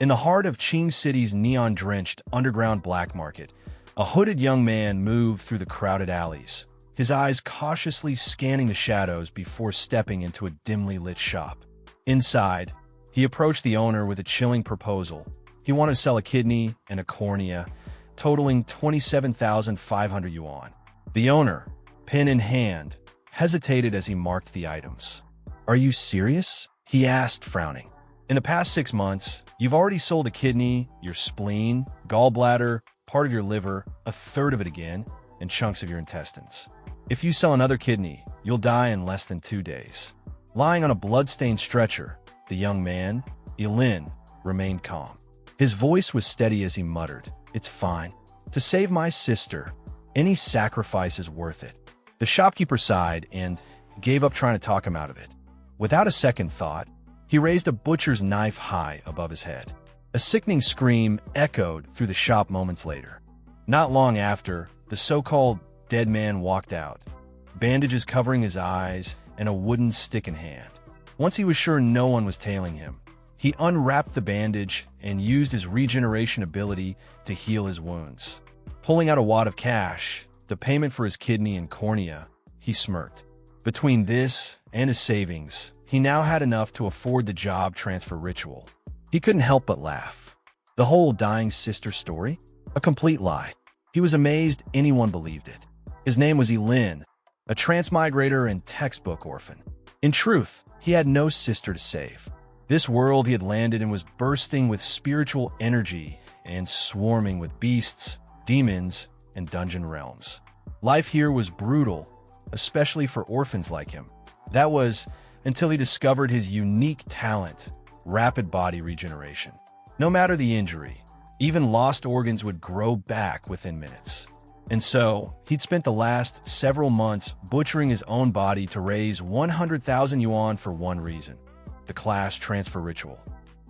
In the heart of Qing City's neon-drenched underground black market, a hooded young man moved through the crowded alleys, his eyes cautiously scanning the shadows before stepping into a dimly lit shop. Inside, he approached the owner with a chilling proposal. He wanted to sell a kidney and a cornea, totaling 27,500 yuan. The owner, pen in hand, hesitated as he marked the items. "Are you serious?" he asked, frowning. "In the past 6 months, you've already sold a kidney, your spleen, gallbladder, part of your liver, a third of it again, and chunks of your intestines. If you sell another kidney, you'll die in less than 2 days." Lying on a blood-stained stretcher, the young man, Ye Lin, remained calm. His voice was steady as he muttered, "It's fine. To save my sister, any sacrifice is worth it." The shopkeeper sighed and gave up trying to talk him out of it. Without a second thought, he raised a butcher's knife high above his head. A sickening scream echoed through the shop moments later. Not long after, the so-called dead man walked out, bandages covering his eyes and a wooden stick in hand. Once he was sure no one was tailing him, he unwrapped the bandage and used his regeneration ability to heal his wounds. Pulling out a wad of cash, the payment for his kidney and cornea, he smirked. Between this and his savings, he now had enough to afford the job transfer ritual. He couldn't help but laugh. The whole dying sister story? A complete lie. He was amazed anyone believed it. His name was Ye Lin, a transmigrator and textbook orphan. In truth, he had no sister to save. This world he had landed in was bursting with spiritual energy and swarming with beasts, demons, and dungeon realms. Life here was brutal, especially for orphans like him. That was until he discovered his unique talent, rapid body regeneration. No matter the injury, even lost organs would grow back within minutes. And so, he'd spent the last several months butchering his own body to raise 100,000 yuan for one reason: the class transfer ritual.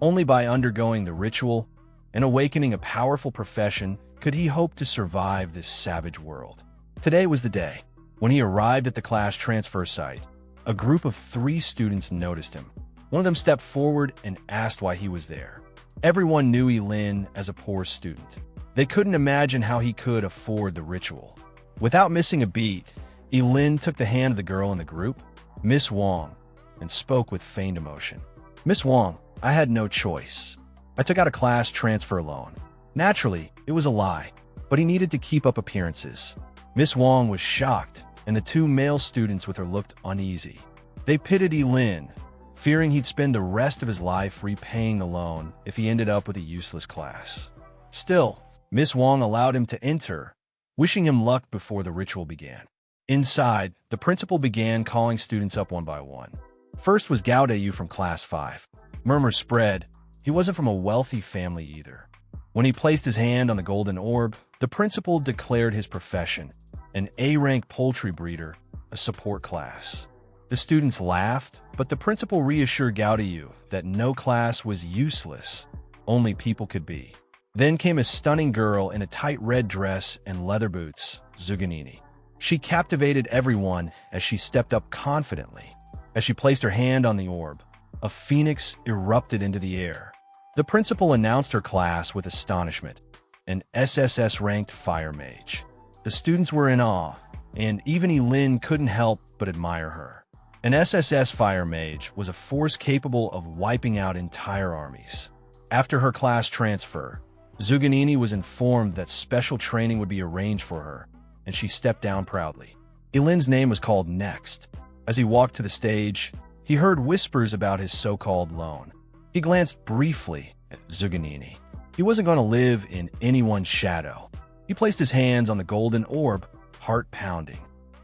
Only by undergoing the ritual and awakening a powerful profession could he hope to survive this savage world. Today was the day. When he arrived at the class transfer site, a group of 3 students noticed him. One of them stepped forward and asked why he was there. Everyone knew Ye Lin as a poor student. They couldn't imagine how he could afford the ritual. Without missing a beat, Ye Lin took the hand of the girl in the group, Miss Wang, and spoke with feigned emotion. "Miss Wang, I had no choice. I took out a class transfer loan. Naturally, it was a lie, but he needed to keep up appearances." Miss Wang was shocked, and the 2 male students with her looked uneasy. They pitied Ye Lin, fearing he'd spend the rest of his life repaying the loan if he ended up with a useless class. Still, Miss Wang allowed him to enter, wishing him luck before the ritual began. Inside, the principal began calling students up one by one. First was Gao Dayu from Class 5. Murmurs spread. He wasn't from a wealthy family either. When he placed his hand on the golden orb, the principal declared his profession: an A-rank poultry breeder, a support class. The students laughed, but the principal reassured Gao Dayu that no class was useless, only people could be. Then came a stunning girl in a tight red dress and leather boots, Zuganini. She captivated everyone as she stepped up confidently. As she placed her hand on the orb, a phoenix erupted into the air. The principal announced her class with astonishment: an SSS-ranked fire mage. The students were in awe, and even Ye Lin couldn't help but admire her. An SSS fire mage was a force capable of wiping out entire armies. After her class transfer, Zuganini was informed that special training would be arranged for her, and she stepped down proudly. Ye Lin's name was called next. As he walked to the stage, he heard whispers about his so-called loan. He glanced briefly at Zuganini. He wasn't going to live in anyone's shadow. He placed his hands on the golden orb, heart pounding.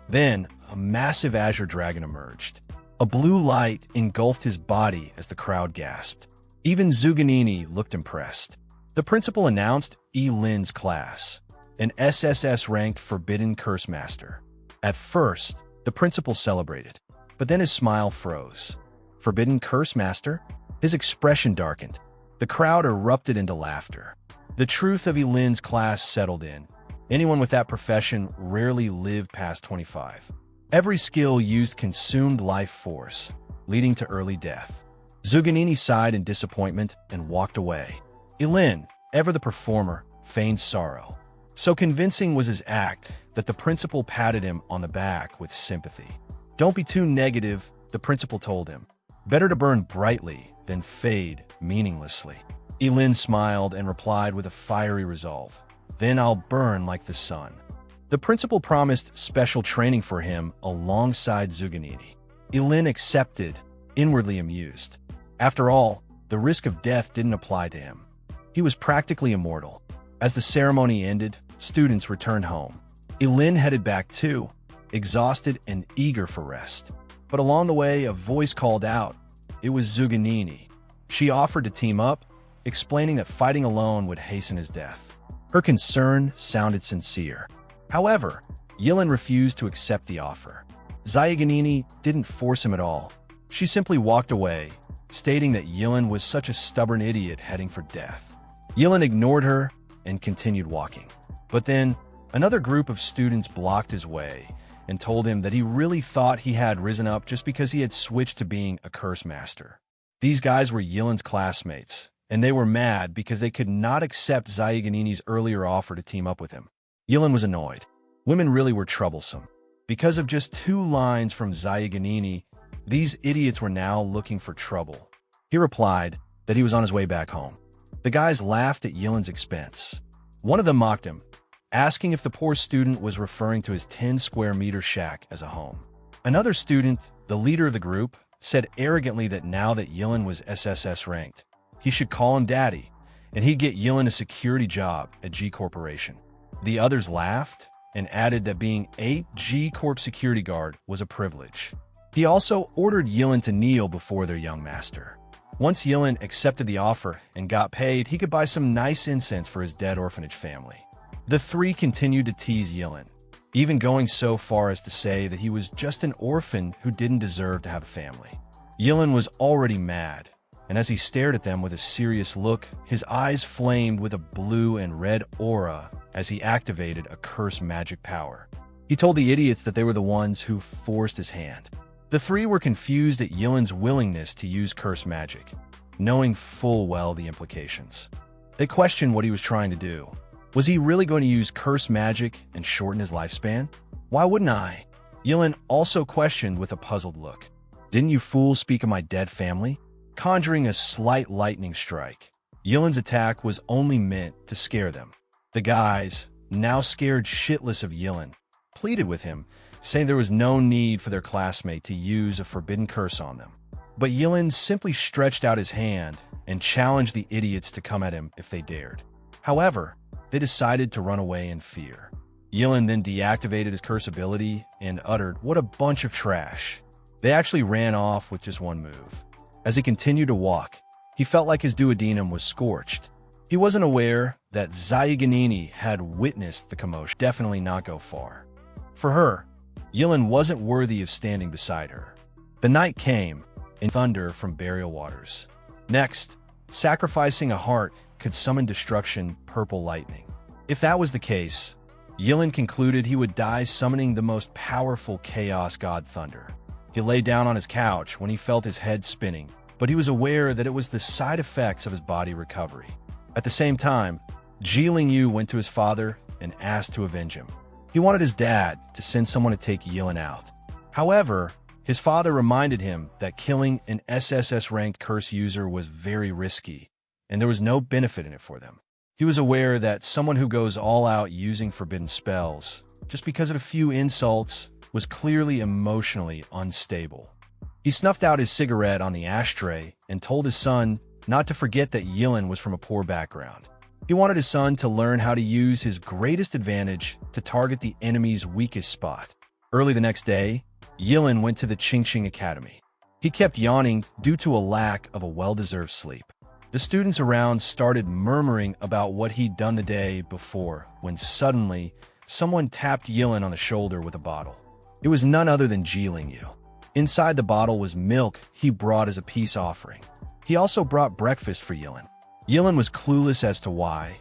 Then, a massive azure dragon emerged. A blue light engulfed his body as the crowd gasped. Even Zuganini looked impressed. The principal announced Ye Lin's class: an SSS-ranked Forbidden Cursemaster. At first, the principal celebrated, but then his smile froze. Forbidden Cursemaster? His expression darkened. The crowd erupted into laughter. The truth of Ye Lin's class settled in. Anyone with that profession rarely lived past 25. Every skill used consumed life force, leading to early death. Zuganini sighed in disappointment and walked away. Ye Lin, ever the performer, feigned sorrow. So convincing was his act that the principal patted him on the back with sympathy. "Don't be too negative," the principal told him. "Better to burn brightly than fade meaninglessly." Ye Lin smiled and replied with a fiery resolve, "Then I'll burn like the sun." The principal promised special training for him alongside Zuganini. Ye Lin accepted, inwardly amused. After all, the risk of death didn't apply to him. He was practically immortal. As the ceremony ended, students returned home. Ye Lin headed back too, exhausted and eager for rest. But along the way, a voice called out. It was Zuganini. She offered to team up, explaining that fighting alone would hasten his death. Her concern sounded sincere. However, Ye Lin refused to accept the offer. Zuganini didn't force him at all. She simply walked away, stating that Ye Lin was such a stubborn idiot heading for death. Ye Lin ignored her and continued walking. But then, another group of students blocked his way and told him that he really thought he had risen up just because he had switched to being a curse master. These guys were Ye Lin's classmates, and they were mad because they could not accept Zuganini's earlier offer to team up with him. Ye Lin was annoyed. Women really were troublesome. Because of just 2 lines from Zuganini, these idiots were now looking for trouble. He replied that he was on his way back home. The guys laughed at Ye Lin's expense. One of them mocked him, asking if the poor student was referring to his 10-square-meter shack as a home. Another student, the leader of the group, said arrogantly that now that Ye Lin was SSS-ranked, he should call him daddy, and he'd get Ye Lin a security job at G Corporation. The others laughed and added that being a G Corp security guard was a privilege. He also ordered Ye Lin to kneel before their young master. Once Ye Lin accepted the offer and got paid, he could buy some nice incense for his dead orphanage family. The 3 continued to tease Ye Lin, even going so far as to say that he was just an orphan who didn't deserve to have a family. Ye Lin was already mad, and as he stared at them with a serious look, his eyes flamed with a blue and red aura as he activated a curse magic power. He told the idiots that they were the ones who forced his hand. The 3 were confused at Ye Lin's willingness to use curse magic, knowing full well the implications. They questioned what he was trying to do. Was he really going to use curse magic and shorten his lifespan? Why wouldn't I? Ye Lin also questioned with a puzzled look. Didn't you fools speak of my dead family? Conjuring a slight lightning strike, Ye Lin's attack was only meant to scare them. The guys, now scared shitless of Ye Lin, pleaded with him, saying there was no need for their classmate to use a forbidden curse on them. But Ye Lin simply stretched out his hand and challenged the idiots to come at him if they dared. However, they decided to run away in fear. Ye Lin then deactivated his curse ability and uttered, "What a bunch of trash." They actually ran off with just 1 move. As he continued to walk, he felt like his duodenum was scorched. He wasn't aware that Zuganini had witnessed the commotion. Definitely not go far. For her, Ye Lin wasn't worthy of standing beside her. The night came, in thunder from burial waters. Next, sacrificing a heart could summon destruction, purple lightning. If that was the case, Ye Lin concluded he would die summoning the most powerful chaos god thunder. He lay down on his couch when he felt his head spinning, but he was aware that it was the side effects of his body recovery. At the same time, Ye Lin went to his father and asked to avenge him. He wanted his dad to send someone to take Ye Lin out. However, his father reminded him that killing an SSS-ranked curse user was very risky, and there was no benefit in it for them. He was aware that someone who goes all out using forbidden spells, just because of a few insults, was clearly emotionally unstable. He snuffed out his cigarette on the ashtray and told his son not to forget that Ye Lin was from a poor background. He wanted his son to learn how to use his greatest advantage to target the enemy's weakest spot. Early the next day, Ye Lin went to the Qingqing Academy. He kept yawning due to a lack of a well-deserved sleep. The students around started murmuring about what he'd done the day before, when suddenly, someone tapped Ye Lin on the shoulder with a bottle. It was none other than Ye Lin. Inside the bottle was milk he brought as a peace offering. He also brought breakfast for Ye Lin. Ye Lin was clueless as to why,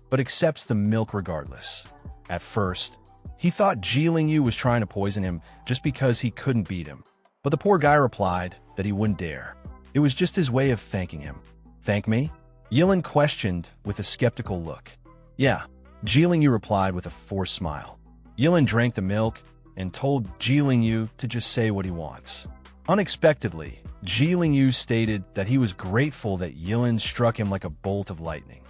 but accepts the milk regardless. At first, he thought Ye Lin was trying to poison him just because he couldn't beat him. But the poor guy replied that he wouldn't dare. It was just his way of thanking him. Thank me? Ye Lin questioned with a skeptical look. Yeah, Ye Lin replied with a forced smile. Ye Lin drank the milk and told Ye Lin to just say what he wants. Unexpectedly, Ye Lin stated that he was grateful that Ye Lin struck him like a bolt of lightning.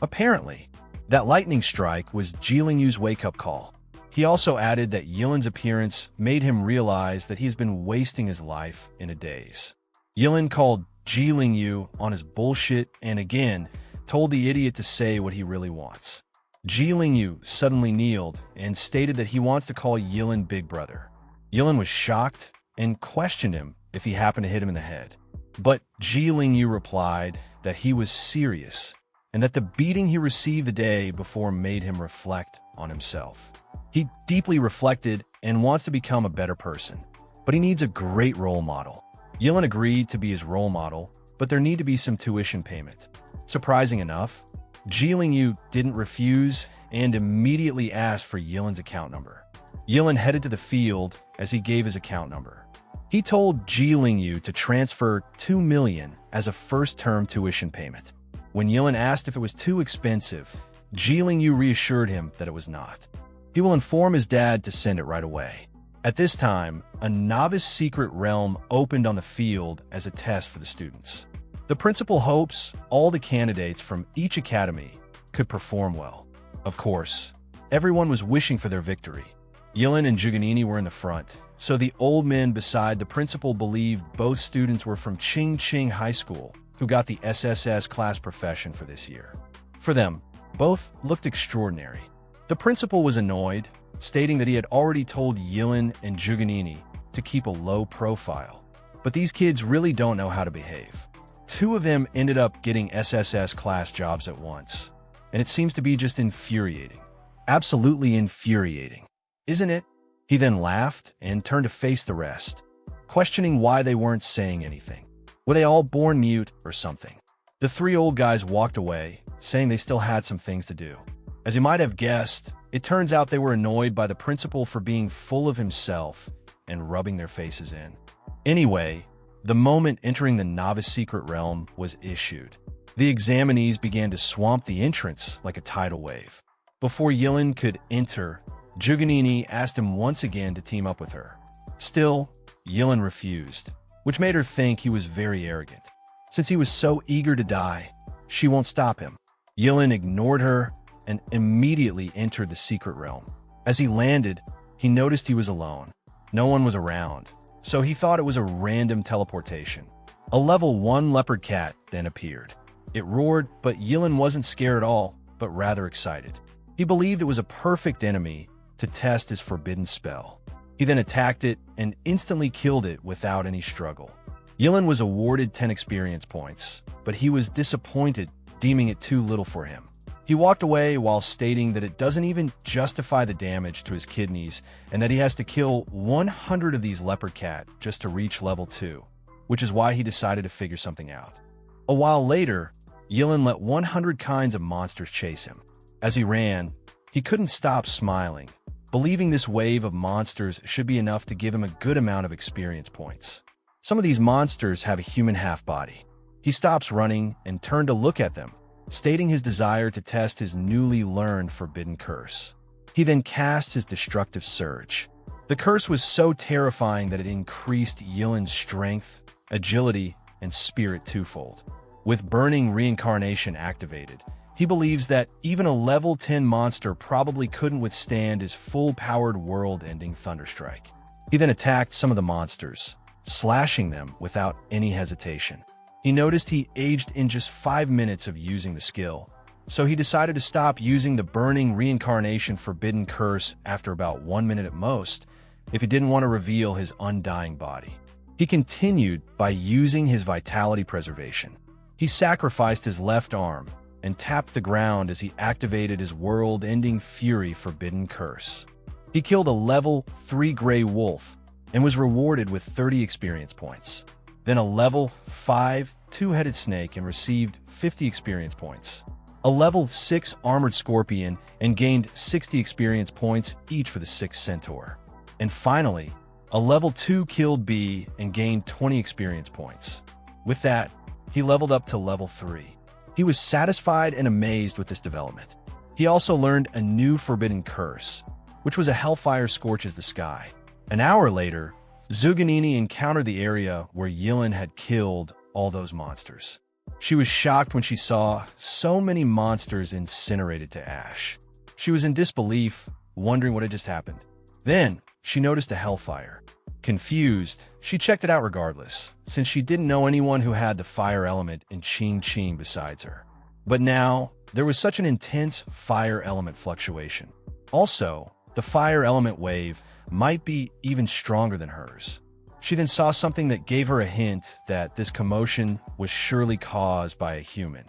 Apparently, that lightning strike was Ye Lin's wake-up call. He also added that Ye Lin's appearance made him realize that he's been wasting his life in a daze. Ye Lin called Ye Lin on his bullshit and again told the idiot to say what he really wants. Ye Lin suddenly kneeled and stated that he wants to call Ye Lin Big Brother. Ye Lin was shocked and questioned him if he happened to hit him in the head. But Ye Lin replied that he was serious and that the beating he received the day before made him reflect on himself. He deeply reflected and wants to become a better person, but he needs a great role model. Ye Lin agreed to be his role model, but there need to be some tuition payment. Surprising enough, Ye Lin didn't refuse and immediately asked for Ye Lin's account number. Ye Lin headed to the field as he gave his account number. He told Ye Lin to transfer $2 million as a first-term tuition payment. When Ye Lin asked if it was too expensive, Ye Lin reassured him that it was not. He will inform his dad to send it right away. At this time, a novice secret realm opened on the field as a test for the students. The principal hopes all the candidates from each academy could perform well. Of course, everyone was wishing for their victory. Ye Lin and Juganini were in the front, so the old men beside the principal believed both students were from Ching High School who got the SSS class profession for this year. For them, both looked extraordinary. The principal was annoyed, stating that he had already told Ye Lin and Juganini to keep a low profile. But these kids really don't know how to behave. Two of them ended up getting SSS class jobs at once, and it seems to be just infuriating. Absolutely infuriating, isn't it? He then laughed and turned to face the rest, questioning why they weren't saying anything. Were they all born mute or something? The three old guys walked away, saying they still had some things to do. As you might have guessed, it turns out they were annoyed by the principal for being full of himself and rubbing their faces in. Anyway, the moment entering the novice secret realm was issued. The examinees began to swamp the entrance like a tidal wave. Before Ye Lin could enter, Juganini asked him once again to team up with her. Still, Ye Lin refused, which made her think he was very arrogant. Since he was so eager to die, she won't stop him. Ye Lin ignored her and immediately entered the secret realm. As he landed, he noticed he was alone. No one was around, so he thought it was a random teleportation. A level 1 leopard cat then appeared. It roared, but Ye Lin wasn't scared at all, but rather excited. He believed it was a perfect enemy to test his forbidden spell. He then attacked it and instantly killed it without any struggle. Ye Lin was awarded 10 experience points, but he was disappointed, deeming it too little for him. He walked away while stating that it doesn't even justify the damage to his kidneys and that he has to kill 100 of these leopard cat just to reach level 2, which is why he decided to figure something out. A while later, Ye Lin let 100 kinds of monsters chase him. As he ran, he couldn't stop smiling, believing this wave of monsters should be enough to give him a good amount of experience points. Some of these monsters have a human half-body. He stops running and turned to look at them, stating his desire to test his newly learned forbidden curse. He then cast his destructive surge. The curse was so terrifying that it increased Ye Lin's strength, agility, and spirit twofold. With burning reincarnation activated, he believes that even a level 10 monster probably couldn't withstand his full-powered world-ending thunderstrike. He then attacked some of the monsters, slashing them without any hesitation. He noticed he aged in just 5 minutes of using the skill, so he decided to stop using the burning reincarnation forbidden curse after about 1 minute at most, if he didn't want to reveal his undying body. He continued by using his vitality preservation. He sacrificed his left arm and tapped the ground as he activated his world-ending fury forbidden curse. He killed a level 3 gray wolf and was rewarded with 30 experience points. Then a level 5 two-headed snake and received 50 experience points. A level 6 armored scorpion and gained 60 experience points each for the 6 centaur. And finally, a level 2 killed bee and gained 20 experience points. With that, he leveled up to level 3. He was satisfied and amazed with this development. He also learned a new forbidden curse, which was a hellfire scorches the sky. An hour later, Zuganini encountered the area where Ye Lin had killed all those monsters. She was shocked when she saw so many monsters incinerated to ash. She was in disbelief, wondering what had just happened. Then, she noticed a hellfire. Confused, she checked it out regardless, since she didn't know anyone who had the fire element in Qing besides her. But now, there was such an intense fire element fluctuation. Also, the fire element wave might be even stronger than hers. She then saw something that gave her a hint that this commotion was surely caused by a human.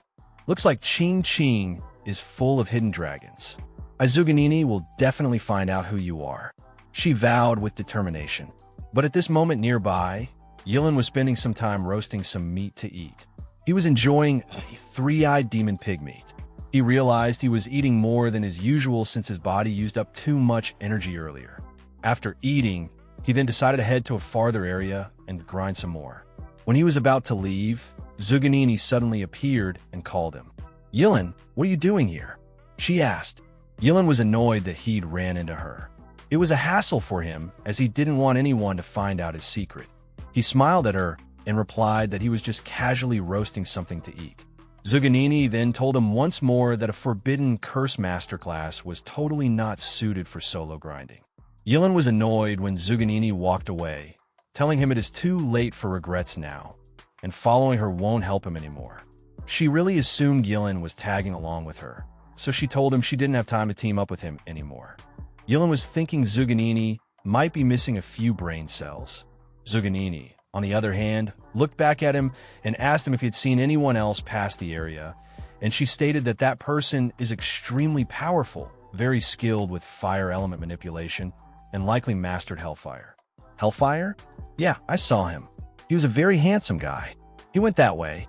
Looks like Qing is full of hidden dragons. Zuganini will definitely find out who you are, she vowed with determination. But at this moment nearby, Ye Lin was spending some time roasting some meat to eat. He was enjoying a three-eyed demon pig meat. He realized he was eating more than his usual since his body used up too much energy earlier. After eating, he then decided to head to a farther area and grind some more. When he was about to leave, Zuganini suddenly appeared and called him. "Ye Lin, what are you doing here?" she asked. Ye Lin was annoyed that he'd ran into her. It was a hassle for him, as he didn't want anyone to find out his secret. He smiled at her and replied that he was just casually roasting something to eat. Zuganini then told him once more that a forbidden curse masterclass was totally not suited for solo grinding. Ye Lin was annoyed when Zuganini walked away, telling him it is too late for regrets now, and following her won't help him anymore. She really assumed Ye Lin was tagging along with her, so she told him she didn't have time to team up with him anymore. Ye Lin was thinking Zuganini might be missing a few brain cells. Zuganini, on the other hand, looked back at him and asked him if he had seen anyone else pass the area, and she stated that that person is extremely powerful, very skilled with fire element manipulation, and likely mastered Hellfire. Hellfire? Yeah, I saw him. He was a very handsome guy. He went that way.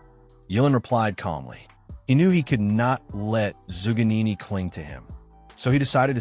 Ye Lin replied calmly. He knew he could not let Zuganini cling to him, so he decided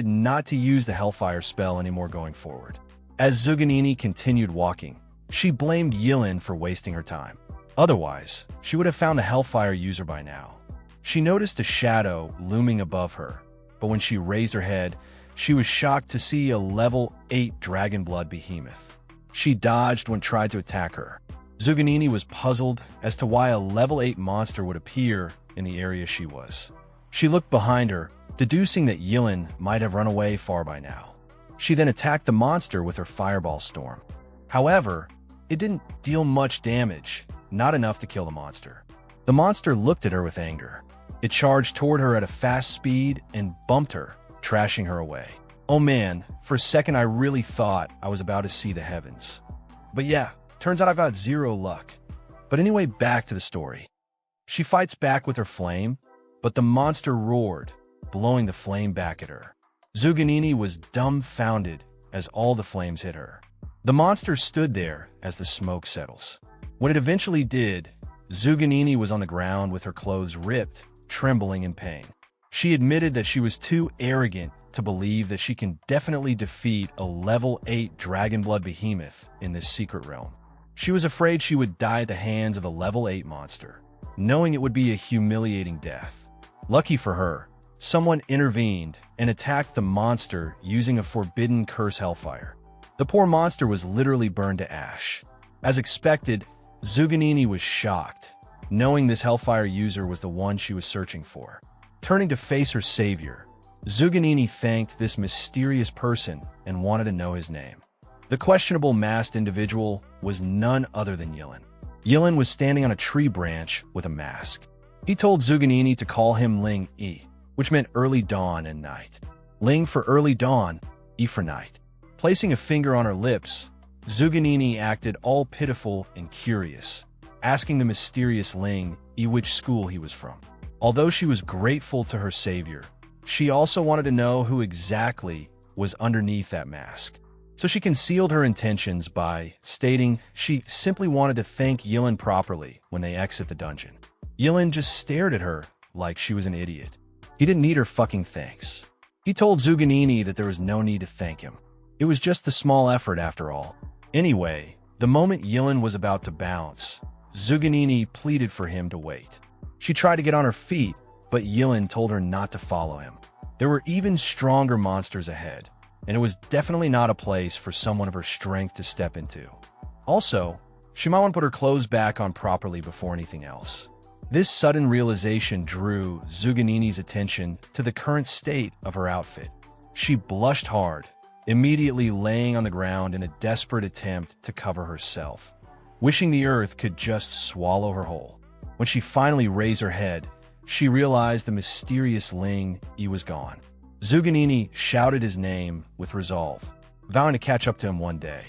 not to use the Hellfire spell anymore going forward. As Zuganini continued walking, she blamed Ye Lin for wasting her time. Otherwise, she would have found a Hellfire user by now. She noticed a shadow looming above her, but when she raised her head, she was shocked to see a level 8 Dragonblood behemoth. She dodged when it tried to attack her. Zuganini was puzzled as to why a level 8 monster would appear in the area she was. She looked behind her, deducing that Ye Lin might have run away far by now. She then attacked the monster with her fireball storm. However, it didn't deal much damage, not enough to kill the monster. The monster looked at her with anger. It charged toward her at a fast speed and bumped her, trashing her away. Oh man, for a second I really thought I was about to see the heavens. But yeah, turns out I've got zero luck. But anyway, back to the story. She fights back with her flame, but the monster roared, blowing the flame back at her. Zuganini was dumbfounded as all the flames hit her. The monster stood there as the smoke settles. When it eventually did, Zuganini was on the ground with her clothes ripped, trembling in pain. She admitted that she was too arrogant to believe that she can definitely defeat a level 8 Dragonblood behemoth in this secret realm. She was afraid she would die at the hands of a level 8 monster, knowing it would be a humiliating death. Lucky for her, someone intervened and attacked the monster using a forbidden curse hellfire. The poor monster was literally burned to ash. As expected, Zuganini was shocked, knowing this hellfire user was the one she was searching for. Turning to face her savior, Zuganini thanked this mysterious person and wanted to know his name. The questionable masked individual was none other than Ye Lin. Ye Lin was standing on a tree branch with a mask. He told Zuganini to call him Ling Yi, which meant early dawn and night. Ling for early dawn, Yi for night. Placing a finger on her lips, Zuganini acted all pitiful and curious, asking the mysterious Ling Yi which school he was from. Although she was grateful to her savior, she also wanted to know who exactly was underneath that mask. So she concealed her intentions by stating she simply wanted to thank Ye Lin properly when they exit the dungeon. Ye Lin just stared at her like she was an idiot. He didn't need her fucking thanks. He told Zuganini that there was no need to thank him. It was just the small effort after all. Anyway, the moment Ye Lin was about to bounce, Zuganini pleaded for him to wait. She tried to get on her feet, but Ye Lin told her not to follow him. There were even stronger monsters ahead, and it was definitely not a place for someone of her strength to step into. Also, she might want to put her clothes back on properly before anything else. This sudden realization drew Zuganini's attention to the current state of her outfit. She blushed hard, immediately laying on the ground in a desperate attempt to cover herself, wishing the earth could just swallow her whole. When she finally raised her head, she realized the mysterious Ling Yi was gone. Zuganini shouted his name with resolve, vowing to catch up to him one day.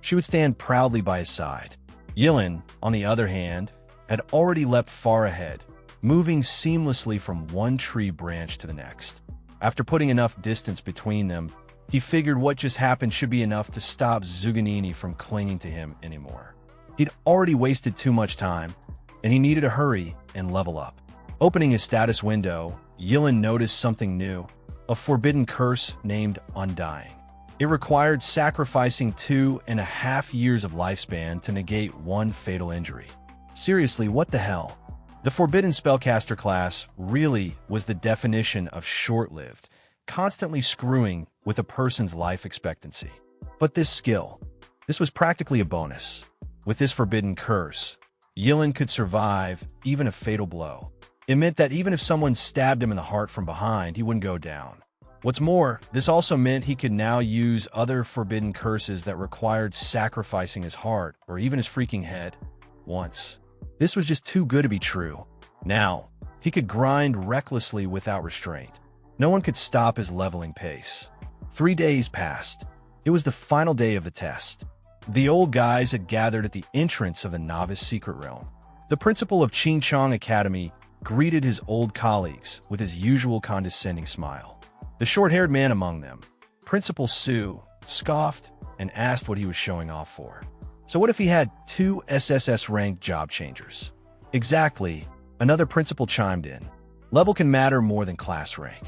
She would stand proudly by his side. Ye Lin, on the other hand, had already leapt far ahead, moving seamlessly from one tree branch to the next. After putting enough distance between them, he figured what just happened should be enough to stop Zuganini from clinging to him anymore. He'd already wasted too much time, and he needed to hurry and level up. Opening his status window, Ye Lin noticed something new, a forbidden curse named Undying. It required sacrificing 2.5 years of lifespan to negate one fatal injury. Seriously, what the hell? The Forbidden Spellcaster class really was the definition of short-lived, constantly screwing with a person's life expectancy. But this skill, this was practically a bonus. With this forbidden curse, Ye Lin could survive even a fatal blow. It meant that even if someone stabbed him in the heart from behind, he wouldn't go down. What's more, this also meant he could now use other forbidden curses that required sacrificing his heart or even his freaking head once. This was just too good to be true. Now, he could grind recklessly without restraint. No one could stop his leveling pace. 3 days passed. It was the final day of the test. The old guys had gathered at the entrance of the novice secret realm. The principal of Qingchong Academy greeted his old colleagues with his usual condescending smile. The short-haired man among them, Principal Su, scoffed and asked what he was showing off for. So what if he had 2 SSS-ranked job changers? Exactly, another principal chimed in. Level can matter more than class rank.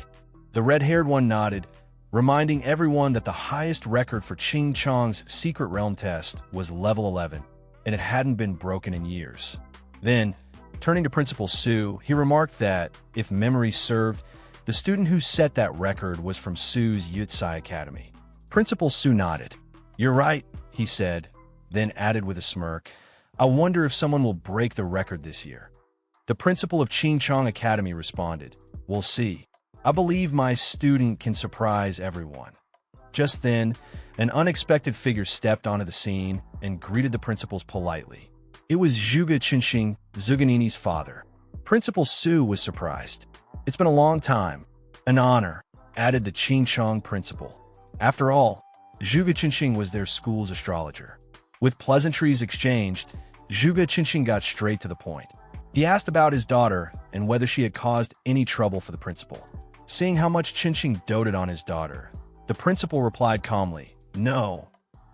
The red-haired one nodded, reminding everyone that the highest record for Qingchong's secret realm test was level 11, and it hadn't been broken in years. Then, turning to Principal Su, he remarked that, if memory served, the student who set that record was from Su's Yutsai Academy. Principal Su nodded. "You're right," he said, then added with a smirk, "I wonder if someone will break the record this year." The principal of Qingchong Academy responded, "We'll see. I believe my student can surprise everyone." Just then, an unexpected figure stepped onto the scene and greeted the principals politely. It was Zhuge Qinxing, Zuganini's father. Principal Su was surprised. "It's been a long time. An honor," added the Qingchong principal. After all, Zhuge Qinxing was their school's astrologer. With pleasantries exchanged, Zhuge Qinxing got straight to the point. He asked about his daughter and whether she had caused any trouble for the principal. Seeing how much Qinxing doted on his daughter, the principal replied calmly, "No,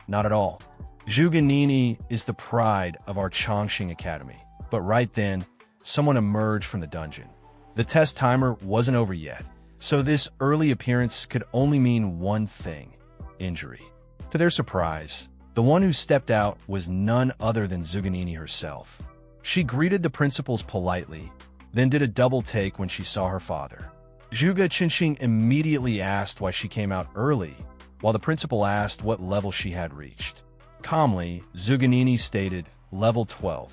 not at all. Zhuganini is the pride of our Chongqing Academy." But right then, someone emerged from the dungeon. The test timer wasn't over yet, so this early appearance could only mean one thing: injury. To their surprise, the one who stepped out was none other than Zuganini herself. She greeted the principals politely, then did a double take when she saw her father. Zhuge Qinxing immediately asked why she came out early, while the principal asked what level she had reached. Calmly, Zuganini stated, "Level 12.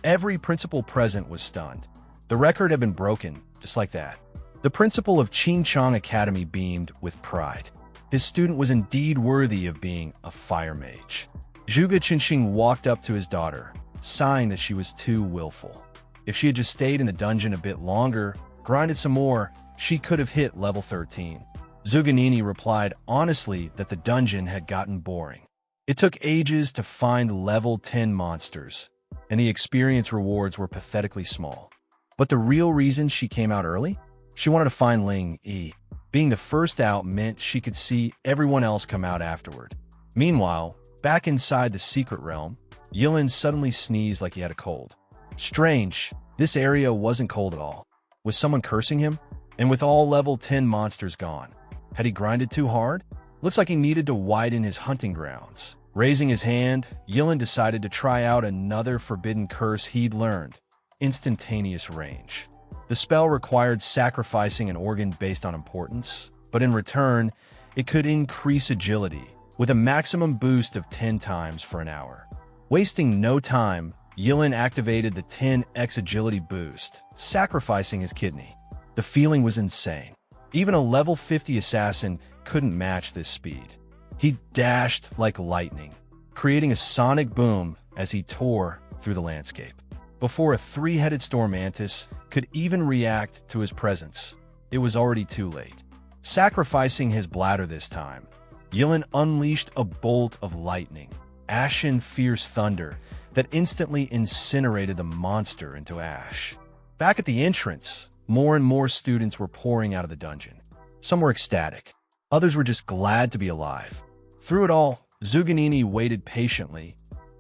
Every principal present was stunned. The record had been broken, just like that. The principal of Qingchong Academy beamed with pride. His student was indeed worthy of being a fire mage. Zhuge Qinxing walked up to his daughter, sighing that she was too willful. If she had just stayed in the dungeon a bit longer, grinded some more, she could have hit level 13. Zuganini replied honestly that the dungeon had gotten boring. It took ages to find level 10 monsters, and the experience rewards were pathetically small. But the real reason she came out early? She wanted to find Ling Yi. Being the first out meant she could see everyone else come out afterward. Meanwhile, back inside the secret realm, Ye Lin suddenly sneezed like he had a cold. Strange, this area wasn't cold at all. Was someone cursing him? And with all level 10 monsters gone, had he grinded too hard? Looks like he needed to widen his hunting grounds. Raising his hand, Ye Lin decided to try out another forbidden curse he'd learned. instantaneous range. The spell required sacrificing an organ based on importance, but in return, it could increase agility, with a maximum boost of 10 times for an hour. Wasting no time, Ye Lin activated the 10x agility boost, sacrificing his kidney. The feeling was insane. Even a level 50 assassin couldn't match this speed. He dashed like lightning, creating a sonic boom as he tore through the landscape. Before a three-headed storm mantis could even react to his presence, it was already too late. Sacrificing his bladder this time, Ye Lin unleashed a bolt of lightning, ashen fierce thunder that instantly incinerated the monster into ash. Back at the entrance, more and more students were pouring out of the dungeon. Some were ecstatic. Others were just glad to be alive. Through it all, Zuganini waited patiently,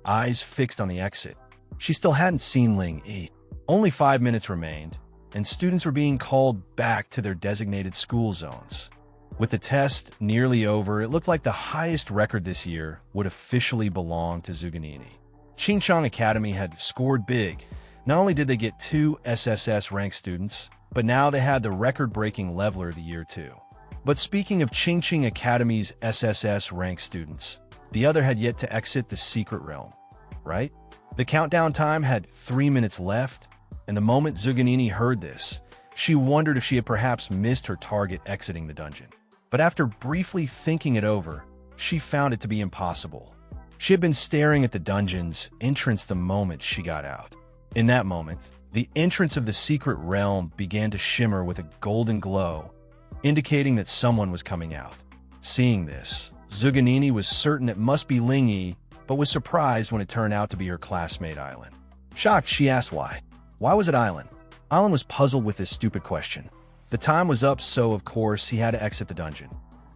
eyes fixed on the exit. She still hadn't seen Ling Yi. Only 5 minutes remained, and students were being called back to their designated school zones. With the test nearly over, it looked like the highest record this year would officially belong to Zuganini. Qingchang Academy had scored big. Not only did they get 2 SSS-rank students, but now they had the record-breaking leveler of the year too. But speaking of Qingchang Academy's SSS-rank students, the other had yet to exit the secret realm, right? The countdown time had 3 minutes left, and the moment Zuganini heard this, she wondered if she had perhaps missed her target exiting the dungeon. But after briefly thinking it over, she found it to be impossible. She had been staring at the dungeon's entrance the moment she got out. In that moment, the entrance of the secret realm began to shimmer with a golden glow, indicating that someone was coming out. Seeing this, Zuganini was certain it must be Ling Yi, but was surprised when it turned out to be her classmate Ye Lin. Shocked, she asked why. Why was it Ye Lin? Ye Lin was puzzled with this stupid question. The time was up, so of course he had to exit the dungeon.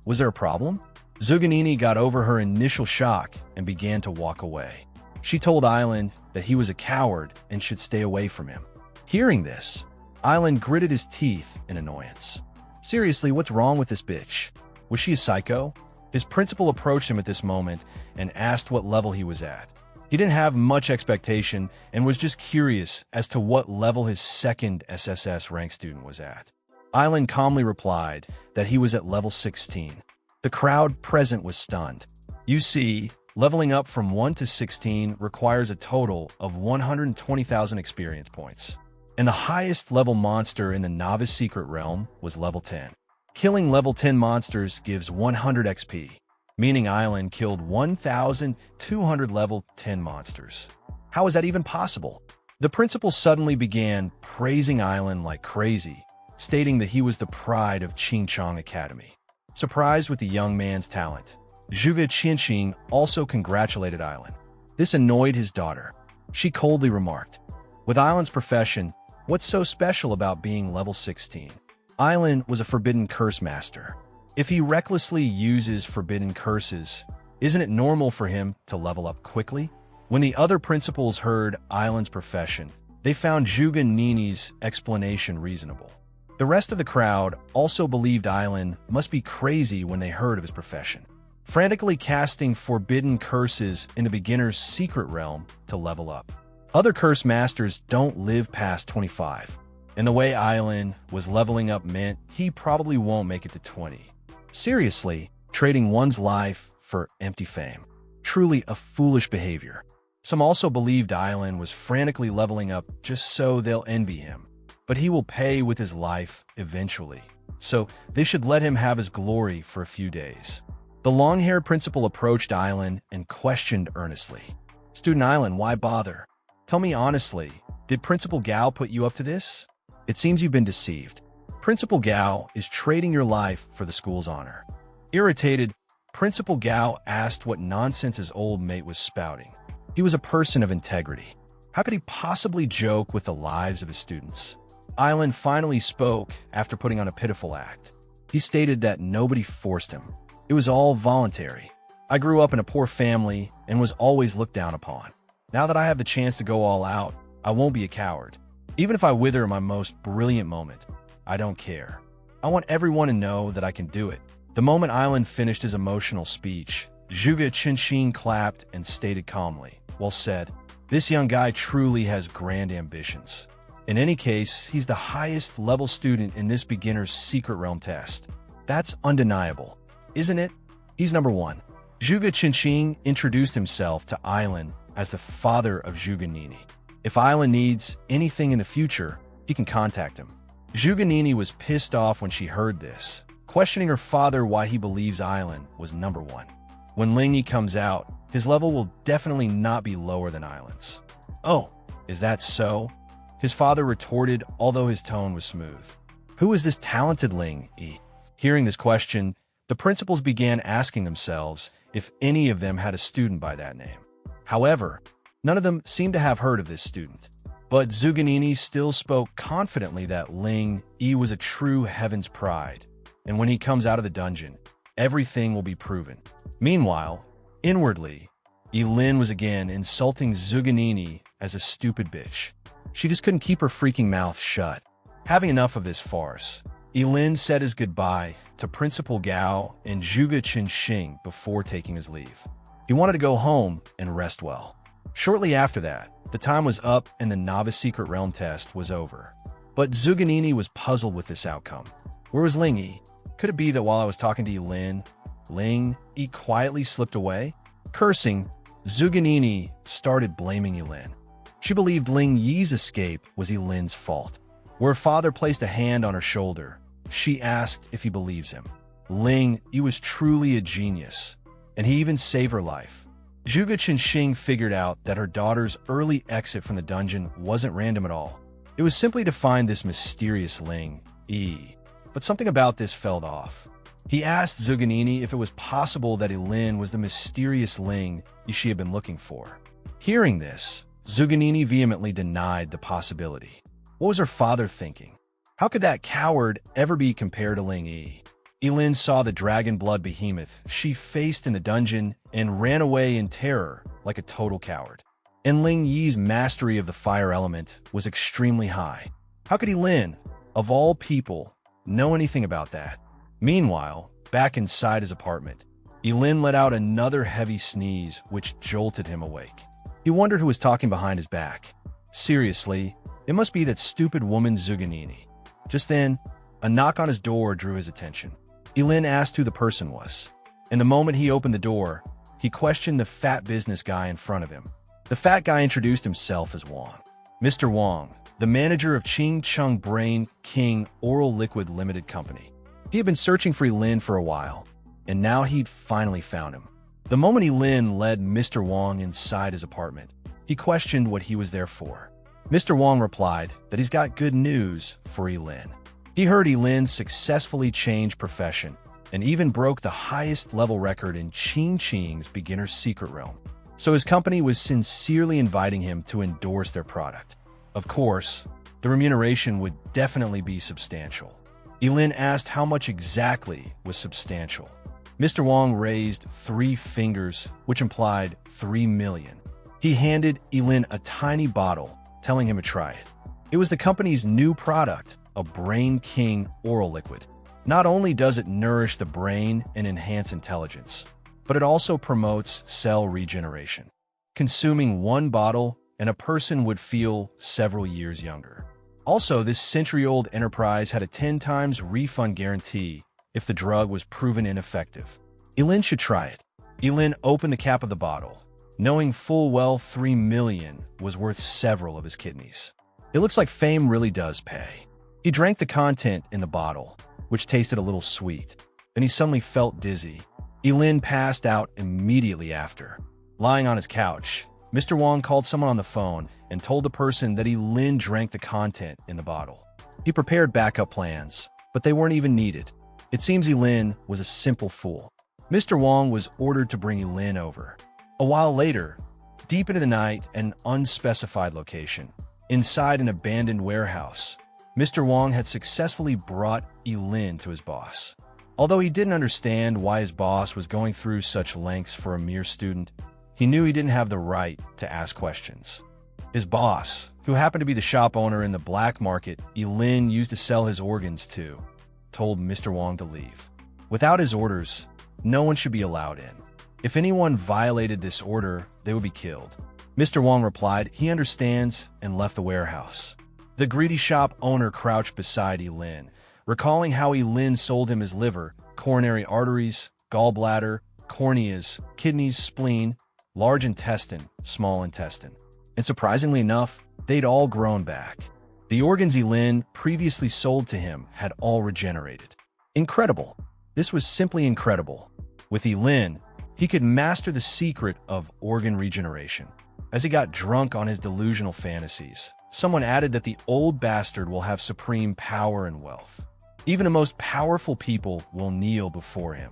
Was there a problem? Zuganini got over her initial shock and began to walk away. She told Ye Lin that he was a coward and should stay away from him. Hearing this, Ye Lin gritted his teeth in annoyance. Seriously, what's wrong with this bitch? Was she a psycho? His principal approached him at this moment and asked what level he was at. He didn't have much expectation and was just curious as to what level his second SSS rank student was at. Ye Lin calmly replied that he was at level 16. The crowd present was stunned. You see, leveling up from 1 to 16 requires a total of 120,000 experience points. And the highest level monster in the novice secret realm was level 10. Killing level 10 monsters gives 100 XP, meaning Ye Lin killed 1,200 level 10 monsters. How is that even possible? The principal suddenly began praising Ye Lin like crazy, stating that he was the pride of Qingchang Academy. Surprised with the young man's talent, Zhuge Qianqing also congratulated Ye Lin. This annoyed his daughter. She coldly remarked, "With Ye Lin's profession, what's so special about being level 16? Ye Lin was a forbidden curse master. If he recklessly uses forbidden curses, isn't it normal for him to level up quickly?" When the other principals heard Ye Lin's profession, they found Zhuge Nini's explanation reasonable. The rest of the crowd also believed Ye Lin must be crazy when they heard of his profession, frantically casting forbidden curses in the beginner's secret realm to level up. Other curse masters don't live past 25, and the way Ye Lin was leveling up meant he probably won't make it to 20. Seriously, trading one's life for empty fame. Truly a foolish behavior. Some also believed Ye Lin was frantically leveling up just so they'll envy him. But he will pay with his life eventually, so they should let him have his glory for a few days. The long-haired principal approached Ye Lin and questioned earnestly. "Student Ye Lin, why bother? Tell me honestly, did Principal Gao put you up to this? It seems you've been deceived. Principal Gao is trading your life for the school's honor." Irritated, Principal Gao asked what nonsense his old mate was spouting. He was a person of integrity. How could he possibly joke with the lives of his students? Ye Lin finally spoke after putting on a pitiful act. He stated that nobody forced him. It was all voluntary. "I grew up in a poor family and was always looked down upon. Now that I have the chance to go all out, I won't be a coward. Even if I wither in my most brilliant moment, I don't care. I want everyone to know that I can do it." The moment Ye Lin finished his emotional speech, Zhuge Qianqing clapped and stated calmly, "Well said. This young guy truly has grand ambitions. In any case, he's the highest level student in this beginner's secret realm test. That's undeniable, isn't it? He's number 1. Zhuge Qinxing introduced himself to Ye Lin as the father of Zhuge Nini. If Ye Lin needs anything in the future, he can contact him. Zhuge Nini was pissed off when she heard this, questioning her father why he believes Ye Lin was number 1. When Ling Yi comes out, his level will definitely not be lower than Ye Lin's. Oh, is that so? His father retorted, although his tone was smooth. Who is this talented Ling Yi? Hearing this question, the principals began asking themselves if any of them had a student by that name. However, none of them seemed to have heard of this student. But Zhuge Nini still spoke confidently that Ling Yi was a true heaven's pride, and when he comes out of the dungeon, everything will be proven. Meanwhile, inwardly, Ye Lin was again insulting Zhuge Nini as a stupid bitch. She just couldn't keep her freaking mouth shut. Having enough of this farce, Ye Lin said his goodbye to Principal Gao and Zhuge Qinxing before taking his leave. He wanted to go home and rest well. Shortly after that, the time was up and the Novice Secret Realm test was over. But Zhuge Nini was puzzled with this outcome. Where was Ling Yi? Could it be that while I was talking to Ye Lin, Ling Yi quietly slipped away? Cursing, Zhuge Nini started blaming Ye Lin. She believed Ling Yi's escape was Ye Lin's fault. Where her father placed a hand on her shoulder, she asked if he believes him. Ling Yi was truly a genius, and he even saved her life. Zhuge Qinxing figured out that her daughter's early exit from the dungeon wasn't random at all. It was simply to find this mysterious Ling Yi. But something about this felt off. He asked Zhuge Nini if it was possible that Ye Lin was the mysterious Ling Yi she had been looking for. Hearing this, Zhuge Nini vehemently denied the possibility. What was her father thinking? How could that coward ever be compared to Ling Yi? Ye Lin saw the dragon blood behemoth she faced in the dungeon and ran away in terror like a total coward. And Ling Yi's mastery of the fire element was extremely high. How could Ye Lin, of all people, know anything about that? Meanwhile, back inside his apartment, Ye Lin let out another heavy sneeze which jolted him awake. He wondered who was talking behind his back. Seriously, it must be that stupid woman Zhuge Nini. Just then, a knock on his door drew his attention. Ye Lin asked who the person was. And the moment he opened the door, he questioned the fat business guy in front of him. The fat guy introduced himself as Wang. Mr. Wang, the manager of Ching Chung Brain King Oral Liquid Limited Company. He had been searching for Ye Lin for a while, and now he'd finally found him. The moment Ye Lin led Mr. Wang inside his apartment, he questioned what he was there for. Mr. Wang replied that he's got good news for Ye Lin. He heard Ye Lin successfully changed profession and even broke the highest level record in Qing Qing's beginner's secret realm. So his company was sincerely inviting him to endorse their product. Of course, the remuneration would definitely be substantial. Ye Lin asked how much exactly was substantial. Mr. Wang raised 3 fingers, which implied 3 million. He handed Ye Lin a tiny bottle, telling him to try it. It was the company's new product, a Brain King oral liquid. Not only does it nourish the brain and enhance intelligence, but it also promotes cell regeneration. Consuming 1 bottle, and a person would feel several years younger. Also, this century-old enterprise had a 10 times refund guarantee if the drug was proven ineffective. Ye Lin should try it. Ye Lin opened the cap of the bottle, knowing full well 3 million was worth several of his kidneys. It looks like fame really does pay. He drank the content in the bottle, which tasted a little sweet. Then he suddenly felt dizzy. Ye Lin passed out immediately after. Lying on his couch, Mr. Wang called someone on the phone and told the person that Ye Lin drank the content in the bottle. He prepared backup plans, but they weren't even needed. It seems Ye Lin was a simple fool. Mr. Wang was ordered to bring Ye Lin over. A while later, deep into the night, an unspecified location, inside an abandoned warehouse, Mr. Wang had successfully brought Ye Lin to his boss. Although he didn't understand why his boss was going through such lengths for a mere student, he knew he didn't have the right to ask questions. His boss, who happened to be the shop owner in the black market Ye Lin used to sell his organs to, told Mr. Wang to leave. Without his orders, no one should be allowed in. If anyone violated this order, they would be killed. Mr. Wang replied he understands and left the warehouse. The greedy shop owner crouched beside Ye Lin, recalling how Ye Lin sold him his liver, coronary arteries, gallbladder, corneas, kidneys, spleen, large intestine, small intestine. And surprisingly enough, they'd all grown back. The organs Ye Lin previously sold to him had all regenerated. Incredible. This was simply incredible. With Ye Lin, he could master the secret of organ regeneration. As he got drunk on his delusional fantasies, someone added that the old bastard will have supreme power and wealth. Even the most powerful people will kneel before him.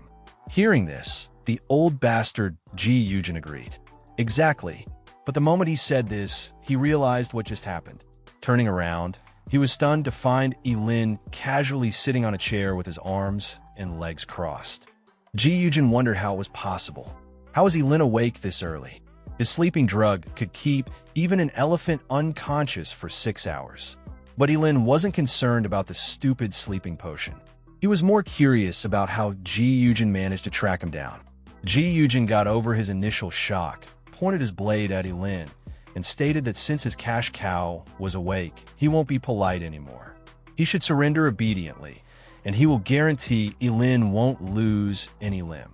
Hearing this, the old bastard Ji Yujin agreed. Exactly. But the moment he said this, he realized what just happened. Turning around, he was stunned to find Ye Lin casually sitting on a chair with his arms and legs crossed. Ji Yujin wondered how it was possible. How was Ye Lin awake this early? His sleeping drug could keep even an elephant unconscious for 6 hours. But Ye Lin wasn't concerned about the stupid sleeping potion. He was more curious about how Ji Yujin managed to track him down. Ji Yujin got over his initial shock, pointed his blade at Ye Lin, and stated that since his cash cow was awake, he won't be polite anymore. He should surrender obediently, and he will guarantee Ye Lin won't lose any limb.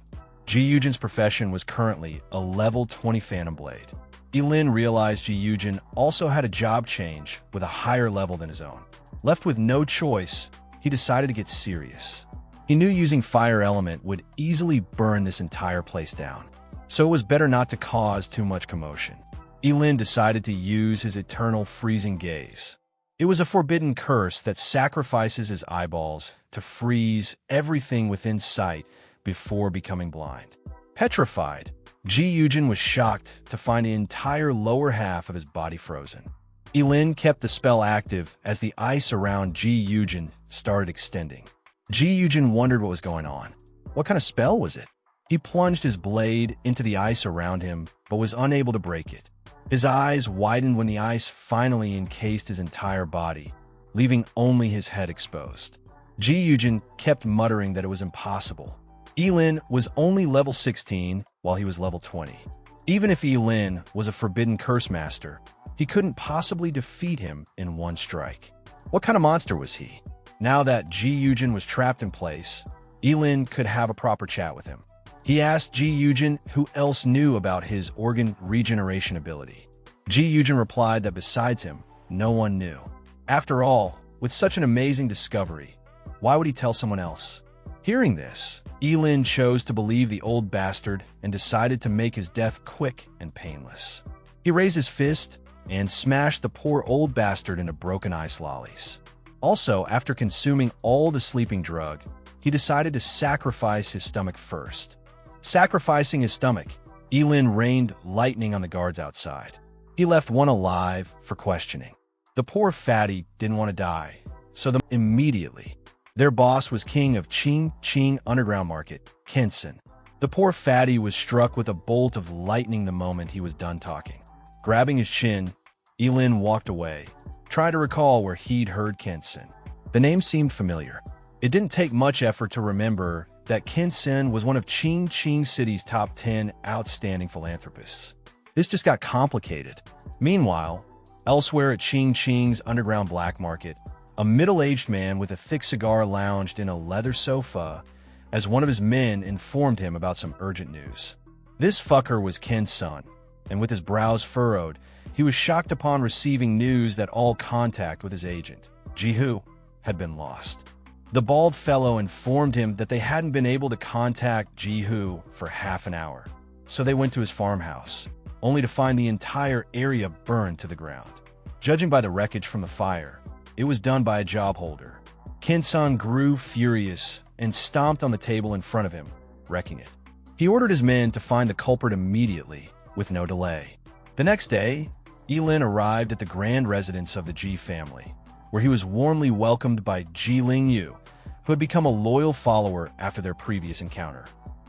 Ji Yujin's profession was currently a level 20 Phantom Blade. Ye Lin realized Ji Yujin also had a job change with a higher level than his own. Left with no choice, he decided to get serious. He knew using fire element would easily burn this entire place down, so it was better not to cause too much commotion. Ye Lin decided to use his eternal freezing gaze. It was a forbidden curse that sacrifices his eyeballs to freeze everything within sight before becoming blind. Petrified, Ji Yujin was shocked to find the entire lower half of his body frozen. Ye Lin kept the spell active as the ice around Ji Yujin started extending. Ji Yujin wondered what was going on. What kind of spell was it? He plunged his blade into the ice around him, but was unable to break it. His eyes widened when the ice finally encased his entire body, leaving only his head exposed. Ji Yujin kept muttering that it was impossible. Ye Lin was only level 16, while he was level 20. Even if Ye Lin was a forbidden curse master, he couldn't possibly defeat him in one strike. What kind of monster was he? Now that Ji Yujin was trapped in place, Ye Lin could have a proper chat with him. He asked Ji Yujin who else knew about his organ regeneration ability. Ji Yujin replied that besides him, no one knew. After all, with such an amazing discovery, why would he tell someone else? Hearing this, Ye Lin chose to believe the old bastard and decided to make his death quick and painless. He raised his fist and smashed the poor old bastard into broken ice lollies. Also, after consuming all the sleeping drug, he decided to sacrifice his stomach first. Sacrificing his stomach, Ye Lin rained lightning on the guards outside. He left one alive for questioning. The poor fatty didn't want to die, so immediately. Their boss was king of Ching Underground Market, Kensen. The poor fatty was struck with a bolt of lightning the moment he was done talking. Grabbing his chin, Ye Lin walked away, trying to recall where he'd heard Kensen. The name seemed familiar. It didn't take much effort to remember that Kensen was one of Ching City's top 10 outstanding philanthropists. This just got complicated. Meanwhile, elsewhere at Ching's underground black market, a middle-aged man with a thick cigar lounged in a leather sofa as one of his men informed him about some urgent news. This fucker was Ken's son, and with his brows furrowed, he was shocked upon receiving news that all contact with his agent, Jihu, had been lost. The bald fellow informed him that they hadn't been able to contact Jihu for half an hour, so they went to his farmhouse, only to find the entire area burned to the ground. Judging by the wreckage from the fire, it was done by a job holder. Kin-san grew furious and stomped on the table in front of him, wrecking it. He ordered his men to find the culprit immediately, with no delay. The next day, Ye Lin arrived at the grand residence of the Ji family, where he was warmly welcomed by Ji Lingyu, who had become a loyal follower after their previous encounter.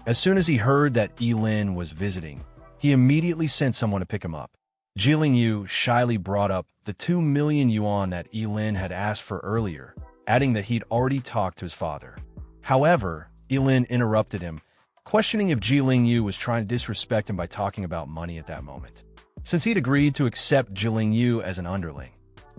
As soon as he heard that Ye Lin was visiting, he immediately sent someone to pick him up. Ji Lingyu shyly brought up the 2 million yuan that Ye Lin had asked for earlier, adding that he'd already talked to his father. However, Ye Lin interrupted him, questioning if Ji Lingyu was trying to disrespect him by talking about money at that moment. since he'd agreed to accept Jilin Yu as an underling.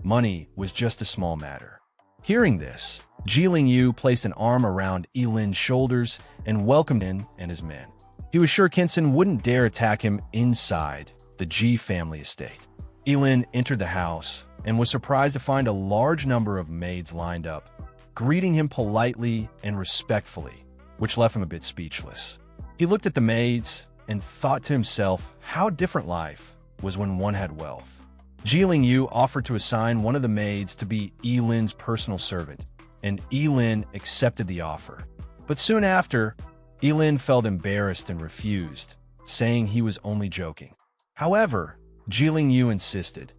Money was just a small matter. Hearing this, Jilin Yu placed an arm around Ye Lin's shoulders and welcomed him and his men. He was sure Kinson wouldn't dare attack him inside the Ji family estate. Ye Lin entered the house and was surprised to find a large number of maids lined up, greeting him politely and respectfully, which left him a bit speechless. He looked at the maids and thought to himself how different life was when one had wealth. Jilin Yu offered to assign one of the maids to be Ye Lin's personal servant, and Ye Lin accepted the offer. But soon after, Ye Lin felt embarrassed and refused, saying he was only joking. However, Jilin Yu insisted,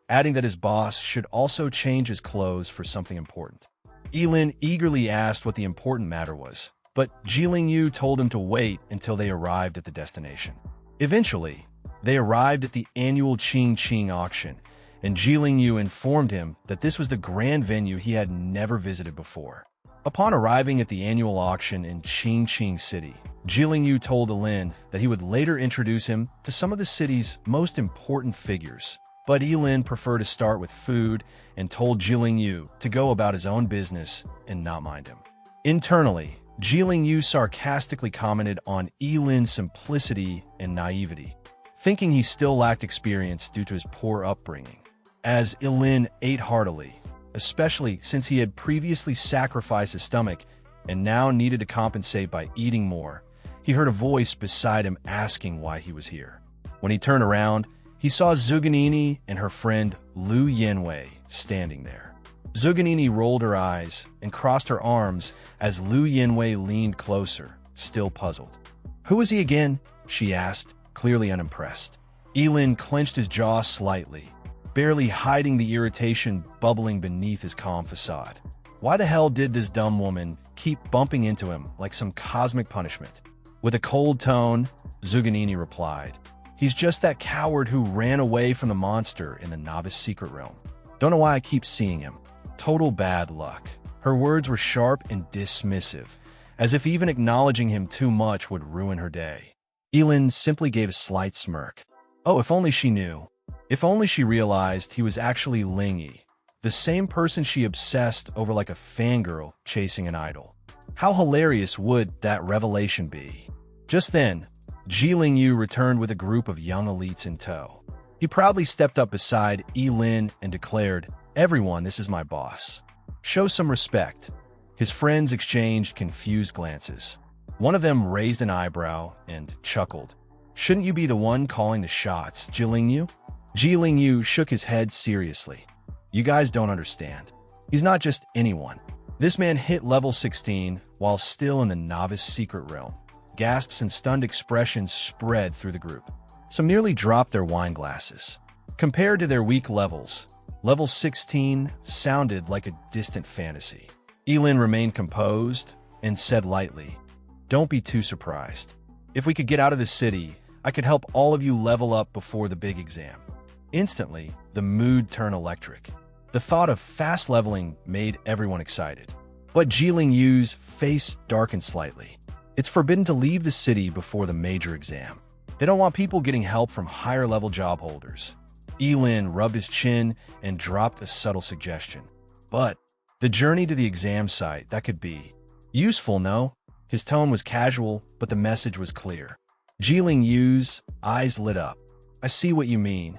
adding that his boss should also change his clothes for something important. Ye Lin eagerly asked what the important matter was, but Jilin Yu told him to wait until they arrived at the destination. Eventually, they arrived at the annual Qing auction, and Jilin Yu informed him that this was the grand venue he had never visited before. Upon arriving at the annual auction in Qing City, Jilin Yu told Ye Lin that he would later introduce him to some of the city's most important figures. But Ye Lin preferred to start with food and told Jilin Yu to go about his own business and not mind him. Internally, Jilin Yu sarcastically commented on Ye Lin's simplicity and naivety, thinking he still lacked experience due to his poor upbringing. As Ye Lin ate heartily, especially since he had previously sacrificed his stomach and now needed to compensate by eating more, he heard a voice beside him asking why he was here. When he turned around, he saw Zuganini and her friend Lu Yanwei standing there. Zuganini rolled her eyes and crossed her arms as Lu Yanwei leaned closer, still puzzled. "Who is he again?" she asked, clearly unimpressed. Ye Lin clenched his jaw slightly, barely hiding the irritation bubbling beneath his calm facade. Why the hell did this dumb woman keep bumping into him like some cosmic punishment? With a cold tone, Zuganini replied, "He's just that coward who ran away from the monster in the novice secret realm. Don't know why I keep seeing him. Total bad luck." Her words were sharp and dismissive, as if even acknowledging him too much would ruin her day. Ye Lin simply gave a slight smirk. Oh, if only she knew. If only she realized he was actually Ling Yi, the same person she obsessed over like a fangirl chasing an idol. How hilarious would that revelation be? Just then, Jilin Yu returned with a group of young elites in tow. He proudly stepped up beside Ye Lin and declared, "Everyone, this is my boss. Show some respect." His friends exchanged confused glances. One of them raised an eyebrow and chuckled. "Shouldn't you be the one calling the shots, Jilin Yu?" Jilin Yu shook his head seriously. "You guys don't understand. He's not just anyone. This man hit level 16 while still in the novice secret realm." Gasps and stunned expressions spread through the group. Some nearly dropped their wine glasses. Compared to their weak levels, level 16 sounded like a distant fantasy. Ye Lin remained composed and said lightly, "Don't be too surprised. If we could get out of the city, I could help all of you level up before the big exam." Instantly, the mood turned electric. The thought of fast leveling made everyone excited. But Jilin Yu's face darkened slightly. It's forbidden to leave the city before the major exam. They don't want people getting help from higher-level job holders. Ye Lin rubbed his chin and dropped a subtle suggestion. "But the journey to the exam site, that could be useful, no?" His tone was casual, but the message was clear. Jilin Yu's eyes lit up. "I see what you mean."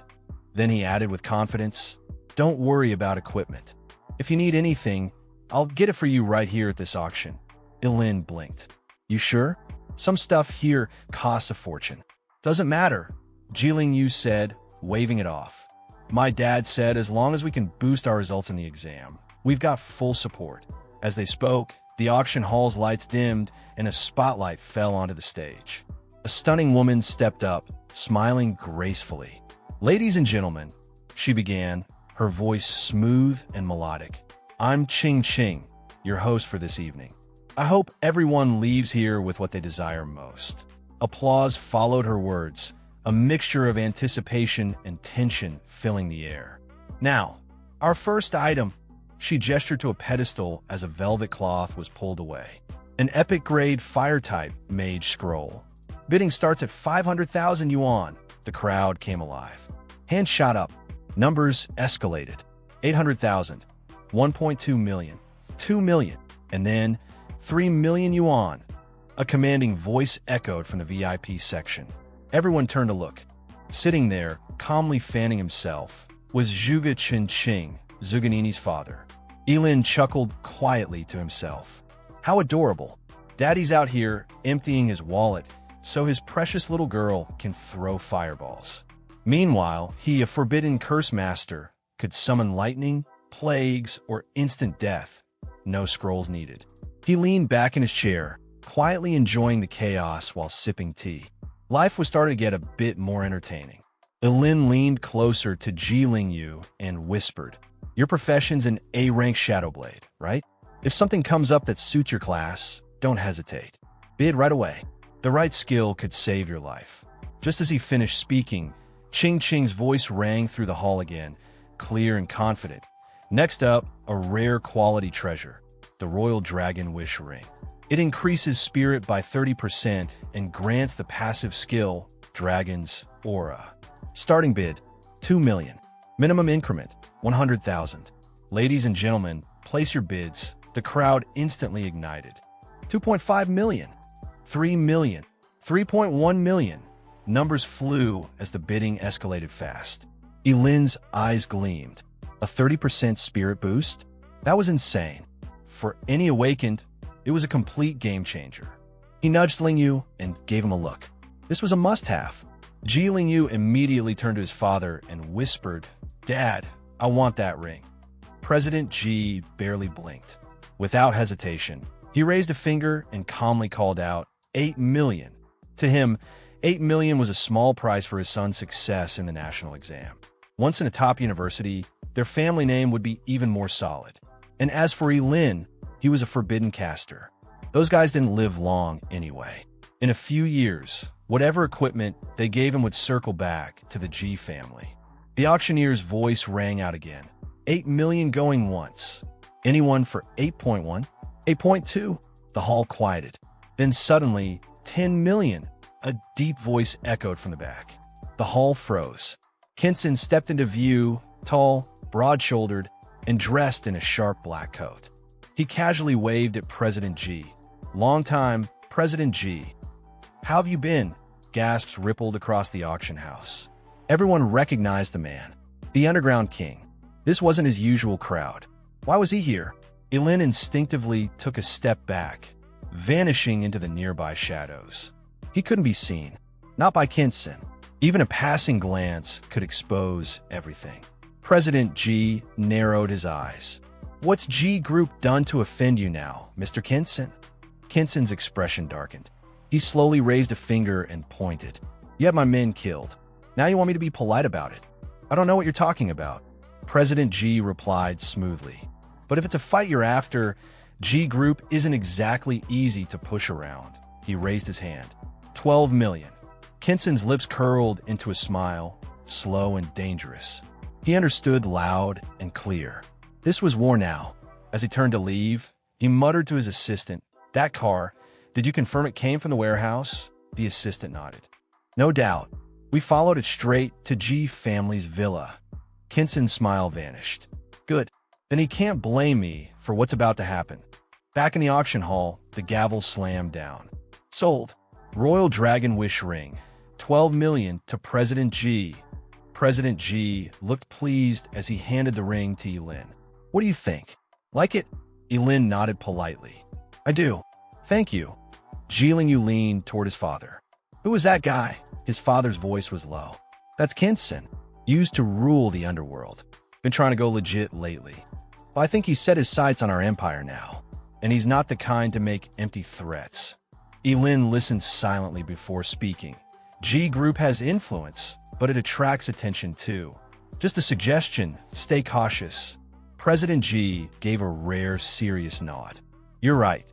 Then he added with confidence, "Don't worry about equipment. If you need anything, I'll get it for you right here at this auction." Ye Lin blinked. "You sure? Some stuff here costs a fortune." "Doesn't matter," Jilin Yu said, waving it off. "My dad said as long as we can boost our results in the exam, we've got full support." As they spoke, the auction hall's lights dimmed and a spotlight fell onto the stage. A stunning woman stepped up, smiling gracefully. "Ladies and gentlemen," she began, her voice smooth and melodic. "I'm Qing, your host for this evening. I hope everyone leaves here with what they desire most." Applause followed her words, a mixture of anticipation and tension filling the air. "Now, our first item." She gestured to a pedestal as a velvet cloth was pulled away. An epic-grade fire-type mage scroll. Bidding starts at 500,000 yuan. The crowd came alive. Hand shot up. Numbers escalated. 800,000, 1.2 million, 2 million, and then 3 million yuan. A commanding voice echoed from the VIP section. Everyone turned to look. Sitting there, calmly fanning himself, was Zhuge Qingqing, Zuganini's father. Ye Lin chuckled quietly to himself. How adorable. Daddy's out here emptying his wallet so his precious little girl can throw fireballs. Meanwhile, he, a forbidden curse master, could summon lightning, plagues, or instant death. No scrolls needed. He leaned back in his chair, quietly enjoying the chaos while sipping tea. Life was starting to get a bit more entertaining. Ye Lin leaned closer to Ji Lingyu and whispered, "Your profession's an A-rank Shadowblade, right? If something comes up that suits your class, don't hesitate. Bid right away. The right skill could save your life." Just as he finished speaking, Qing Qing's voice rang through the hall again, clear and confident. Next up, a rare quality treasure, the Royal Dragon Wish Ring. It increases spirit by 30% and grants the passive skill, Dragon's Aura. Starting bid, 2 million. Minimum increment, 100,000. Ladies and gentlemen, place your bids. The crowd instantly ignited. 2.5 million, 3 million, 3.1 million. Numbers flew as the bidding escalated fast. Ye Lin's eyes gleamed. A 30% spirit boost? That was insane. For any awakened, it was a complete game changer. He nudged Lingyu and gave him a look. This was a must-have. Ji Lingyu immediately turned to his father and whispered, "Dad, I want that ring." President Ji barely blinked. Without hesitation, he raised a finger and calmly called out, 8 million. To him, 8 million was a small price for his son's success in the national exam. Once in a top university, their family name would be even more solid. And as for Ye Lin, he was a forbidden caster. Those guys didn't live long anyway. In a few years, whatever equipment they gave him would circle back to the G family. The auctioneer's voice rang out again. 8 million going once. Anyone for 8.1? 8.2? The hall quieted. Then suddenly, 10 million. A deep voice echoed from the back. The hall froze. Kinson stepped into view, tall, broad-shouldered, and dressed in a sharp black coat. He casually waved at President G. "Long time, President G." "How have you been?" Gasps rippled across the auction house. Everyone recognized the man, the underground king. This wasn't his usual crowd. Why was he here? Ye Lin instinctively took a step back, vanishing into the nearby shadows. He couldn't be seen, not by Kinson. Even a passing glance could expose everything. President G narrowed his eyes. "What's G Group done to offend you now, Mr. Kinson?" Kinson's expression darkened. He slowly raised a finger and pointed. "You had my men killed. Now you want me to be polite about it? I don't know what you're talking about." President G replied smoothly. "But if it's a fight you're after, G Group isn't exactly easy to push around." He raised his hand. 12 million. Kinson's lips curled into a smile, slow and dangerous. He understood loud and clear. This was war now. As he turned to leave, he muttered to his assistant, "That car, did you confirm it came from the warehouse?" The assistant nodded. "No doubt. We followed it straight to G family's villa." Kinson's smile vanished. "Good. Then he can't blame me for what's about to happen." Back in the auction hall, the gavel slammed down. "Sold. Royal Dragon Wish Ring, 12 million to President G." President G looked pleased as he handed the ring to Ye Lin. "What do you think? Like it?" Ye Lin nodded politely. "I do. Thank you." Ji Lingyu leaned toward his father. "Who was that guy?" His father's voice was low. "That's Kinson. Used to rule the underworld. Been trying to go legit lately. Well, I think he's set his sights on our empire now. And he's not the kind to make empty threats." Ye Lin listened silently before speaking. G Group has influence, but it attracts attention too. Just a suggestion, stay cautious. President G gave a rare, serious nod. "You're right."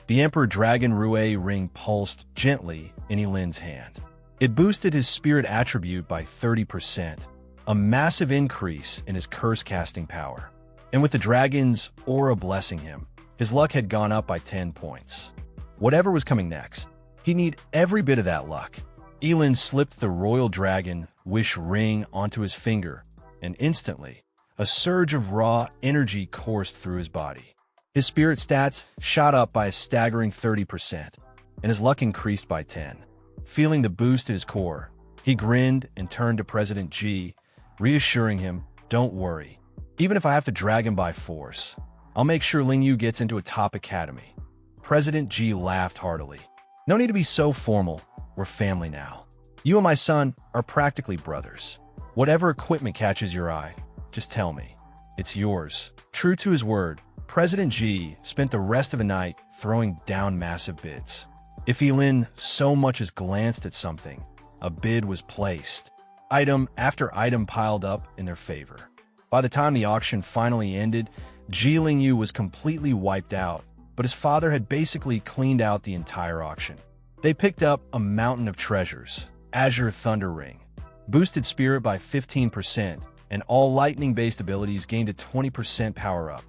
The Emperor Dragon Rue ring pulsed gently in Ye Lin's hand. It boosted his spirit attribute by 30%, a massive increase in his curse-casting power. And with the dragon's aura blessing him, his luck had gone up by 10 points. Whatever was coming next, he'd need every bit of that luck. Ye Lin slipped the royal dragon wish ring onto his finger, and instantly, a surge of raw energy coursed through his body. His spirit stats shot up by a staggering 30%, and his luck increased by 10. Feeling the boost at his core, he grinned and turned to President Ji, reassuring him, "Don't worry. Even if I have to drag him by force, I'll make sure Ling Yu gets into a top academy." President Ji laughed heartily. "No need to be so formal. We're family now. You and my son are practically brothers. Whatever equipment catches your eye, just tell me. It's yours." True to his word, President Ji spent the rest of the night throwing down massive bids. If Ye Lin so much as glanced at something, a bid was placed. Item after item piled up in their favor. By the time the auction finally ended, Ji Lingyu was completely wiped out, but his father had basically cleaned out the entire auction. They picked up a mountain of treasures, Azure Thunder Ring, boosted spirit by 15%, and all lightning-based abilities gained a 20% power-up.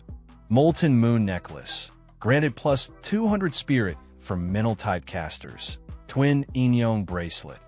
Molten Moon Necklace, granted plus 200 spirit for mental-type casters. Twin Inyong Bracelet,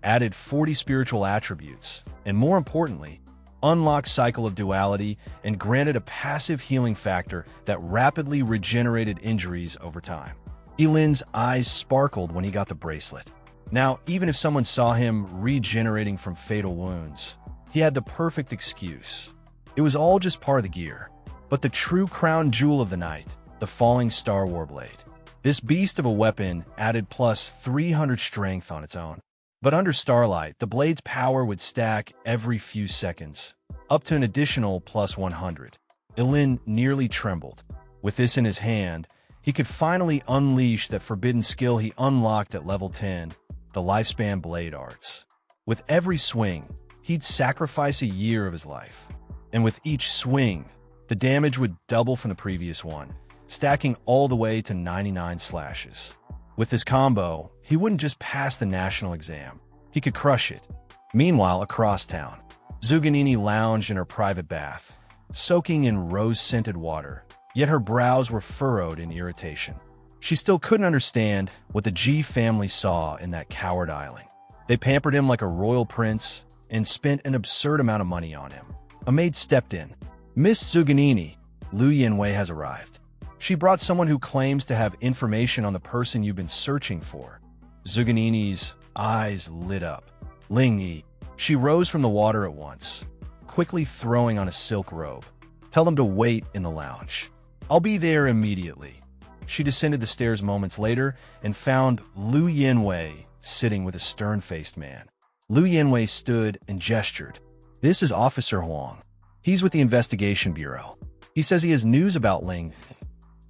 added 40 spiritual attributes, and more importantly, unlocked Cycle of Duality and granted a passive healing factor that rapidly regenerated injuries over time. Ye Lin's eyes sparkled when he got the bracelet. Now, even if someone saw him regenerating from fatal wounds, he had the perfect excuse. It was all just part of the gear. But the true crown jewel of the night, the Falling Star Warblade. This beast of a weapon added plus 300 strength on its own. But under starlight, the blade's power would stack every few seconds, up to an additional plus 100. Ye Lin nearly trembled. With this in his hand, he could finally unleash that forbidden skill he unlocked at level 10, the Lifespan Blade Arts. With every swing, he'd sacrifice a year of his life. And with each swing, the damage would double from the previous one, stacking all the way to 99 slashes. With this combo, he wouldn't just pass the national exam, he could crush it. Meanwhile, across town, Zuganini lounged in her private bath, soaking in rose-scented water, yet her brows were furrowed in irritation. She still couldn't understand what the Ji family saw in that coward island. They pampered him like a royal prince and spent an absurd amount of money on him. A maid stepped in. "Miss Zuganini, Lu Yanwei has arrived. She brought someone who claims to have information on the person you've been searching for." Zuganini's eyes lit up. "Ling Yi." She rose from the water at once, quickly throwing on a silk robe. "Tell them to wait in the lounge. I'll be there immediately." She descended the stairs moments later and found Lu Yanwei sitting with a stern-faced man. Lu Yanwei stood and gestured. "This is Officer Huang. He's with the Investigation Bureau. He says he has news about Ling."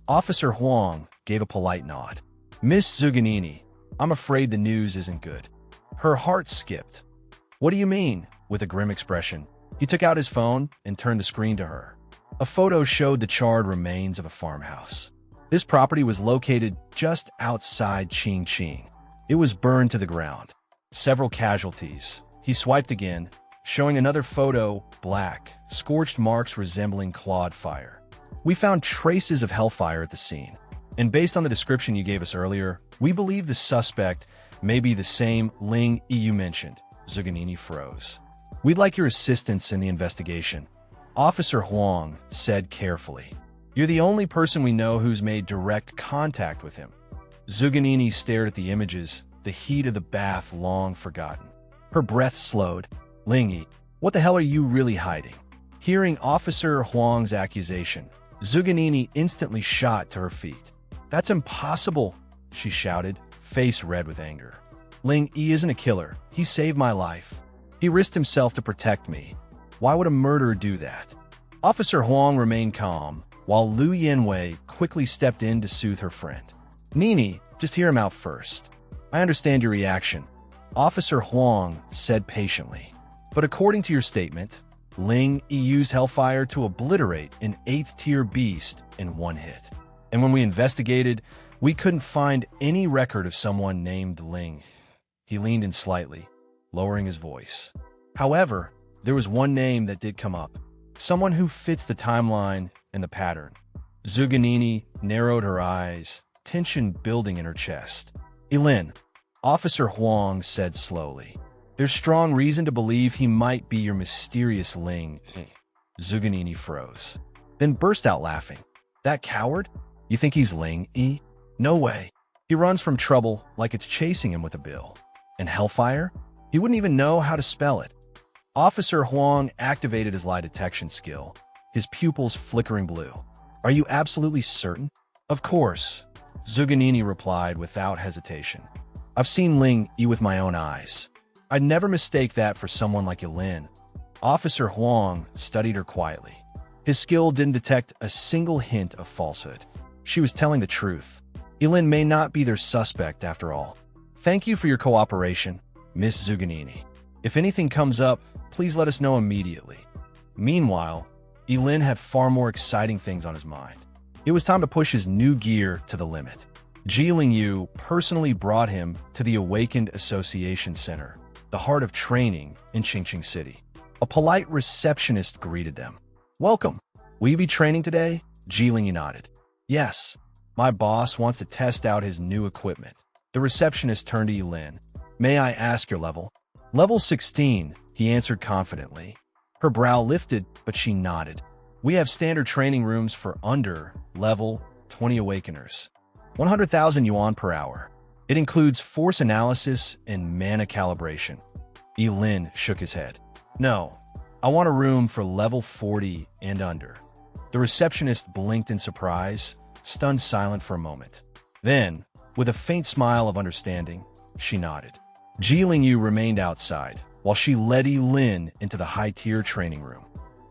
Officer Huang gave a polite nod. "Miss Zuganini, I'm afraid the news isn't good." Her heart skipped. "What do you mean?" With a grim expression, he took out his phone and turned the screen to her. A photo showed the charred remains of a farmhouse. This property was located just outside Ching. It was burned to the ground. Several casualties. He swiped again, showing another photo, black, scorched marks resembling clawed fire. "We found traces of hellfire at the scene, and based on the description you gave us earlier, we believe the suspect may be the same Ling Yi you mentioned." Zuganini froze. "We'd like your assistance in the investigation," Officer Huang said carefully. "You're the only person we know who's made direct contact with him." Zuganini stared at the images, the heat of the bath long forgotten. Her breath slowed. "Ling Yi, what the hell are you really hiding?" Hearing Officer Huang's accusation, Zuganini instantly shot to her feet. "That's impossible," she shouted, face red with anger. "Ling Yi isn't a killer. He saved my life. He risked himself to protect me. Why would a murderer do that?" Officer Huang remained calm, while Lu Yanwei quickly stepped in to soothe her friend. "Nini, just hear him out first. I understand your reaction," Officer Huang said patiently. "But according to your statement, Ling Yi used hellfire to obliterate an 8th-tier beast in one hit. And when we investigated, we couldn't find any record of someone named Ling." He leaned in slightly, lowering his voice. "However, there was one name that did come up. Someone who fits the timeline and the pattern." Zuganini narrowed her eyes, tension building in her chest. "Ye Lin, Officer Huang said slowly. There's strong reason to believe he might be your mysterious Ling. Zuganini froze, then burst out laughing. That coward? You think he's Ling? No way. He runs from trouble like it's chasing him with a bill. And hellfire? He wouldn't even know how to spell it. Officer Huang activated his lie detection skill, his pupils flickering blue. Are you absolutely certain? Of course, Zuganini replied without hesitation. I've seen Ling Yi with my own eyes. I'd never mistake that for someone like Ye Lin. Officer Huang studied her quietly. His skill didn't detect a single hint of falsehood. She was telling the truth. Ye Lin may not be their suspect after all. Thank you for your cooperation, Miss Zuganini. If anything comes up, please let us know immediately. Meanwhile, Ye Lin had far more exciting things on his mind. It was time to push his new gear to the limit. Ye Lin personally brought him to the Awakened Association Center, the heart of training in Qingqing City. A polite receptionist greeted them. Welcome. Will you be training today? Ye Lin nodded. Yes. My boss wants to test out his new equipment. The receptionist turned to Ye Lin. May I ask your level? Level 16, he answered confidently. Her brow lifted, but she nodded. We have standard training rooms for under level 20 awakeners. 100,000 yuan per hour. It includes force analysis and mana calibration. Ye Lin shook his head. No, I want a room for level 40 and under. The receptionist blinked in surprise, stunned silent for a moment. Then, with a faint smile of understanding, she nodded. Ye Lin remained outside, while she led Ye Lin into the high-tier training room.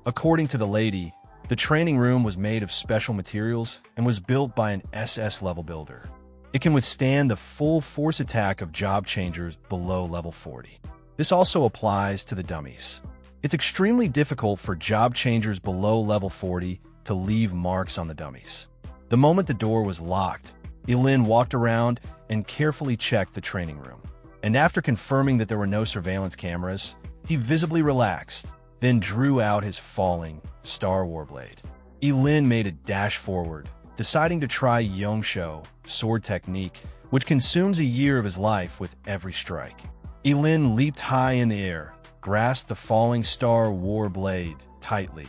According to the lady, the training room was made of special materials and was built by an SS level builder. It can withstand the full force attack of job changers below level 40. This also applies to the dummies. It's extremely difficult for job changers below level 40 to leave marks on the dummies. The moment the door was locked, Ye Lin walked around and carefully checked the training room. And after confirming that there were no surveillance cameras, he visibly relaxed, then drew out his falling Star Warblade. Ye Lin made a dash forward, deciding to try Yongsho sword technique, which consumes a year of his life with every strike. Ye Lin leaped high in the air, grasped the falling Star Warblade tightly.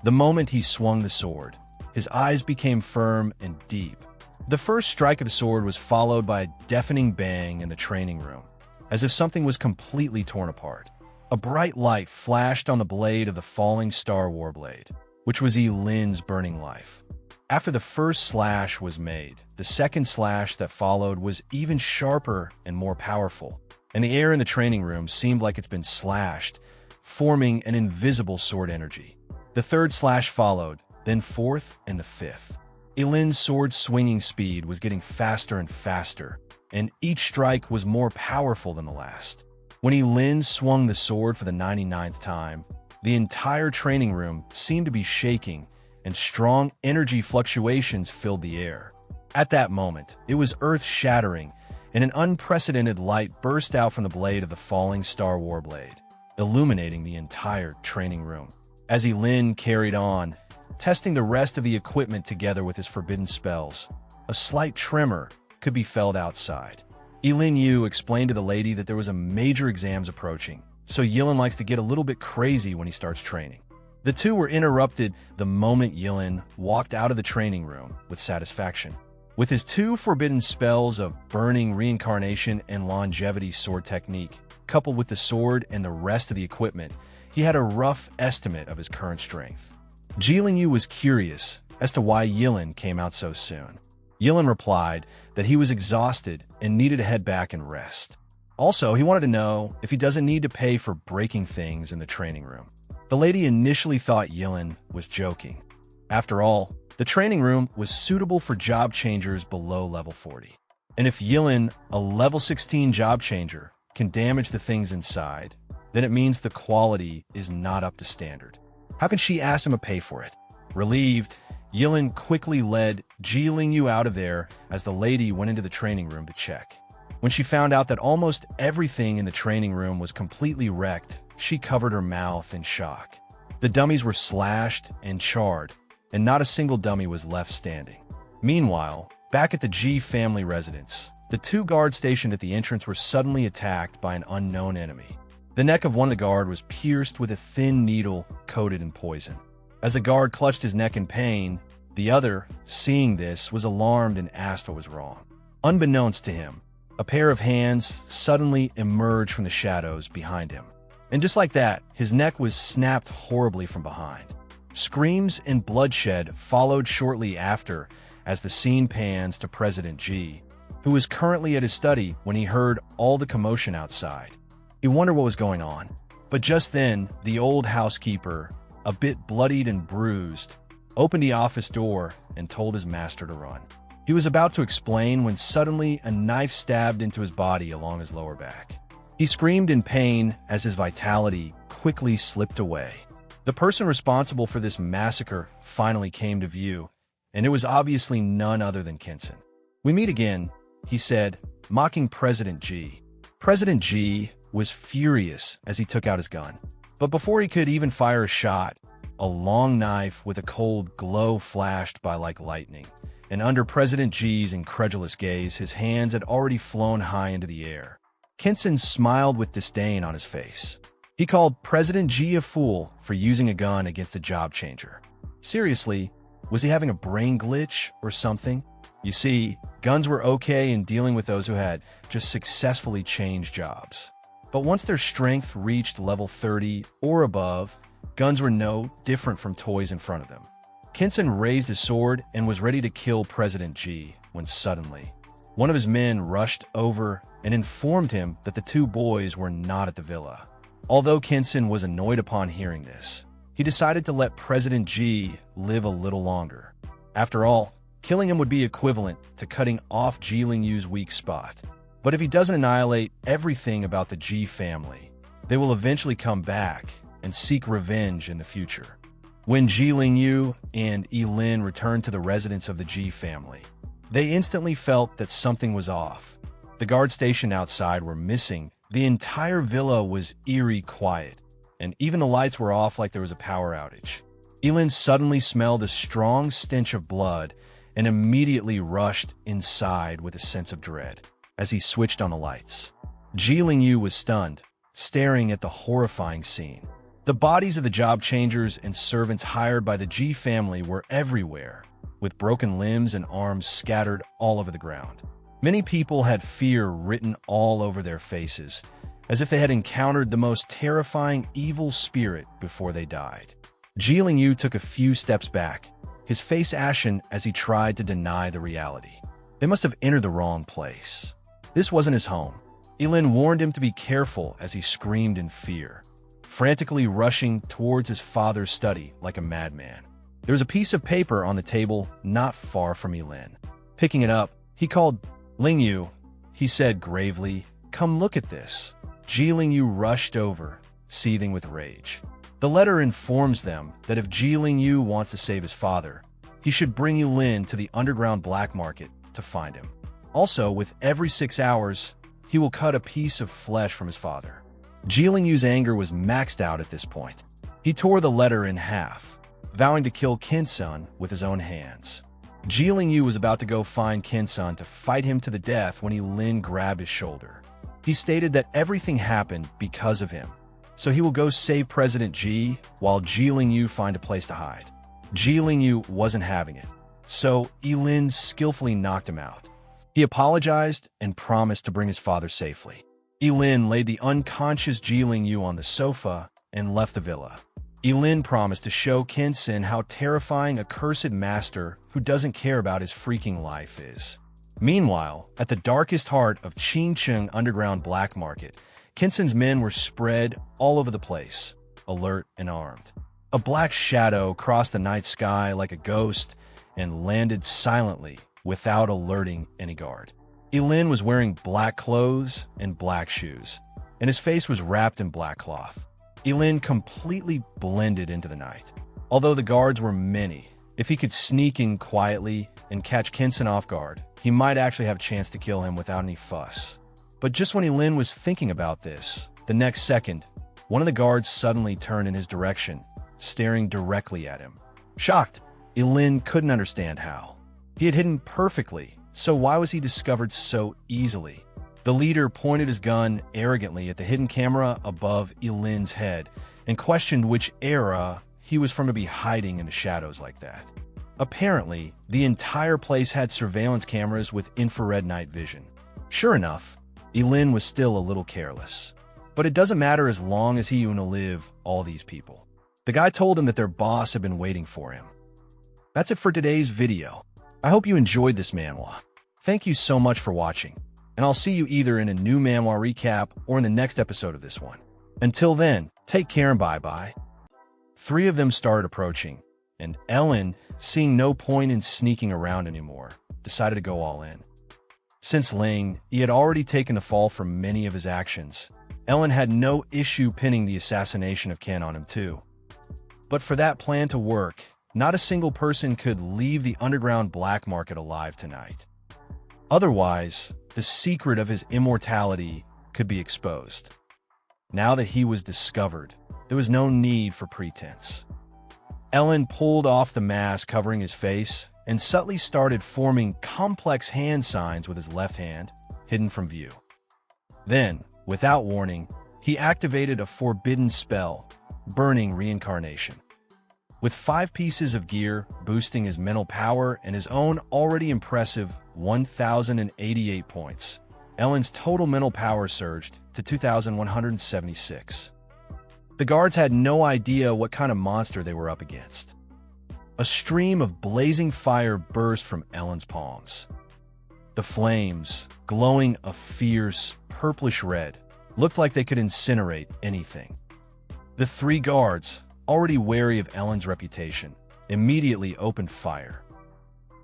The moment he swung the sword, his eyes became firm and deep. The first strike of the sword was followed by a deafening bang in the training room, as if something was completely torn apart. A bright light flashed on the blade of the falling Star Warblade, which was Ye Lin's burning life. After the first slash was made, the second slash that followed was even sharper and more powerful, and the air in the training room seemed like it's been slashed, forming an invisible sword energy. The third slash followed, then fourth and the fifth. Ye Lin's sword swinging speed was getting faster and faster, and each strike was more powerful than the last. When Ye Lin swung the sword for the 99th time, the entire training room seemed to be shaking, and strong energy fluctuations filled the air. At that moment, it was earth-shattering, and an unprecedented light burst out from the blade of the falling Star Warblade, illuminating the entire training room. As Ye Lin carried on, testing the rest of the equipment together with his forbidden spells, a slight tremor could be felt outside. Ye Lin explained to the lady that there was a major exams approaching, so Ye Lin likes to get a little bit crazy when he starts training. The two were interrupted the moment Ye Lin walked out of the training room with satisfaction. With his two forbidden spells of Burning Reincarnation and Longevity Sword Technique, coupled with the sword and the rest of the equipment, he had a rough estimate of his current strength. Ye Lin was curious as to why Ye Lin came out so soon. Ye Lin replied that he was exhausted and needed to head back and rest. Also, he wanted to know if he doesn't need to pay for breaking things in the training room. The lady initially thought Ye Lin was joking. After all, the training room was suitable for job changers below level 40. And if Ye Lin, a level 16 job changer, can damage the things inside, then it means the quality is not up to standard. How can she ask him to pay for it? Relieved, Ye Lin quickly led Ye Lin out of there as the lady went into the training room to check. When she found out that almost everything in the training room was completely wrecked, she covered her mouth in shock. The dummies were slashed and charred, and not a single dummy was left standing. Meanwhile, back at the G family residence, The two guards stationed at the entrance were suddenly attacked by an unknown enemy. The neck of one of the guard was pierced with a thin needle coated in poison. As the guard clutched his neck in pain, the other, seeing this, was alarmed and asked what was wrong. Unbeknownst to him, a pair of hands suddenly emerged from the shadows behind him. And just like that, his neck was snapped horribly from behind. Screams and bloodshed followed shortly after as the scene pans to President G, who was currently at his study when he heard all the commotion outside. He wondered what was going on. But just then, the old housekeeper, a bit bloodied and bruised, opened the office door and told his master to run. He was about to explain when suddenly a knife stabbed into his body along his lower back. He screamed in pain as his vitality quickly slipped away. The person responsible for this massacre finally came to view, and it was obviously none other than Kinson. "We meet again," he said, mocking President G. President G was furious as he took out his gun. But before he could even fire a shot, a long knife with a cold glow flashed by like lightning, and under President G's incredulous gaze, his hands had already flown high into the air. Kinson smiled with disdain on his face. He called President G a fool for using a gun against a job changer. Seriously, was he having a brain glitch or something? You see, guns were okay in dealing with those who had just successfully changed jobs. But once their strength reached level 30 or above, guns were no different from toys in front of them. Kinson raised his sword and was ready to kill President G when suddenly, one of his men rushed over and informed him that the two boys were not at the villa. Although Kinson was annoyed upon hearing this, he decided to let President G live a little longer. After all, killing him would be equivalent to cutting off Ye Lin's weak spot. But if he doesn't annihilate everything about the G family, they will eventually come back and seek revenge in the future. When Ye Lin and Ye Lin returned to the residence of the G family, they instantly felt that something was off. The guard station outside were missing. The entire villa was eerie quiet, and even the lights were off like there was a power outage. Ye Lin suddenly smelled a strong stench of blood and immediately rushed inside with a sense of dread as he switched on the lights. Ye Lin was stunned, staring at the horrifying scene. The bodies of the job changers and servants hired by the G family were everywhere, with broken limbs and arms scattered all over the ground. Many people had fear written all over their faces, as if they had encountered the most terrifying evil spirit before they died. Ye Lin took a few steps back, his face ashen as he tried to deny the reality. They must have entered the wrong place. This wasn't his home. Ye Lin warned him to be careful as he screamed in fear, frantically rushing towards his father's study like a madman. There was a piece of paper on the table not far from Ye Lin. Picking it up, he called, "Lin, he said gravely, "come look at this." Ye Lin rushed over, seething with rage. The letter informs them that if Ye Lin wants to save his father, he should bring Ye Lin to the underground black market to find him. Also, with every 6 hours, he will cut a piece of flesh from his father. Ye Lin's anger was maxed out at this point. He tore the letter in half, vowing to kill Kinson with his own hands. Ye Lin was about to go find Kinson to fight him to the death when Ye Lin grabbed his shoulder. He stated that everything happened because of him, so he will go save President G while Ye Lin find a place to hide. Ye Lin wasn't having it, so Ye Lin skillfully knocked him out. He apologized and promised to bring his father safely. Ye Lin laid the unconscious Ye Lin on the sofa and left the villa. Ye Lin promised to show Kinson how terrifying a cursed master who doesn't care about his freaking life is. Meanwhile, at the darkest heart of Qingcheng underground black market, Kinson's men were spread all over the place, alert and armed. A black shadow crossed the night sky like a ghost and landed silently without alerting any guard. Ye Lin was wearing black clothes and black shoes, and his face was wrapped in black cloth. Ye Lin completely blended into the night. Although the guards were many, if he could sneak in quietly and catch Kinson off guard, he might actually have a chance to kill him without any fuss. But just when Ye Lin was thinking about this, the next second, one of the guards suddenly turned in his direction, staring directly at him. Shocked, Ye Lin couldn't understand how. He had hidden perfectly, So why was he discovered so easily? The leader pointed his gun arrogantly at the hidden camera above Ye Lin's head and questioned which era he was from to be hiding in the shadows like that. Apparently, the entire place had surveillance cameras with infrared night vision. Sure enough, Ye Lin was still a little careless. But it doesn't matter as long as he wanna live all these people. The guy told him that their boss had been waiting for him. That's it for today's video. I hope you enjoyed this manhwa. Thank you so much for watching, and I'll see you either in a new manhwa recap or in the next episode of this one. Until then, take care and bye-bye. Three of them started approaching, and Ellen, seeing no point in sneaking around anymore, decided to go all in. Since Ling, he had already taken the fall for many of his actions, Ellen had no issue pinning the assassination of Ken on him too. But for that plan to work, not a single person could leave the underground black market alive tonight. Otherwise, the secret of his immortality could be exposed. Now that he was discovered, there was no need for pretense. Ellen pulled off the mask covering his face and subtly started forming complex hand signs with his left hand, hidden from view. Then, without warning, he activated a forbidden spell, Burning Reincarnation. With 5 pieces of gear boosting his mental power and his own already impressive 1,088 points, Ellen's total mental power surged to 2,176. The guards had no idea what kind of monster they were up against. A stream of blazing fire burst from Ellen's palms. The flames, glowing a fierce, purplish red, looked like they could incinerate anything. The 3 guards, already wary of Ellen's reputation, immediately opened fire.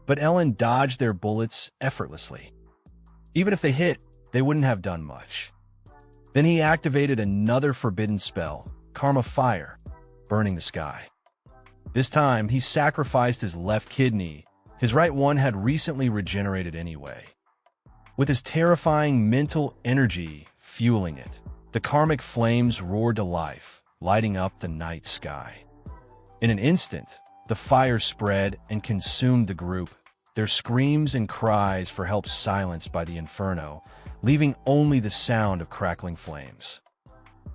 But Ellen dodged their bullets effortlessly. Even if they hit, they wouldn't have done much. Then he activated another forbidden spell, Karma Fire, burning the sky. This time, he sacrificed his left kidney. His right one had recently regenerated anyway. With his terrifying mental energy fueling it, the karmic flames roared to life, lighting up the night sky. In an instant, the fire spread and consumed the group, their screams and cries for help silenced by the inferno, leaving only the sound of crackling flames.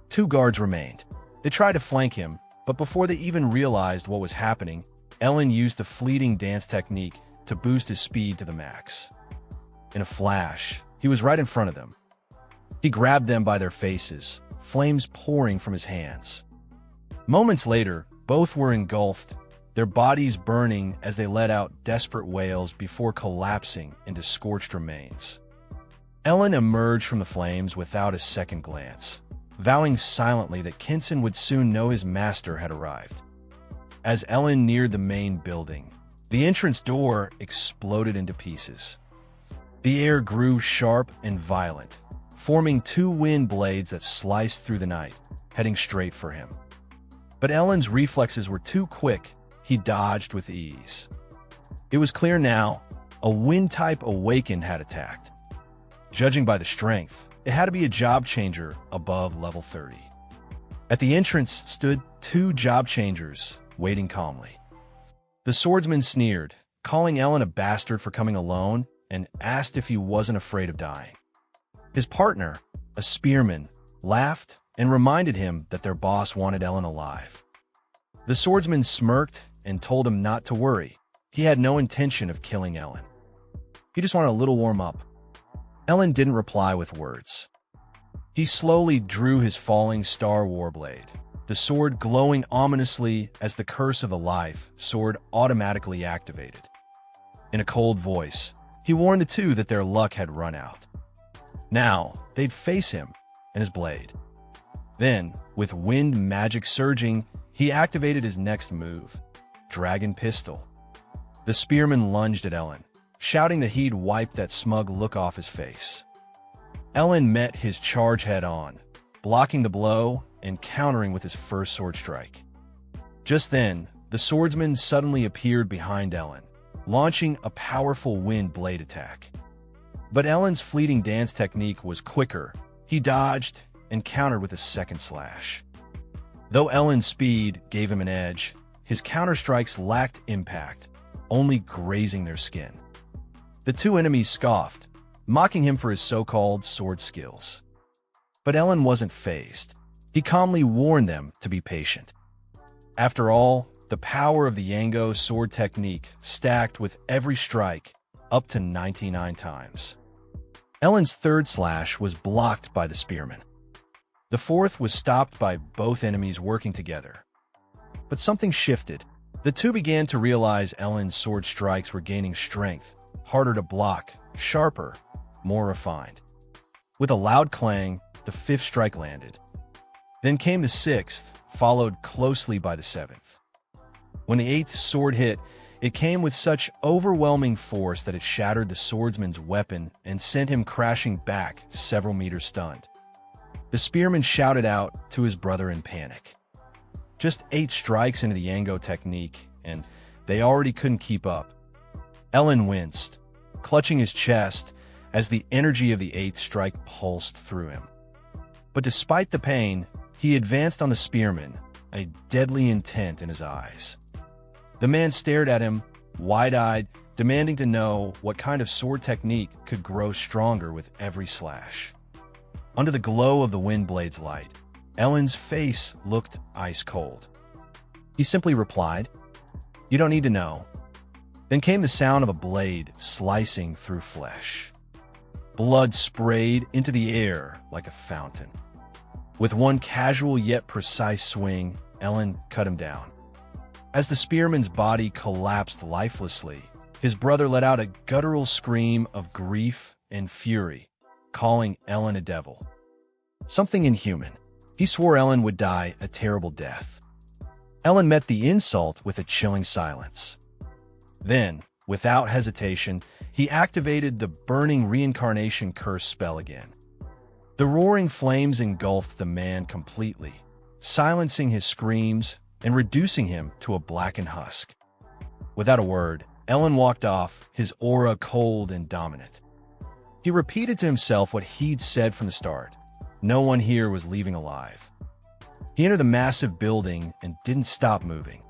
2 guards remained. They tried to flank him, but before they even realized what was happening, Ellen used the fleeting dance technique to boost his speed to the max. In a flash, he was right in front of them. He grabbed them by their faces, flames pouring from his hands. Moments later, both were engulfed, their bodies burning as they let out desperate wails before collapsing into scorched remains. Ellen emerged from the flames without a second glance, vowing silently that Kinson would soon know his master had arrived. As Ellen neared the main building, the entrance door exploded into pieces. The air grew sharp and violent, forming 2 wind blades that sliced through the night, heading straight for him. But Ellen's reflexes were too quick. He dodged with ease. It was clear now, a wind-type awakened had attacked. Judging by the strength, it had to be a job changer above level 30. At the entrance stood 2 job changers, waiting calmly. The swordsman sneered, calling Ellen a bastard for coming alone, and asked if he wasn't afraid of dying. His partner, a spearman, laughed and reminded him that their boss wanted Ellen alive. The swordsman smirked and told him not to worry. He had no intention of killing Ellen. He just wanted a little warm-up. Ellen didn't reply with words. He slowly drew his falling star warblade, the sword glowing ominously as the curse of the life sword automatically activated. In a cold voice, he warned the 2 that their luck had run out. Now, they'd face him and his blade. Then, with wind magic surging, he activated his next move, Dragon Pistol. The spearman lunged at Ellen, shouting that he'd wipe that smug look off his face. Ellen met his charge head-on, blocking the blow and countering with his first sword strike. Just then, the swordsman suddenly appeared behind Ellen, launching a powerful wind blade attack. But Ellen's fleeting dance technique was quicker. He dodged and countered with a second slash. Though Ellen's speed gave him an edge, his counterstrikes lacked impact, only grazing their skin. The two enemies scoffed, mocking him for his so-called sword skills. But Ellen wasn't fazed. He calmly warned them to be patient. After all, the power of the Yango sword technique stacked with every strike up to 99 times. Ellen's third slash was blocked by the spearman. The fourth was stopped by both enemies working together. But something shifted. The two began to realize Ellen's sword strikes were gaining strength, harder to block, sharper, more refined. With a loud clang, the fifth strike landed. Then came the sixth, followed closely by the seventh. When the eighth sword hit, it came with such overwhelming force that it shattered the swordsman's weapon and sent him crashing back several meters stunned. The spearman shouted out to his brother in panic. Just 8 strikes into the Yango technique, and they already couldn't keep up. Ellen winced, clutching his chest as the energy of the 8th strike pulsed through him. But despite the pain, he advanced on the spearman, a deadly intent in his eyes. The man stared at him, wide-eyed, demanding to know what kind of sword technique could grow stronger with every slash. Under the glow of the wind blade's light, Ellen's face looked ice-cold. He simply replied, "You don't need to know." Then came the sound of a blade slicing through flesh. Blood sprayed into the air like a fountain. With one casual yet precise swing, Ellen cut him down. As the spearman's body collapsed lifelessly, his brother let out a guttural scream of grief and fury, calling Ellen a devil. Something inhuman. He swore Ellen would die a terrible death. Ellen met the insult with a chilling silence. Then, without hesitation, he activated the burning reincarnation curse spell again. The roaring flames engulfed the man completely, silencing his screams and reducing him to a blackened husk. Without a word, Ellen walked off, his aura cold and dominant. He repeated to himself what he'd said from the start. No one here was leaving alive. He entered the massive building and didn't stop moving.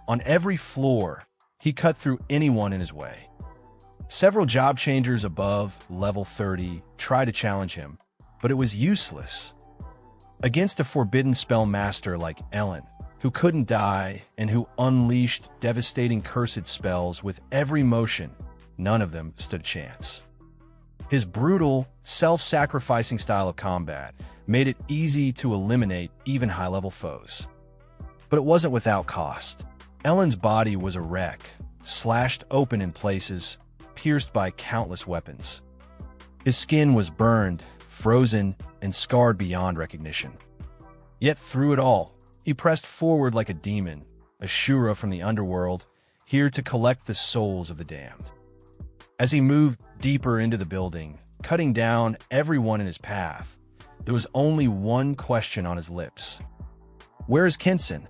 On every floor, he cut through anyone in his way. Several job changers above level 30 tried to challenge him, but it was useless. Against a forbidden spellmaster like Ellen, who couldn't die and who unleashed devastating cursed spells with every motion, none of them stood a chance. His brutal, self-sacrificing style of combat made it easy to eliminate even high-level foes. But it wasn't without cost. Ellen's body was a wreck, slashed open in places, pierced by countless weapons. His skin was burned, frozen, and scarred beyond recognition. Yet through it all, he pressed forward like a demon, a Shura from the underworld, here to collect the souls of the damned. As he moved deeper into the building, cutting down everyone in his path, there was only one question on his lips. Where is Kensen?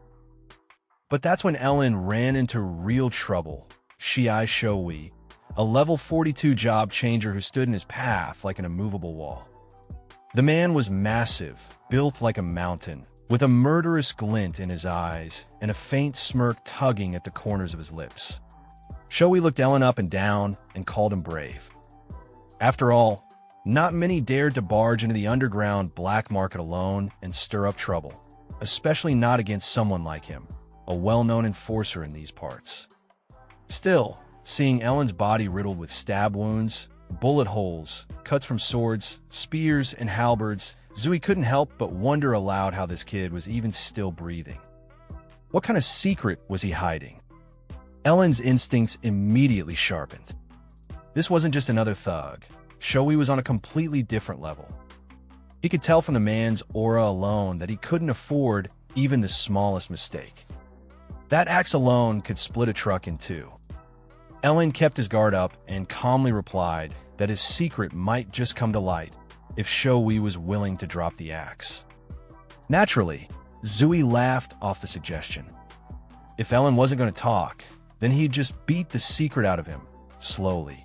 But that's when Ellen ran into real trouble. Shiai Shoui, a level 42 job changer who stood in his path like an immovable wall. The man was massive, built like a mountain, with a murderous glint in his eyes and a faint smirk tugging at the corners of his lips. Shoei looked Ellen up and down and called him brave. After all, not many dared to barge into the underground black market alone and stir up trouble, especially not against someone like him, a well-known enforcer in these parts. Still, seeing Ellen's body riddled with stab wounds, bullet holes, cuts from swords, spears, and halberds, Zui couldn't help but wonder aloud how this kid was even still breathing. What kind of secret was he hiding? Ellen's instincts immediately sharpened. This wasn't just another thug. Shoei was on a completely different level. He could tell from the man's aura alone that he couldn't afford even the smallest mistake. That axe alone could split a truck in two. Ellen kept his guard up and calmly replied that his secret might just come to light if Shoei was willing to drop the axe. Naturally, Zui laughed off the suggestion. If Ellen wasn't going to talk, then he'd just beat the secret out of him, slowly.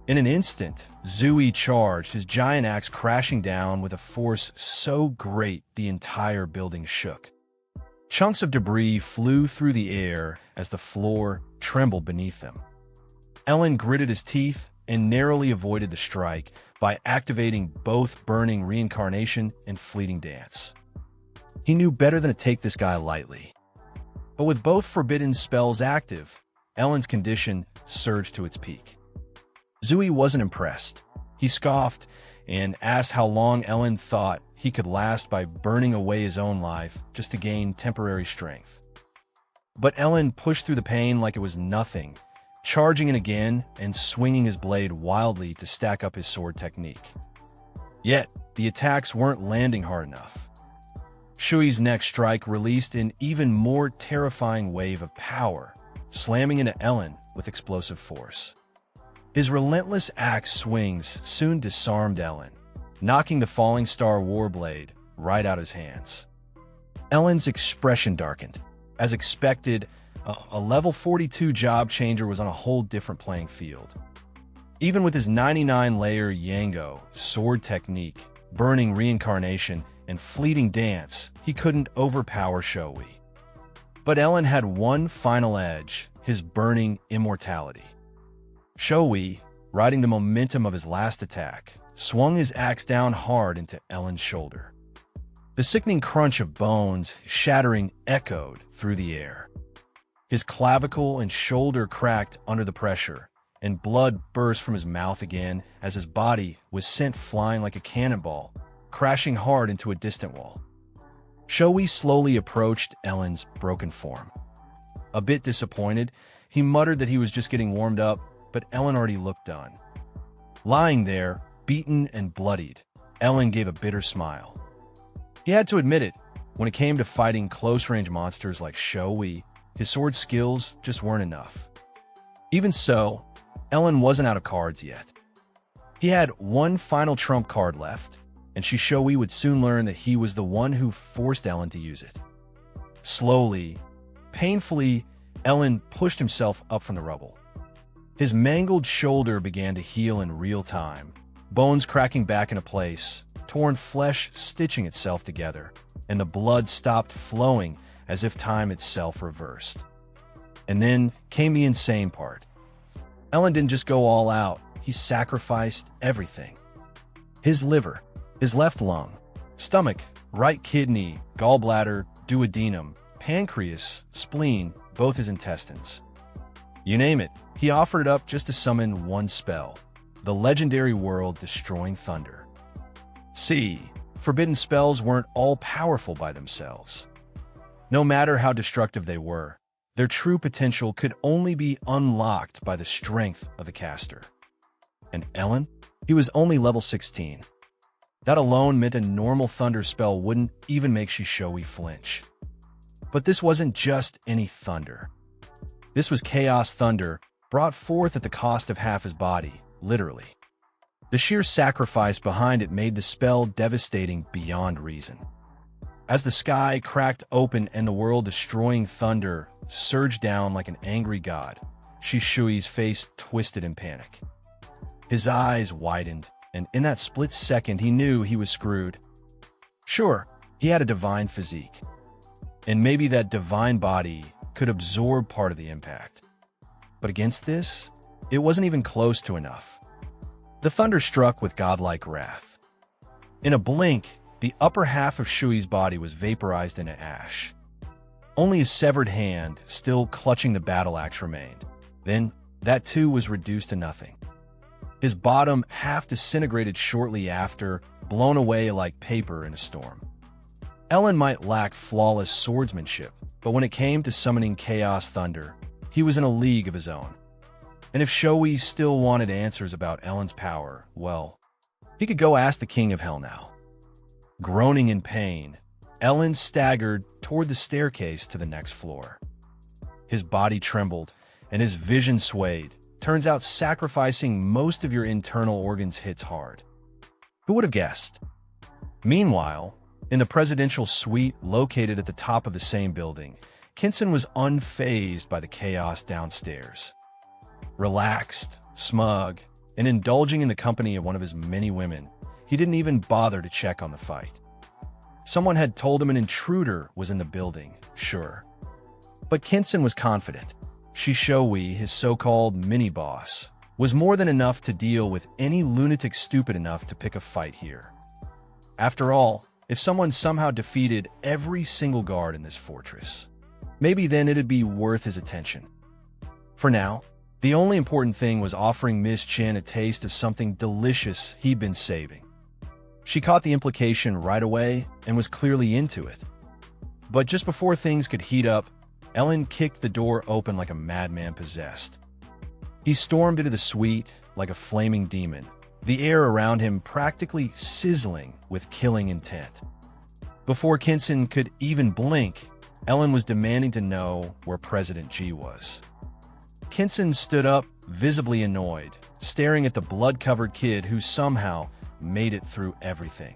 In an instant, Zui charged, his giant axe crashing down with a force so great the entire building shook. Chunks of debris flew through the air as the floor trembled beneath them. Ellen gritted his teeth and narrowly avoided the strike by activating both burning reincarnation and fleeting dance. He knew better than to take this guy lightly. But with both forbidden spells active, Ellen's condition surged to its peak. Zui wasn't impressed. He scoffed and asked how long Ellen thought he could last by burning away his own life just to gain temporary strength. But Ellen pushed through the pain like it was nothing, charging in again and swinging his blade wildly to stack up his sword technique. Yet, the attacks weren't landing hard enough. Shui's next strike released an even more terrifying wave of power, slamming into Ellen with explosive force. His relentless axe swings soon disarmed Ellen, knocking the falling star warblade right out of his hands. Ellen's expression darkened. As expected, a level 42 job changer was on a whole different playing field. Even with his 99-layer Yango, sword technique, burning reincarnation, and fleeting dance, he couldn't overpower Shui. But Ellen had one final edge, his burning immortality. Shui, riding the momentum of his last attack, swung his axe down hard into Ellen's shoulder. The sickening crunch of bones shattering echoed through the air. His clavicle and shoulder cracked under the pressure, and blood burst from his mouth again as his body was sent flying like a cannonball, crashing hard into a distant wall. Shui slowly approached Ellen's broken form. A bit disappointed, he muttered that he was just getting warmed up, but Ellen already looked done. Lying there, beaten and bloodied, Ellen gave a bitter smile. He had to admit it, when it came to fighting close-range monsters like Shui, his sword skills just weren't enough. Even so, Ellen wasn't out of cards yet. He had one final trump card left, and Shui would soon learn that he was the one who forced Ellen to use it. Slowly, painfully, Ellen pushed himself up from the rubble. His mangled shoulder began to heal in real time, bones cracking back into place, torn flesh stitching itself together, and the blood stopped flowing as if time itself reversed. And then came the insane part. Ellen didn't just go all out, he sacrificed everything. His liver, his left lung, stomach, right kidney, gallbladder, duodenum, pancreas, spleen, both his intestines. You name it, he offered it up just to summon one spell, the legendary world-destroying thunder. See, forbidden spells weren't all powerful by themselves. No matter how destructive they were, their true potential could only be unlocked by the strength of the caster. And Ellen? He was only level 16. That alone meant a normal thunder spell wouldn't even make Shui flinch. But this wasn't just any thunder. This was chaos thunder, brought forth at the cost of half his body, literally. The sheer sacrifice behind it made the spell devastating beyond reason. As the sky cracked open and the world-destroying thunder surged down like an angry god, Shui's face twisted in panic. His eyes widened, and in that split second he knew he was screwed. Sure, he had a divine physique, and maybe that divine body could absorb part of the impact. But against this, it wasn't even close to enough. The thunder struck with godlike wrath. In a blink, the upper half of Shui's body was vaporized into ash. Only his severed hand, still clutching the battle axe, remained. Then, that too was reduced to nothing. His bottom half disintegrated shortly after, blown away like paper in a storm. Ellen might lack flawless swordsmanship, but when it came to summoning chaos thunder, he was in a league of his own. And if Shui still wanted answers about Ellen's power, well, he could go ask the King of Hell now. Groaning in pain, Ellen staggered toward the staircase to the next floor. His body trembled, and his vision swayed. Turns out sacrificing most of your internal organs hits hard. Who would have guessed? Meanwhile, in the presidential suite located at the top of the same building, Kinson was unfazed by the chaos downstairs. Relaxed, smug, and indulging in the company of one of his many women, he didn't even bother to check on the fight. Someone had told him an intruder was in the building, sure. But Kinson was confident. Shishowi, his so-called mini-boss, was more than enough to deal with any lunatic stupid enough to pick a fight here. After all, if someone somehow defeated every single guard in this fortress, maybe then it'd be worth his attention. For now, the only important thing was offering Miss Chen a taste of something delicious he'd been saving. She caught the implication right away and was clearly into it. But just before things could heat up, Ellen kicked the door open like a madman possessed. He stormed into the suite like a flaming demon, the air around him practically sizzling with killing intent. Before Kinson could even blink, Ellen was demanding to know where President G was. Kinson stood up, visibly annoyed, staring at the blood-covered kid who somehow made it through everything.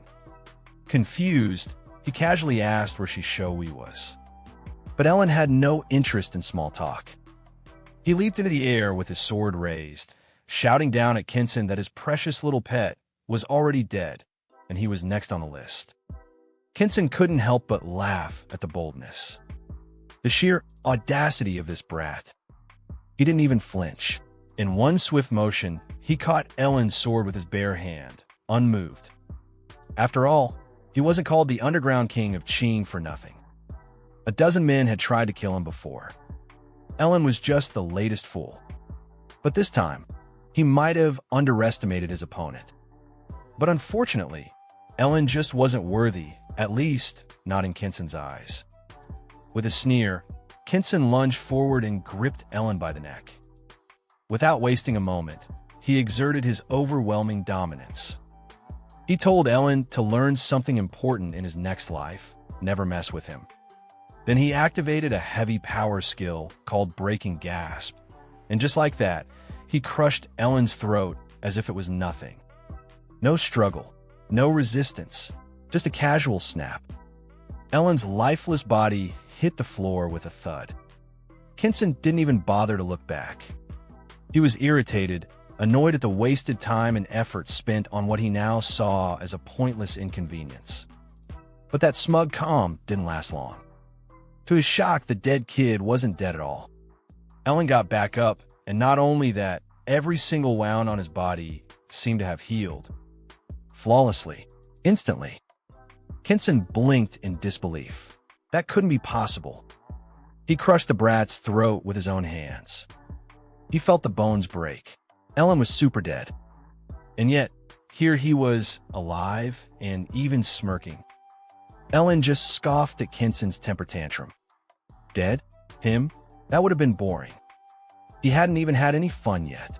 Confused, he casually asked where Shishowi was. But Ellen had no interest in small talk. He leaped into the air with his sword raised, shouting down at Kinson that his precious little pet was already dead, and he was next on the list. Kinson couldn't help but laugh at the boldness. The sheer audacity of this brat. He didn't even flinch. In one swift motion, he caught Ellen's sword with his bare hand, unmoved. After all, he wasn't called the Underground King of Qing for nothing. A dozen men had tried to kill him before. Ellen was just the latest fool. But this time, he might have underestimated his opponent. But unfortunately, Ellen just wasn't worthy, at least not in Kinson's eyes. With a sneer, Kinson lunged forward and gripped Ellen by the neck. Without wasting a moment, he exerted his overwhelming dominance. He told Ellen to learn something important in his next life, never mess with him. Then he activated a heavy power skill called Breaking Gasp, and just like that, he crushed Ellen's throat as if it was nothing. No struggle, no resistance, just a casual snap. Ellen's lifeless body hit the floor with a thud. Kinson didn't even bother to look back. He was irritated, annoyed at the wasted time and effort spent on what he now saw as a pointless inconvenience. But that smug calm didn't last long. To his shock, the dead kid wasn't dead at all. Ellen got back up, and not only that, every single wound on his body seemed to have healed. Flawlessly. Instantly. Kinson blinked in disbelief. That couldn't be possible. He crushed the brat's throat with his own hands. He felt the bones break. Ellen was super dead. And yet, here he was, alive and even smirking. Ellen just scoffed at Kinson's temper tantrum. Dead? Him? That would have been boring. He hadn't even had any fun yet.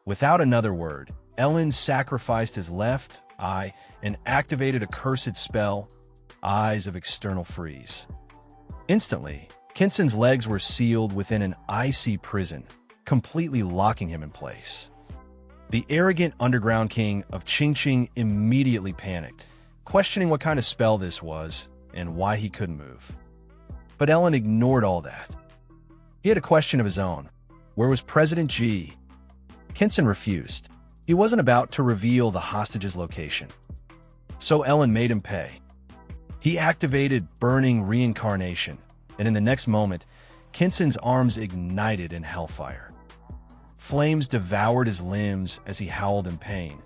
Without another word, Ellen sacrificed his left eye and activated a cursed spell, Eyes of External Freeze. Instantly, Kinson's legs were sealed within an icy prison, completely locking him in place. The arrogant underground king of Qingqing immediately panicked, questioning what kind of spell this was and why he couldn't move. But Ellen ignored all that. He had a question of his own. Where was President G? Kinson refused. He wasn't about to reveal the hostage's location. So Ellen made him pay. He activated Burning Reincarnation, and in the next moment, Kinson's arms ignited in hellfire. Flames devoured his limbs as he howled in pain,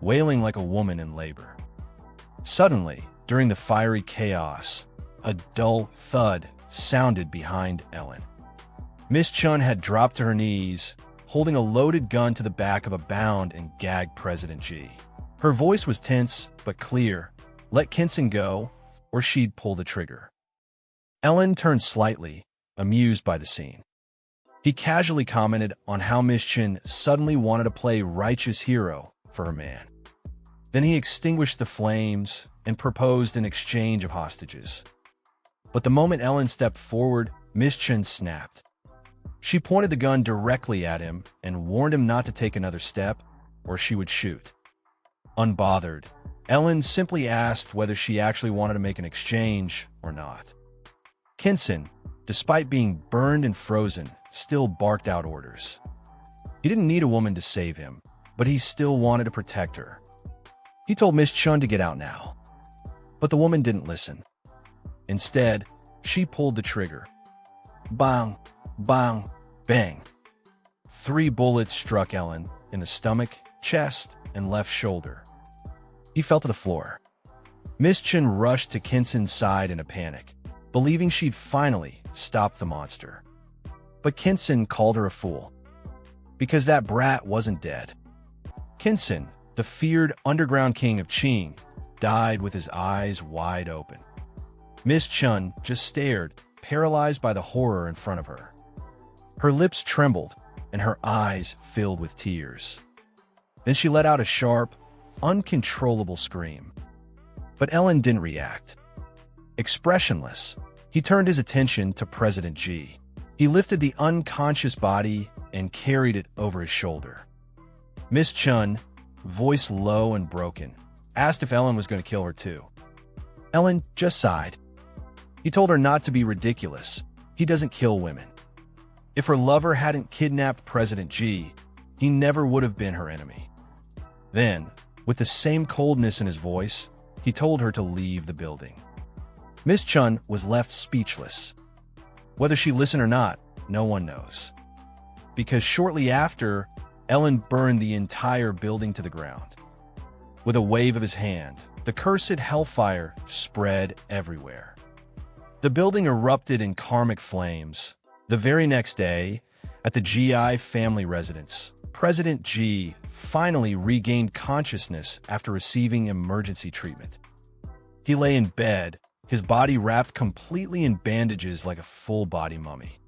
wailing like a woman in labor. Suddenly, during the fiery chaos, a dull thud sounded behind Ellen. Miss Chun had dropped to her knees, holding a loaded gun to the back of a bound and gagged President G. Her voice was tense but clear. Let Kinson go, or she'd pull the trigger. Ellen turned slightly, amused by the scene. He casually commented on how Miss Chen suddenly wanted to play righteous hero for her man. Then he extinguished the flames and proposed an exchange of hostages. But the moment Ellen stepped forward, Miss Chen snapped. She pointed the gun directly at him and warned him not to take another step, or she would shoot. Unbothered, Ellen simply asked whether she actually wanted to make an exchange or not. Kinson, despite being burned and frozen, still barked out orders. He didn't need a woman to save him, but he still wanted to protect her. He told Miss Chun to get out now. But the woman didn't listen. Instead, she pulled the trigger. Bang! Bang! Bang! 3 bullets struck Ellen in the stomach, chest, and left shoulder. He fell to the floor. Miss Chen rushed to Kinson's side in a panic, believing she'd finally stopped the monster. But Kinson called her a fool, because that brat wasn't dead. Kinson, the feared underground king of Qing, died with his eyes wide open. Miss Chen just stared, paralyzed by the horror in front of her. Her lips trembled, and her eyes filled with tears. Then she let out a sharp, uncontrollable scream. But Ellen didn't react. Expressionless, he turned his attention to President Ji. He lifted the unconscious body and carried it over his shoulder. Miss Chen, voice low and broken, asked if Ellen was going to kill her too. Ellen just sighed. He told her not to be ridiculous. He doesn't kill women. If her lover hadn't kidnapped President Ji, he never would have been her enemy. Then, with the same coldness in his voice, he told her to leave the building. Miss Chen was left speechless. Whether she listened or not, no one knows. Because shortly after, Ellen burned the entire building to the ground. With a wave of his hand, the cursed hellfire spread everywhere. The building erupted in karmic flames. The very next day, at the GI family residence, President Ji finally regained consciousness after receiving emergency treatment. He lay in bed, his body wrapped completely in bandages like a full-body mummy.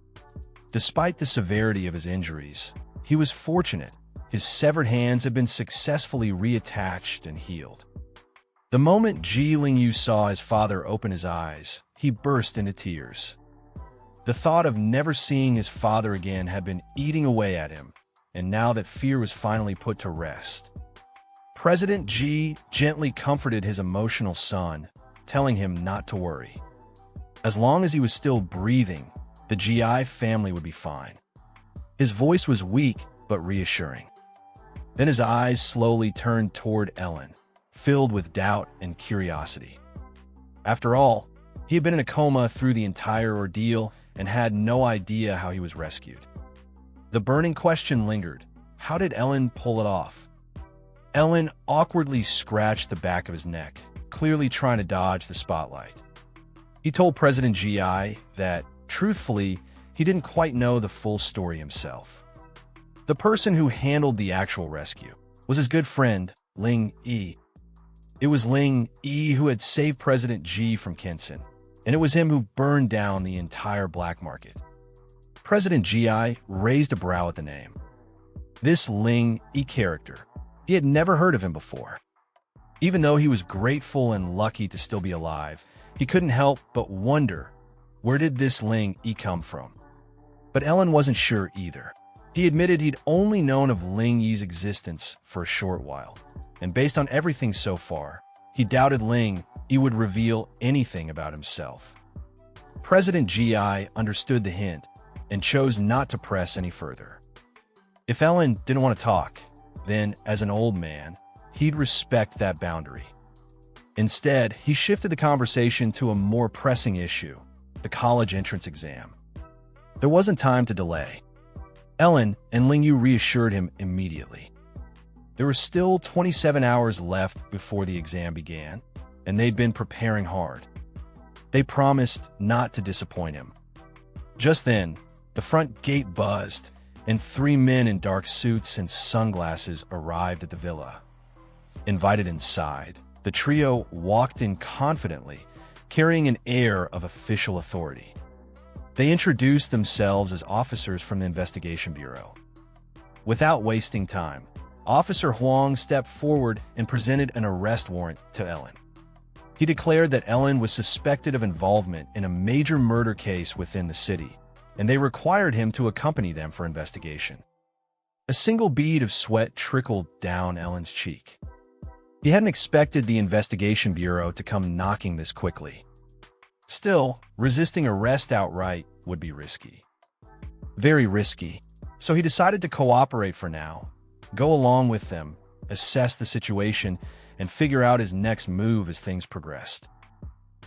Despite the severity of his injuries, he was fortunate. His severed hands had been successfully reattached and healed. The moment Ye Lin saw his father open his eyes, he burst into tears. The thought of never seeing his father again had been eating away at him, and now that fear was finally put to rest. President Ji gently comforted his emotional son, telling him not to worry. As long as he was still breathing, the GI family would be fine. His voice was weak but reassuring. Then his eyes slowly turned toward Ellen, filled with doubt and curiosity. After all, he had been in a coma through the entire ordeal and had no idea how he was rescued. The burning question lingered. How did Ellen pull it off? Ellen awkwardly scratched the back of his neck, clearly trying to dodge the spotlight. He told President GI that, truthfully, he didn't quite know the full story himself. The person who handled the actual rescue was his good friend, Ling Yi. It was Ling Yi who had saved President Ji from Kinson, and it was him who burned down the entire black market. President GI raised a brow at the name. This Ling Yi character, he had never heard of him before. Even though he was grateful and lucky to still be alive, he couldn't help but wonder, where did this Ling Yi come from? But Ellen wasn't sure either. He admitted he'd only known of Ling Yi's existence for a short while, and based on everything so far, he doubted Ling Yi would reveal anything about himself. President GI understood the hint and chose not to press any further. If Ellen didn't want to talk, then, as an old man, he'd respect that boundary. Instead, he shifted the conversation to a more pressing issue, the college entrance exam. There wasn't time to delay. Ellen and Ling Yu reassured him immediately. There were still 27 hours left before the exam began, and they'd been preparing hard. They promised not to disappoint him. Just then, the front gate buzzed, and 3 men in dark suits and sunglasses arrived at the villa. Invited inside, the trio walked in confidently, carrying an air of official authority. They introduced themselves as officers from the Investigation Bureau. Without wasting time, Officer Huang stepped forward and presented an arrest warrant to Ellen. He declared that Ellen was suspected of involvement in a major murder case within the city, and they required him to accompany them for investigation. A single bead of sweat trickled down Ellen's cheek. He hadn't expected the Investigation Bureau to come knocking this quickly. Still, resisting arrest outright would be risky. Very risky, so he decided to cooperate for now, go along with them, assess the situation, and figure out his next move as things progressed.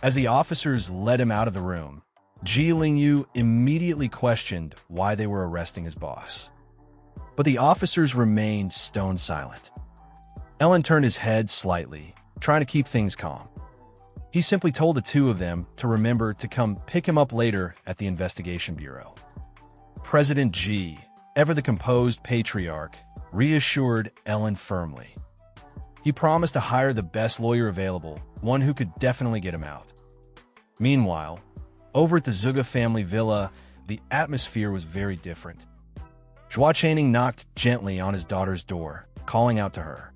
As the officers led him out of the room, Ye Lin immediately questioned why they were arresting his boss. But the officers remained stone silent. Ellen turned his head slightly, trying to keep things calm. He simply told the two of them to remember to come pick him up later at the investigation bureau. President G, ever the composed patriarch, reassured Ellen firmly. He promised to hire the best lawyer available, one who could definitely get him out. Meanwhile, over at the Zuga family villa, the atmosphere was very different. Zhua Channing knocked gently on his daughter's door, calling out to her.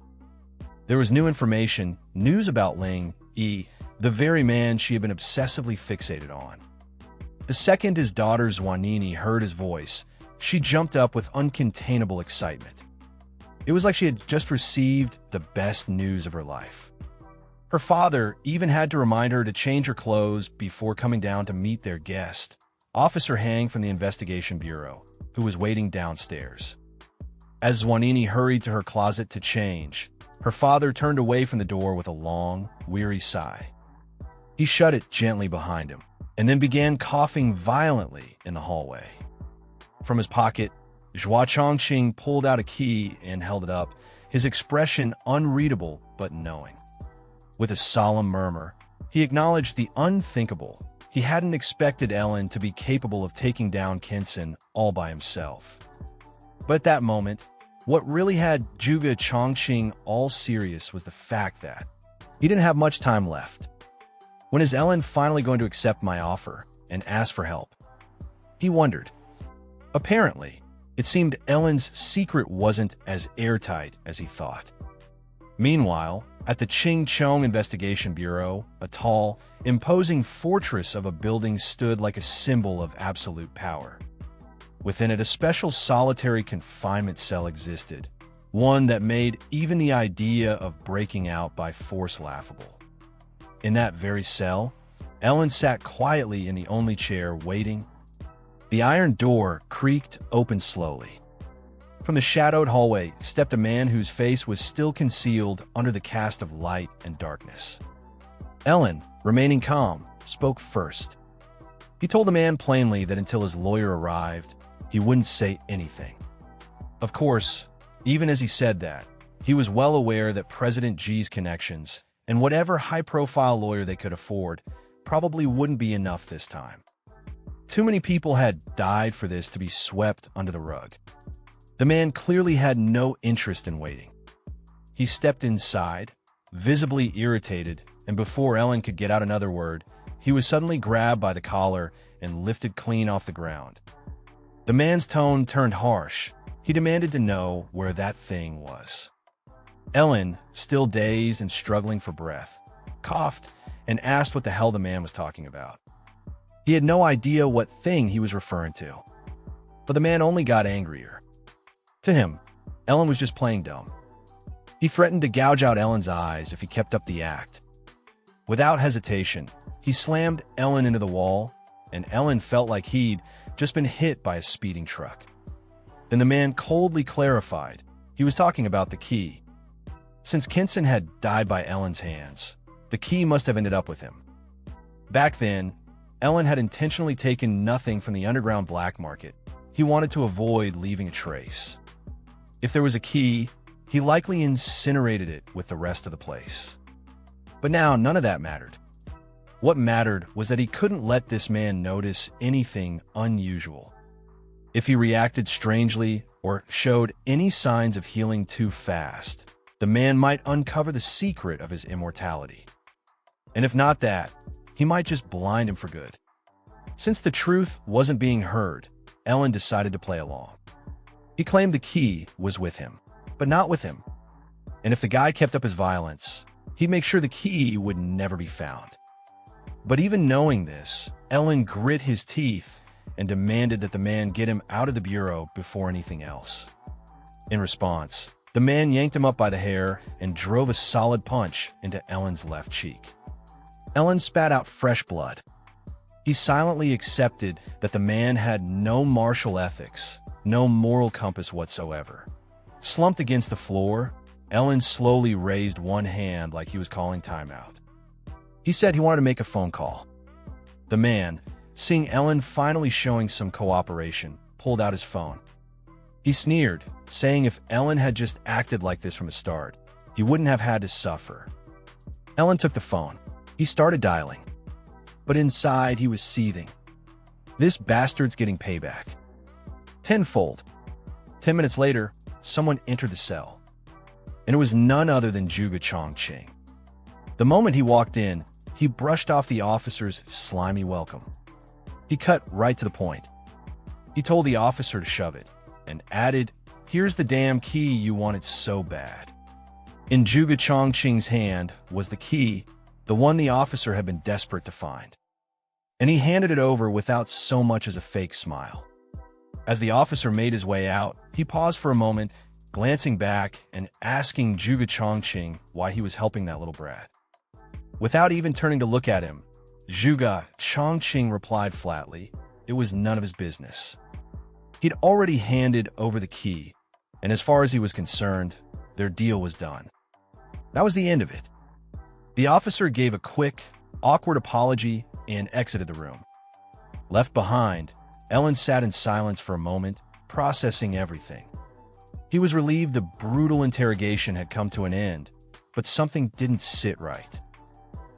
There was new information, news about Ling Yi, the very man she had been obsessively fixated on. The second his daughter Zhuanini heard his voice, she jumped up with uncontainable excitement. It was like she had just received the best news of her life. Her father even had to remind her to change her clothes before coming down to meet their guest, Officer Hang from the Investigation Bureau, who was waiting downstairs. As Zhuanini hurried to her closet to change, her father turned away from the door with a long, weary sigh. He shut it gently behind him, and then began coughing violently in the hallway. From his pocket, Zhua Chongqing pulled out a key and held it up, his expression unreadable but knowing. With a solemn murmur, he acknowledged the unthinkable. He hadn't expected Ellen to be capable of taking down Kinson all by himself. But at that moment, what really had Zhuge Chongqing all serious was the fact that he didn't have much time left. When is Ellen finally going to accept my offer and ask for help? He wondered. Apparently, it seemed Ellen's secret wasn't as airtight as he thought. Meanwhile, at the Ching Chong Investigation Bureau, a tall, imposing fortress of a building stood like a symbol of absolute power. Within it, a special solitary confinement cell existed, one that made even the idea of breaking out by force laughable. In that very cell, Ellen sat quietly in the only chair, waiting. The iron door creaked open slowly. From the shadowed hallway stepped a man whose face was still concealed under the cast of light and darkness. Ellen, remaining calm, spoke first. He told the man plainly that until his lawyer arrived, he wouldn't say anything. Of course, even as he said that, he was well aware that President G's connections and whatever high-profile lawyer they could afford probably wouldn't be enough this time. Too many people had died for this to be swept under the rug. The man clearly had no interest in waiting. He stepped inside, visibly irritated, and before Ellen could get out another word, he was suddenly grabbed by the collar and lifted clean off the ground. The man's tone turned harsh. He demanded to know where that thing was. Ellen, still dazed and struggling for breath, coughed and asked what the hell the man was talking about. He had no idea what thing he was referring to. But the man only got angrier. To him, Ellen was just playing dumb. He threatened to gouge out Ellen's eyes if he kept up the act. Without hesitation, he slammed Ellen into the wall, and Ellen felt like he'd just been hit by a speeding truck. Then the man coldly clarified he was talking about the key. Since Kinson had died by Ellen's hands, the key must have ended up with him. Back then, Ellen had intentionally taken nothing from the underground black market. He wanted to avoid leaving a trace. If there was a key, he likely incinerated it with the rest of the place. But now none of that mattered. What mattered was that he couldn't let this man notice anything unusual. If he reacted strangely or showed any signs of healing too fast, the man might uncover the secret of his immortality. And if not that, he might just blind him for good. Since the truth wasn't being heard, Ellen decided to play along. He claimed the key was with him, but not with him. And if the guy kept up his violence, he'd make sure the key would never be found. But even knowing this, Ellen grit his teeth and demanded that the man get him out of the bureau before anything else. In response, the man yanked him up by the hair and drove a solid punch into Ellen's left cheek. Ellen spat out fresh blood. He silently accepted that the man had no martial ethics, no moral compass whatsoever. Slumped against the floor, Ellen slowly raised one hand like he was calling timeout. He said he wanted to make a phone call. The man, seeing Ellen finally showing some cooperation, pulled out his phone. He sneered, saying if Ellen had just acted like this from the start, he wouldn't have had to suffer. Ellen took the phone. He started dialing. But inside, he was seething. This bastard's getting payback. Tenfold. 10 minutes later, someone entered the cell. And it was none other than Zhuge Chongqing. The moment he walked in, he brushed off the officer's slimy welcome. He cut right to the point. He told the officer to shove it, and added, "Here's the damn key you wanted so bad." In Zhuge Chongqing's hand was the key, the one the officer had been desperate to find. And he handed it over without so much as a fake smile. As the officer made his way out, he paused for a moment, glancing back and asking Zhuge Chongqing why he was helping that little brat. Without even turning to look at him, Zhuge Chongqing replied flatly, it was none of his business. He'd already handed over the key, and as far as he was concerned, their deal was done. That was the end of it. The officer gave a quick, awkward apology and exited the room. Left behind, Ellen sat in silence for a moment, processing everything. He was relieved the brutal interrogation had come to an end, but something didn't sit right.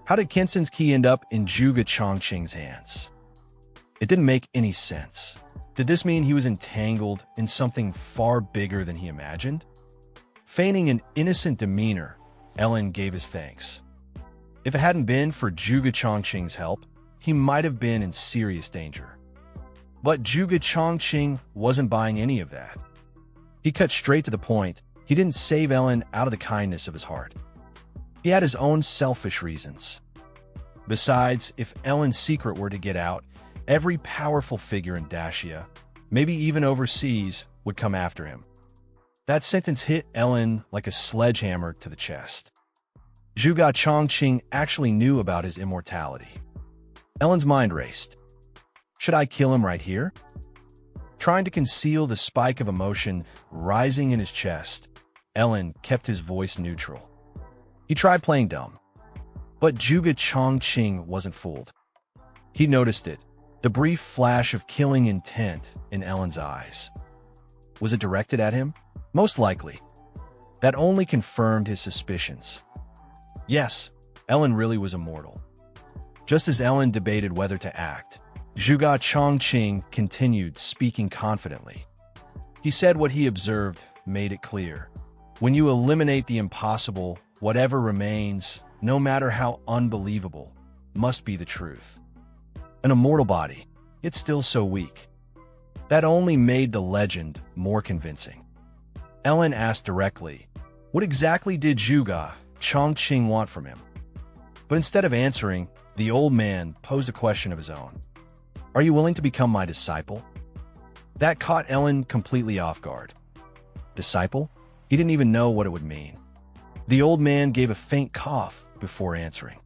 How did Kenson's key end up in Zhuge Chongqing's hands? It didn't make any sense. Did this mean he was entangled in something far bigger than he imagined? Feigning an innocent demeanor, Ellen gave his thanks. If it hadn't been for Zhuge Chongqing's help, he might have been in serious danger. But Zhuge Chongqing wasn't buying any of that. He cut straight to the point. He didn't save Ellen out of the kindness of his heart. He had his own selfish reasons. Besides, if Ellen's secret were to get out, every powerful figure in Dacia, maybe even overseas, would come after him. That sentence hit Ellen like a sledgehammer to the chest. Zhuge Chongqing actually knew about his immortality. Ellen's mind raced. Should I kill him right here? Trying to conceal the spike of emotion rising in his chest, Ellen kept his voice neutral. He tried playing dumb. But Zhuge Chongqing wasn't fooled. He noticed it, the brief flash of killing intent in Ellen's eyes. Was it directed at him? Most likely. That only confirmed his suspicions. Yes, Ellen really was immortal. Just as Ellen debated whether to act, Zhuge Chongqing continued speaking confidently. He said what he observed made it clear. When you eliminate the impossible, whatever remains, no matter how unbelievable, must be the truth. An immortal body, it's still so weak. That only made the legend more convincing. Ellen asked directly, what exactly did Zhuge Chongqing want from him? But instead of answering, the old man posed a question of his own. Are you willing to become my disciple? That caught Ellen completely off guard. Disciple? He didn't even know what it would mean. The old man gave a faint cough before answering.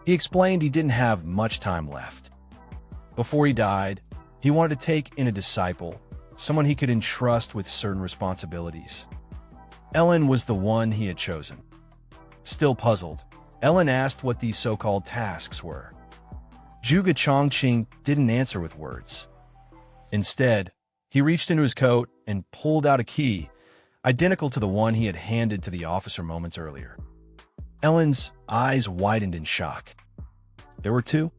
He explained he didn't have much time left. Before he died, he wanted to take in a disciple, someone he could entrust with certain responsibilities. Ellen was the one he had chosen. Still puzzled, Ellen asked what these so-called tasks were. Zhuge Chongqing didn't answer with words. Instead, he reached into his coat and pulled out a key, identical to the one he had handed to the officer moments earlier. Ellen's eyes widened in shock. There were two?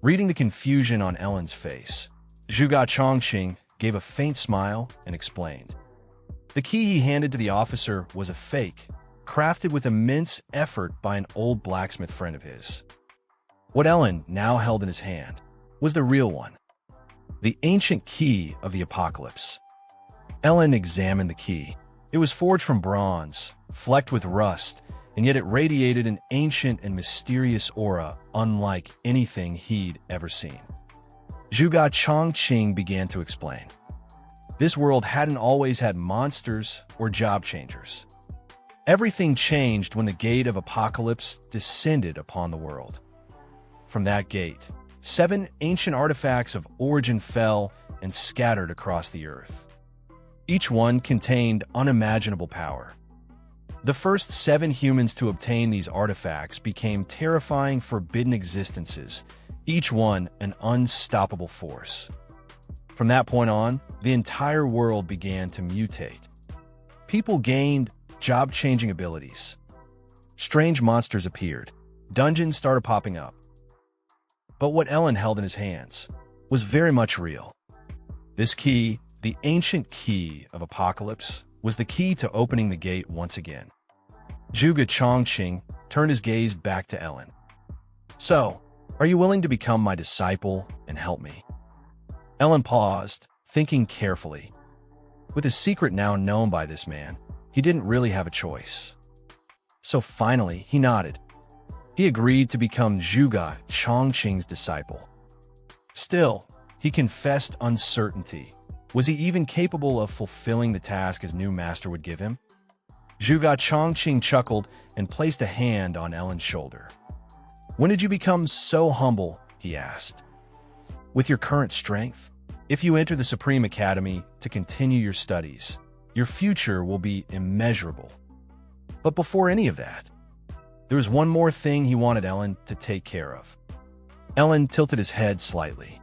Reading the confusion on Ellen's face, Zhuge Chongqing gave a faint smile and explained. The key he handed to the officer was a fake, crafted with immense effort by an old blacksmith friend of his. What Ellen now held in his hand was the real one, the ancient key of the apocalypse. Ellen examined the key. It was forged from bronze, flecked with rust, and yet it radiated an ancient and mysterious aura unlike anything he'd ever seen. Zhuge Chongqing began to explain. This world hadn't always had monsters or job changers. Everything changed when the gate of apocalypse descended upon the world. From that gate, 7 ancient artifacts of origin fell and scattered across the earth. Each one contained unimaginable power. The first 7 humans to obtain these artifacts became terrifying forbidden existences, each one an unstoppable force. From that point on, the entire world began to mutate. People gained job-changing abilities. Strange monsters appeared. Dungeons started popping up. But what Ellen held in his hands was very much real. This key, the ancient key of Apocalypse, was the key to opening the gate once again. Zhuge Chongqing turned his gaze back to Ellen. "So, are you willing to become my disciple and help me?" Ellen paused, thinking carefully. With his secret now known by this man, he didn't really have a choice. So finally, he nodded. He agreed to become Zhuge Chongqing's disciple. Still, he confessed uncertainty. Was he even capable of fulfilling the task his new master would give him? Zhuge Chongqing chuckled and placed a hand on Ellen's shoulder. "When did you become so humble?" he asked. "With your current strength? If you enter the Supreme Academy to continue your studies, your future will be immeasurable." But before any of that, there was one more thing he wanted Ellen to take care of. Ellen tilted his head slightly.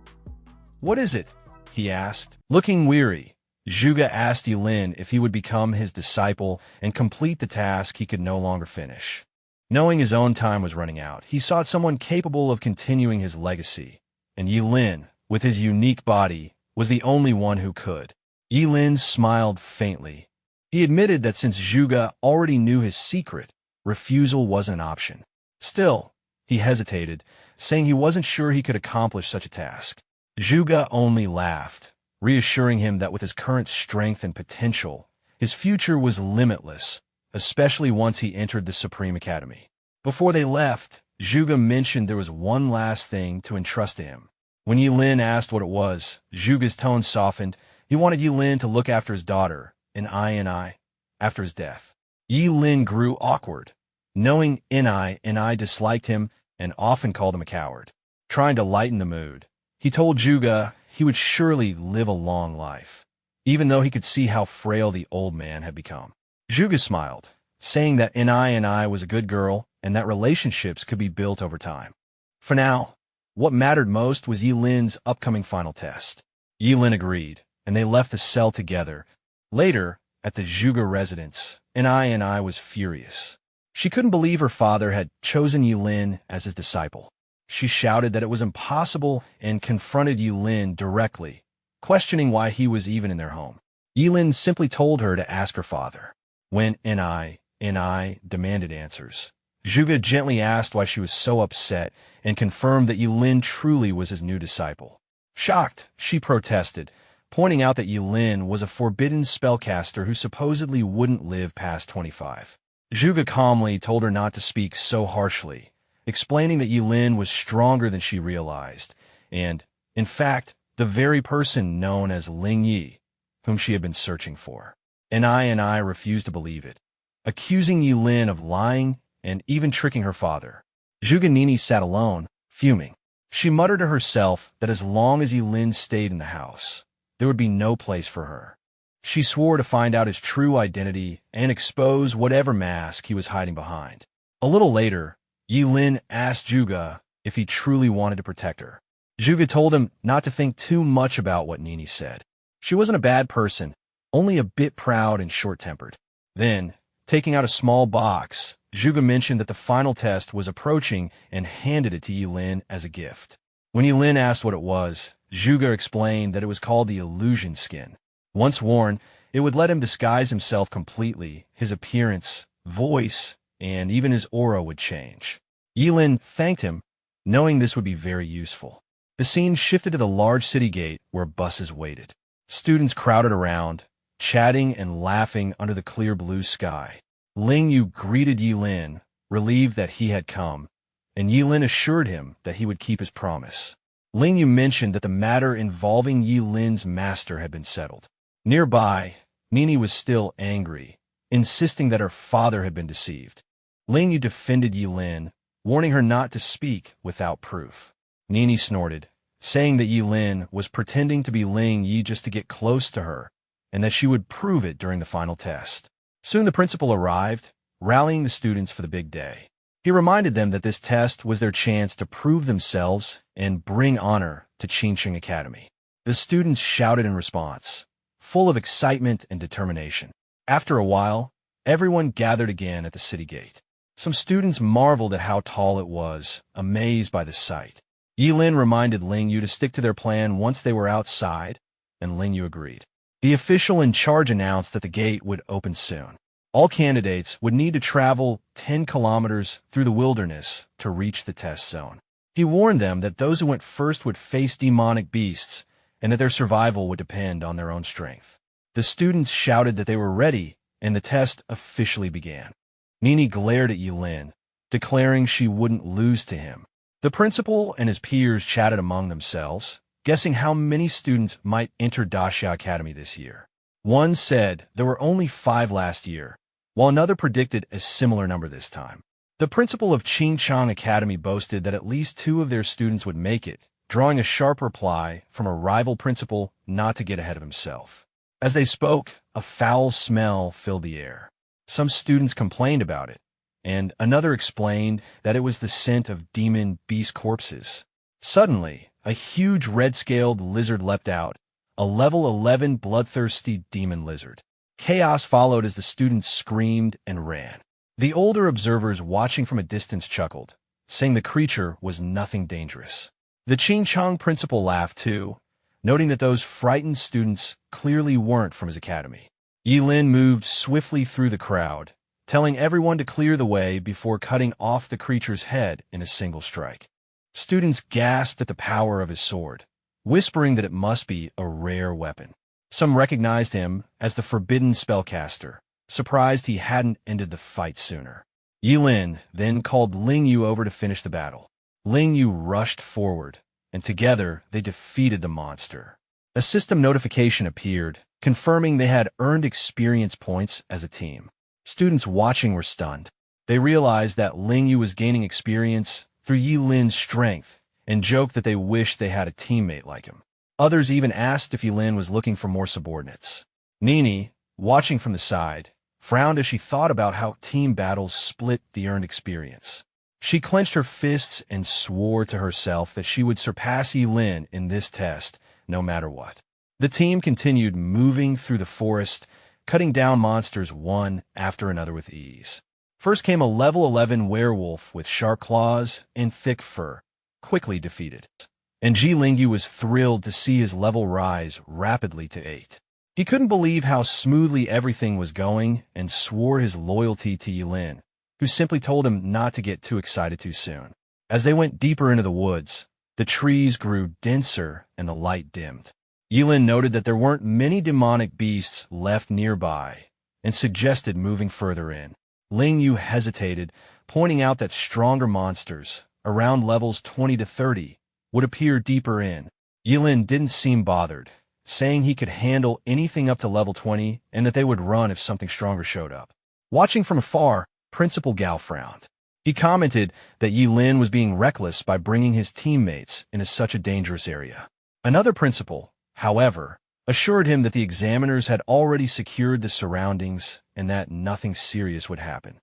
"What is it?" he asked. Looking weary, Zhuge asked Ye Lin if he would become his disciple and complete the task he could no longer finish. Knowing his own time was running out, he sought someone capable of continuing his legacy, and Ye Lin, with his unique body, was the only one who could. Ye Lin smiled faintly. He admitted that since Zhuge already knew his secret, refusal wasn't an option. Still, he hesitated, saying he wasn't sure he could accomplish such a task. Zhuge only laughed, reassuring him that with his current strength and potential, his future was limitless, especially once he entered the Supreme Academy. Before they left, Zhuge mentioned there was one last thing to entrust to him. When Ye Lin asked what it was, Zhuge's tone softened. He wanted Ye Lin to look after his daughter, Ni, after his death. Ye Lin grew awkward, knowing Ni disliked him and often called him a coward. Trying to lighten the mood, he told Zhuge he would surely live a long life, even though he could see how frail the old man had become. Zhuge smiled, saying that Ni was a good girl and that relationships could be built over time. For now, what mattered most was Ye Lin's upcoming final test. Ye Lin agreed, and they left the cell together. Later, at the Zhuge residence, Ni was furious. She couldn't believe her father had chosen Ye Lin as his disciple. She shouted that it was impossible and confronted Ye Lin directly, questioning why he was even in their home. Ye Lin simply told her to ask her father. When Ni demanded answers, Zhuge gently asked why she was so upset and confirmed that Ye Lin truly was his new disciple. Shocked, she protested, pointing out that Ye Lin was a forbidden spellcaster who supposedly wouldn't live past 25. Zhuge calmly told her not to speak so harshly, explaining that Ye Lin was stronger than she realized, and, in fact, the very person known as Ling Yi, whom she had been searching for. Ni refused to believe it, accusing Ye Lin of lying and even tricking her father. Zhuge Nini sat alone, fuming. She muttered to herself that as long as Ye Lin stayed in the house, there would be no place for her. She swore to find out his true identity and expose whatever mask he was hiding behind. A little later, Ye Lin asked Zhuge if he truly wanted to protect her. Zhuge told him not to think too much about what Nini said. She wasn't a bad person, only a bit proud and short-tempered. Then, taking out a small box, Zhuge mentioned that the final test was approaching and handed it to Ye Lin as a gift. When Ye Lin asked what it was, Zhuge explained that it was called the illusion skin. Once worn, it would let him disguise himself completely. His appearance, voice, and even his aura would change. Ye Lin thanked him, knowing this would be very useful. The scene shifted to the large city gate where buses waited. Students crowded around, chatting and laughing under the clear blue sky. Ling Yu greeted Ye Lin, relieved that he had come, and Ye Lin assured him that he would keep his promise. Ling Yu mentioned that the matter involving Ye Lin's master had been settled. Nearby, Nini was still angry, insisting that her father had been deceived. Ling Yu defended Ye Lin, warning her not to speak without proof. Nini snorted, saying that Ye Lin was pretending to be Ling Yi just to get close to her, and that she would prove it during the final test. Soon the principal arrived, rallying the students for the big day. He reminded them that this test was their chance to prove themselves and bring honor to Qingqing Academy. The students shouted in response, full of excitement and determination. After a while, everyone gathered again at the city gate. Some students marveled at how tall it was, amazed by the sight. Ye Lin reminded Ling Yu to stick to their plan once they were outside, and Ling Yu agreed. The official in charge announced that the gate would open soon. All candidates would need to travel 10 kilometers through the wilderness to reach the test zone. He warned them that those who went first would face demonic beasts and that their survival would depend on their own strength. The students shouted that they were ready, and the test officially began. Nini glared at Ye Lin, declaring she wouldn't lose to him. The principal and his peers chatted among themselves, guessing how many students might enter Daxia Academy this year. One said there were only 5 last year, while another predicted a similar number this time. The principal of Qingchang Academy boasted that at least 2 of their students would make it, drawing a sharp reply from a rival principal not to get ahead of himself. As they spoke, a foul smell filled the air. Some students complained about it, and another explained that it was the scent of demon beast corpses. Suddenly, a huge red-scaled lizard leapt out, a level 11 bloodthirsty demon lizard. Chaos followed as the students screamed and ran. The older observers watching from a distance chuckled, saying the creature was nothing dangerous. The Qingchang principal laughed too, noting that those frightened students clearly weren't from his academy. Ye Lin moved swiftly through the crowd, telling everyone to clear the way before cutting off the creature's head in a single strike. Students gasped at the power of his sword, whispering that it must be a rare weapon. Some recognized him as the Forbidden Spellcaster, surprised he hadn't ended the fight sooner. Ye Lin then called Ling Yu over to finish the battle. Ling Yu rushed forward, and together they defeated the monster. A system notification appeared, confirming they had earned experience points as a team. Students watching were stunned. They realized that Ling Yu was gaining experience through Ye Lin's strength, and joked that they wished they had a teammate like him. Others even asked if Ye Lin was looking for more subordinates. Nini, watching from the side, frowned as she thought about how team battles split the earned experience. She clenched her fists and swore to herself that she would surpass Ye Lin in this test, no matter what. The team continued moving through the forest, cutting down monsters one after another with ease. First came a level 11 werewolf with sharp claws and thick fur, quickly defeated. And Ji Lingyu was thrilled to see his level rise rapidly to 8. He couldn't believe how smoothly everything was going and swore his loyalty to Ye Lin, who simply told him not to get too excited too soon. As they went deeper into the woods, the trees grew denser and the light dimmed. Ye Lin noted that there weren't many demonic beasts left nearby and suggested moving further in. Ling Yu hesitated, pointing out that stronger monsters, around levels 20 to 30, would appear deeper in. Ye Lin didn't seem bothered, saying he could handle anything up to level 20 and that they would run if something stronger showed up. Watching from afar, Principal Gao frowned. He commented that Ye Lin was being reckless by bringing his teammates into such a dangerous area. Another principal, however, assured him that the examiners had already secured the surroundings and that nothing serious would happen.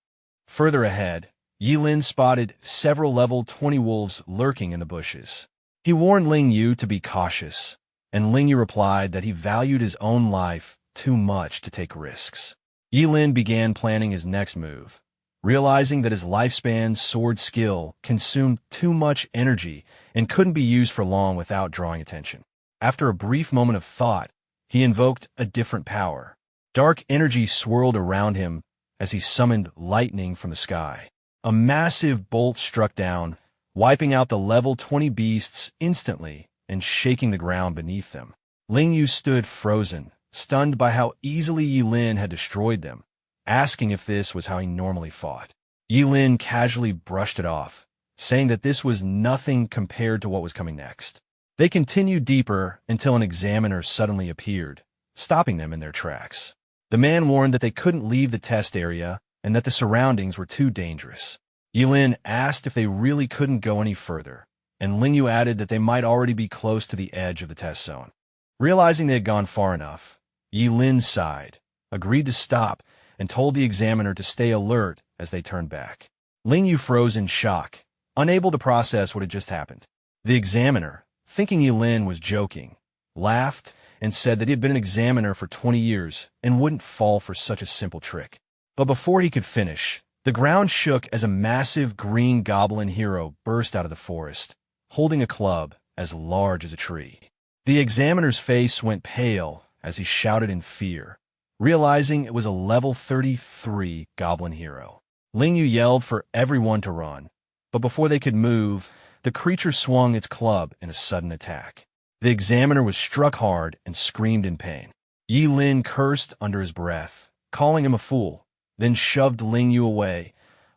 Further ahead, Ye Lin spotted several level 20 wolves lurking in the bushes. He warned Ling Yu to be cautious, and Ling Yu replied that he valued his own life too much to take risks. Ye Lin began planning his next move, realizing that his lifespan sword skill consumed too much energy and couldn't be used for long without drawing attention. After a brief moment of thought, he invoked a different power. Dark energy swirled around him as he summoned lightning from the sky. A massive bolt struck down, wiping out the level 20 beasts instantly and shaking the ground beneath them. Ling Yu stood frozen, stunned by how easily Ye Lin had destroyed them, asking if this was how he normally fought. Ye Lin casually brushed it off, saying that this was nothing compared to what was coming next. They continued deeper until an examiner suddenly appeared, stopping them in their tracks. The man warned that they couldn't leave the test area and that the surroundings were too dangerous. Ye Lin asked if they really couldn't go any further, and Ling Yu added that they might already be close to the edge of the test zone. Realizing they had gone far enough, Ye Lin sighed, agreed to stop, and told the examiner to stay alert as they turned back. Ling Yu froze in shock, unable to process what had just happened. The examiner, thinking Ye Lin was joking, laughed and said that he had been an examiner for 20 years and wouldn't fall for such a simple trick. But before he could finish, the ground shook as a massive green goblin hero burst out of the forest, holding a club as large as a tree. The examiner's face went pale as he shouted in fear, realizing it was a level 33 goblin hero. Ling Yu yelled for everyone to run, but before they could move, the creature swung its club in a sudden attack. The examiner was struck hard and screamed in pain. Ye Lin cursed under his breath, calling him a fool, then shoved Ling Yu away,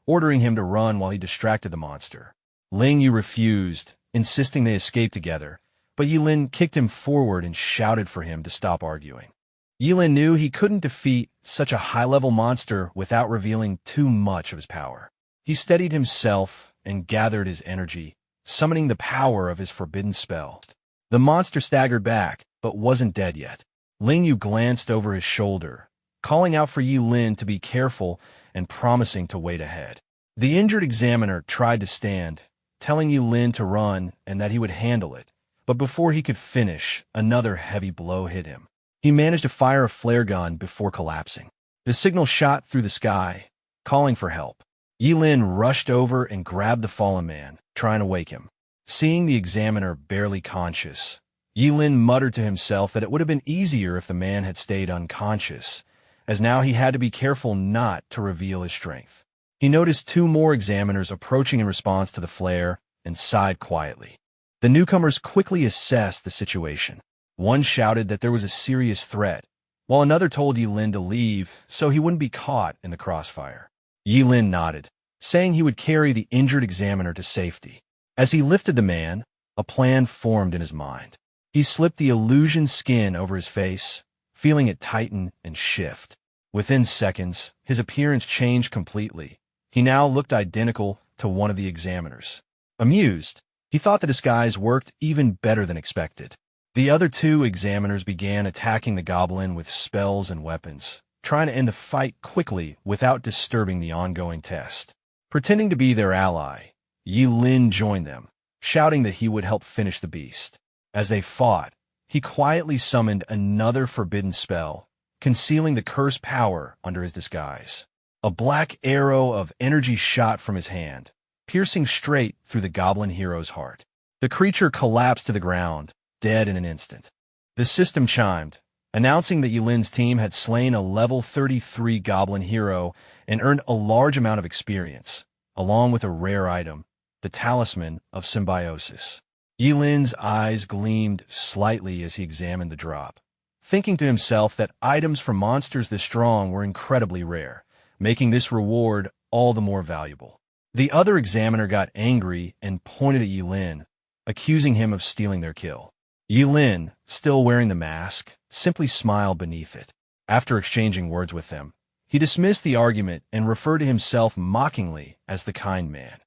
ordering him to run while he distracted the monster. Ling Yu refused, insisting they escape together, but Ye Lin kicked him forward and shouted for him to stop arguing. Ye Lin knew he couldn't defeat such a high-level monster without revealing too much of his power. He steadied himself and gathered his energy, summoning the power of his forbidden spell. The monster staggered back, but wasn't dead yet. Ling Yu glanced over his shoulder, calling out for Ye Lin to be careful and promising to wait ahead. The injured examiner tried to stand, telling Ye Lin to run and that he would handle it, but before he could finish, another heavy blow hit him. He managed to fire a flare gun before collapsing. The signal shot through the sky, calling for help. Ye Lin rushed over and grabbed the fallen man, trying to wake him. Seeing the examiner barely conscious, Ye Lin muttered to himself that it would have been easier if the man had stayed unconscious, as now he had to be careful not to reveal his strength. He noticed two more examiners approaching in response to the flare and sighed quietly. The newcomers quickly assessed the situation. One shouted that there was a serious threat, while another told Ye Lin to leave so he wouldn't be caught in the crossfire. Ye Lin nodded, saying he would carry the injured examiner to safety. As he lifted the man, a plan formed in his mind. He slipped the illusion skin over his face, feeling it tighten and shift. Within seconds, his appearance changed completely. He now looked identical to one of the examiners. Amused, he thought the disguise worked even better than expected. The other two examiners began attacking the goblin with spells and weapons, trying to end the fight quickly without disturbing the ongoing test. Pretending to be their ally, Ye Lin joined them, shouting that he would help finish the beast. As they fought, he quietly summoned another forbidden spell, concealing the cursed power under his disguise. A black arrow of energy shot from his hand, piercing straight through the goblin hero's heart. The creature collapsed to the ground, dead in an instant. The system chimed, announcing that Ye Lin's team had slain a level 33 goblin hero and earned a large amount of experience, along with a rare item, the Talisman of Symbiosis. Ye Lin's eyes gleamed slightly as he examined the drop, thinking to himself that items from monsters this strong were incredibly rare, making this reward all the more valuable. The other examiner got angry and pointed at Ye Lin, accusing him of stealing their kill. Ye Lin, still wearing the mask, simply smiled beneath it. After exchanging words with them, he dismissed the argument and referred to himself mockingly as the kind man.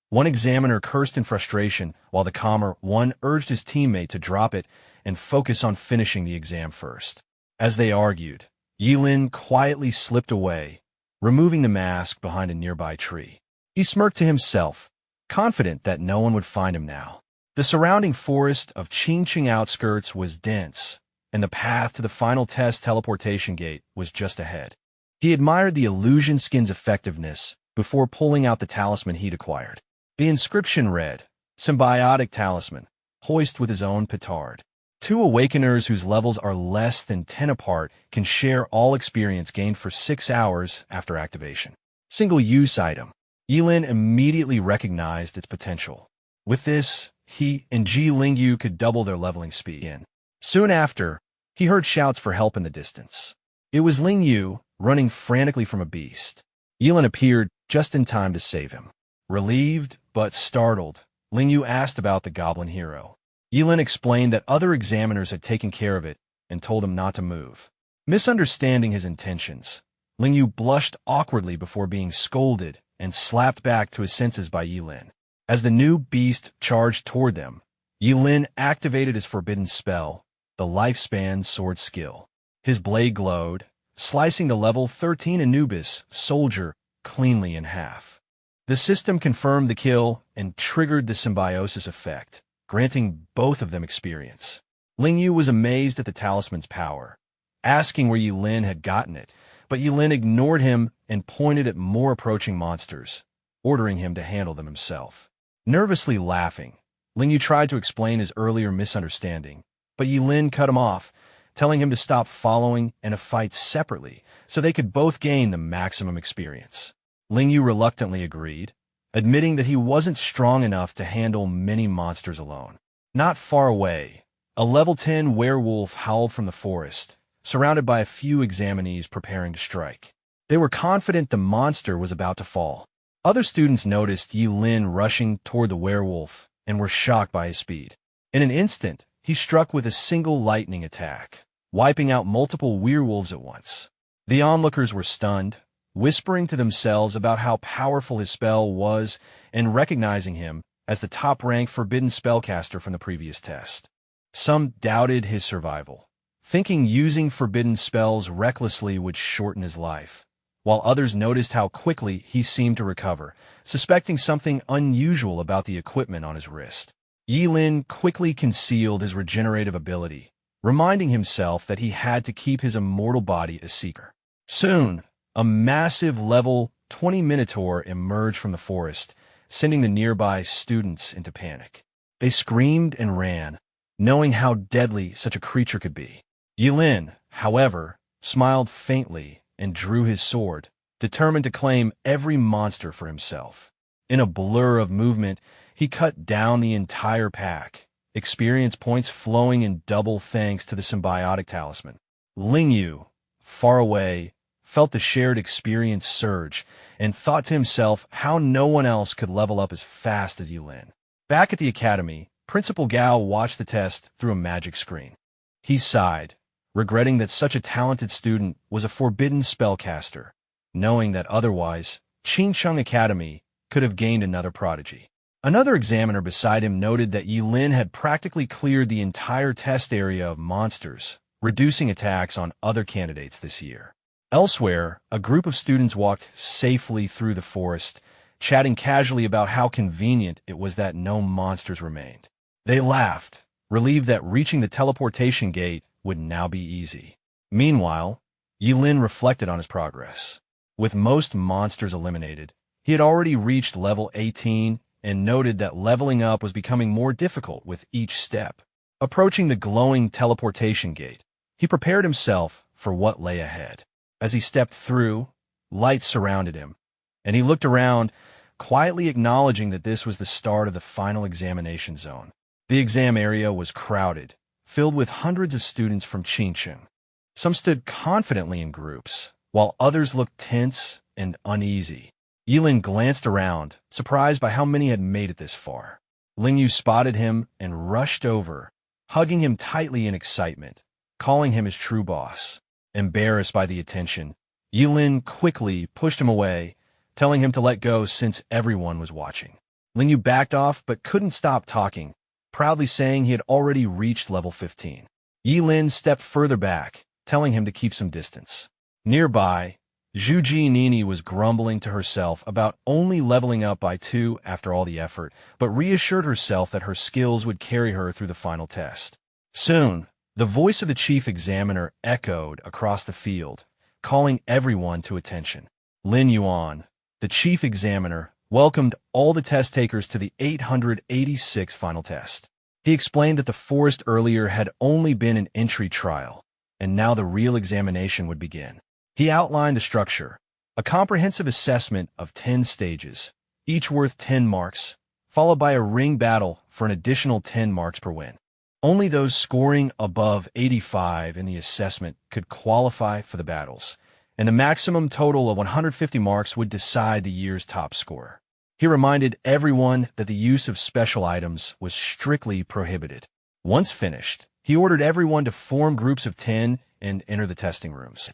One examiner cursed in frustration, while the calmer one urged his teammate to drop it and focus on finishing the exam first. As they argued, Ye Lin quietly slipped away, removing the mask behind a nearby tree. He smirked to himself, confident that no one would find him now. The surrounding forest of Qingqing outskirts was dense, and the path to the final test teleportation gate was just ahead. He admired the illusion skin's effectiveness before pulling out the talisman he'd acquired. The inscription read, "Symbiotic Talisman, hoist with his own petard." Two awakeners whose levels are less than 10 apart can share all experience gained for 6 hours after activation. Single-use item. Ye Lin immediately recognized its potential. With this, he and Ling Yu could double their leveling speed. Soon after, he heard shouts for help in the distance. It was Ling Yu, running frantically from a beast. Ye Lin appeared just in time to save him. Relieved, but startled, Ling Yu asked about the goblin hero. Ye Lin explained that other examiners had taken care of it and told him not to move. Misunderstanding his intentions, Ling Yu blushed awkwardly before being scolded and slapped back to his senses by Ye Lin. As the new beast charged toward them, Ye Lin activated his forbidden spell, the Lifespan Sword Skill. His blade glowed, slicing the level 13 Anubis soldier cleanly in half. The system confirmed the kill and triggered the symbiosis effect, granting both of them experience. Ling Yu was amazed at the talisman's power, asking where Ye Lin had gotten it, but Ye Lin ignored him and pointed at more approaching monsters, ordering him to handle them himself. Nervously laughing, Ling Yu tried to explain his earlier misunderstanding, but Ye Lin cut him off, telling him to stop following and to fight separately so they could both gain the maximum experience. Ling Yu reluctantly agreed, admitting that he wasn't strong enough to handle many monsters alone. Not far away, a level 10 werewolf howled from the forest, surrounded by a few examinees preparing to strike. They were confident the monster was about to fall. Other students noticed Ye Lin rushing toward the werewolf and were shocked by his speed. In an instant, he struck with a single lightning attack, wiping out multiple werewolves at once. The onlookers were stunned, whispering to themselves about how powerful his spell was and recognizing him as the top-ranked Forbidden Spellcaster from the previous test. Some doubted his survival, thinking using forbidden spells recklessly would shorten his life, while others noticed how quickly he seemed to recover, suspecting something unusual about the equipment on his wrist. Ye Lin quickly concealed his regenerative ability, reminding himself that he had to keep his immortal body a secret. Soon, a massive level 20 Minotaur emerged from the forest, sending the nearby students into panic. They screamed and ran, knowing how deadly such a creature could be. Ye Lin, however, smiled faintly and drew his sword, determined to claim every monster for himself. In a blur of movement, he cut down the entire pack, experience points flowing in double thanks to the symbiotic talisman. Ling Yu, far away, felt the shared experience surge and thought to himself how no one else could level up as fast as Ye Lin. Back at the academy, Principal Gao watched the test through a magic screen. He sighed, regretting that such a talented student was a forbidden spellcaster, knowing that otherwise, Qingcheng Academy could have gained another prodigy. Another examiner beside him noted that Ye Lin had practically cleared the entire test area of monsters, reducing attacks on other candidates this year. Elsewhere, a group of students walked safely through the forest, chatting casually about how convenient it was that no monsters remained. They laughed, relieved that reaching the teleportation gate would now be easy. Meanwhile, Ye Lin reflected on his progress. With most monsters eliminated, he had already reached level 18 and noted that leveling up was becoming more difficult with each step. Approaching the glowing teleportation gate, he prepared himself for what lay ahead. As he stepped through, light surrounded him, and he looked around, quietly acknowledging that this was the start of the final examination zone. The exam area was crowded, filled with hundreds of students from Qingcheng. Some stood confidently in groups, while others looked tense and uneasy. Ye Lin glanced around, surprised by how many had made it this far. Ling Yu spotted him and rushed over, hugging him tightly in excitement, calling him his true boss. Embarrassed by the attention, Ye Lin quickly pushed him away, telling him to let go since everyone was watching. Ling Yu backed off but couldn't stop talking, proudly saying he had already reached level 15. Ye Lin stepped further back, telling him to keep some distance. Nearby, Zhu Nini was grumbling to herself about only leveling up by 2 after all the effort, but reassured herself that her skills would carry her through the final test. Soon, the voice of the chief examiner echoed across the field, calling everyone to attention. Lin Yuan, the chief examiner, welcomed all the test takers to the 886th final test. He explained that the forest earlier had only been an entry trial, and now the real examination would begin. He outlined the structure, a comprehensive assessment of 10 stages, each worth 10 marks, followed by a ring battle for an additional 10 marks per win. Only those scoring above 85 in the assessment could qualify for the battles, and a maximum total of 150 marks would decide the year's top scorer. He reminded everyone that the use of special items was strictly prohibited. Once finished, he ordered everyone to form groups of 10 and enter the testing rooms.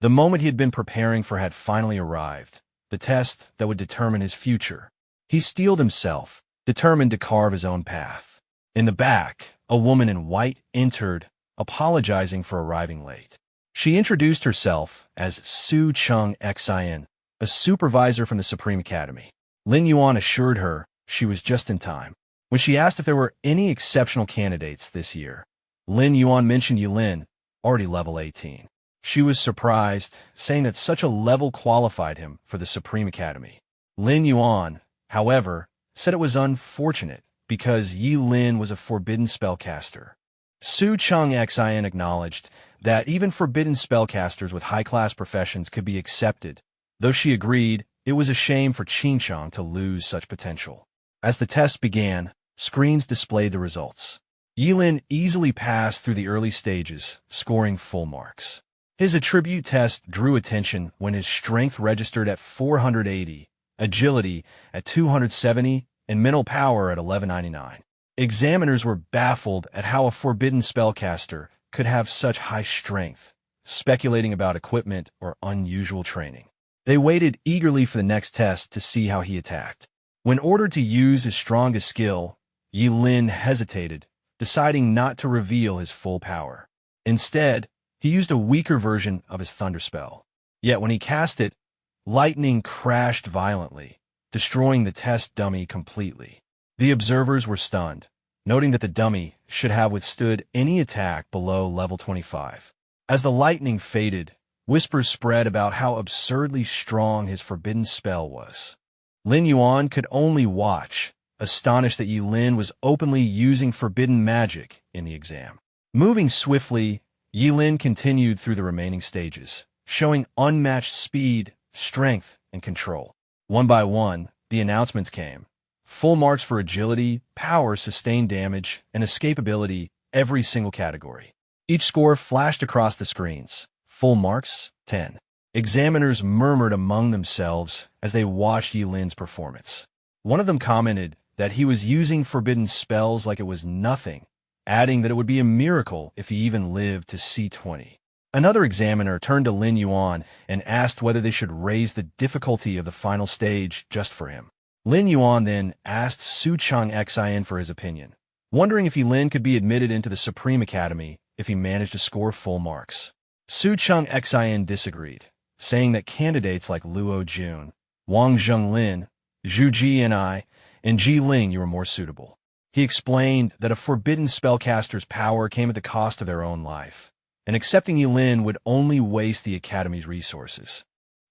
The moment he had been preparing for had finally arrived, the test that would determine his future. He steeled himself, determined to carve his own path. In the back, a woman in white entered, apologizing for arriving late. She introduced herself as Su Cheng Xin, a supervisor from the Supreme Academy. Lin Yuan assured her she was just in time. When she asked if there were any exceptional candidates this year, Lin Yuan mentioned Ye Lin, already level 18. She was surprised, saying that such a level qualified him for the Supreme Academy. Lin Yuan, however, said it was unfortunate because Ye Lin was a forbidden spellcaster. Su Cheng Xin acknowledged that even forbidden spellcasters with high-class professions could be accepted, though she agreed it was a shame for Qingchang to lose such potential. As the test began, screens displayed the results. Ye Lin easily passed through the early stages, scoring full marks. His attribute test drew attention when his strength registered at 480, agility at 270, and mental power at 1199. Examiners were baffled at how a forbidden spellcaster could have such high strength, speculating about equipment or unusual training. They waited eagerly for the next test to see how he attacked. When ordered to use his strongest skill, Ye Lin hesitated, deciding not to reveal his full power. Instead, he used a weaker version of his thunder spell. Yet when he cast it, lightning crashed violently, destroying the test dummy completely. The observers were stunned, noting that the dummy should have withstood any attack below level 25. As the lightning faded, whispers spread about how absurdly strong his forbidden spell was. Lin Yuan could only watch, astonished that Ye Lin was openly using forbidden magic in the exam. Moving swiftly, Ye Lin continued through the remaining stages, showing unmatched speed, strength, and control. One by one, the announcements came. Full marks for agility, power, sustained damage, and escapability, every single category. Each score flashed across the screens. Full marks, 10. Examiners murmured among themselves as they watched Ye Lin's performance. One of them commented that he was using forbidden spells like it was nothing, adding that it would be a miracle if he even lived to see 20. Another examiner turned to Lin Yuan and asked whether they should raise the difficulty of the final stage just for him. Lin Yuan then asked Su Cheng Xin for his opinion, wondering if Ye Lin could be admitted into the Supreme Academy if he managed to score full marks. Su Cheng Xin disagreed, saying that candidates like Luo Jun, Wang Zhenglin, Zhu Jianai, and Ji Ling were more suitable. He explained that a forbidden spellcaster's power came at the cost of their own life, and accepting Ye Lin would only waste the Academy's resources.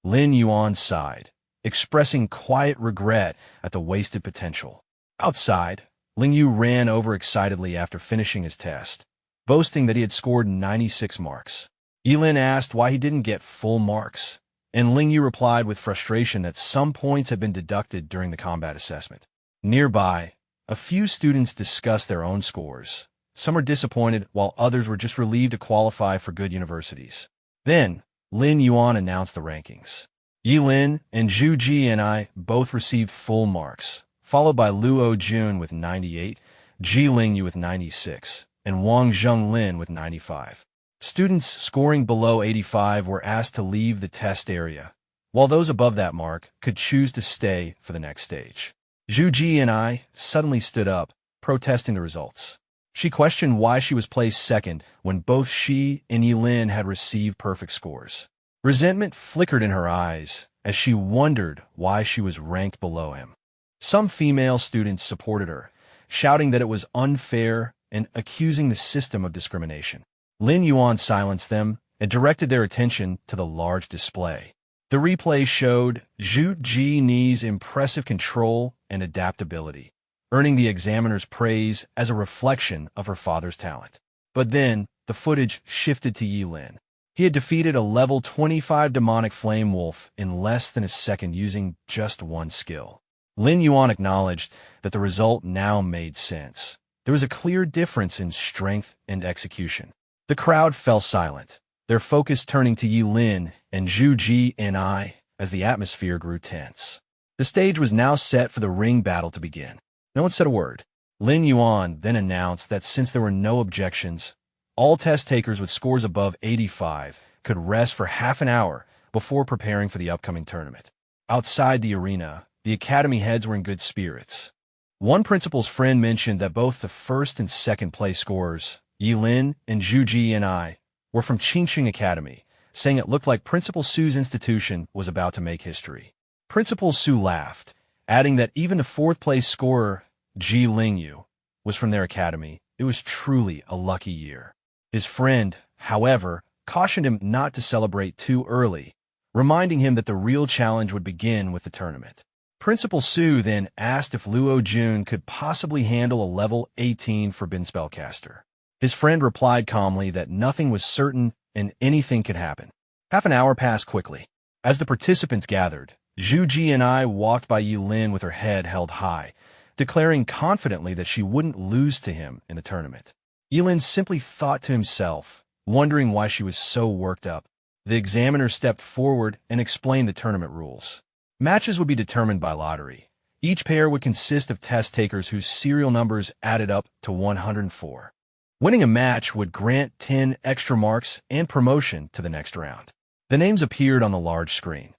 Lin Yuan sighed, expressing quiet regret at the wasted potential. Outside, Ling Yu ran over excitedly after finishing his test, boasting that he had scored 96 marks. Ye Lin asked why he didn't get full marks, and Ling Yu replied with frustration that some points had been deducted during the combat assessment. Nearby, a few students discussed their own scores. Some were disappointed, while others were just relieved to qualify for good universities. Then, Lin Yuan announced the rankings. Ye Lin and Zhu Jianai both received full marks, followed by Luo Jun with 98, Ji Ling with 96, and Wang Zhenglin with 95. Students scoring below 85 were asked to leave the test area, while those above that mark could choose to stay for the next stage. Zhu Jianai suddenly stood up, protesting the results. She questioned why she was placed second when both she and Ye Lin had received perfect scores. Resentment flickered in her eyes as she wondered why she was ranked below him. Some female students supported her, shouting that it was unfair and accusing the system of discrimination. Lin Yuan silenced them and directed their attention to the large display. The replay showed Zhu Ji's impressive control and adaptability, earning the examiner's praise as a reflection of her father's talent. But then, the footage shifted to Ye Lin. He had defeated a level 25 demonic flame wolf in less than a second using just one skill. Lin Yuan acknowledged that the result now made sense. There was a clear difference in strength and execution. The crowd fell silent, their focus turning to Ye Lin and Zhu Jianai as the atmosphere grew tense. The stage was now set for the ring battle to begin. No one said a word. Lin Yuan then announced that since there were no objections, all test takers with scores above 85 could rest for half an hour before preparing for the upcoming tournament. Outside the arena, the academy heads were in good spirits. One principal's friend mentioned that both the first and second place scorers, Ye Lin and Zhu Jianai, were from Qingqing Academy, saying it looked like Principal Su's institution was about to make history. Principal Su laughed, adding that even the fourth-place scorer, Ye Lin, was from their academy. It was truly a lucky year. His friend, however, cautioned him not to celebrate too early, reminding him that the real challenge would begin with the tournament. Principal Su then asked if Luo Jun could possibly handle a level 18 Forbidden Spellcaster. His friend replied calmly that nothing was certain and anything could happen. Half an hour passed quickly. As the participants gathered, Zhu Ji and I walked by Ye Lin with her head held high, declaring confidently that she wouldn't lose to him in the tournament. Ye Lin simply thought to himself, wondering why she was so worked up. The examiner stepped forward and explained the tournament rules. Matches would be determined by lottery. Each pair would consist of test takers whose serial numbers added up to 104. Winning a match would grant 10 extra marks and promotion to the next round. The names appeared on the large screen.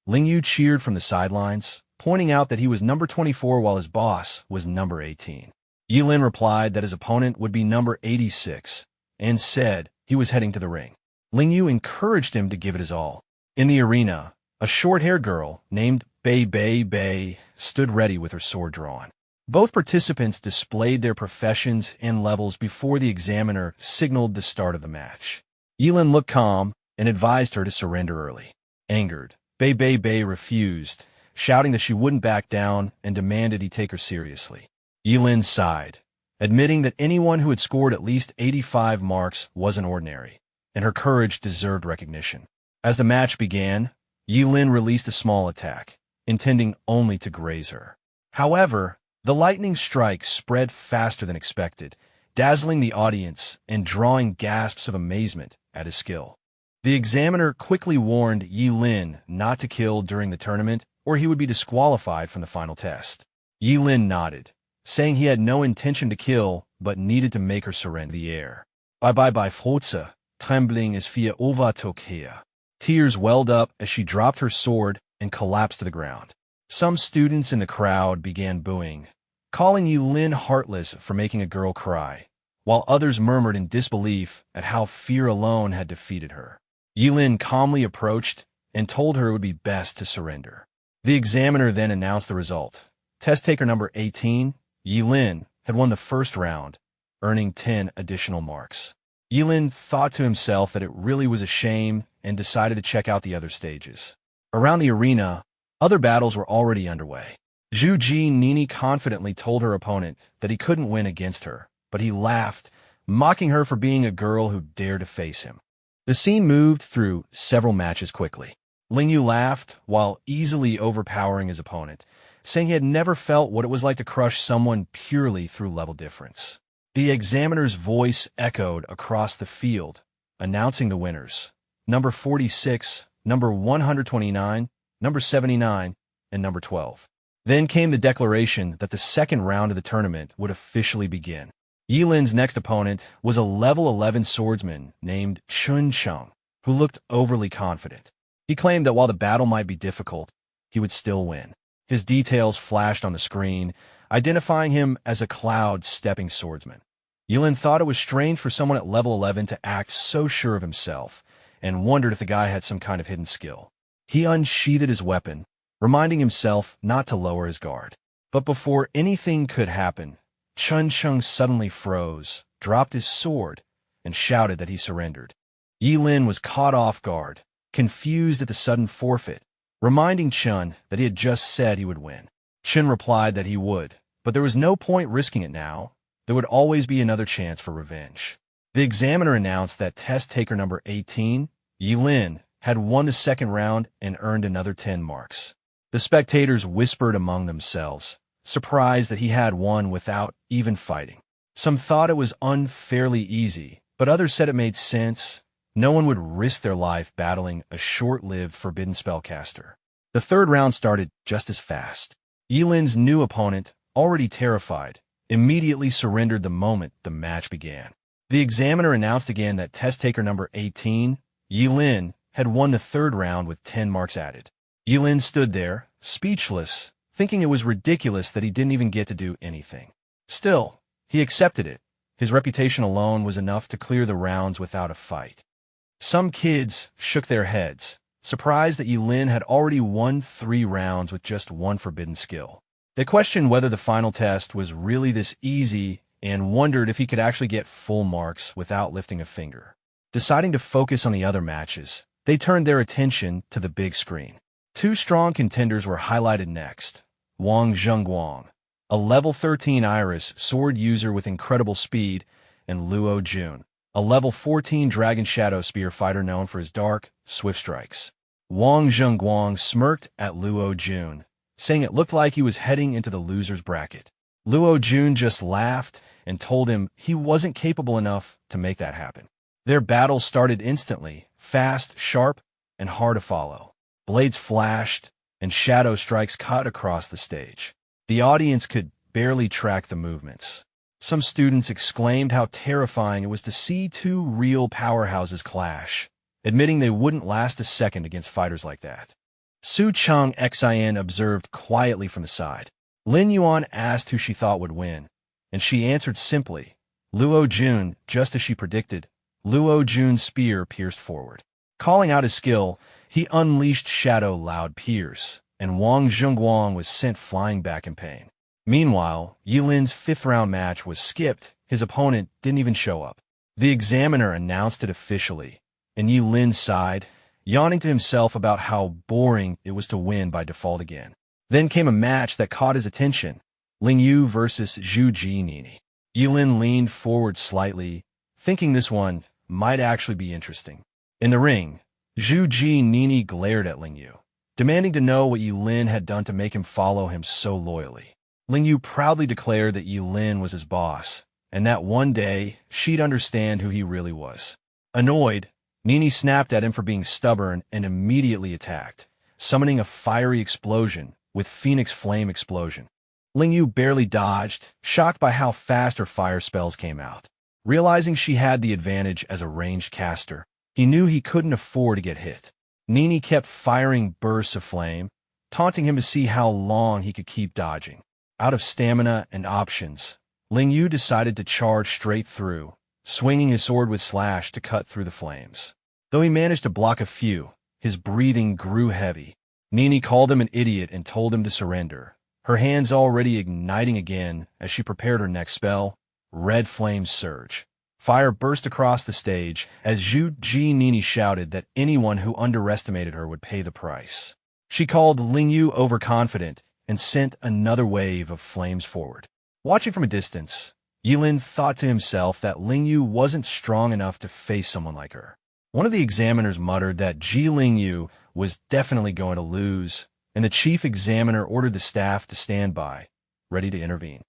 Ling Yu cheered from the sidelines, pointing out that he was number 24 while his boss was number 18. Ye Lin replied that his opponent would be number 86 and said he was heading to the ring. Ling Yu encouraged him to give it his all. In the arena, a short-haired girl named Bei stood ready with her sword drawn. Both participants displayed their professions and levels before the examiner signaled the start of the match. Ye Lin looked calm and advised her to surrender early. Angered, Bei refused, shouting that she wouldn't back down and demanded he take her seriously. Ye Lin sighed, admitting that anyone who had scored at least 85 marks wasn't ordinary, and her courage deserved recognition. As the match began, Ye Lin released a small attack, intending only to graze her. However, the lightning strike spread faster than expected, dazzling the audience and drawing gasps of amazement at his skill. The examiner quickly warned Ye Lin not to kill during the tournament, or he would be disqualified from the final test. Ye Lin nodded, saying he had no intention to kill, but needed to make her surrender the air. Bye Forza, trembling as via overtokea. Tears welled up as she dropped her sword and collapsed to the ground. Some students in the crowd began booing, calling Ye Lin heartless for making a girl cry, while others murmured in disbelief at how fear alone had defeated her. Ye Lin calmly approached and told her it would be best to surrender. The examiner then announced the result. Test taker number 18, Ye Lin, had won the first round, earning 10 additional marks. Ye Lin thought to himself that it really was a shame and decided to check out the other stages. Around the arena, other battles were already underway. Zhu Ji Nini confidently told her opponent that he couldn't win against her, but he laughed, mocking her for being a girl who dared to face him. The scene moved through several matches quickly. Ling Yu laughed while easily overpowering his opponent, saying he had never felt what it was like to crush someone purely through level difference. The examiner's voice echoed across the field, announcing the winners. Number 46, number 129, number 79, and number 12. Then came the declaration that the second round of the tournament would officially begin. Ye Lin's next opponent was a level 11 swordsman named Chun Chung, who looked overly confident. He claimed that while the battle might be difficult, he would still win. His details flashed on the screen, identifying him as a cloud-stepping swordsman. Ye Lin thought it was strange for someone at level 11 to act so sure of himself, and wondered if the guy had some kind of hidden skill. He unsheathed his weapon, reminding himself not to lower his guard. But before anything could happen, Chun Chung suddenly froze, dropped his sword, and shouted that he surrendered. Ye Lin was caught off guard, confused at the sudden forfeit, reminding Chun that he had just said he would win. Chun replied that he would, but there was no point risking it now. There would always be another chance for revenge. The examiner announced that test taker number 18, Ye Lin, had won the second round and earned another 10 marks. The spectators whispered among themselves, surprised that he had won without even fighting. Some thought it was unfairly easy, but others said it made sense. No one would risk their life battling a short-lived Forbidden Spellcaster. The third round started just as fast. Ye Lin's new opponent, already terrified, immediately surrendered the moment the match began. The examiner announced again that test taker number 18, Ye Lin, had won the third round with 10 marks added. Ye Lin stood there, speechless, thinking it was ridiculous that he didn't even get to do anything. Still, he accepted it. His reputation alone was enough to clear the rounds without a fight. Some kids shook their heads, surprised that Ye Lin had already won 3 rounds with just one forbidden skill. They questioned whether the final test was really this easy and wondered if he could actually get full marks without lifting a finger. Deciding to focus on the other matches, they turned their attention to the big screen. Two strong contenders were highlighted next. Wang Zhengguang, a level 13 Iris sword user with incredible speed, and Luo Jun, a level 14 Dragon Shadow Spear fighter known for his dark, swift strikes. Wang Zhengguang smirked at Luo Jun, saying it looked like he was heading into the loser's bracket. Luo Jun just laughed and told him he wasn't capable enough to make that happen. Their battle started instantly, fast, sharp, and hard to follow. Blades flashed, and shadow strikes cut across the stage. The audience could barely track the movements. Some students exclaimed how terrifying it was to see two real powerhouses clash, admitting they wouldn't last a second against fighters like that. Su Chang Xin observed quietly from the side. Lin Yuan asked who she thought would win, and she answered simply, Luo Jun, just as she predicted. Luo Jun's spear pierced forward. Calling out his skill, he unleashed Shadow Loud Pierce, and Wang Zhengguang was sent flying back in pain. Meanwhile, Ye Lin's fifth-round match was skipped. His opponent didn't even show up. The examiner announced it officially, and Ye Lin sighed, yawning to himself about how boring it was to win by default again. Then came a match that caught his attention, Ling Yu versus Zhu Ji Nini. Ye Lin leaned forward slightly, thinking this one might actually be interesting. In the ring, Zhu Ji Nini glared at Ling Yu, demanding to know what Ye Lin had done to make him follow him so loyally. Ling Yu proudly declared that Ye Lin was his boss, and that one day she'd understand who he really was. Annoyed, Nini snapped at him for being stubborn and immediately attacked, summoning a fiery explosion with Phoenix Flame Explosion. Ling Yu barely dodged, shocked by how fast her fire spells came out. Realizing she had the advantage as a ranged caster, he knew he couldn't afford to get hit. Nini kept firing bursts of flame, taunting him to see how long he could keep dodging. Out of stamina and options, Ling Yu decided to charge straight through, swinging his sword with slash to cut through the flames. Though he managed to block a few, his breathing grew heavy. Nini called him an idiot and told him to surrender, her hands already igniting again as she prepared her next spell, Red Flame Surge. Fire burst across the stage as Zhu Ji Nini shouted that anyone who underestimated her would pay the price. She called Ling Yu overconfident and sent another wave of flames forward. Watching from a distance, Ye Lin thought to himself that Ling Yu wasn't strong enough to face someone like her. One of the examiners muttered that Ji Ling Yu was definitely going to lose, and the chief examiner ordered the staff to stand by, ready to intervene.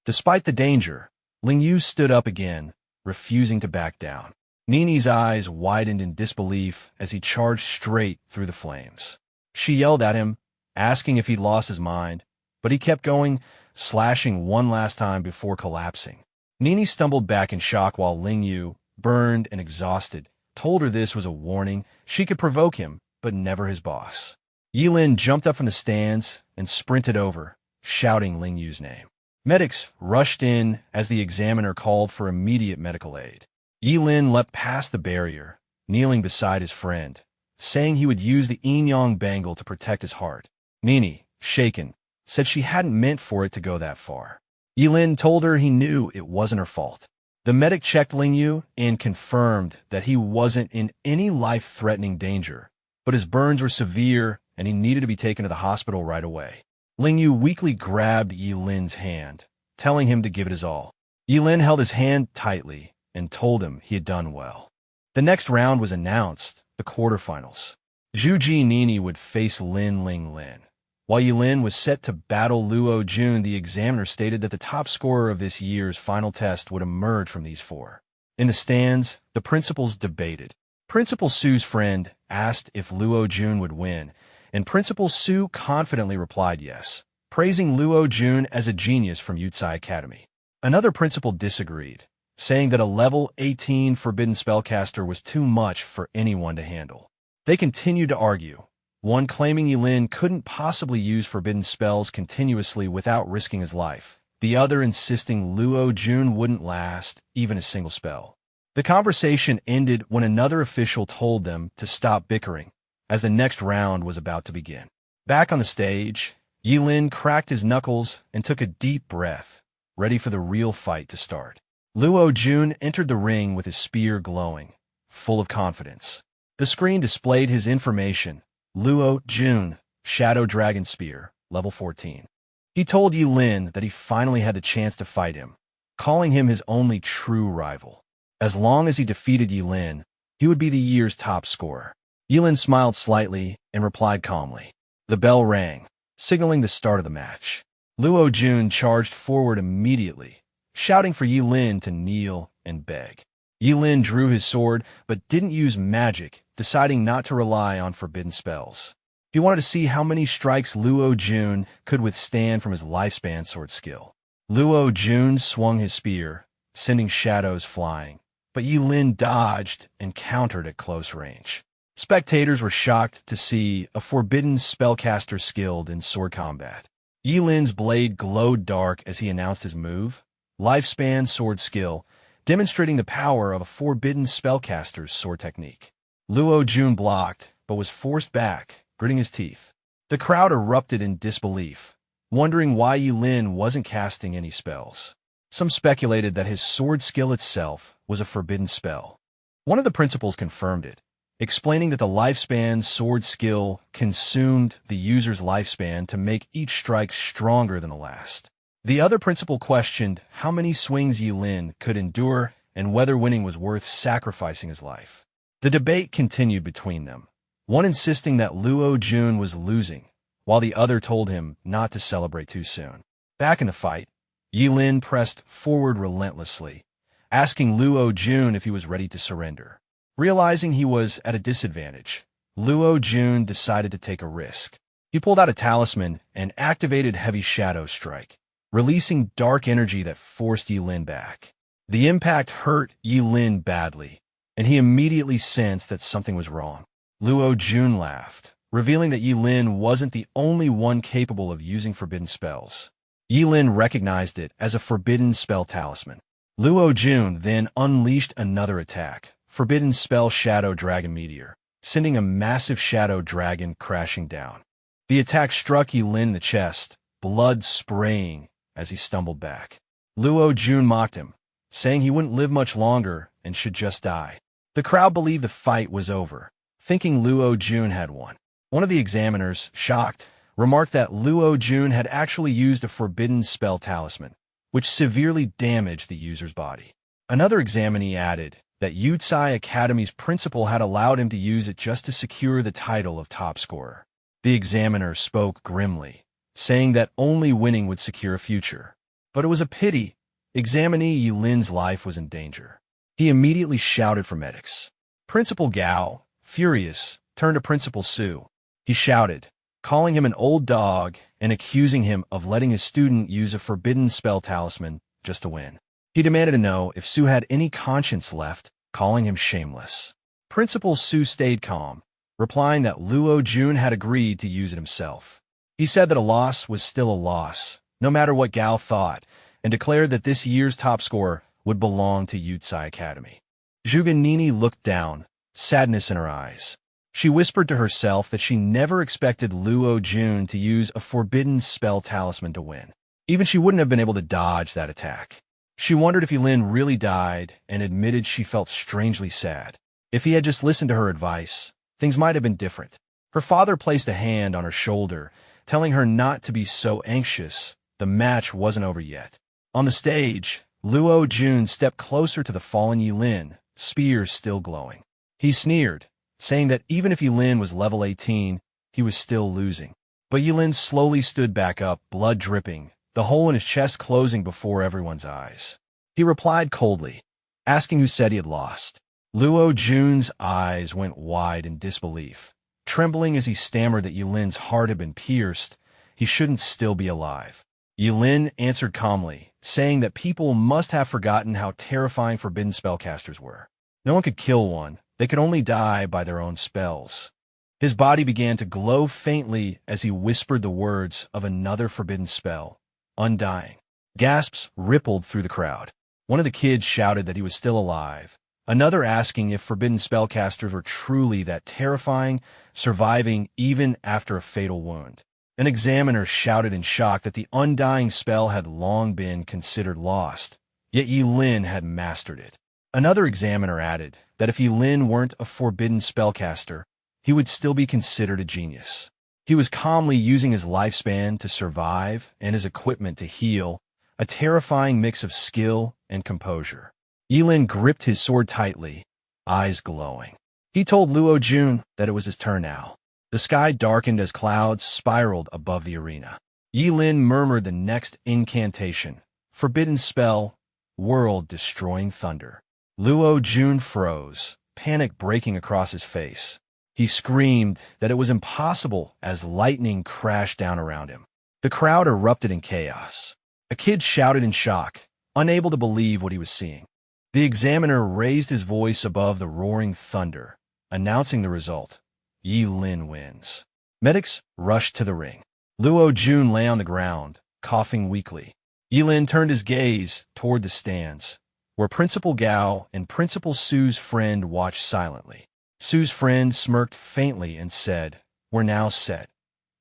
Despite the danger, Ling Yu stood up again, refusing to back down. Nini's eyes widened in disbelief as he charged straight through the flames. She yelled at him, asking if he'd lost his mind, but he kept going, slashing one last time before collapsing. Nini stumbled back in shock while Ling Yu, burned and exhausted, told her this was a warning. She could provoke him, but never his boss. Ye Lin jumped up from the stands and sprinted over, shouting Ling Yu's name. Medics rushed in as the examiner called for immediate medical aid. Ye Lin leapt past the barrier, kneeling beside his friend, saying he would use the yin-yang bangle to protect his heart. Nini, shaken, said she hadn't meant for it to go that far. Ye Lin told her he knew it wasn't her fault. The medic checked Ling Yu and confirmed that he wasn't in any life-threatening danger, but his burns were severe and he needed to be taken to the hospital right away. Ling Yu weakly grabbed Ye Lin's hand, telling him to give it his all. Ye Lin held his hand tightly and told him he had done well. The next round was announced, the quarterfinals. Zhu Ji Nini would face Lin Ling Lin. While Ye Lin was set to battle Luo Jun, the examiner stated that the top scorer of this year's final test would emerge from these four. In the stands, the principals debated. Principal Su's friend asked if Luo Jun would win, and Principal Su confidently replied yes, praising Luo Jun as a genius from Yutsai Academy. Another principal disagreed, saying that a level 18 Forbidden Spellcaster was too much for anyone to handle. They continued to argue, one claiming Ye Lin couldn't possibly use forbidden spells continuously without risking his life, the other insisting Luo Jun wouldn't last even a single spell. The conversation ended when another official told them to stop bickering, as the next round was about to begin. Back on the stage, Ye Lin cracked his knuckles and took a deep breath, ready for the real fight to start. Luo Jun entered the ring with his spear glowing, full of confidence. The screen displayed his information: Luo Jun, Shadow Dragon Spear, level 14. He told Ye Lin that he finally had the chance to fight him, calling him his only true rival. As long as he defeated Ye Lin, he would be the year's top scorer. Ye Lin smiled slightly and replied calmly. The bell rang, signaling the start of the match. Luo Jun charged forward immediately, shouting for Ye Lin to kneel and beg. Ye Lin drew his sword, but didn't use magic, deciding not to rely on forbidden spells. He wanted to see how many strikes Luo Jun could withstand from his lifespan sword skill. Luo Jun swung his spear, sending shadows flying, but Ye Lin dodged and countered at close range. Spectators were shocked to see a forbidden spellcaster skilled in sword combat. Ye Lin's blade glowed dark as he announced his move, Lifespan Sword Skill, demonstrating the power of a forbidden spellcaster's sword technique. Luo Jun blocked, but was forced back, gritting his teeth. The crowd erupted in disbelief, wondering why Ye Lin wasn't casting any spells. Some speculated that his sword skill itself was a forbidden spell. One of the principals confirmed it, explaining that the lifespan sword skill consumed the user's lifespan to make each strike stronger than the last. The other principal questioned how many swings Ye Lin could endure and whether winning was worth sacrificing his life. The debate continued between them, one insisting that Luo Jun was losing, while the other told him not to celebrate too soon. Back in the fight, Ye Lin pressed forward relentlessly, asking Luo Jun if he was ready to surrender. Realizing he was at a disadvantage, Luo Jun decided to take a risk. He pulled out a talisman and activated Heavy Shadow Strike, releasing dark energy that forced Ye Lin back. The impact hurt Ye Lin badly, and he immediately sensed that something was wrong. Luo Jun laughed, revealing that Ye Lin wasn't the only one capable of using forbidden spells. Ye Lin recognized it as a forbidden spell talisman. Luo Jun then unleashed another attack, Forbidden Spell Shadow Dragon Meteor, sending a massive shadow dragon crashing down. The attack struck Ye Lin in the chest, blood spraying as he stumbled back. Luo Jun mocked him, saying he wouldn't live much longer and should just die. The crowd believed the fight was over, thinking Luo Jun had won. One of the examiners, shocked, remarked that Luo Jun had actually used a forbidden spell talisman, which severely damaged the user's body. Another examinee added that Yutsai Academy's principal had allowed him to use it just to secure the title of top scorer. The examiner spoke grimly, saying that only winning would secure a future. But it was a pity. Examinee Ye Lin's life was in danger. He immediately shouted for medics. Principal Gao, furious, turned to Principal Su. He shouted, calling him an old dog and accusing him of letting his student use a forbidden spell talisman just to win. He demanded to know if Su had any conscience left, calling him shameless. Principal Su stayed calm, replying that Luo Jun had agreed to use it himself. He said that a loss was still a loss, no matter what Gao thought, and declared that this year's top scorer would belong to Yutsai Academy. Zhuge Nini looked down, sadness in her eyes. She whispered to herself that she never expected Luo Jun to use a forbidden spell talisman to win. Even she wouldn't have been able to dodge that attack. She wondered if Ye Lin really died and admitted she felt strangely sad. If he had just listened to her advice, things might have been different. Her father placed a hand on her shoulder, telling her not to be so anxious. The match wasn't over yet. On the stage, Luo Jun stepped closer to the fallen Ye Lin, spear still glowing. He sneered, saying that even if Ye Lin was level 18, he was still losing. But Ye Lin slowly stood back up, blood dripping, the hole in his chest closing before everyone's eyes. He replied coldly, asking who said he had lost. Luo Jun's eyes went wide in disbelief, trembling as he stammered that Ye Lin's heart had been pierced. He shouldn't still be alive. Ye Lin answered calmly, saying that people must have forgotten how terrifying forbidden spellcasters were. No one could kill one. They could only die by their own spells. His body began to glow faintly as he whispered the words of another forbidden spell, Undying. Gasps rippled through the crowd. One of the kids shouted that he was still alive, another asking if forbidden spellcasters were truly that terrifying, surviving even after a fatal wound. An examiner shouted in shock that the undying spell had long been considered lost, yet Ye Lin had mastered it. Another examiner added that if Ye Lin weren't a forbidden spellcaster, he would still be considered a genius. He was calmly using his lifespan to survive and his equipment to heal, a terrifying mix of skill and composure. Ye Lin gripped his sword tightly, eyes glowing. He told Luo Jun that it was his turn now. The sky darkened as clouds spiraled above the arena. Ye Lin murmured the next incantation, Forbidden Spell, World-Destroying Thunder. Luo Jun froze, panic breaking across his face. He screamed that it was impossible as lightning crashed down around him. The crowd erupted in chaos. A kid shouted in shock, unable to believe what he was seeing. The examiner raised his voice above the roaring thunder, announcing the result. Ye Lin wins. Medics rushed to the ring. Luo Jun lay on the ground, coughing weakly. Ye Lin turned his gaze toward the stands, where Principal Gao and Principal Su's friend watched silently. Su's friend smirked faintly and said, "We're now set."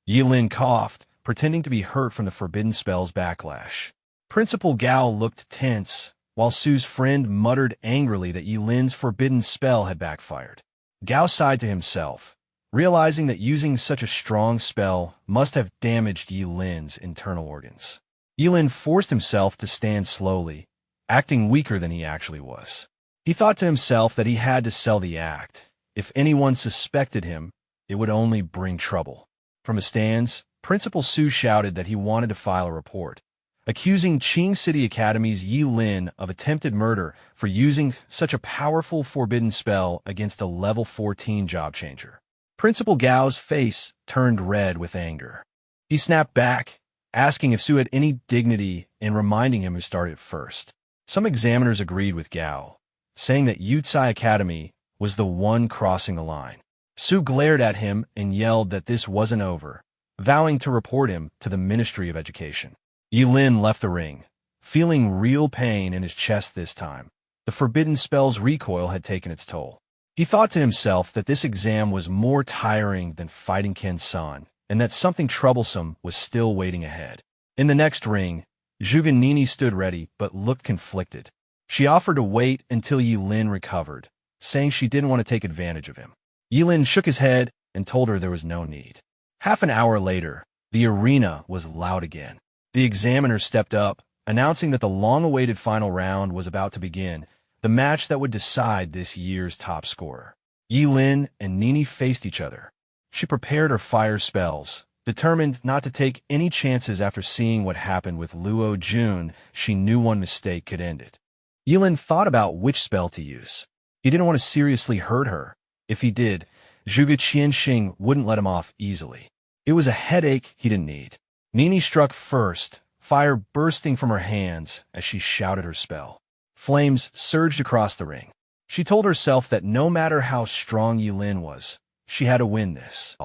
Ye Lin coughed, pretending to be hurt from the forbidden spell's backlash. Principal Gao looked tense, while Su's friend muttered angrily that Ye Lin's forbidden spell had backfired. Gao sighed to himself, realizing that using such a strong spell must have damaged Ye Lin's internal organs. Ye Lin forced himself to stand slowly, acting weaker than he actually was. He thought to himself that he had to sell the act. If anyone suspected him, it would only bring trouble. From the stands, Principal Su shouted that he wanted to file a report, accusing Qing City Academy's Ye Lin of attempted murder for using such a powerful forbidden spell against a level 14 job changer. Principal Gao's face turned red with anger. He snapped back, asking if Su had any dignity in reminding him who started first. Some examiners agreed with Gao, saying that Yutsai Academy was the one crossing the line. Su glared at him and yelled that this wasn't over, vowing to report him to the Ministry of Education. Ye Lin left the ring, feeling real pain in his chest this time. The forbidden spell's recoil had taken its toll. He thought to himself that this exam was more tiring than fighting Ken-san, and that something troublesome was still waiting ahead. In the next ring, Zhuge Nini stood ready but looked conflicted. She offered to wait until Ye Lin recovered, saying she didn't want to take advantage of him. Ye Lin shook his head and told her there was no need. Half an hour later, the arena was loud again. The examiner stepped up, announcing that the long-awaited final round was about to begin, the match that would decide this year's top scorer. Ye Lin and Nini faced each other. She prepared her fire spells, determined not to take any chances after seeing what happened with Luo Jun. She knew one mistake could end it. Ye Lin thought about which spell to use. He didn't want to seriously hurt her. If he did, Zhuge Qianxing wouldn't let him off easily. It was a headache he didn't need. Nini struck first, fire bursting from her hands as she shouted her spell. Flames surged across the ring. She told herself that no matter how strong Ye Lin was, she had to win this.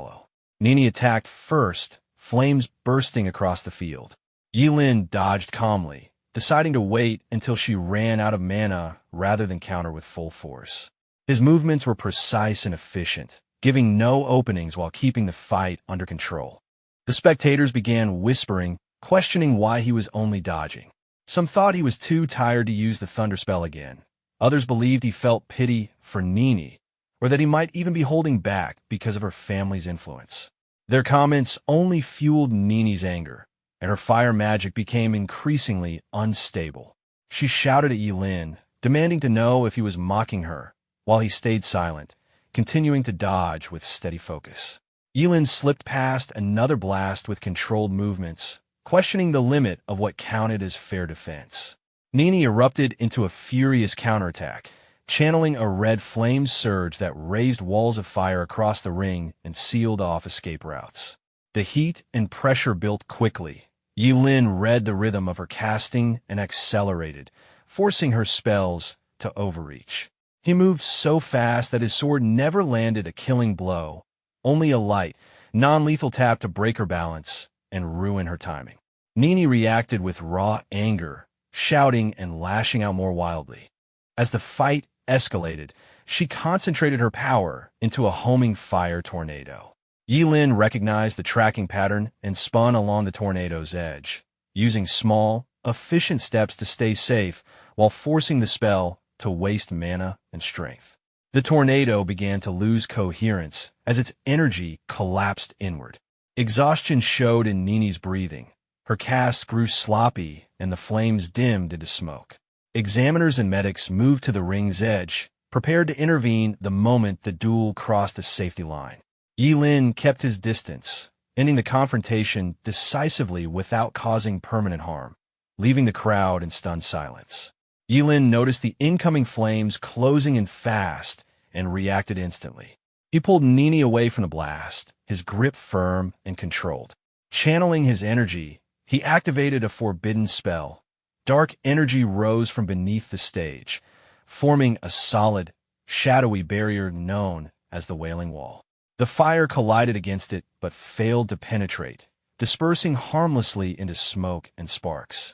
Nini attacked first, flames bursting across the field. Ye Lin dodged calmly, deciding to wait until she ran out of mana rather than counter with full force. His movements were precise and efficient, giving no openings while keeping the fight under control. The spectators began whispering, questioning why he was only dodging. Some thought he was too tired to use the thunder spell again. Others believed he felt pity for Nini, or that he might even be holding back because of her family's influence. Their comments only fueled Nini's anger, and her fire magic became increasingly unstable. She shouted at Ye Lin, demanding to know if he was mocking her, while he stayed silent, continuing to dodge with steady focus. Ye Lin slipped past another blast with controlled movements, questioning the limit of what counted as fair defense. Nini erupted into a furious counterattack, channeling a red flame surge that raised walls of fire across the ring and sealed off escape routes. The heat and pressure built quickly. Ye Lin read the rhythm of her casting and accelerated, forcing her spells to overreach. He moved so fast that his sword never landed a killing blow, only a light, non-lethal tap to break her balance and ruin her timing. Nini reacted with raw anger, shouting and lashing out more wildly. As the fight escalated, she concentrated her power into a homing fire tornado. Ye Lin recognized the tracking pattern and spun along the tornado's edge, using small, efficient steps to stay safe while forcing the spell to waste mana and strength. The tornado began to lose coherence as its energy collapsed inward. Exhaustion showed in Nini's breathing. Her cast grew sloppy and the flames dimmed into smoke. Examiners and medics moved to the ring's edge, prepared to intervene the moment the duel crossed a safety line. Ye Lin kept his distance, ending the confrontation decisively without causing permanent harm, leaving the crowd in stunned silence. Ye Lin noticed the incoming flames closing in fast and reacted instantly. He pulled Nini away from the blast, his grip firm and controlled. Channeling his energy, he activated a forbidden spell. Dark energy rose from beneath the stage, forming a solid, shadowy barrier known as the Wailing Wall. The fire collided against it but failed to penetrate, dispersing harmlessly into smoke and sparks.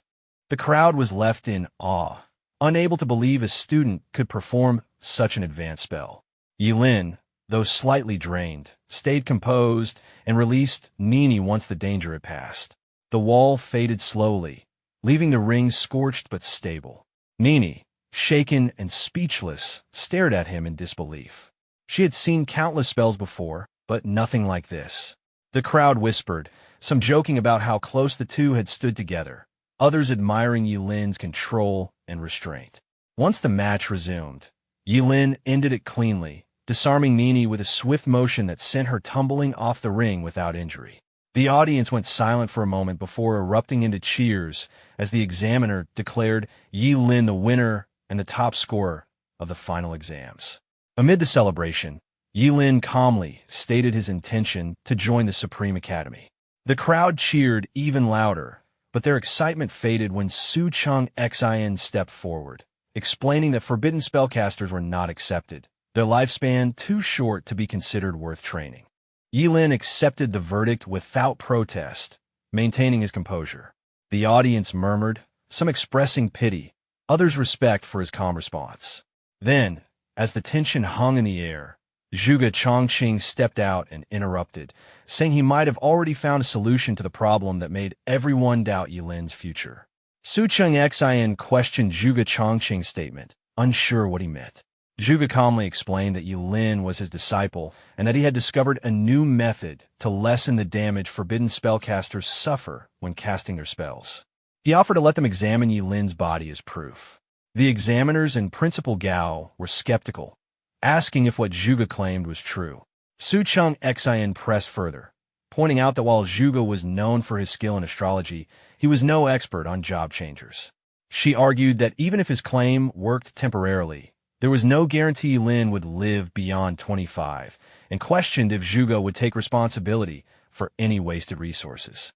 The crowd was left in awe, unable to believe a student could perform such an advanced spell. Ye Lin, though slightly drained, stayed composed and released Nini once the danger had passed. The wall faded slowly, leaving the ring scorched but stable. Nini, shaken and speechless, stared at him in disbelief. She had seen countless spells before, but nothing like this. The crowd whispered, some joking about how close the two had stood together, others admiring Ye Lin's control and restraint. Once the match resumed, Ye Lin ended it cleanly, disarming Nini with a swift motion that sent her tumbling off the ring without injury. The audience went silent for a moment before erupting into cheers as the examiner declared Ye Lin the winner and the top scorer of the final exams. Amid the celebration, Ye Lin calmly stated his intention to join the Supreme Academy. The crowd cheered even louder, but their excitement faded when Su Cheng Xin stepped forward, explaining that Forbidden Spellcasters were not accepted, their lifespan too short to be considered worth training. Ye Lin accepted the verdict without protest, maintaining his composure. The audience murmured, some expressing pity, others respect for his calm response. Then, as the tension hung in the air, Zhuge Chongqing stepped out and interrupted, saying he might have already found a solution to the problem that made everyone doubt Ye Lin's future. Su Cheng Xin questioned Zhuge Chongqing's statement, unsure what he meant. Zhuge calmly explained that Ye Lin was his disciple and that he had discovered a new method to lessen the damage Forbidden Spellcasters suffer when casting their spells. He offered to let them examine Ye Lin's body as proof. The examiners and Principal Gao were skeptical, asking if what Zhuge claimed was true. Su Cheng Xin pressed further, pointing out that while Zhuge was known for his skill in astrology, he was no expert on job changers. She argued that even if his claim worked temporarily, there was no guarantee Ye Lin would live beyond 25, and questioned if Zhuge would take responsibility for any wasted resources.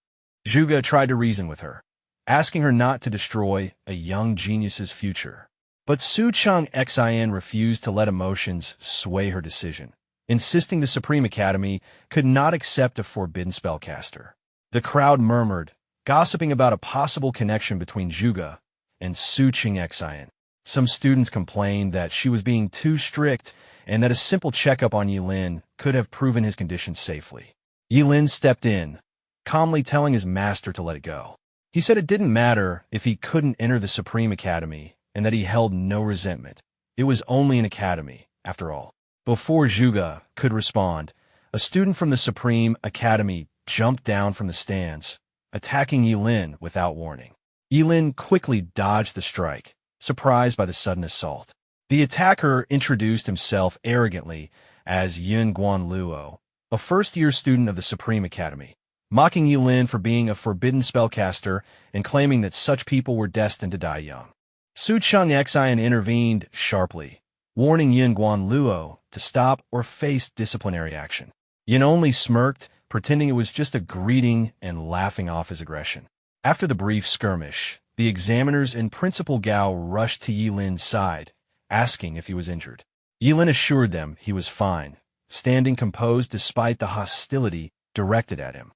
Zhuge tried to reason with her, asking her not to destroy a young genius's future. But Su Cheng Xin refused to let emotions sway her decision, insisting the Supreme Academy could not accept a forbidden spellcaster. The crowd murmured, gossiping about a possible connection between Zhuge and Su Cheng Xin. Some students complained that she was being too strict and that a simple checkup on Ye Lin could have proven his condition safely. Ye Lin stepped in, calmly telling his master to let it go. He said it didn't matter if he couldn't enter the Supreme Academy and that he held no resentment. It was only an academy, after all. Before Zhuge could respond, a student from the Supreme Academy jumped down from the stands, attacking Ye Lin without warning. Ye Lin quickly dodged the strike, surprised by the sudden assault. The attacker introduced himself arrogantly as Yun Guanluo, a first-year student of the Supreme Academy, mocking Ye Lin for being a forbidden spellcaster and claiming that such people were destined to die young. Su Cheng Xin intervened sharply, warning Yun Guanluo to stop or face disciplinary action. Yin only smirked, pretending it was just a greeting and laughing off his aggression. After the brief skirmish, the examiners and Principal Gao rushed to Ye Lin's side, asking if he was injured. Ye Lin assured them he was fine, standing composed despite the hostility directed at him.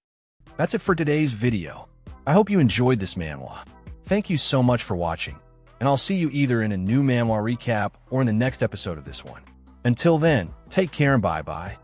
That's it for today's video. I hope you enjoyed this manhwa. Thank you so much for watching, and I'll see you either in a new manhwa recap or in the next episode of this one. Until then, take care and bye-bye.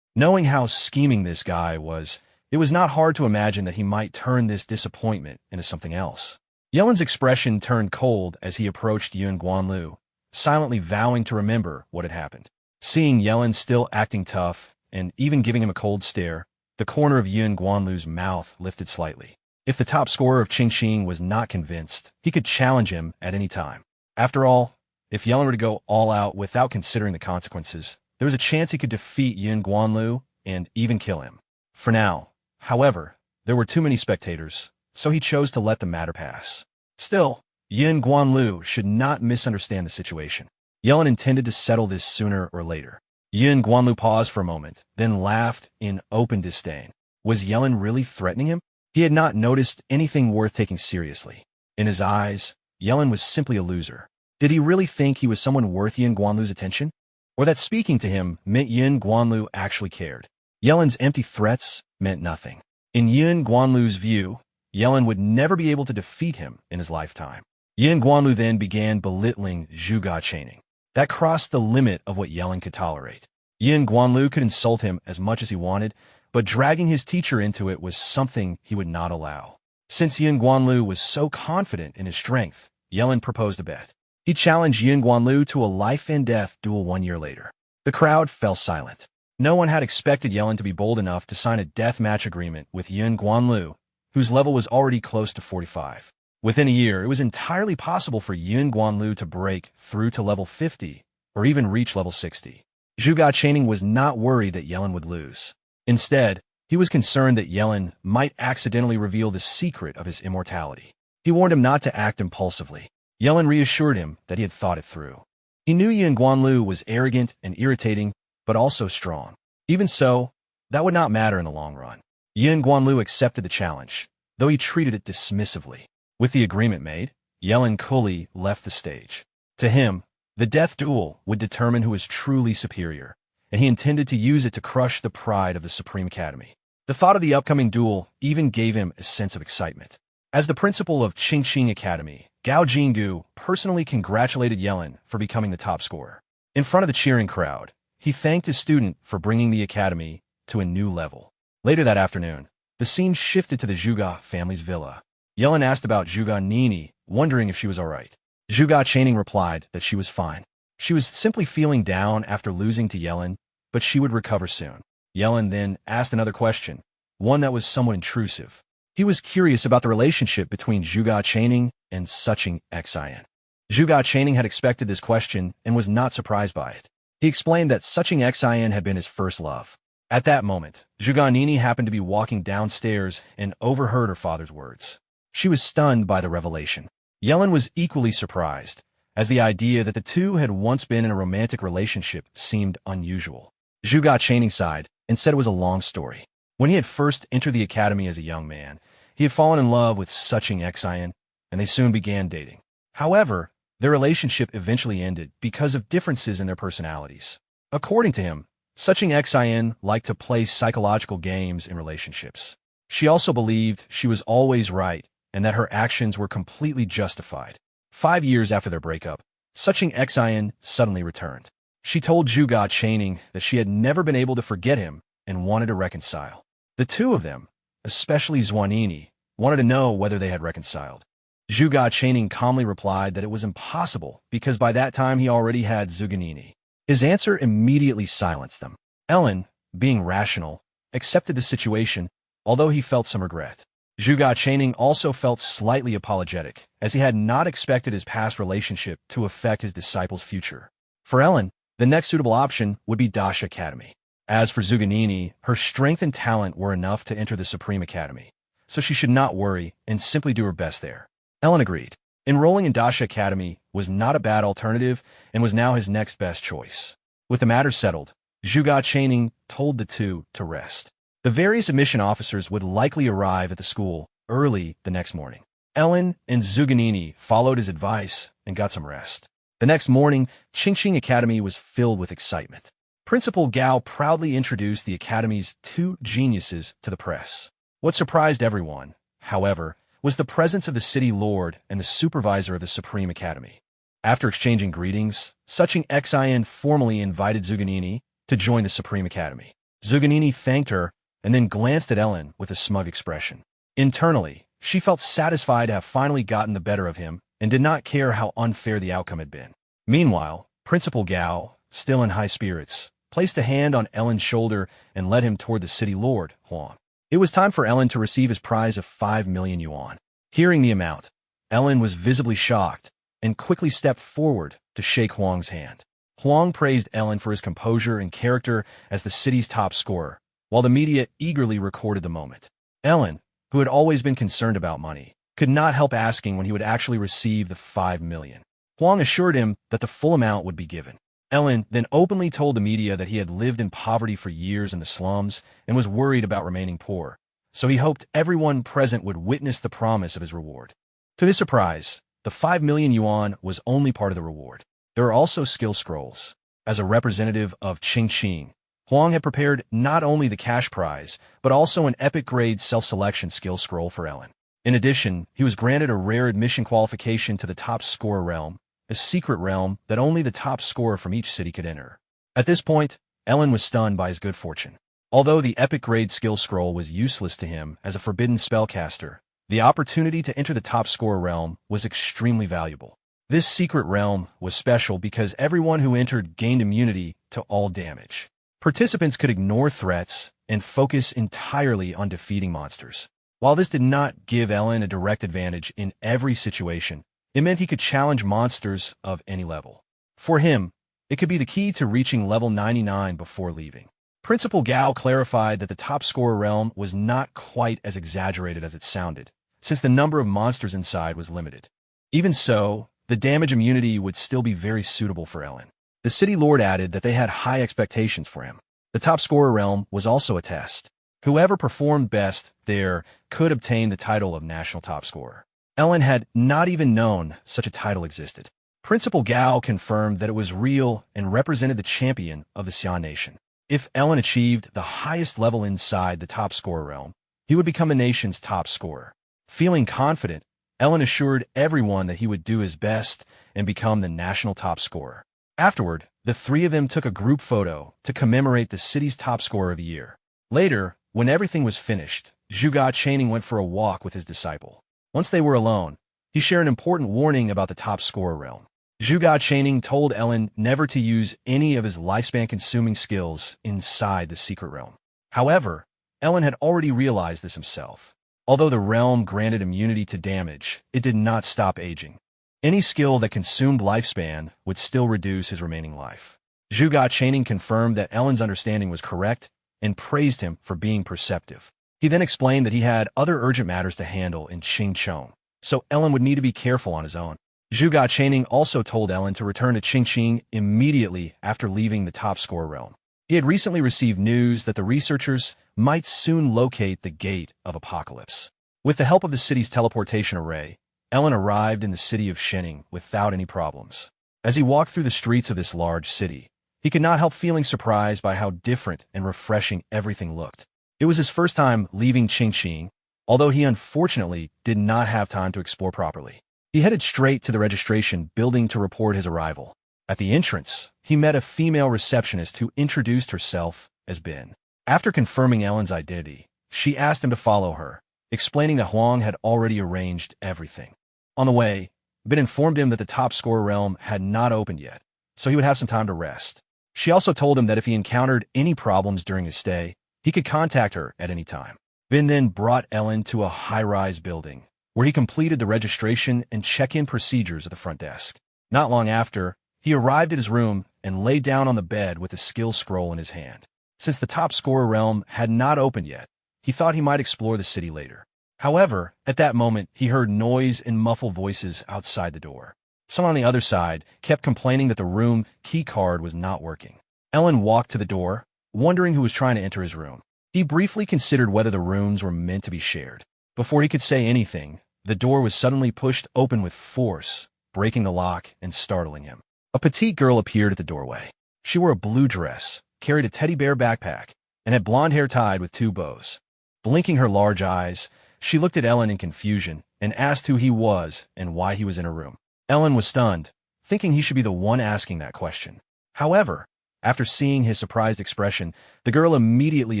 Knowing how scheming this guy was, it was not hard to imagine that he might turn this disappointment into something else. Ye Lin's expression turned cold as he approached Yun Guanlu, silently vowing to remember what had happened. Seeing Ye Lin still acting tough, and even giving him a cold stare, the corner of Yun Guanlu's mouth lifted slightly. If the top scorer of Qingqing was not convinced, he could challenge him at any time. After all, if Ye Lin were to go all out without considering the consequences, there was a chance he could defeat Yun Guanlu and even kill him. For now, however, there were too many spectators, so he chose to let the matter pass. Still, Yun Guanlu should not misunderstand the situation. Ye Lin intended to settle this sooner or later. Yun Guanlu paused for a moment, then laughed in open disdain. Was Ye Lin really threatening him? He had not noticed anything worth taking seriously. In his eyes, Ye Lin was simply a loser. Did he really think he was someone worth Yun Guanlu's attention? Or that speaking to him meant Yun Guanlu actually cared? Ye Lin's empty threats meant nothing. In Yun Guanlu's view, Ye Lin would never be able to defeat him in his lifetime. Yun Guanlu then began belittling Zhuge chaining. That crossed the limit of what Ye Lin could tolerate. Yun Guanlu could insult him as much as he wanted, but dragging his teacher into it was something he would not allow. Since Yun Guanlu was so confident in his strength, Ye Lin proposed a bet. He challenged Yun Guanlu to a life-and-death duel 1 year later. The crowd fell silent. No one had expected Ye Lin to be bold enough to sign a deathmatch agreement with Yun Guanlu, whose level was already close to 45. Within a year, it was entirely possible for Yun Guanlu to break through to level 50, or even reach level 60. Zhuge chaining was not worried that Ye Lin would lose. Instead, he was concerned that Ye Lin might accidentally reveal the secret of his immortality. He warned him not to act impulsively. Ye Lin reassured him that he had thought it through. He knew Yun Guanlu was arrogant and irritating, but also strong. Even so, that would not matter in the long run. Yun Guanlu accepted the challenge, though he treated it dismissively. With the agreement made, Ye Lin coolly left the stage. To him, the death duel would determine who was truly superior, and he intended to use it to crush the pride of the Supreme Academy. The thought of the upcoming duel even gave him a sense of excitement. As the principal of Qingqing Academy, Gao Jinggu personally congratulated Ye Lin for becoming the top scorer. In front of the cheering crowd, he thanked his student for bringing the academy to a new level. Later that afternoon, the scene shifted to the Zhuge family's villa. Ye Lin asked about Zhuge Nini, wondering if she was all right. Zhuge chaining replied that she was fine. She was simply feeling down after losing to Ye Lin, but she would recover soon. Ye Lin then asked another question, one that was somewhat intrusive. He was curious about the relationship between Zhuge chaining and Suching Xin. Zhuge chaining had expected this question and was not surprised by it. He explained that Suching Xin had been his first love. At that moment, Zhuge Nini happened to be walking downstairs and overheard her father's words. She was stunned by the revelation. Ye Lin was equally surprised, as the idea that the two had once been in a romantic relationship seemed unusual. Zhuge chaining sighed and said it was a long story. When he had first entered the academy as a young man, he had fallen in love with Suching Xin, and they soon began dating. However, their relationship eventually ended because of differences in their personalities. According to him, Suching Xin liked to play psychological games in relationships. She also believed she was always right and that her actions were completely justified. 5 years after their breakup, Suching Xin suddenly returned. She told Zhuge chaining that she had never been able to forget him and wanted to reconcile. The two of them, especially Zhuanini, wanted to know whether they had reconciled. Zhuge chaining calmly replied that it was impossible because by that time he already had Zuganini. His answer immediately silenced them. Ellen, being rational, accepted the situation, although he felt some regret. Zhuge chaining also felt slightly apologetic, as he had not expected his past relationship to affect his disciple's future. For Ellen, the next suitable option would be Dash Academy. As for Zuganini, her strength and talent were enough to enter the Supreme Academy, so she should not worry and simply do her best there. Ellen agreed. Enrolling in Dash Academy was not a bad alternative and was now his next best choice. With the matter settled, Zhuge chaining told the two to rest. The various admission officers would likely arrive at the school early the next morning. Ellen and Zuganini followed his advice and got some rest. The next morning, Qingqing Academy was filled with excitement. Principal Gao proudly introduced the academy's 2 geniuses to the press. What surprised everyone, however, was the presence of the city lord and the supervisor of the Supreme Academy. After exchanging greetings, Suching Xin formally invited Zuganini to join the Supreme Academy. Zuganini thanked her and then glanced at Ellen with a smug expression. Internally, she felt satisfied to have finally gotten the better of him and did not care how unfair the outcome had been. Meanwhile, Principal Gao, still in high spirits, placed a hand on Ellen's shoulder and led him toward the city lord, Huang. It was time for Ellen to receive his prize of 5 million yuan. Hearing the amount, Ellen was visibly shocked and quickly stepped forward to shake Huang's hand. Huang praised Ellen for his composure and character as the city's top scorer, while the media eagerly recorded the moment. Ellen, who had always been concerned about money, could not help asking when he would actually receive the 5 million. Huang assured him that the full amount would be given. Ellen then openly told the media that he had lived in poverty for years in the slums and was worried about remaining poor, so he hoped everyone present would witness the promise of his reward. To his surprise, the 5 million yuan was only part of the reward. There are also skill scrolls. As a representative of Qingqing, Huang had prepared not only the cash prize, but also an epic-grade self-selection skill scroll for Ellen. In addition, he was granted a rare admission qualification to the top scorer realm, a secret realm that only the top scorer from each city could enter. At this point, Ellen was stunned by his good fortune. Although the epic-grade skill scroll was useless to him as a forbidden spellcaster, the opportunity to enter the top scorer realm was extremely valuable. This secret realm was special because everyone who entered gained immunity to all damage. Participants could ignore threats and focus entirely on defeating monsters. While this did not give Ellen a direct advantage in every situation, it meant he could challenge monsters of any level. For him, it could be the key to reaching level 99 before leaving. Principal Gao clarified that the top scorer realm was not quite as exaggerated as it sounded, since the number of monsters inside was limited. Even so, the damage immunity would still be very suitable for Ellen. The city lord added that they had high expectations for him. The top scorer realm was also a test. Whoever performed best there could obtain the title of national top scorer. Ellen had not even known such a title existed. Principal Gao confirmed that it was real and represented the champion of the Xian nation. If Ellen achieved the highest level inside the top scorer realm, he would become the nation's top scorer. Feeling confident, Ellen assured everyone that he would do his best and become the national top scorer. Afterward, the three of them took a group photo to commemorate the city's top scorer of the year. Later, when everything was finished, Zhuge Chaining went for a walk with his disciple. Once they were alone, he shared an important warning about the top scorer realm. Zhuge Chaining told Ellen never to use any of his lifespan-consuming skills inside the secret realm. However, Ellen had already realized this himself. Although the realm granted immunity to damage, it did not stop aging. Any skill that consumed lifespan would still reduce his remaining life. Zhuge Chaining confirmed that Ellen's understanding was correct and praised him for being perceptive. He then explained that he had other urgent matters to handle in Qingcheng, so Ellen would need to be careful on his own. Zhuge Chaining also told Ellen to return to Qingqing immediately after leaving the top scorer realm. He had recently received news that the researchers might soon locate the Gate of Apocalypse. With the help of the city's teleportation array, Ellen arrived in the city of Shening without any problems. As he walked through the streets of this large city, he could not help feeling surprised by how different and refreshing everything looked. It was his first time leaving Qingqing, although he unfortunately did not have time to explore properly. He headed straight to the registration building to report his arrival. At the entrance, he met a female receptionist who introduced herself as Bin. After confirming Ellen's identity, she asked him to follow her, explaining that Huang had already arranged everything. On the way, Bin informed him that the top scorer realm had not opened yet, so he would have some time to rest. She also told him that if he encountered any problems during his stay, he could contact her at any time. Bin then brought Ellen to a high-rise building, where he completed the registration and check-in procedures at the front desk. Not long after, he arrived at his room and lay down on the bed with a skill scroll in his hand. Since the top scorer realm had not opened yet, he thought he might explore the city later. However, at that moment, he heard noise and muffled voices outside the door. Someone on the other side kept complaining that the room key card was not working. Ellen walked to the door, wondering who was trying to enter his room. He briefly considered whether the rooms were meant to be shared. Before he could say anything, the door was suddenly pushed open with force, breaking the lock and startling him. A petite girl appeared at the doorway. She wore a blue dress, carried a teddy bear backpack, and had blonde hair tied with 2 bows. Blinking her large eyes, she looked at Ellen in confusion and asked who he was and why he was in her room. Ellen was stunned, thinking he should be the one asking that question. However, After seeing his surprised expression, the girl immediately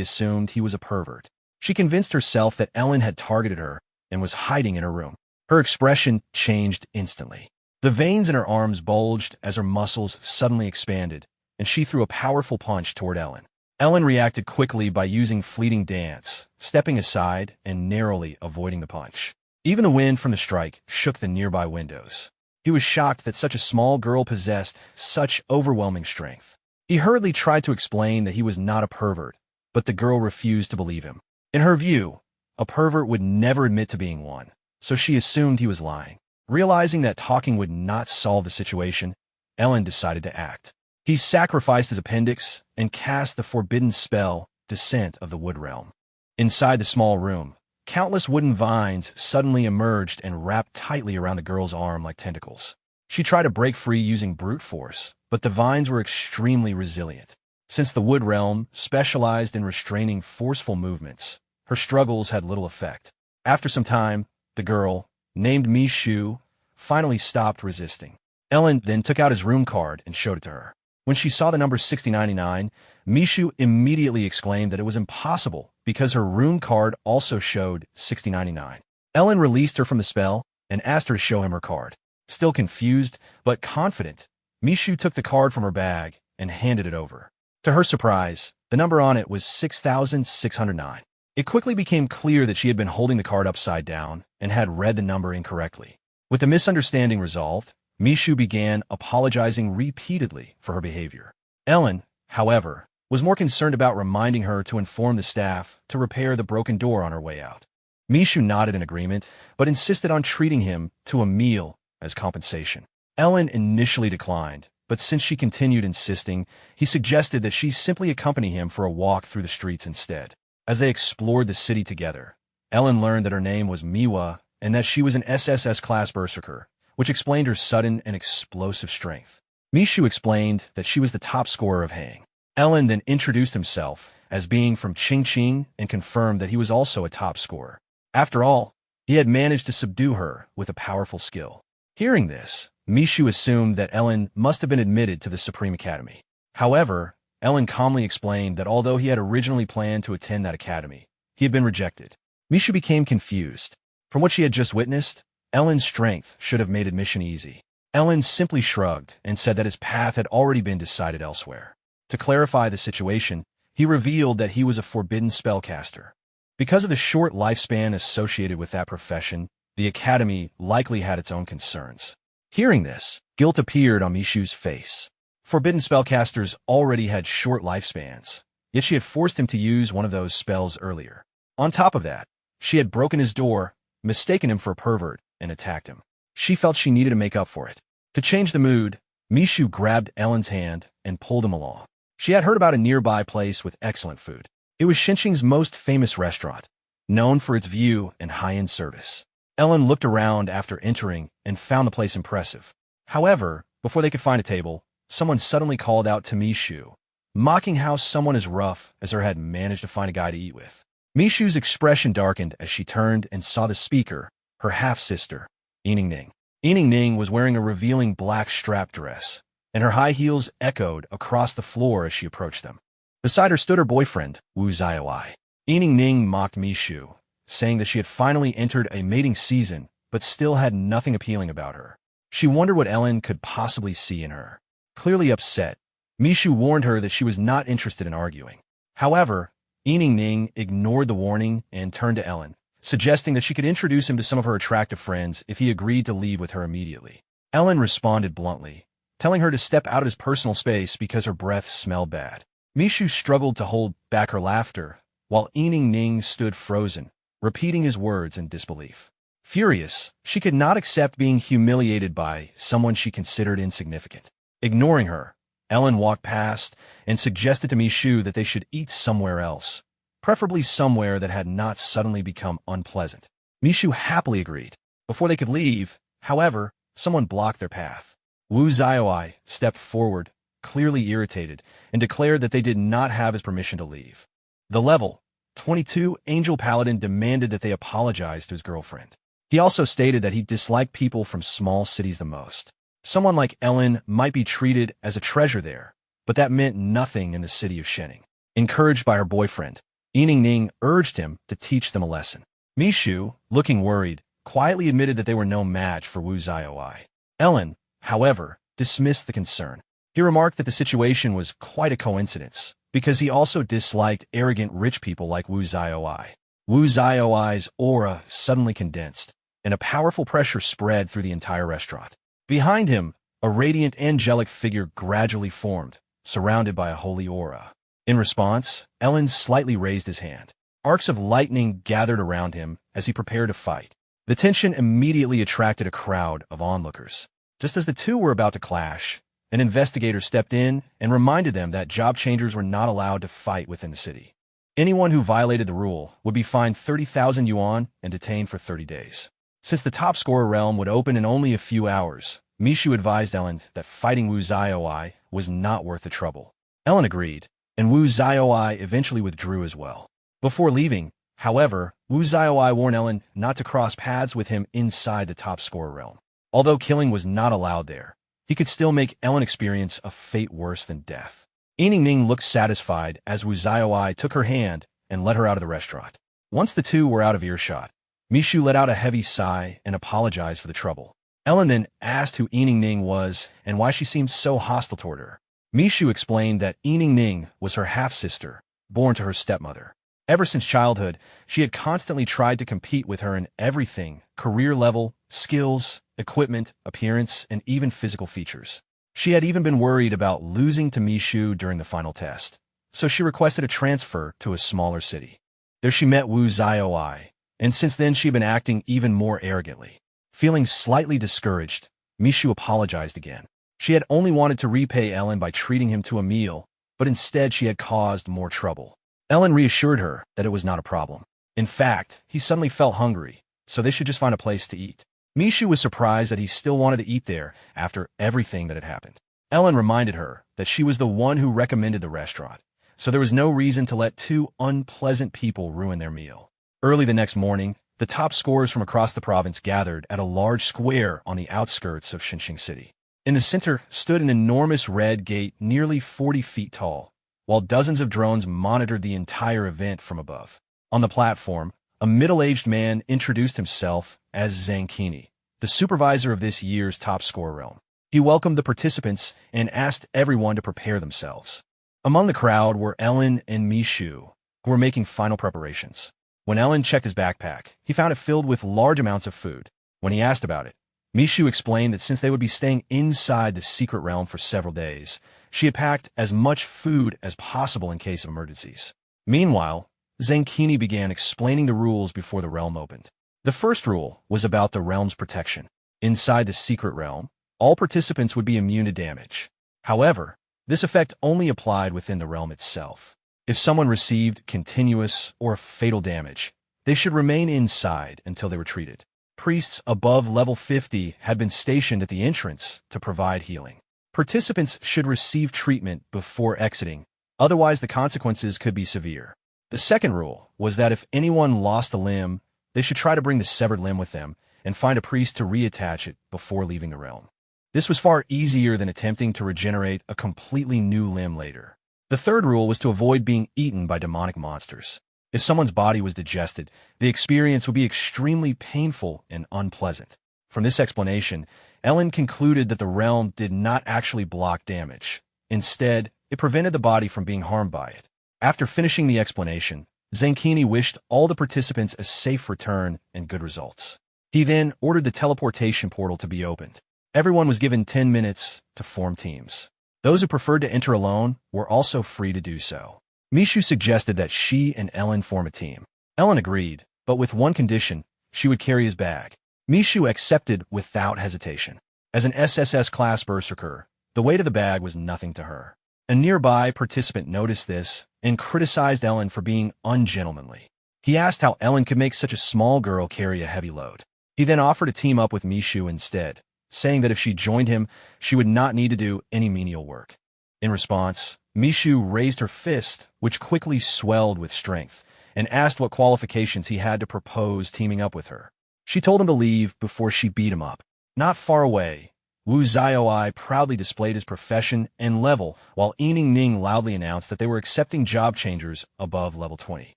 assumed he was a pervert. She convinced herself that Ellen had targeted her and was hiding in her room. Her expression changed instantly. The veins in her arms bulged as her muscles suddenly expanded, and she threw a powerful punch toward Ellen. Ellen reacted quickly by using fleeting dance, stepping aside and narrowly avoiding the punch. Even the wind from the strike shook the nearby windows. He was shocked that such a small girl possessed such overwhelming strength. He hurriedly tried to explain that he was not a pervert, but the girl refused to believe him. In her view, a pervert would never admit to being one, so she assumed he was lying. Realizing that talking would not solve the situation, Ellen decided to act. He sacrificed his appendix and cast the forbidden spell, Descent of the Wood Realm. Inside the small room, countless wooden vines suddenly emerged and wrapped tightly around the girl's arm like tentacles. She tried to break free using brute force, but the vines were extremely resilient. Since the Wood Realm specialized in restraining forceful movements, her struggles had little effect. After some time, the girl, named Mishu, finally stopped resisting. Ellen then took out his room card and showed it to her. When she saw the number 6099, Mishu immediately exclaimed that it was impossible because her room card also showed 6099. Ellen released her from the spell and asked her to show him her card. Still confused, but confident, Mishu took the card from her bag and handed it over. To her surprise, the number on it was 6609. It quickly became clear that she had been holding the card upside down and had read the number incorrectly. With the misunderstanding resolved, Mishu began apologizing repeatedly for her behavior. Ellen, however, was more concerned about reminding her to inform the staff to repair the broken door on her way out. Mishu nodded in agreement, but insisted on treating him to a meal as compensation. Ellen initially declined, but since she continued insisting, he suggested that she simply accompany him for a walk through the streets instead. As they explored the city together, Ellen learned that her name was Manhwa and that she was an SSS class berserker, which explained her sudden and explosive strength. Mishu explained that she was the top scorer of Hang. Ellen then introduced himself as being from Qingqing and confirmed that he was also a top scorer. After all, he had managed to subdue her with a powerful skill. Hearing this, Mishu assumed that Ellen must have been admitted to the Supreme Academy. However, Ellen calmly explained that although he had originally planned to attend that academy, he had been rejected. Mishu became confused. From what she had just witnessed, Ellen's strength should have made admission easy. Ellen simply shrugged and said that his path had already been decided elsewhere. To clarify the situation, he revealed that he was a forbidden spellcaster. Because of the short lifespan associated with that profession, the academy likely had its own concerns. Hearing this, guilt appeared on Mishu's face. Forbidden spellcasters already had short lifespans, yet she had forced him to use one of those spells earlier. On top of that, she had broken his door, mistaken him for a pervert, and attacked him. She felt she needed to make up for it. To change the mood, Mishu grabbed Ellen's hand and pulled him along. She had heard about a nearby place with excellent food. It was Xinqing's most famous restaurant, known for its view and high-end service. Ellen looked around after entering and found the place impressive. However, before they could find a table, someone suddenly called out to Mishu, mocking how someone as rough as her had managed to find a guy to eat with. Mishu's expression darkened as she turned and saw the speaker, her half-sister, Ye Lin. Ye Lin was wearing a revealing black strap dress, and her high heels echoed across the floor as she approached them. Beside her stood her boyfriend, Wu Zaiwai. Ye Lin mocked Mishu, saying that she had finally entered a mating season but still had nothing appealing about her. She wondered what Ellen could possibly see in her. Clearly upset, Mishu warned her that she was not interested in arguing. However, Ye Lin ignored the warning and turned to Ellen, suggesting that she could introduce him to some of her attractive friends if he agreed to leave with her immediately. Ellen responded bluntly, telling her to step out of his personal space because her breath smelled bad. Mishu struggled to hold back her laughter, while Ye Lin stood frozen, repeating his words in disbelief. Furious, she could not accept being humiliated by someone she considered insignificant. Ignoring her, Ellen walked past and suggested to Mishu that they should eat somewhere else, preferably somewhere that had not suddenly become unpleasant. Mishu happily agreed. Before they could leave, however, someone blocked their path. Wu Zaiwai stepped forward, clearly irritated, and declared that they did not have his permission to leave. The level 22 Angel Paladin demanded that they apologize to his girlfriend. He also stated that he disliked people from small cities the most. Someone like Ellen might be treated as a treasure there, but that meant nothing in the city of Shening. Encouraged by her boyfriend, Ning urged him to teach them a lesson. Mishu, looking worried, quietly admitted that they were no match for Wu Xiaoi. Ellen, however, dismissed the concern. He remarked that the situation was quite a coincidence, because he also disliked arrogant rich people like Wu Xiaoi. Wu Xiaoi's aura suddenly condensed, and a powerful pressure spread through the entire restaurant. Behind him, a radiant angelic figure gradually formed, surrounded by a holy aura. In response, Ellen slightly raised his hand. Arcs of lightning gathered around him as he prepared to fight. The tension immediately attracted a crowd of onlookers. Just as the two were about to clash, an investigator stepped in and reminded them that job changers were not allowed to fight within the city. Anyone who violated the rule would be fined 30,000 yuan and detained for 30 days. Since the top scorer realm would open in only a few hours, Mishu advised Ellen that fighting Wu Xiaoi was not worth the trouble. Ellen agreed, and Wu Xiaoi eventually withdrew as well. Before leaving, however, Wu Xiaoi warned Ellen not to cross paths with him inside the top scorer realm. Although killing was not allowed there, he could still make Ellen experience a fate worse than death. Ning looked satisfied as Wu Xiaoi took her hand and led her out of the restaurant. Once the two were out of earshot, Mishu let out a heavy sigh and apologized for the trouble. Ellen then asked who Ning was and why she seemed so hostile toward her. Mishu explained that Ning was her half-sister, born to her stepmother. Ever since childhood, she had constantly tried to compete with her in everything: career level, skills, equipment, appearance, and even physical features. She had even been worried about losing to Mishu during the final test, so she requested a transfer to a smaller city. There she met Wu Xiaoi, and since then she had been acting even more arrogantly. Feeling slightly discouraged, Mishu apologized again. She had only wanted to repay Ellen by treating him to a meal, but instead she had caused more trouble. Ellen reassured her that it was not a problem. In fact, he suddenly felt hungry, so they should just find a place to eat. Mishu was surprised that he still wanted to eat there after everything that had happened. Ellen reminded her that she was the one who recommended the restaurant, so there was no reason to let two unpleasant people ruin their meal. Early the next morning, the top scorers from across the province gathered at a large square on the outskirts of Xinxing City. In the center stood an enormous red gate nearly 40 feet tall, while dozens of drones monitored the entire event from above. On the platform, a middle-aged man introduced himself as Zankini, the supervisor of this year's top scorer realm. He welcomed the participants and asked everyone to prepare themselves. Among the crowd were Ellen and Mishu, who were making final preparations. When Ellen checked his backpack, he found it filled with large amounts of food. When he asked about it, Mishu explained that since they would be staying inside the secret realm for several days, she had packed as much food as possible in case of emergencies. Meanwhile, Zankini began explaining the rules before the realm opened. The first rule was about the realm's protection. Inside the secret realm, all participants would be immune to damage. However, this effect only applied within the realm itself. If someone received continuous or fatal damage, they should remain inside until they were treated. Priests above level 50 had been stationed at the entrance to provide healing. Participants should receive treatment before exiting, otherwise the consequences could be severe. The second rule was that if anyone lost a limb, they should try to bring the severed limb with them and find a priest to reattach it before leaving the realm. This was far easier than attempting to regenerate a completely new limb later. The third rule was to avoid being eaten by demonic monsters. If someone's body was digested, the experience would be extremely painful and unpleasant. From this explanation, Ellen concluded that the realm did not actually block damage. Instead, it prevented the body from being harmed by it. After finishing the explanation, Zankini wished all the participants a safe return and good results. He then ordered the teleportation portal to be opened. Everyone was given 10 minutes to form teams. Those who preferred to enter alone were also free to do so. Mishu suggested that she and Ellen form a team. Ellen agreed, but with one condition: she would carry his bag. Mishu accepted without hesitation. As an SSS class berserker, the weight of the bag was nothing to her. A nearby participant noticed this and criticized Ellen for being ungentlemanly. He asked how Ellen could make such a small girl carry a heavy load. He then offered to team up with Mishu instead, saying that if she joined him, she would not need to do any menial work. In response, Mishu raised her fist, which quickly swelled with strength, and asked what qualifications he had to propose teaming up with her. She told him to leave before she beat him up. Not far away, Wu Xiaoai proudly displayed his profession and level, while Yining Ning loudly announced that they were accepting job changers above level 20.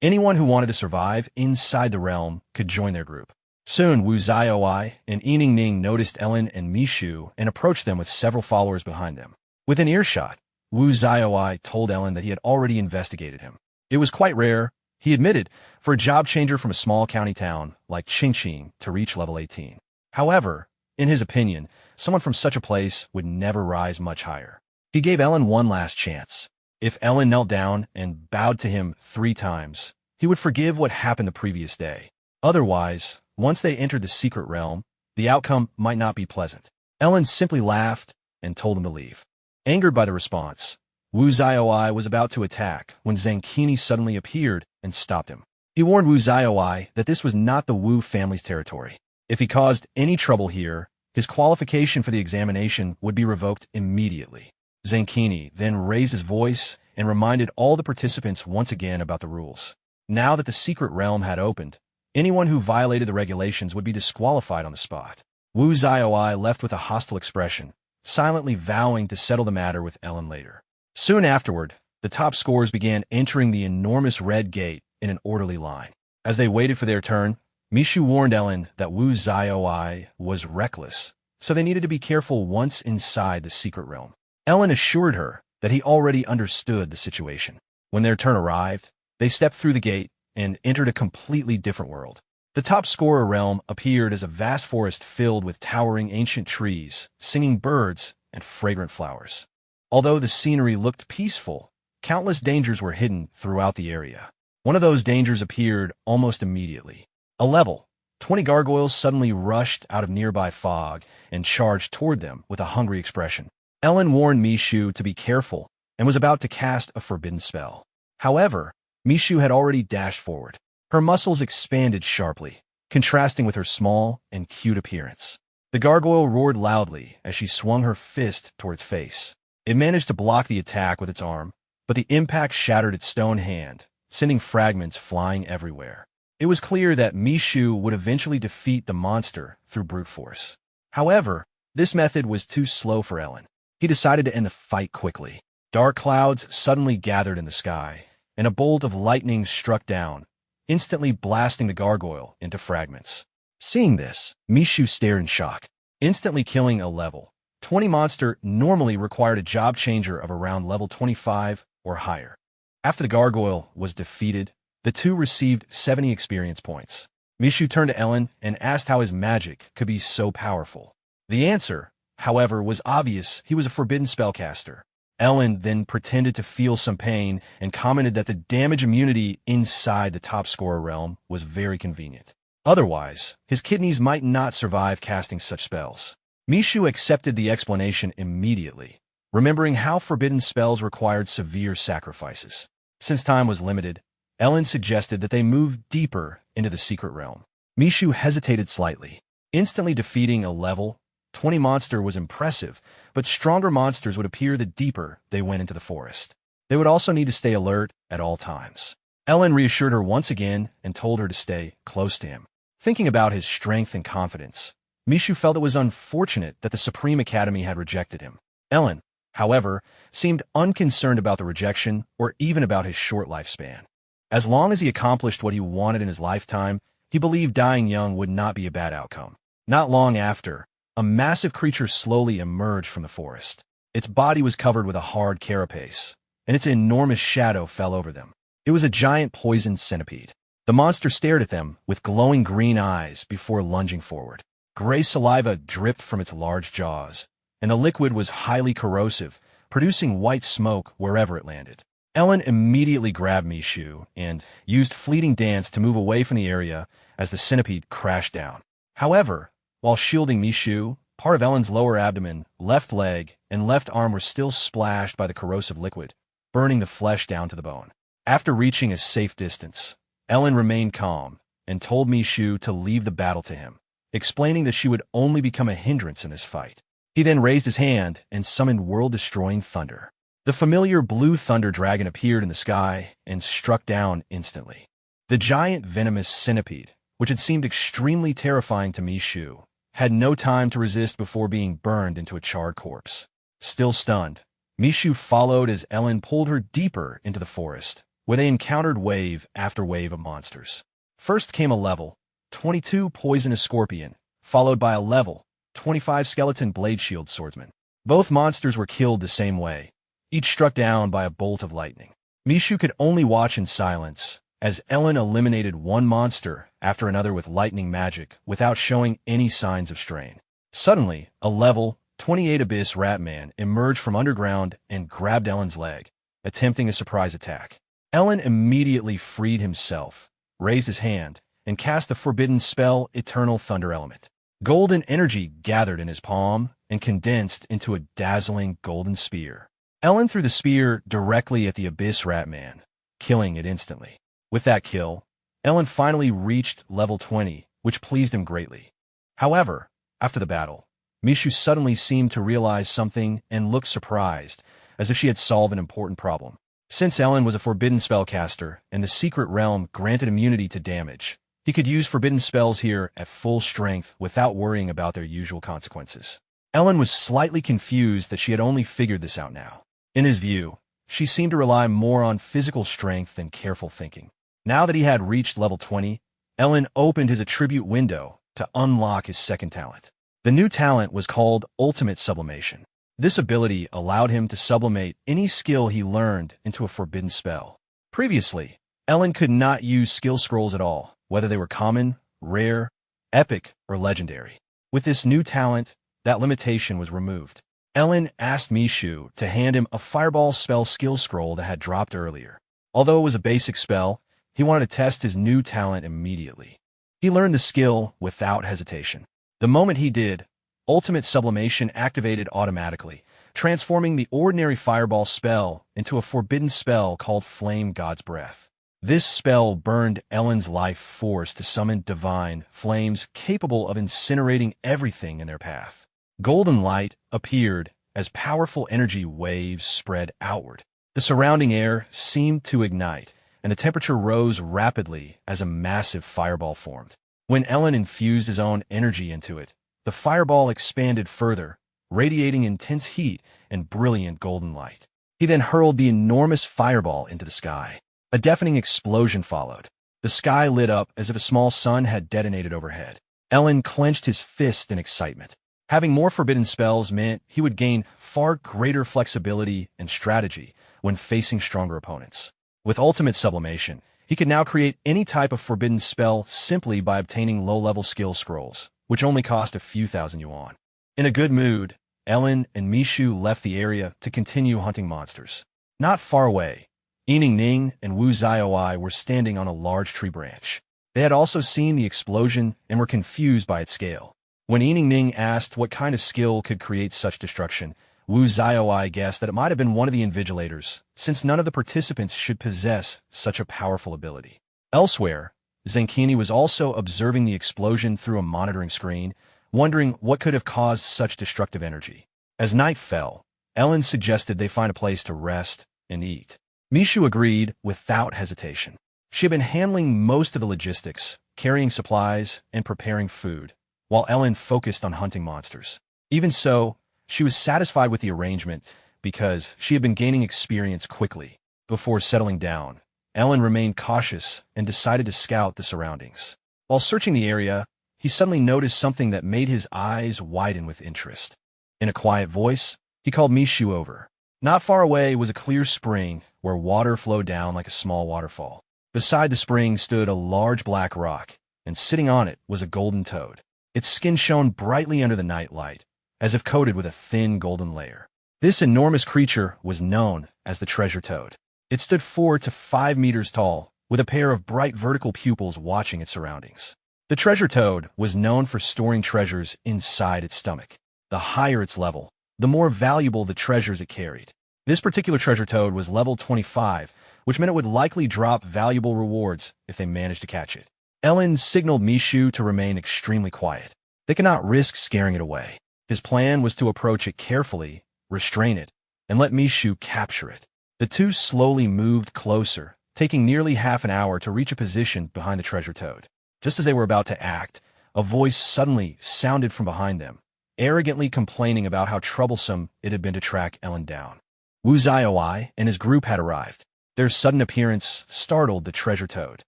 Anyone who wanted to survive inside the realm could join their group. Soon, Wu Xiaoai and Yining Ning noticed Ellen and Mishu and approached them with several followers behind them. Within earshot, Wu Xiaoai told Ellen that he had already investigated him. It was quite rare, he admitted, for a job changer from a small county town like Qingqing to reach level 18. However, in his opinion, someone from such a place would never rise much higher. He gave Ellen one last chance. If Ellen knelt down and bowed to him 3 times, he would forgive what happened the previous day. Otherwise, once they entered the secret realm, the outcome might not be pleasant. Ellen simply laughed and told him to leave. Angered by the response, Wu Xiaoai was about to attack when Zhang Qini suddenly appeared and stopped him. He warned Wu Xiaoai that this was not the Wu family's territory. If he caused any trouble here, his qualification for the examination would be revoked immediately. Zhang Qini then raised his voice and reminded all the participants once again about the rules. Now that the secret realm had opened, anyone who violated the regulations would be disqualified on the spot. Wu Xiaoai left with a hostile expression, silently vowing to settle the matter with Ellen later. Soon afterward, the top scorers began entering the enormous red gate in an orderly line. As they waited for their turn, Mishu warned Ellen that Wu Xiaoai was reckless, so they needed to be careful once inside the secret realm. Ellen assured her that he already understood the situation. When their turn arrived, they stepped through the gate and entered a completely different world. The top scorer realm appeared as a vast forest filled with towering ancient trees, singing birds, and fragrant flowers. Although the scenery looked peaceful, countless dangers were hidden throughout the area. One of those dangers appeared almost immediately. A level 20 gargoyles suddenly rushed out of nearby fog and charged toward them with a hungry expression. Ellen warned Mishu to be careful and was about to cast a forbidden spell. However, Mishu had already dashed forward. Her muscles expanded sharply, contrasting with her small and cute appearance. The gargoyle roared loudly as she swung her fist toward its face. It managed to block the attack with its arm, but the impact shattered its stone hand, sending fragments flying everywhere. It was clear that Mishu would eventually defeat the monster through brute force. However, this method was too slow for Ellen. He decided to end the fight quickly. Dark clouds suddenly gathered in the sky, and a bolt of lightning struck down, instantly blasting the gargoyle into fragments. Seeing this, Mishu stared in shock. Instantly killing a level 20 monster normally required a job changer of around level 25 or higher. After the gargoyle was defeated, the two received 70 experience points. Mishu turned to Ellen and asked how his magic could be so powerful. The answer, however, was obvious. He was a forbidden spellcaster. Ellen then pretended to feel some pain and commented that the damage immunity inside the top scorer realm was very convenient. Otherwise, his kidneys might not survive casting such spells. Mishu accepted the explanation immediately, remembering how forbidden spells required severe sacrifices. Since time was limited, Ellen suggested that they move deeper into the secret realm. Mishu hesitated slightly. Instantly defeating a level 20 monster was impressive, but stronger monsters would appear the deeper they went into the forest. They would also need to stay alert at all times. Ellen reassured her once again and told her to stay close to him. Thinking about his strength and confidence, Mishu felt it was unfortunate that the Supreme Academy had rejected him. Ellen, however, seemed unconcerned about the rejection or even about his short lifespan. As long as he accomplished what he wanted in his lifetime, he believed dying young would not be a bad outcome. Not long after, a massive creature slowly emerged from the forest. Its body was covered with a hard carapace, and its enormous shadow fell over them. It was a giant poison centipede. The monster stared at them with glowing green eyes before lunging forward. Gray saliva dripped from its large jaws, and the liquid was highly corrosive, producing white smoke wherever it landed. Ellen immediately grabbed Mishu and used Fleeting Dance to move away from the area as the centipede crashed down. However, while shielding Mishu, part of Ellen's lower abdomen, left leg, and left arm were still splashed by the corrosive liquid, burning the flesh down to the bone. After reaching a safe distance, Ellen remained calm and told Mishu to leave the battle to him, explaining that she would only become a hindrance in this fight. He then raised his hand and summoned world-destroying thunder. The familiar blue thunder dragon appeared in the sky and struck down instantly. The giant venomous centipede, which had seemed extremely terrifying to Mishu, had no time to resist before being burned into a charred corpse. Still stunned, Mishu followed as Ellen pulled her deeper into the forest, where they encountered wave after wave of monsters. First came a level 22 poisonous scorpion, followed by a level 25 skeleton blade shield swordsman. Both monsters were killed the same way, each struck down by a bolt of lightning. Mishu could only watch in silence as Ellen eliminated one monster after another with lightning magic without showing any signs of strain. Suddenly, a level 28 Abyss Ratman emerged from underground and grabbed Ellen's leg, attempting a surprise attack. Ellen immediately freed himself, raised his hand, and cast the forbidden spell Eternal Thunder Element. Golden energy gathered in his palm and condensed into a dazzling golden spear. Ellen threw the spear directly at the Abyss Ratman, killing it instantly. With that kill, Ellen finally reached level 20, which pleased him greatly. However, after the battle, Mishu suddenly seemed to realize something and looked surprised, as if she had solved an important problem. Since Ellen was a forbidden spellcaster and the secret realm granted immunity to damage, he could use forbidden spells here at full strength without worrying about their usual consequences. Ellen was slightly confused that she had only figured this out now. In his view, she seemed to rely more on physical strength than careful thinking. Now that he had reached level 20, Ellen opened his attribute window to unlock his second talent. The new talent was called Ultimate Sublimation. This ability allowed him to sublimate any skill he learned into a forbidden spell. Previously, Ellen could not use skill scrolls at all, whether they were common, rare, epic, or legendary. With this new talent, that limitation was removed. Ellen asked Mishu to hand him a fireball spell skill scroll that had dropped earlier. Although it was a basic spell, he wanted to test his new talent immediately. He learned the skill without hesitation. The moment he did, Ultimate Sublimation activated automatically, transforming the ordinary fireball spell into a forbidden spell called Flame God's Breath. This spell burned Ellen's life force to summon divine flames capable of incinerating everything in their path. Golden light appeared as powerful energy waves spread outward. The surrounding air seemed to ignite, and the temperature rose rapidly as a massive fireball formed. When Ellen infused his own energy into it, the fireball expanded further, radiating intense heat and brilliant golden light. He then hurled the enormous fireball into the sky. A deafening explosion followed. The sky lit up as if a small sun had detonated overhead. Ellen clenched his fist in excitement. Having more forbidden spells meant he would gain far greater flexibility and strategy when facing stronger opponents. With Ultimate Sublimation, he could now create any type of forbidden spell simply by obtaining low-level skill scrolls, which only cost a few thousand yuan. In a good mood, Ellen and Mishu left the area to continue hunting monsters. Not far away, Yining Ning and Wu Xiaoi were standing on a large tree branch. They had also seen the explosion and were confused by its scale. When Yining Ning asked what kind of skill could create such destruction, Wu Xiaoi guessed that it might have been one of the Invigilators, since none of the participants should possess such a powerful ability. Elsewhere, Zenkini was also observing the explosion through a monitoring screen, wondering what could have caused such destructive energy. As night fell, Ellen suggested they find a place to rest and eat. Mishu agreed without hesitation. She had been handling most of the logistics, carrying supplies, and preparing food, while Ellen focused on hunting monsters. Even so, she was satisfied with the arrangement because she had been gaining experience quickly. Before settling down, Ellen remained cautious and decided to scout the surroundings. While searching the area, he suddenly noticed something that made his eyes widen with interest. In a quiet voice, he called Mishu over. Not far away was a clear spring where water flowed down like a small waterfall. Beside the spring stood a large black rock, and sitting on it was a golden toad. Its skin shone brightly under the night light, as if coated with a thin golden layer. This enormous creature was known as the treasure toad. It stood 4 to 5 meters tall, with a pair of bright vertical pupils watching its surroundings. The treasure toad was known for storing treasures inside its stomach. The higher its level, the more valuable the treasures it carried. This particular treasure toad was level 25, which meant it would likely drop valuable rewards if they managed to catch it. Ellen signaled Mishu to remain extremely quiet. They could not risk scaring it away. His plan was to approach it carefully, restrain it, and let Mishu capture it. The two slowly moved closer, taking nearly half an hour to reach a position behind the treasure toad. Just as they were about to act, a voice suddenly sounded from behind them, arrogantly complaining about how troublesome it had been to track Ellen down. Wu Zioi and his group had arrived. Their sudden appearance startled the treasure toad.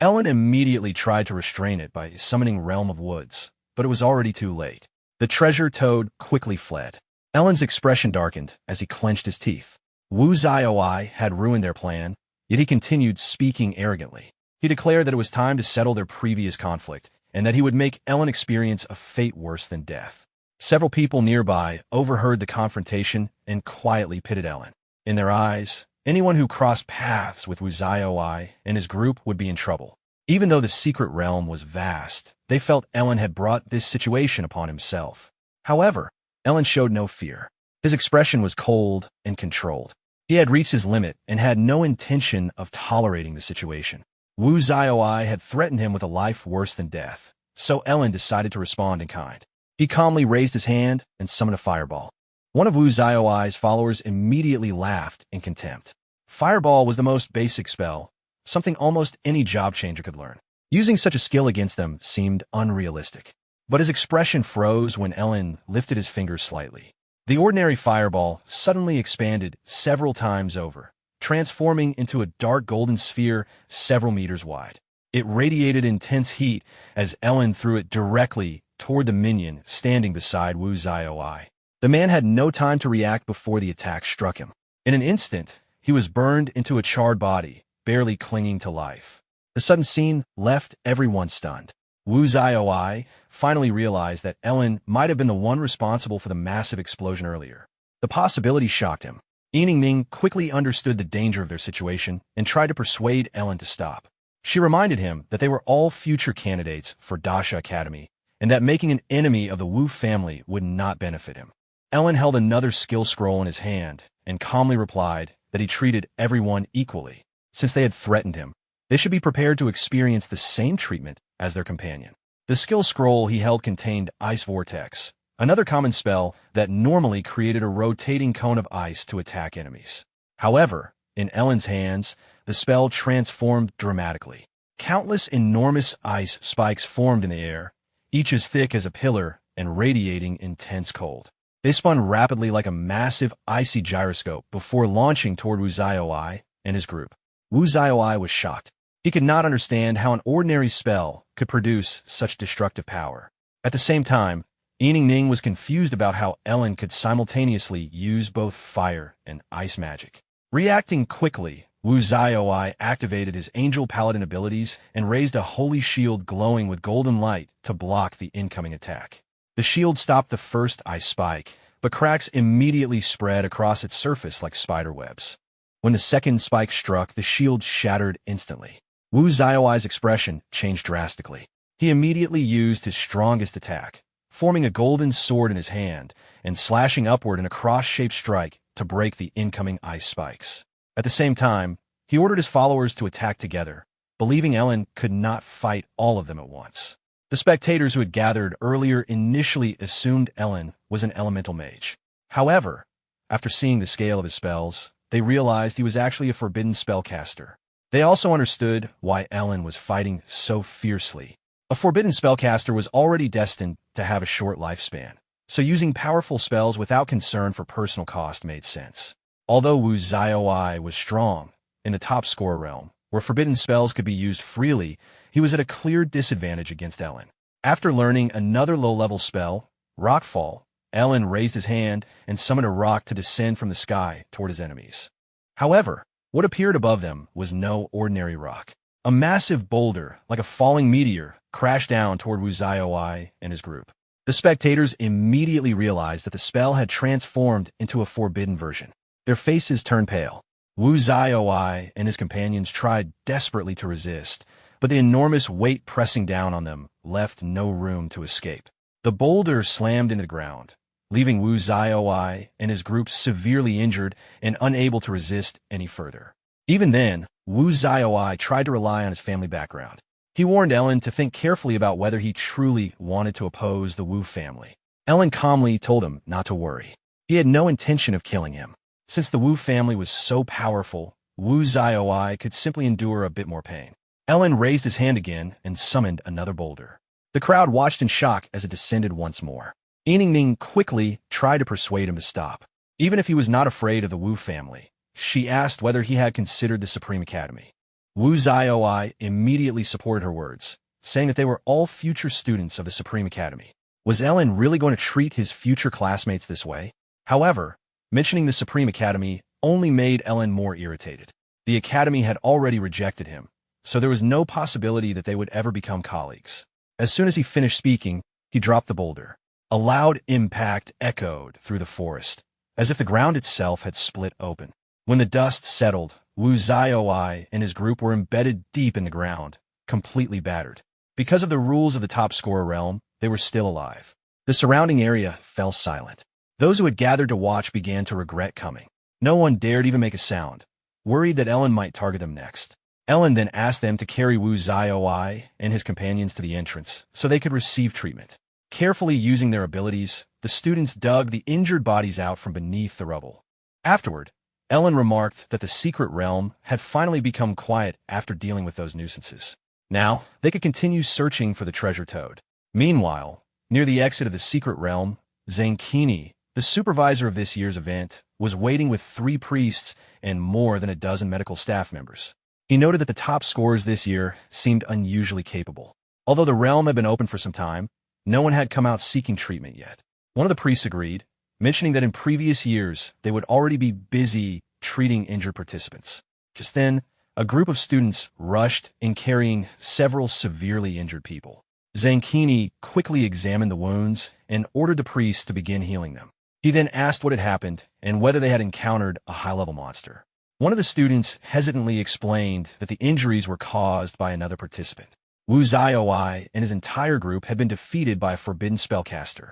Ellen immediately tried to restrain it by summoning Realm of Woods, but it was already too late. The treasure toad quickly fled. Ellen's expression darkened as he clenched his teeth. Wu Zioi had ruined their plan, yet he continued speaking arrogantly. He declared that it was time to settle their previous conflict, and that he would make Ellen experience a fate worse than death. Several people nearby overheard the confrontation and quietly pitted Ellen. In their eyes, anyone who crossed paths with Wu Zioi and his group would be in trouble. Even though the secret realm was vast, they felt Ellen had brought this situation upon himself. However, Ellen showed no fear. His expression was cold and controlled. He had reached his limit and had no intention of tolerating the situation. Wu Zioi had threatened him with a life worse than death, so Ellen decided to respond in kind. He calmly raised his hand and summoned a fireball. One of Wu Zioi's followers immediately laughed in contempt. Fireball was the most basic spell, something almost any job changer could learn. Using such a skill against them seemed unrealistic. But his expression froze when Ellen lifted his fingers slightly. The ordinary fireball suddenly expanded several times over, transforming into a dark golden sphere several meters wide. It radiated intense heat as Ellen threw it directly toward the minion standing beside Wu Zioi. The man had no time to react before the attack struck him. In an instant, he was burned into a charred body, barely clinging to life. The sudden scene left everyone stunned. Wu Zioi finally realized that Ellen might have been the one responsible for the massive explosion earlier. The possibility shocked him. Ye Lin quickly understood the danger of their situation and tried to persuade Ellen to stop. She reminded him that they were all future candidates for Dasha Academy, and that making an enemy of the Wu family would not benefit him. Ellen held another skill scroll in his hand and calmly replied that he treated everyone equally. Since they had threatened him, they should be prepared to experience the same treatment as their companion. The skill scroll he held contained Ice Vortex, another common spell that normally created a rotating cone of ice to attack enemies. However, in Ellen's hands, the spell transformed dramatically. Countless enormous ice spikes formed in the air, each as thick as a pillar and radiating intense cold. They spun rapidly like a massive icy gyroscope before launching toward Wu Zioi and his group. Wu Zioi was shocked. He could not understand how an ordinary spell could produce such destructive power. At the same time, Ye Lin was confused about how Ellen could simultaneously use both fire and ice magic. Reacting quickly, Wu Zioi activated his Angel Paladin abilities and raised a holy shield glowing with golden light to block the incoming attack. The shield stopped the first ice spike, but cracks immediately spread across its surface like spider webs. When the second spike struck, the shield shattered instantly. Wu Zioi's expression changed drastically. He immediately used his strongest attack, forming a golden sword in his hand and slashing upward in a cross-shaped strike to break the incoming ice spikes. At the same time, he ordered his followers to attack together, believing Ellen could not fight all of them at once. The spectators who had gathered earlier initially assumed Ellen was an elemental mage. However, after seeing the scale of his spells, they realized he was actually a forbidden spellcaster. They also understood why Ellen was fighting so fiercely. A forbidden spellcaster was already destined to have a short lifespan, so using powerful spells without concern for personal cost made sense. Although Wu Zioi was strong in the top score realm, where forbidden spells could be used freely, he was at a clear disadvantage against Ellen. After learning another low-level spell, Rockfall, Ellen raised his hand and summoned a rock to descend from the sky toward his enemies. However, what appeared above them was no ordinary rock. A massive boulder, like a falling meteor, crashed down toward Wu Zioi and his group. The spectators immediately realized that the spell had transformed into a forbidden version. Their faces turned pale. Wu Zioi and his companions tried desperately to resist, but the enormous weight pressing down on them left no room to escape. The boulder slammed into the ground, leaving Wu Zioi and his group severely injured and unable to resist any further. Even then, Wu Zioi tried to rely on his family background. He warned Ellen to think carefully about whether he truly wanted to oppose the Wu family. Ellen calmly told him not to worry. He had no intention of killing him. Since the Wu family was so powerful, Wu Zioi could simply endure a bit more pain. Ellen raised his hand again and summoned another boulder. The crowd watched in shock as it descended once more. Ning quickly tried to persuade him to stop. Even if he was not afraid of the Wu family, she asked whether he had considered the Supreme Academy. Wu Zioi immediately supported her words, saying that they were all future students of the Supreme Academy. Was Ellen really going to treat his future classmates this way? However, mentioning the Supreme Academy only made Ellen more irritated. The Academy had already rejected him, so there was no possibility that they would ever become colleagues. As soon as he finished speaking, he dropped the boulder. A loud impact echoed through the forest, as if the ground itself had split open. When the dust settled, Wu Zioi and his group were embedded deep in the ground, completely battered. Because of the rules of the top scorer realm, they were still alive. The surrounding area fell silent. Those who had gathered to watch began to regret coming. No one dared even make a sound, worried that Ellen might target them next. Ellen then asked them to carry Wu Zioi and his companions to the entrance so they could receive treatment. Carefully using their abilities, the students dug the injured bodies out from beneath the rubble. Afterward, Ellen remarked that the secret realm had finally become quiet after dealing with those nuisances. Now, they could continue searching for the treasure toad. Meanwhile, near the exit of the secret realm, Zankini, the supervisor of this year's event, was waiting with 3 priests and more than a dozen medical staff members. He noted that the top scorers this year seemed unusually capable. Although the realm had been open for some time, no one had come out seeking treatment yet. One of the priests agreed, mentioning that in previous years they would already be busy treating injured participants. Just then, a group of students rushed in carrying several severely injured people. Zankini quickly examined the wounds and ordered the priests to begin healing them. He then asked what had happened and whether they had encountered a high-level monster. One of the students hesitantly explained that the injuries were caused by another participant. Wu Zioi and his entire group had been defeated by a Forbidden Spellcaster.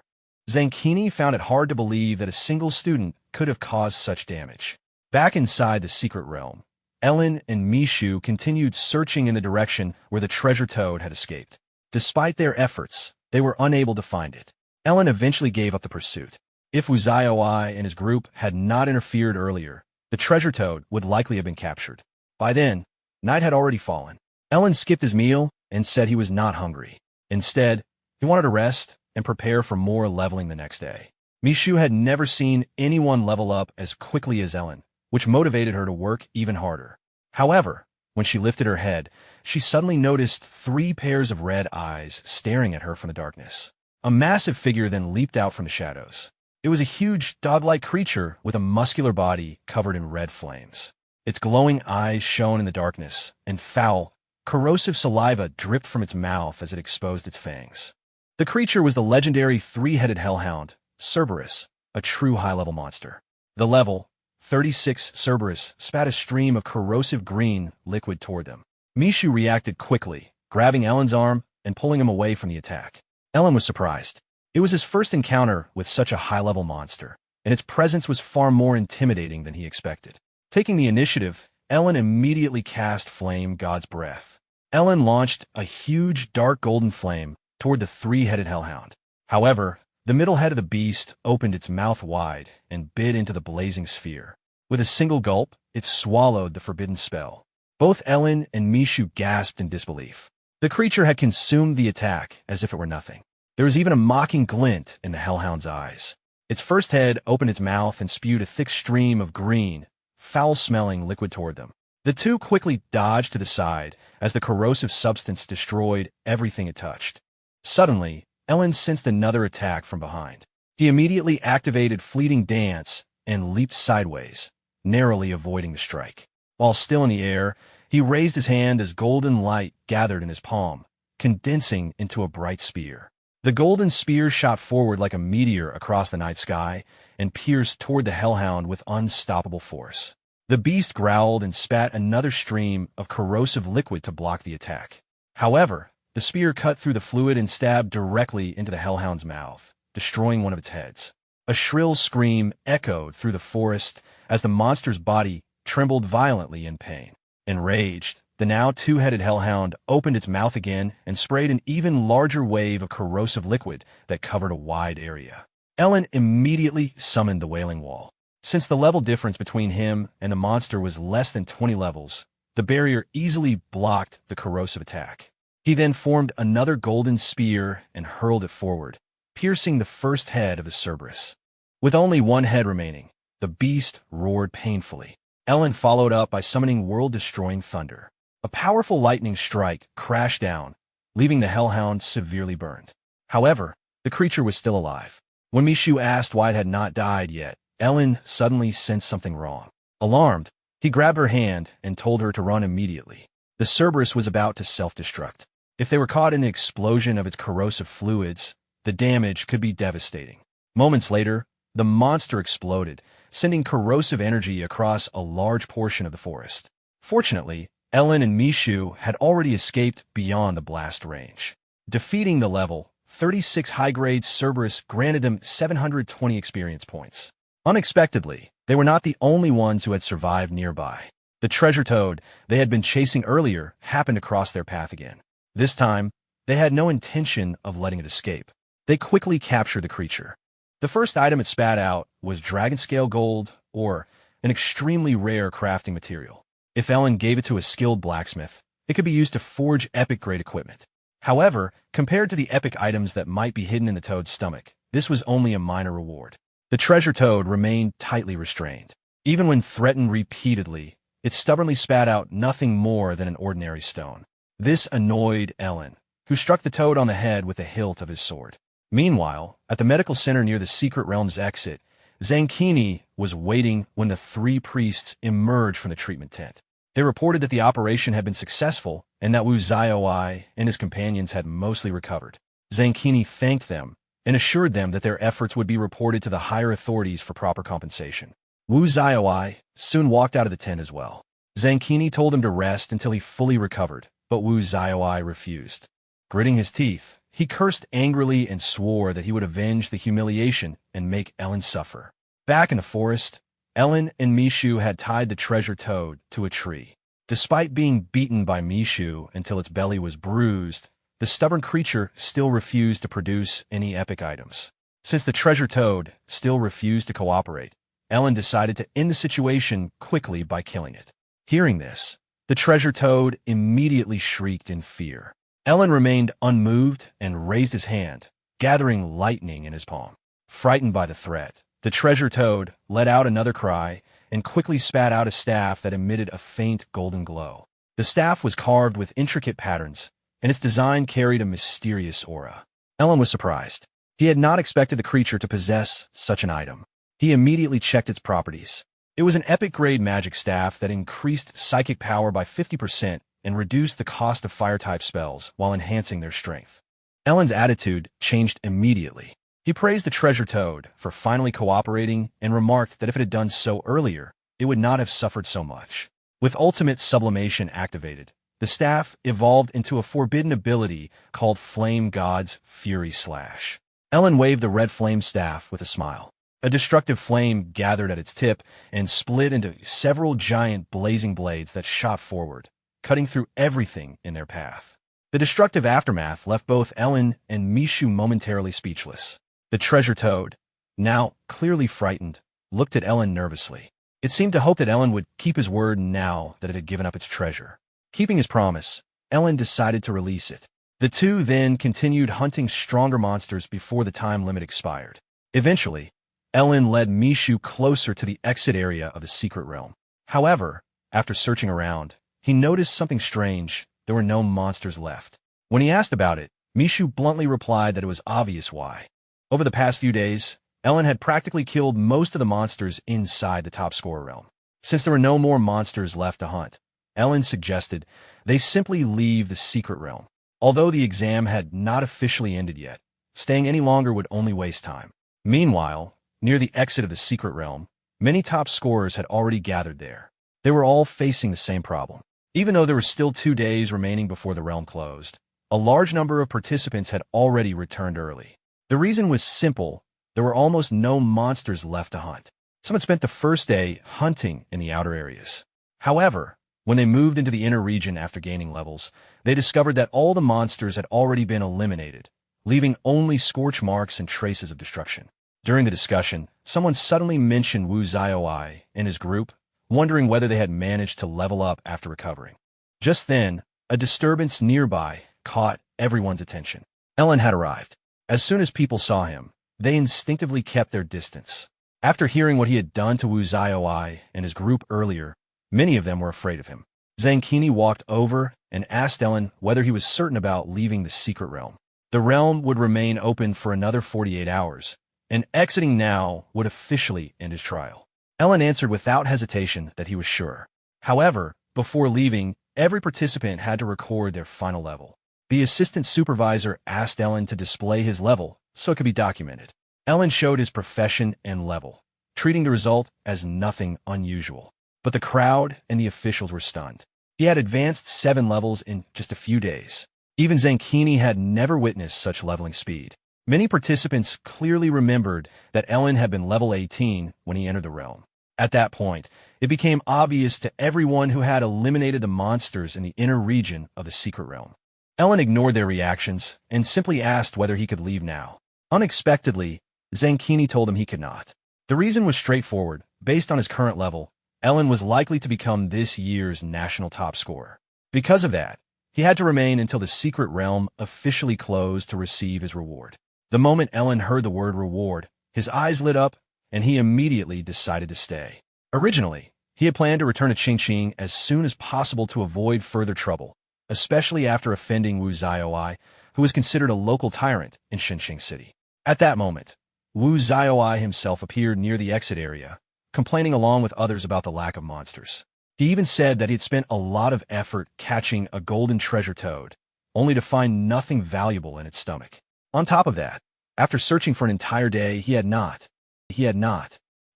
Zankini found it hard to believe that a single student could have caused such damage. Back inside the secret realm, Ellen and Mishu continued searching in the direction where the treasure toad had escaped. Despite their efforts, they were unable to find it. Ellen eventually gave up the pursuit. If Wu Zioi and his group had not interfered earlier, the treasure toad would likely have been captured. By then, night had already fallen. Ellen skipped his meal and said he was not hungry. Instead, he wanted to rest and prepare for more leveling the next day. Mishu had never seen anyone level up as quickly as Ellen, which motivated her to work even harder. However, when she lifted her head, she suddenly noticed 3 pairs of red eyes staring at her from the darkness. A massive figure then leaped out from the shadows. It was a huge, dog-like creature with a muscular body covered in red flames. Its glowing eyes shone in the darkness, and foul, corrosive saliva dripped from its mouth as it exposed its fangs. The creature was the legendary 3-headed hellhound, Cerberus, a true high-level monster. The level 36 Cerberus spat a stream of corrosive green liquid toward them. Mishu reacted quickly, grabbing Ellen's arm and pulling him away from the attack. Ellen was surprised. It was his first encounter with such a high-level monster, and its presence was far more intimidating than he expected. Taking the initiative, Ellen immediately cast Flame God's Breath. Ellen launched a huge dark golden flame toward the 3-headed hellhound. However, the middle head of the beast opened its mouth wide and bit into the blazing sphere. With a single gulp, it swallowed the forbidden spell. Both Ellen and Mishu gasped in disbelief. The creature had consumed the attack as if it were nothing. There was even a mocking glint in the hellhound's eyes. Its first head opened its mouth and spewed a thick stream of green, foul-smelling liquid toward them. The two quickly dodged to the side as the corrosive substance destroyed everything it touched. Suddenly, Ellen sensed another attack from behind. He immediately activated Fleeting Dance and leaped sideways, narrowly avoiding the strike. While still in the air, he raised his hand as golden light gathered in his palm, condensing into a bright spear. The golden spear shot forward like a meteor across the night sky and pierced toward the hellhound with unstoppable force. The beast growled and spat another stream of corrosive liquid to block the attack. However, the spear cut through the fluid and stabbed directly into the hellhound's mouth, destroying one of its heads. A shrill scream echoed through the forest as the monster's body trembled violently in pain. Enraged, the now 2-headed hellhound opened its mouth again and sprayed an even larger wave of corrosive liquid that covered a wide area. Ellen immediately summoned the Wailing Wall. Since the level difference between him and the monster was less than 20 levels, the barrier easily blocked the corrosive attack. He then formed another golden spear and hurled it forward, piercing the first head of the Cerberus. With only one head remaining, the beast roared painfully. Ye Lin followed up by summoning world-destroying thunder. A powerful lightning strike crashed down, leaving the hellhound severely burned. However, the creature was still alive. When Mishu asked why it had not died yet, Ye Lin suddenly sensed something wrong. Alarmed, he grabbed her hand and told her to run immediately. The Cerberus was about to self-destruct. If they were caught in the explosion of its corrosive fluids, the damage could be devastating. Moments later, the monster exploded, sending corrosive energy across a large portion of the forest. Fortunately, Ye Lin and Mishu had already escaped beyond the blast range. Defeating the level 36 high-grade Cerberus granted them 720 experience points. Unexpectedly, they were not the only ones who had survived nearby. The treasure toad they had been chasing earlier happened to cross their path again. This time, they had no intention of letting it escape. They quickly captured the creature. The first item it spat out was dragon-scale gold, or an extremely rare crafting material. If Ye Lin gave it to a skilled blacksmith, it could be used to forge epic-grade equipment. However, compared to the epic items that might be hidden in the toad's stomach, this was only a minor reward. The treasure toad remained tightly restrained. Even when threatened repeatedly, it stubbornly spat out nothing more than an ordinary stone. This annoyed Ye Lin, who struck the toad on the head with the hilt of his sword. Meanwhile, at the medical center near the secret realm's exit, Zankini was waiting when the three priests emerged from the treatment tent. They reported that the operation had been successful and that Wu Zaioi and his companions had mostly recovered. Zankini thanked them and assured them that their efforts would be reported to the higher authorities for proper compensation. Wu Zaioi soon walked out of the tent as well. Zankini told him to rest until he fully recovered, but Wu Zaioi refused. Gritting his teeth, he cursed angrily and swore that he would avenge the humiliation and make Ye Lin suffer. Back in the forest, Ye Lin and Mishu had tied the treasure toad to a tree. Despite being beaten by Mishu until its belly was bruised, the stubborn creature still refused to produce any epic items. Since the treasure toad still refused to cooperate, Ye Lin decided to end the situation quickly by killing it. Hearing this, the treasure toad immediately shrieked in fear. Ye Lin remained unmoved and raised his hand, gathering lightning in his palm. Frightened by the threat, the treasure toad let out another cry and quickly spat out a staff that emitted a faint golden glow. The staff was carved with intricate patterns, and its design carried a mysterious aura. Ye Lin was surprised. He had not expected the creature to possess such an item. He immediately checked its properties. It was an epic-grade magic staff that increased psychic power by 50% and reduced the cost of fire-type spells while enhancing their strength. Ye Lin's attitude changed immediately. He praised the treasure toad for finally cooperating and remarked that if it had done so earlier, it would not have suffered so much. With ultimate sublimation activated, the staff evolved into a forbidden ability called Flame God's Fury Slash. Ye Lin waved the red flame staff with a smile. A destructive flame gathered at its tip and split into several giant blazing blades that shot forward, cutting through everything in their path. The destructive aftermath left both Ye Lin and Mishu momentarily speechless. The treasure toad, now clearly frightened, looked at Ye Lin nervously. It seemed to hope that Ye Lin would keep his word now that it had given up its treasure. Keeping his promise, Ye Lin decided to release it. The two then continued hunting stronger monsters before the time limit expired. Eventually, Ye Lin led Mishu closer to the exit area of the secret realm. However, after searching around, he noticed something strange. There were no monsters left. When he asked about it, Mishu bluntly replied that it was obvious why. Over the past few days, Ye Lin had practically killed most of the monsters inside the top scorer realm. Since there were no more monsters left to hunt, Ye Lin suggested they simply leave the secret realm. Although the exam had not officially ended yet, staying any longer would only waste time. Meanwhile, near the exit of the secret realm, many top scorers had already gathered there. They were all facing the same problem. Even though there were still 2 days remaining before the realm closed, a large number of participants had already returned early. The reason was simple. There were almost no monsters left to hunt. Some had spent the first day hunting in the outer areas. However, when they moved into the inner region after gaining levels, they discovered that all the monsters had already been eliminated, leaving only scorch marks and traces of destruction. During the discussion, someone suddenly mentioned Wu Zaioi and his group, wondering whether they had managed to level up after recovering. Just then, a disturbance nearby caught everyone's attention. Ellen had arrived. As soon as people saw him, they instinctively kept their distance. After hearing what he had done to Wu Xiaowai and his group earlier, many of them were afraid of him. Zankini walked over and asked Ellen whether he was certain about leaving the secret realm. The realm would remain open for another 48 hours, and exiting now would officially end his trial. Ellen answered without hesitation that he was sure. However, before leaving, every participant had to record their final level. The assistant supervisor asked Ellen to display his level so it could be documented. Ellen showed his profession and level, treating the result as nothing unusual. But the crowd and the officials were stunned. He had advanced 7 levels in just a few days. Even Zankini had never witnessed such leveling speed. Many participants clearly remembered that Ellen had been level 18 when he entered the realm. At that point, it became obvious to everyone who had eliminated the monsters in the inner region of the secret realm. Ellen ignored their reactions and simply asked whether he could leave now. Unexpectedly, Zankini told him he could not. The reason was straightforward. Based on his current level, Ellen was likely to become this year's national top scorer. Because of that, he had to remain until the secret realm officially closed to receive his reward. The moment Ellen heard the word reward, his eyes lit up, and he immediately decided to stay. Originally, he had planned to return to Qingqing as soon as possible to avoid further trouble, especially after offending Wu Xiaowai, who was considered a local tyrant in Xinqing City. At that moment, Wu Xiaowai himself appeared near the exit area, complaining along with others about the lack of monsters. He even said that he had spent a lot of effort catching a golden treasure toad, only to find nothing valuable in its stomach. On top of that, after searching for an entire day, he had not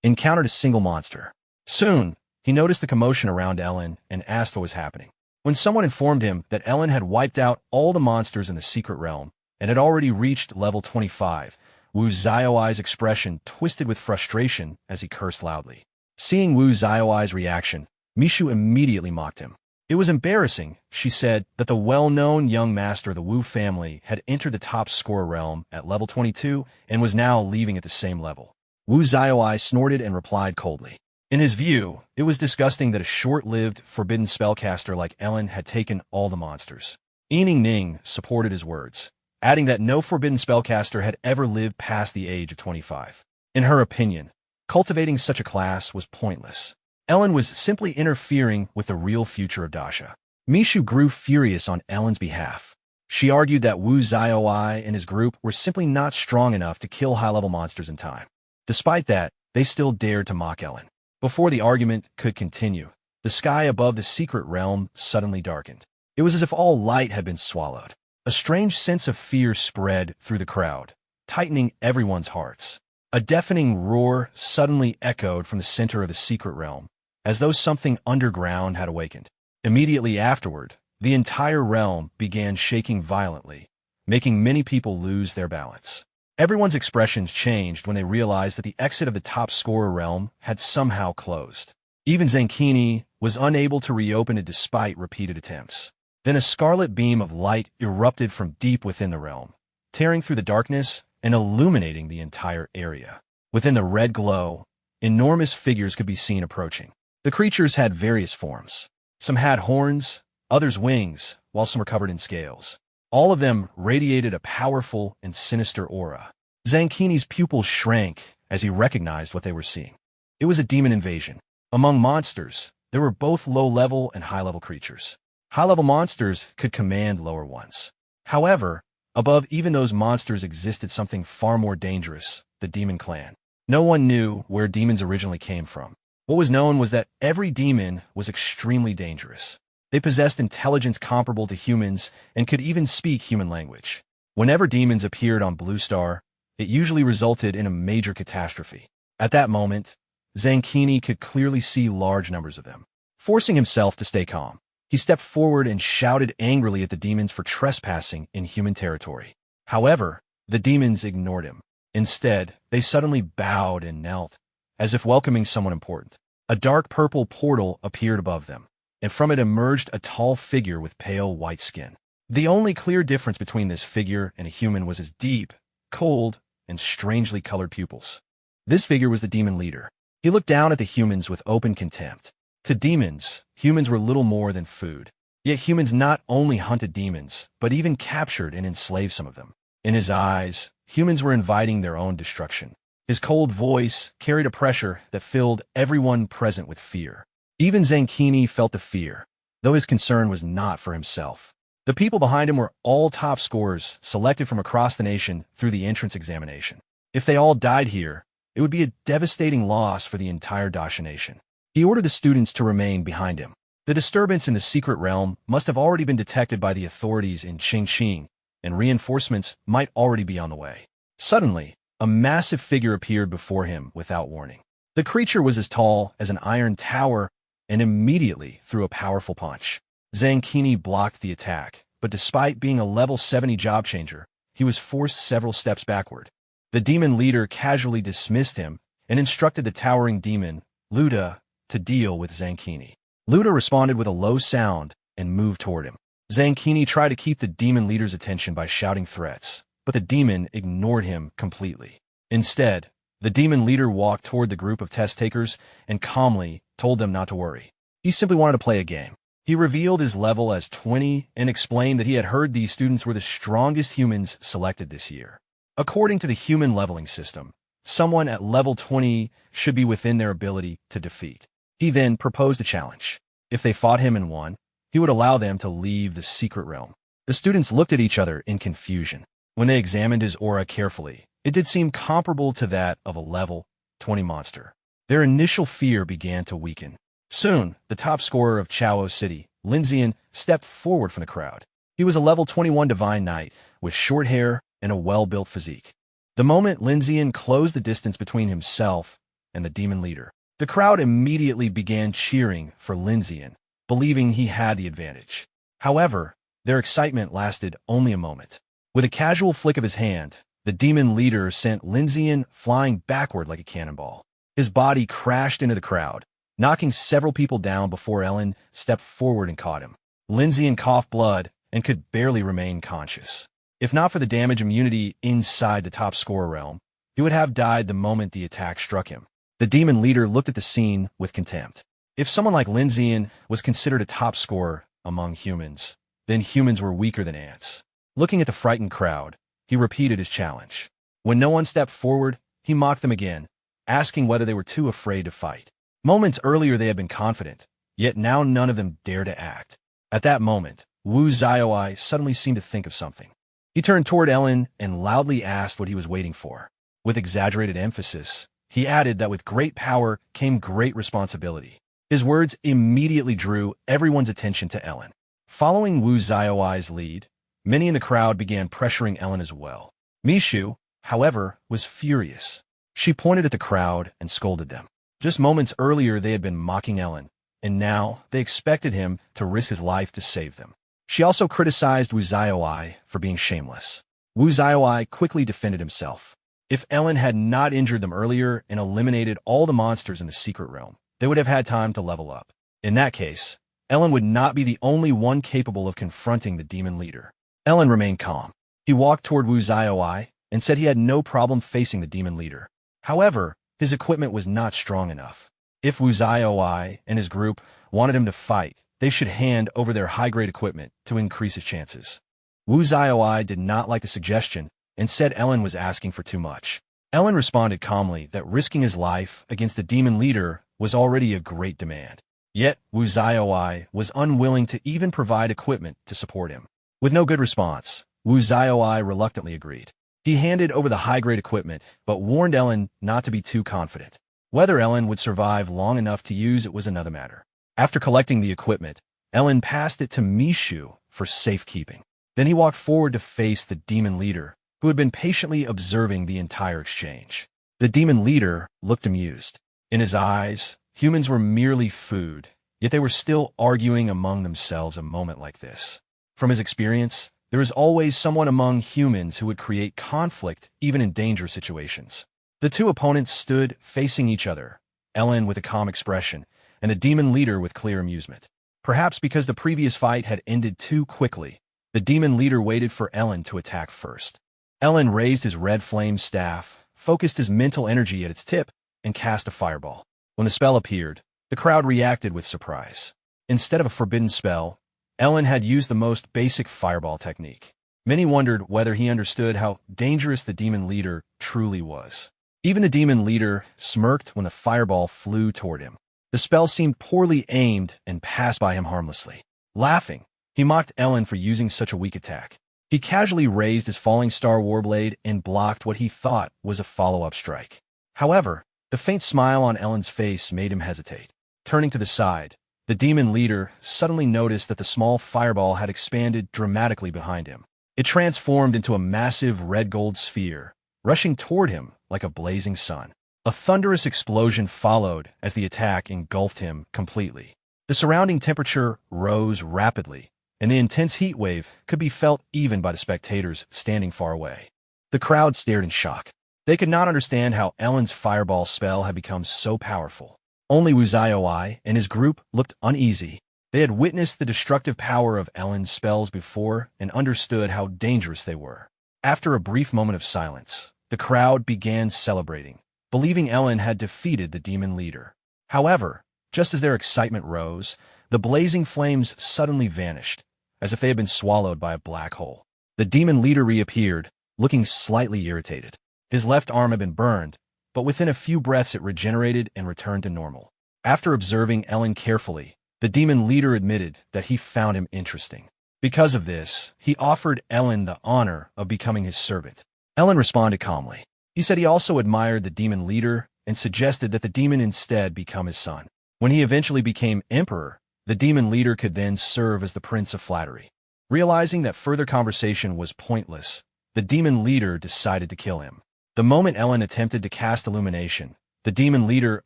encountered a single monster. Soon, he noticed the commotion around Ellen and asked what was happening. When someone informed him that Ellen had wiped out all the monsters in the secret realm and had already reached level 25, Wu Xiaowai's expression twisted with frustration as he cursed loudly. Seeing Wu Xiaowai's reaction, Mishu immediately mocked him. It was embarrassing, she said, that the well-known young master of the Wu family had entered the top scorer realm at level 22 and was now leaving at the same level. Wu Xiaowai snorted and replied coldly. In his view, it was disgusting that a short-lived forbidden spellcaster like Ellen had taken all the monsters. Yining Ning supported his words, adding that no forbidden spellcaster had ever lived past the age of 25. In her opinion, cultivating such a class was pointless. Ellen was simply interfering with the real future of Dasha. Mishu grew furious on Ellen's behalf. She argued that Wu Xiaowai and his group were simply not strong enough to kill high-level monsters in time. Despite that, they still dared to mock Ellen. Before the argument could continue, the sky above the secret realm suddenly darkened. It was as if all light had been swallowed. A strange sense of fear spread through the crowd, tightening everyone's hearts. A deafening roar suddenly echoed from the center of the secret realm, as though something underground had awakened. Immediately afterward, the entire realm began shaking violently, making many people lose their balance. Everyone's expressions changed when they realized that the exit of the top scorer realm had somehow closed. Even Zankini was unable to reopen it despite repeated attempts. Then a scarlet beam of light erupted from deep within the realm, tearing through the darkness and illuminating the entire area. Within the red glow, enormous figures could be seen approaching. The creatures had various forms. Some had horns, others wings, while some were covered in scales. All of them radiated a powerful and sinister aura. Zankini's pupils shrank as he recognized what they were seeing. It was a demon invasion. Among monsters, there were both low-level and high-level creatures. High-level monsters could command lower ones. However, above even those monsters existed something far more dangerous, the demon clan. No one knew where demons originally came from. What was known was that every demon was extremely dangerous. They possessed intelligence comparable to humans and could even speak human language. Whenever demons appeared on Blue Star, it usually resulted in a major catastrophe. At that moment, Zankini could clearly see large numbers of them. Forcing himself to stay calm, he stepped forward and shouted angrily at the demons for trespassing in human territory. However, the demons ignored him. Instead, they suddenly bowed and knelt, as if welcoming someone important. A dark purple portal appeared above them, and from it emerged a tall figure with pale white skin. The only clear difference between this figure and a human was his deep, cold, and strangely colored pupils. This figure was the demon leader. He looked down at the humans with open contempt. To demons, humans were little more than food. Yet humans not only hunted demons, but even captured and enslaved some of them. In his eyes, humans were inviting their own destruction. His cold voice carried a pressure that filled everyone present with fear. Even Zankini felt the fear, though his concern was not for himself. The people behind him were all top scorers selected from across the nation through the entrance examination. If they all died here, it would be a devastating loss for the entire Dacia nation. He ordered the students to remain behind him. The disturbance in the secret realm must have already been detected by the authorities in Qingqing, and reinforcements might already be on the way. Suddenly, a massive figure appeared before him without warning. The creature was as tall as an iron tower and immediately threw a powerful punch. Zankini blocked the attack, but despite being a level 70 job changer, he was forced several steps backward. The demon leader casually dismissed him and instructed the towering demon, Luda, to deal with Zankini. Luda responded with a low sound and moved toward him. Zankini tried to keep the demon leader's attention by shouting threats, but the demon ignored him completely. Instead, the demon leader walked toward the group of test takers and calmly told them not to worry. He simply wanted to play a game. He revealed his level as 20 and explained that he had heard these students were the strongest humans selected this year. According to the human leveling system, someone at level 20 should be within their ability to defeat. He then proposed a challenge. If they fought him and won, he would allow them to leave the secret realm. The students looked at each other in confusion. When they examined his aura carefully, it did seem comparable to that of a level 20 monster. Their initial fear began to weaken. Soon, the top scorer of Chao City, Lin Zian, stepped forward from the crowd. He was a level 21 divine knight with short hair and a well-built physique. The moment Lin Zian closed the distance between himself and the demon leader, the crowd immediately began cheering for Lin Zian, believing he had the advantage. However, their excitement lasted only a moment. With a casual flick of his hand, the demon leader sent Lin Zian flying backward like a cannonball. His body crashed into the crowd, knocking several people down before Ellen stepped forward and caught him. Lin Zian coughed blood and could barely remain conscious. If not for the damage immunity inside the top scorer realm, he would have died the moment the attack struck him. The demon leader looked at the scene with contempt. If someone like Lin Zian was considered a top scorer among humans, then humans were weaker than ants. Looking at the frightened crowd, he repeated his challenge. When no one stepped forward, he mocked them again, asking whether they were too afraid to fight. Moments earlier they had been confident, yet now none of them dared to act. At that moment, Wu Xiaoai suddenly seemed to think of something. He turned toward Ellen and loudly asked what he was waiting for. With exaggerated emphasis, he added that with great power came great responsibility. His words immediately drew everyone's attention to Ellen. Following Wu Xiaoai's lead, many in the crowd began pressuring Ellen as well. Mishu, however, was furious. She pointed at the crowd and scolded them. Just moments earlier they had been mocking Ellen, and now they expected him to risk his life to save them. She also criticized Wu Xiaoai for being shameless. Wu Xiaoai quickly defended himself. If Ellen had not injured them earlier and eliminated all the monsters in the secret realm, they would have had time to level up. In that case, Ellen would not be the only one capable of confronting the demon leader. Ellen remained calm. He walked toward Wu Xiaoai and said he had no problem facing the demon leader. However, his equipment was not strong enough. If Wu Xiaoai and his group wanted him to fight, they should hand over their high-grade equipment to increase his chances. Wu Xiaoai did not like the suggestion and said Ellen was asking for too much. Ellen responded calmly that risking his life against the demon leader was already a great demand. Yet, Wu Xiaoai was unwilling to even provide equipment to support him. With no good response, Wu Xiaoai reluctantly agreed. He handed over the high-grade equipment, but warned Ellen not to be too confident. Whether Ellen would survive long enough to use it was another matter. After collecting the equipment, Ellen passed it to Mishu for safekeeping. Then he walked forward to face the demon leader, who had been patiently observing the entire exchange. The demon leader looked amused. In his eyes, humans were merely food, yet they were still arguing among themselves a moment like this. From his experience, there is always someone among humans who would create conflict even in dangerous situations. The two opponents stood facing each other, Ellen with a calm expression, and the demon leader with clear amusement. Perhaps because the previous fight had ended too quickly, the demon leader waited for Ellen to attack first. Ellen raised his red flame staff, focused his mental energy at its tip, and cast a fireball. When the spell appeared, the crowd reacted with surprise. Instead of a forbidden spell, Ellen had used the most basic fireball technique. Many wondered whether he understood how dangerous the demon leader truly was. Even the demon leader smirked when the fireball flew toward him. The spell seemed poorly aimed and passed by him harmlessly. Laughing, he mocked Ellen for using such a weak attack. He casually raised his falling star warblade and blocked what he thought was a follow-up strike. However, the faint smile on Ellen's face made him hesitate. Turning to the side, the demon leader suddenly noticed that the small fireball had expanded dramatically behind him. It transformed into a massive red-gold sphere, rushing toward him like a blazing sun. A thunderous explosion followed as the attack engulfed him completely. The surrounding temperature rose rapidly, and the intense heat wave could be felt even by the spectators standing far away. The crowd stared in shock. They could not understand how Ellen's fireball spell had become so powerful. Only Wuzioi and his group looked uneasy. They had witnessed the destructive power of Ellen's spells before and understood how dangerous they were. After a brief moment of silence, the crowd began celebrating, believing Ellen had defeated the demon leader. However, just as their excitement rose, the blazing flames suddenly vanished, as if they had been swallowed by a black hole. The demon leader reappeared, looking slightly irritated. His left arm had been burned, but within a few breaths it regenerated and returned to normal. After observing Ellen carefully, the demon leader admitted that he found him interesting. Because of this, he offered Ellen the honor of becoming his servant. Ellen responded calmly. He said he also admired the demon leader and suggested that the demon instead become his son. When he eventually became emperor, the demon leader could then serve as the prince of flattery. Realizing that further conversation was pointless, the demon leader decided to kill him. The moment Ellen attempted to cast illumination, the demon leader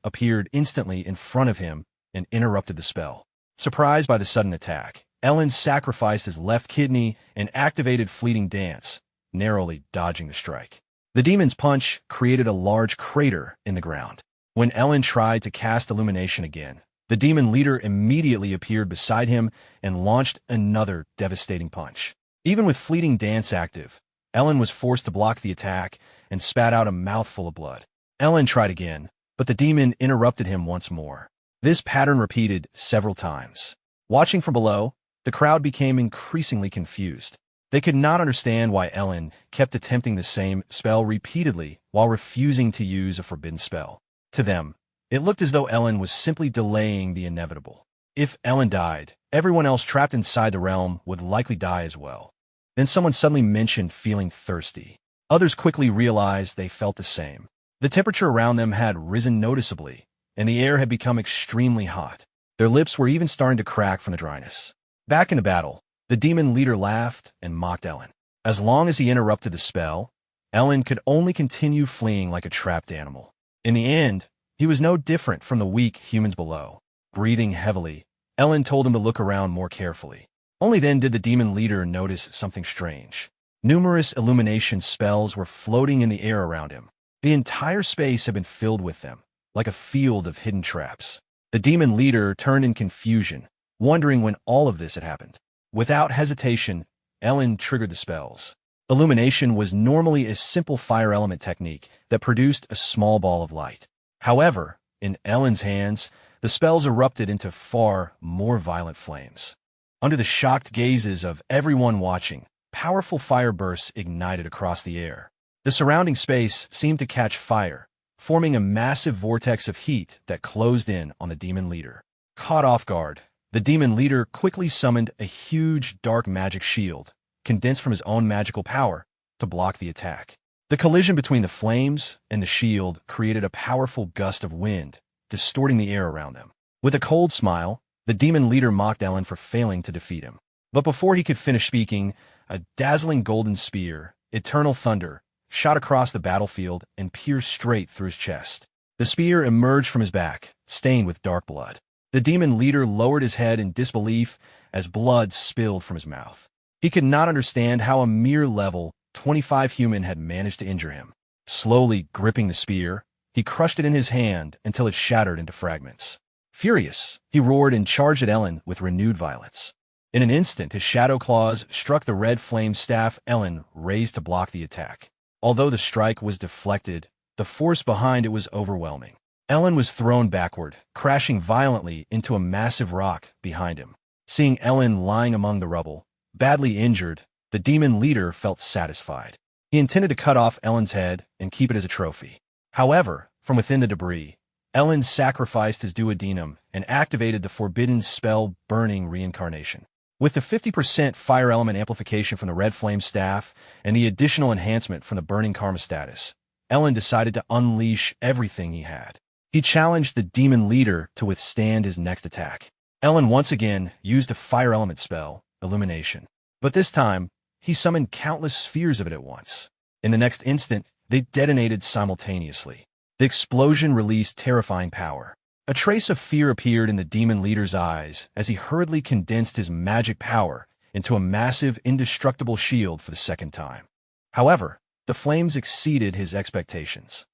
appeared instantly in front of him and interrupted the spell. Surprised by the sudden attack, Ellen sacrificed his left kidney and activated Fleeting Dance, narrowly dodging the strike. The demon's punch created a large crater in the ground. When Ellen tried to cast illumination again, the demon leader immediately appeared beside him and launched another devastating punch. Even with Fleeting Dance active, Ellen was forced to block the attack and spat out a mouthful of blood. Ellen tried again, but the demon interrupted him once more. This pattern repeated several times. Watching from below, the crowd became increasingly confused. They could not understand why Ellen kept attempting the same spell repeatedly while refusing to use a forbidden spell. To them, it looked as though Ellen was simply delaying the inevitable. If Ellen died, everyone else trapped inside the realm would likely die as well. Then someone suddenly mentioned feeling thirsty. Others quickly realized they felt the same. The temperature around them had risen noticeably, and the air had become extremely hot. Their lips were even starting to crack from the dryness. Back in the battle, the demon leader laughed and mocked Ellen. As long as he interrupted the spell, Ellen could only continue fleeing like a trapped animal. In the end, he was no different from the weak humans below. Breathing heavily, Ellen told him to look around more carefully. Only then did the demon leader notice something strange. Numerous illumination spells were floating in the air around him. The entire space had been filled with them, like a field of hidden traps. The demon leader turned in confusion, wondering when all of this had happened. Without hesitation, Ellen triggered the spells. Illumination was normally a simple fire element technique that produced a small ball of light. However, in Ellen's hands, the spells erupted into far more violent flames. Under the shocked gazes of everyone watching, powerful fire bursts ignited across the air. The surrounding space seemed to catch fire, forming a massive vortex of heat that closed in on the demon leader. Caught off guard, the demon leader quickly summoned a huge dark magic shield, condensed from his own magical power, to block the attack. The collision between the flames and the shield created a powerful gust of wind, distorting the air around them. With a cold smile, the demon leader mocked Ellen for failing to defeat him. But before he could finish speaking, a dazzling golden spear, Eternal Thunder, shot across the battlefield and pierced straight through his chest. The spear emerged from his back, stained with dark blood. The demon leader lowered his head in disbelief as blood spilled from his mouth. He could not understand how a mere level 25 human had managed to injure him. Slowly gripping the spear, he crushed it in his hand until it shattered into fragments. Furious, he roared and charged at Ellen with renewed violence. In an instant, his shadow claws struck the red flame staff Ellen raised to block the attack. Although the strike was deflected, the force behind it was overwhelming. Ellen was thrown backward, crashing violently into a massive rock behind him. Seeing Ellen lying among the rubble, badly injured, the demon leader felt satisfied. He intended to cut off Ellen's head and keep it as a trophy. However, from within the debris, Ellen sacrificed his duodenum and activated the forbidden spell burning reincarnation. With the 50% fire element amplification from the red flame staff and the additional enhancement from the burning karma status, Ellen decided to unleash everything he had. He challenged the demon leader to withstand his next attack. Ellen once again used a fire element spell, Illumination. But this time, he summoned countless spheres of it at once. In the next instant, they detonated simultaneously. The explosion released terrifying power. A trace of fear appeared in the demon leader's eyes as he hurriedly condensed his magic power into a massive, indestructible shield for the second time. However, the flames exceeded his expectations.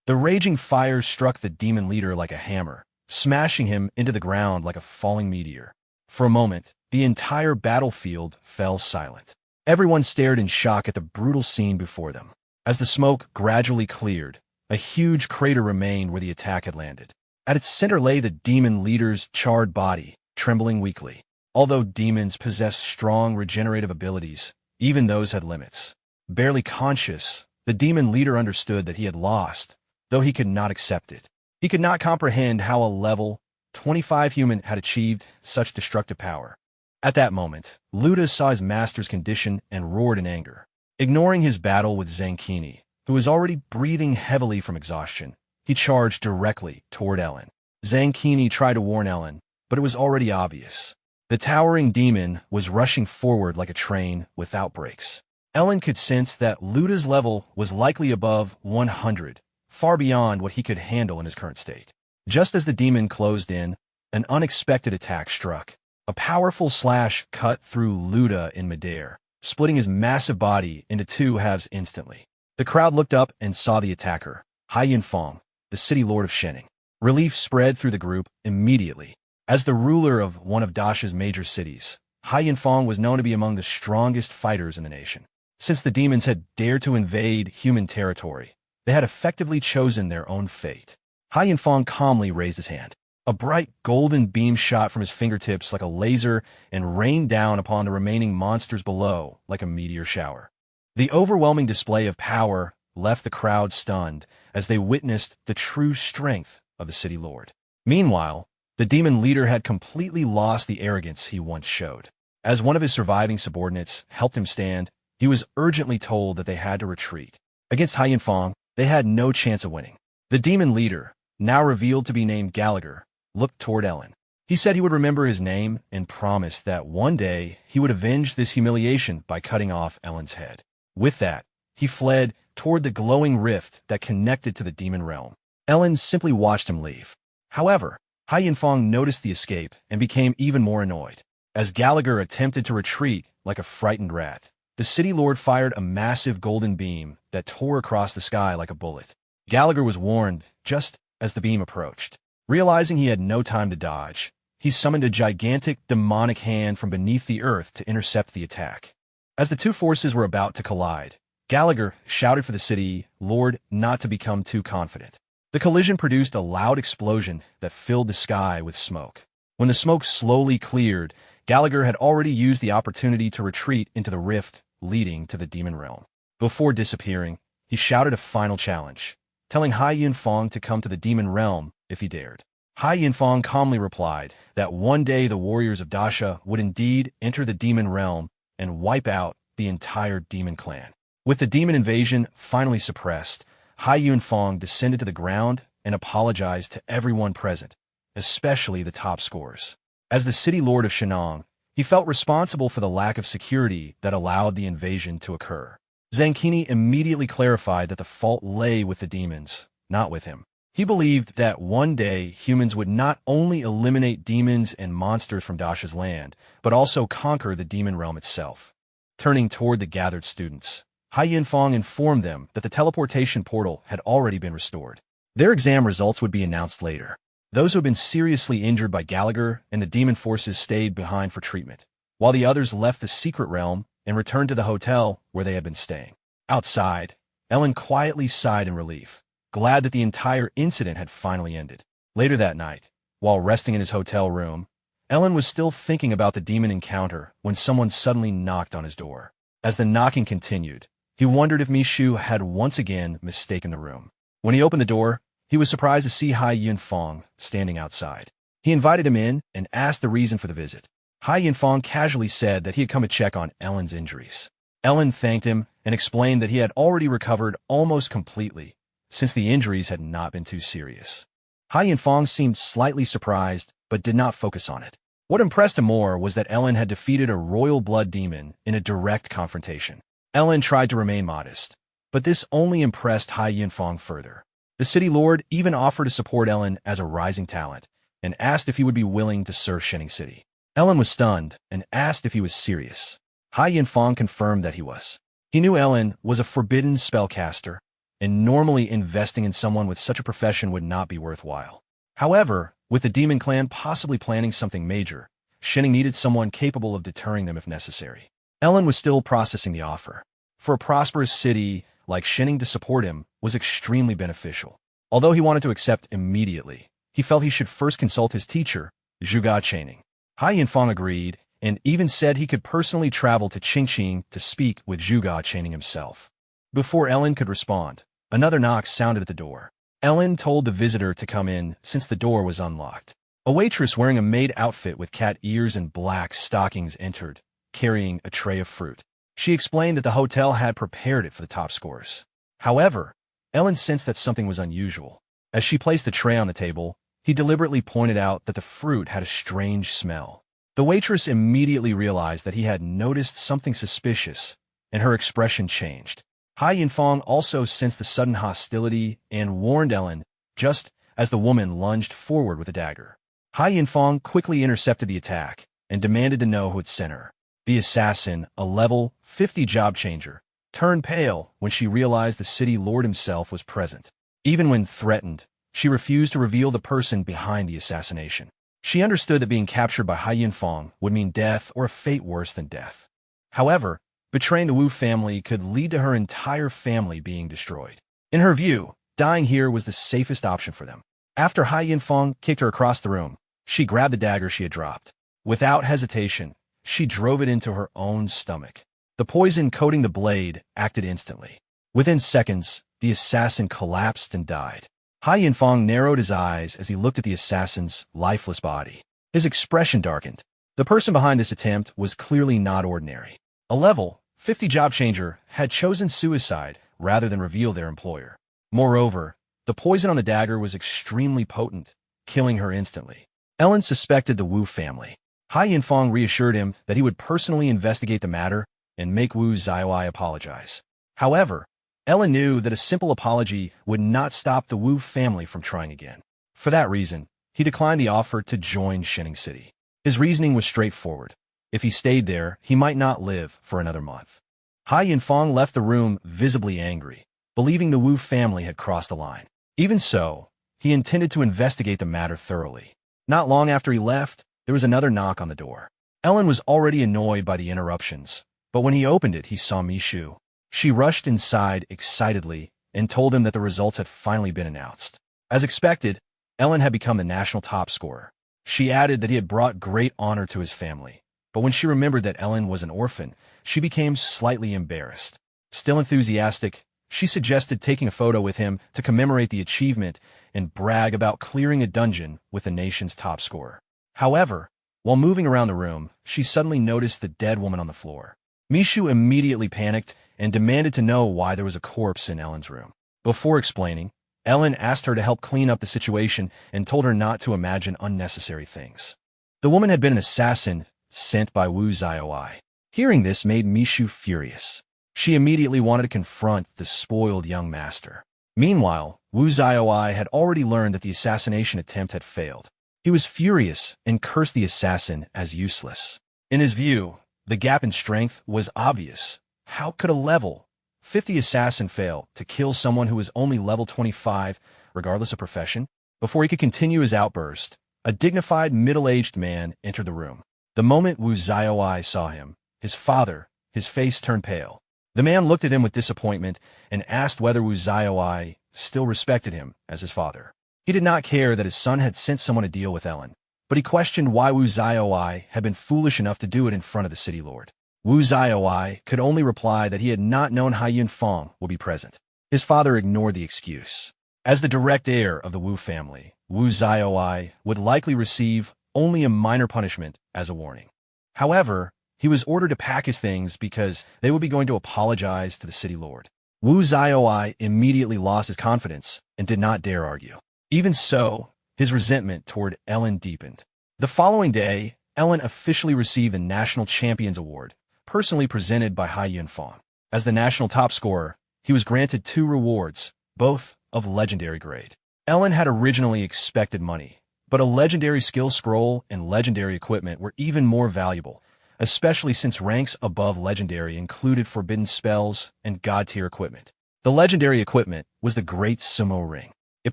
The raging fire struck the demon leader like a hammer, smashing him into the ground like a falling meteor. For a moment, the entire battlefield fell silent. Everyone stared in shock at the brutal scene before them. As the smoke gradually cleared, a huge crater remained where the attack had landed. At its center lay the demon leader's charred body, trembling weakly. Although demons possess strong regenerative abilities, even those had limits. Barely conscious, the demon leader understood that he had lost, though he could not accept it. He could not comprehend how a level 25 human had achieved such destructive power. At that moment, Luda saw his master's condition and roared in anger. Ignoring his battle with Zankini, who was already breathing heavily from exhaustion, he charged directly toward Ellen. Zankini tried to warn Ellen, but it was already obvious. The towering demon was rushing forward like a train without brakes. Ellen could sense that Luda's level was likely above 100, far beyond what he could handle in his current state. Just as the demon closed in, an unexpected attack struck. A powerful slash cut through Luda in midair, splitting his massive body into two halves instantly. The crowd looked up and saw the attacker, Hai Yunfeng, the city lord of Shening. Relief spread through the group immediately. As the ruler of one of Dasha's major cities, Hai Yunfeng was known to be among the strongest fighters in the nation. Since the demons had dared to invade human territory, they had effectively chosen their own fate. Hai Yunfeng calmly raised his hand. A bright golden beam shot from his fingertips like a laser and rained down upon the remaining monsters below like a meteor shower. The overwhelming display of power left the crowd stunned as they witnessed the true strength of the city lord. Meanwhile, the demon leader had completely lost the arrogance he once showed. As one of his surviving subordinates helped him stand, he was urgently told that they had to retreat. Against Hai Yunfeng, they had no chance of winning. The demon leader, now revealed to be named Gallagher, looked toward Ellen. He said he would remember his name and promised that one day he would avenge this humiliation by cutting off Ellen's head. With that, he fled toward the glowing rift that connected to the demon realm. Ellen simply watched him leave. However, Hai Yunfeng noticed the escape and became even more annoyed. As Gallagher attempted to retreat like a frightened rat, the city lord fired a massive golden beam that tore across the sky like a bullet. Gallagher was warned just as the beam approached. Realizing he had no time to dodge, he summoned a gigantic demonic hand from beneath the earth to intercept the attack. As the two forces were about to collide, Gallagher shouted for the city lord not to become too confident. The collision produced a loud explosion that filled the sky with smoke. When the smoke slowly cleared, Gallagher had already used the opportunity to retreat into the rift leading to the demon realm. Before disappearing, he shouted a final challenge, telling Hai Yunfeng to come to the demon realm if he dared. Hai Yunfeng calmly replied that one day the warriors of Dasha would indeed enter the demon realm and wipe out the entire demon clan. With the demon invasion finally suppressed, Hai Yunfeng descended to the ground and apologized to everyone present, especially the top scorers. As the city lord of Shenong, he felt responsible for the lack of security that allowed the invasion to occur. Zankini immediately clarified that the fault lay with the demons, not with him. He believed that one day humans would not only eliminate demons and monsters from Dasha's land, but also conquer the demon realm itself. Turning toward the gathered students, Hai Yunfeng informed them that the teleportation portal had already been restored. Their exam results would be announced later. Those who had been seriously injured by Gallagher and the demon forces stayed behind for treatment, while the others left the secret realm and returned to the hotel where they had been staying. Outside, Ellen quietly sighed in relief, glad that the entire incident had finally ended. Later that night, while resting in his hotel room, Ellen was still thinking about the demon encounter when someone suddenly knocked on his door. As the knocking continued, he wondered if Mishu had once again mistaken the room. When he opened the door, he was surprised to see Hai Yunfang standing outside. He invited him in and asked the reason for the visit. Hai Yunfang casually said that he had come to check on Ellen's injuries. Ellen thanked him and explained that he had already recovered almost completely, since the injuries had not been too serious. Hai Yunfang seemed slightly surprised, but did not focus on it. What impressed him more was that Ellen had defeated a royal blood demon in a direct confrontation. Ellen tried to remain modest, but this only impressed Hai Yunfang further. The city lord even offered to support Ellen as a rising talent, and asked if he would be willing to serve Shining City. Ellen was stunned and asked if he was serious. Hai Yunfang confirmed that he was. He knew Ellen was a forbidden spellcaster, and normally investing in someone with such a profession would not be worthwhile. However, with the demon clan possibly planning something major, Shining needed someone capable of deterring them if necessary. Ellen was still processing the offer. For a prosperous city like Shining to support him was extremely beneficial. Although he wanted to accept immediately, he felt he should first consult his teacher, Zhuge Chaining. Hai Yunfang agreed, and even said he could personally travel to Qingqing to speak with Zhuge Chaining himself. Before Ellen could respond, another knock sounded at the door. Ellen told the visitor to come in since the door was unlocked. A waitress wearing a maid outfit with cat ears and black stockings entered, carrying a tray of fruit. She explained that the hotel had prepared it for the top scorers. However, Ellen sensed that something was unusual. As she placed the tray on the table, he deliberately pointed out that the fruit had a strange smell. The waitress immediately realized that he had noticed something suspicious, and her expression changed. Hai Yunfang also sensed the sudden hostility and warned Ellen just as the woman lunged forward with a dagger. Hai Yunfang quickly intercepted the attack and demanded to know who had sent her. The assassin, a level 50 job changer, turned pale when she realized the city lord himself was present. Even when threatened, she refused to reveal the person behind the assassination. She understood that being captured by Hai Yunfang would mean death or a fate worse than death. However, betraying the Wu family could lead to her entire family being destroyed. In her view, dying here was the safest option for them. After Hai Yunfang kicked her across the room, she grabbed the dagger she had dropped. Without hesitation, she drove it into her own stomach. The poison coating the blade acted instantly. Within seconds, the assassin collapsed and died. Hai Yunfang narrowed his eyes as he looked at the assassin's lifeless body. His expression darkened. The person behind this attempt was clearly not ordinary. A level 50 job changer had chosen suicide rather than reveal their employer. Moreover, the poison on the dagger was extremely potent, killing her instantly. Ellen suspected the Wu family. Hai Yunfang reassured him that he would personally investigate the matter and make Wu Zaiwai apologize. However, Ellen knew that a simple apology would not stop the Wu family from trying again. For that reason, he declined the offer to join Shining City. His reasoning was straightforward. If he stayed there, he might not live for another month. Hai Yunfang left the room visibly angry, believing the Wu family had crossed the line. Even so, he intended to investigate the matter thoroughly. Not long after he left, there was another knock on the door. Ellen was already annoyed by the interruptions, but when he opened it, he saw Mishu. She rushed inside excitedly and told him that the results had finally been announced. As expected, Ellen had become the national top scorer. She added that he had brought great honor to his family. But when she remembered that Ellen was an orphan, she became slightly embarrassed. Still enthusiastic, she suggested taking a photo with him to commemorate the achievement and brag about clearing a dungeon with the nation's top scorer. However, while moving around the room, she suddenly noticed the dead woman on the floor. Mishu immediately panicked and demanded to know why there was a corpse in Ellen's room. Before explaining, Ellen asked her to help clean up the situation and told her not to imagine unnecessary things. The woman had been an assassin sent by Wu Zaiwai. Hearing this made Mishu furious. She immediately wanted to confront the spoiled young master. Meanwhile, Wu Zaiwai had already learned that the assassination attempt had failed. He was furious and cursed the assassin as useless. In his view, the gap in strength was obvious. How could a level 50 assassin fail to kill someone who was only level 25, regardless of profession? Before he could continue his outburst, a dignified middle-aged man entered the room. The moment Wu Zaiwai saw him, his father, his face turned pale. The man looked at him with disappointment and asked whether Wu Zaiwai still respected him as his father. He did not care that his son had sent someone to deal with Ellen, but he questioned why Wu Xiaowai had been foolish enough to do it in front of the city lord. Wu Xiaowai could only reply that he had not known Hai Yunfeng would be present. His father ignored the excuse. As the direct heir of the Wu family, Wu Xiaowai would likely receive only a minor punishment as a warning. However, he was ordered to pack his things because they would be going to apologize to the city lord. Wu Xiaowai immediately lost his confidence and did not dare argue. Even so, his resentment toward Ellen deepened. The following day, Ellen officially received the National Champions Award, personally presented by Hai Yunfeng. As the national top scorer, he was granted 2 rewards, both of legendary grade. Ellen had originally expected money, but a legendary skill scroll and legendary equipment were even more valuable, especially since ranks above legendary included forbidden spells and god-tier equipment. The legendary equipment was the Great Sumo Ring. It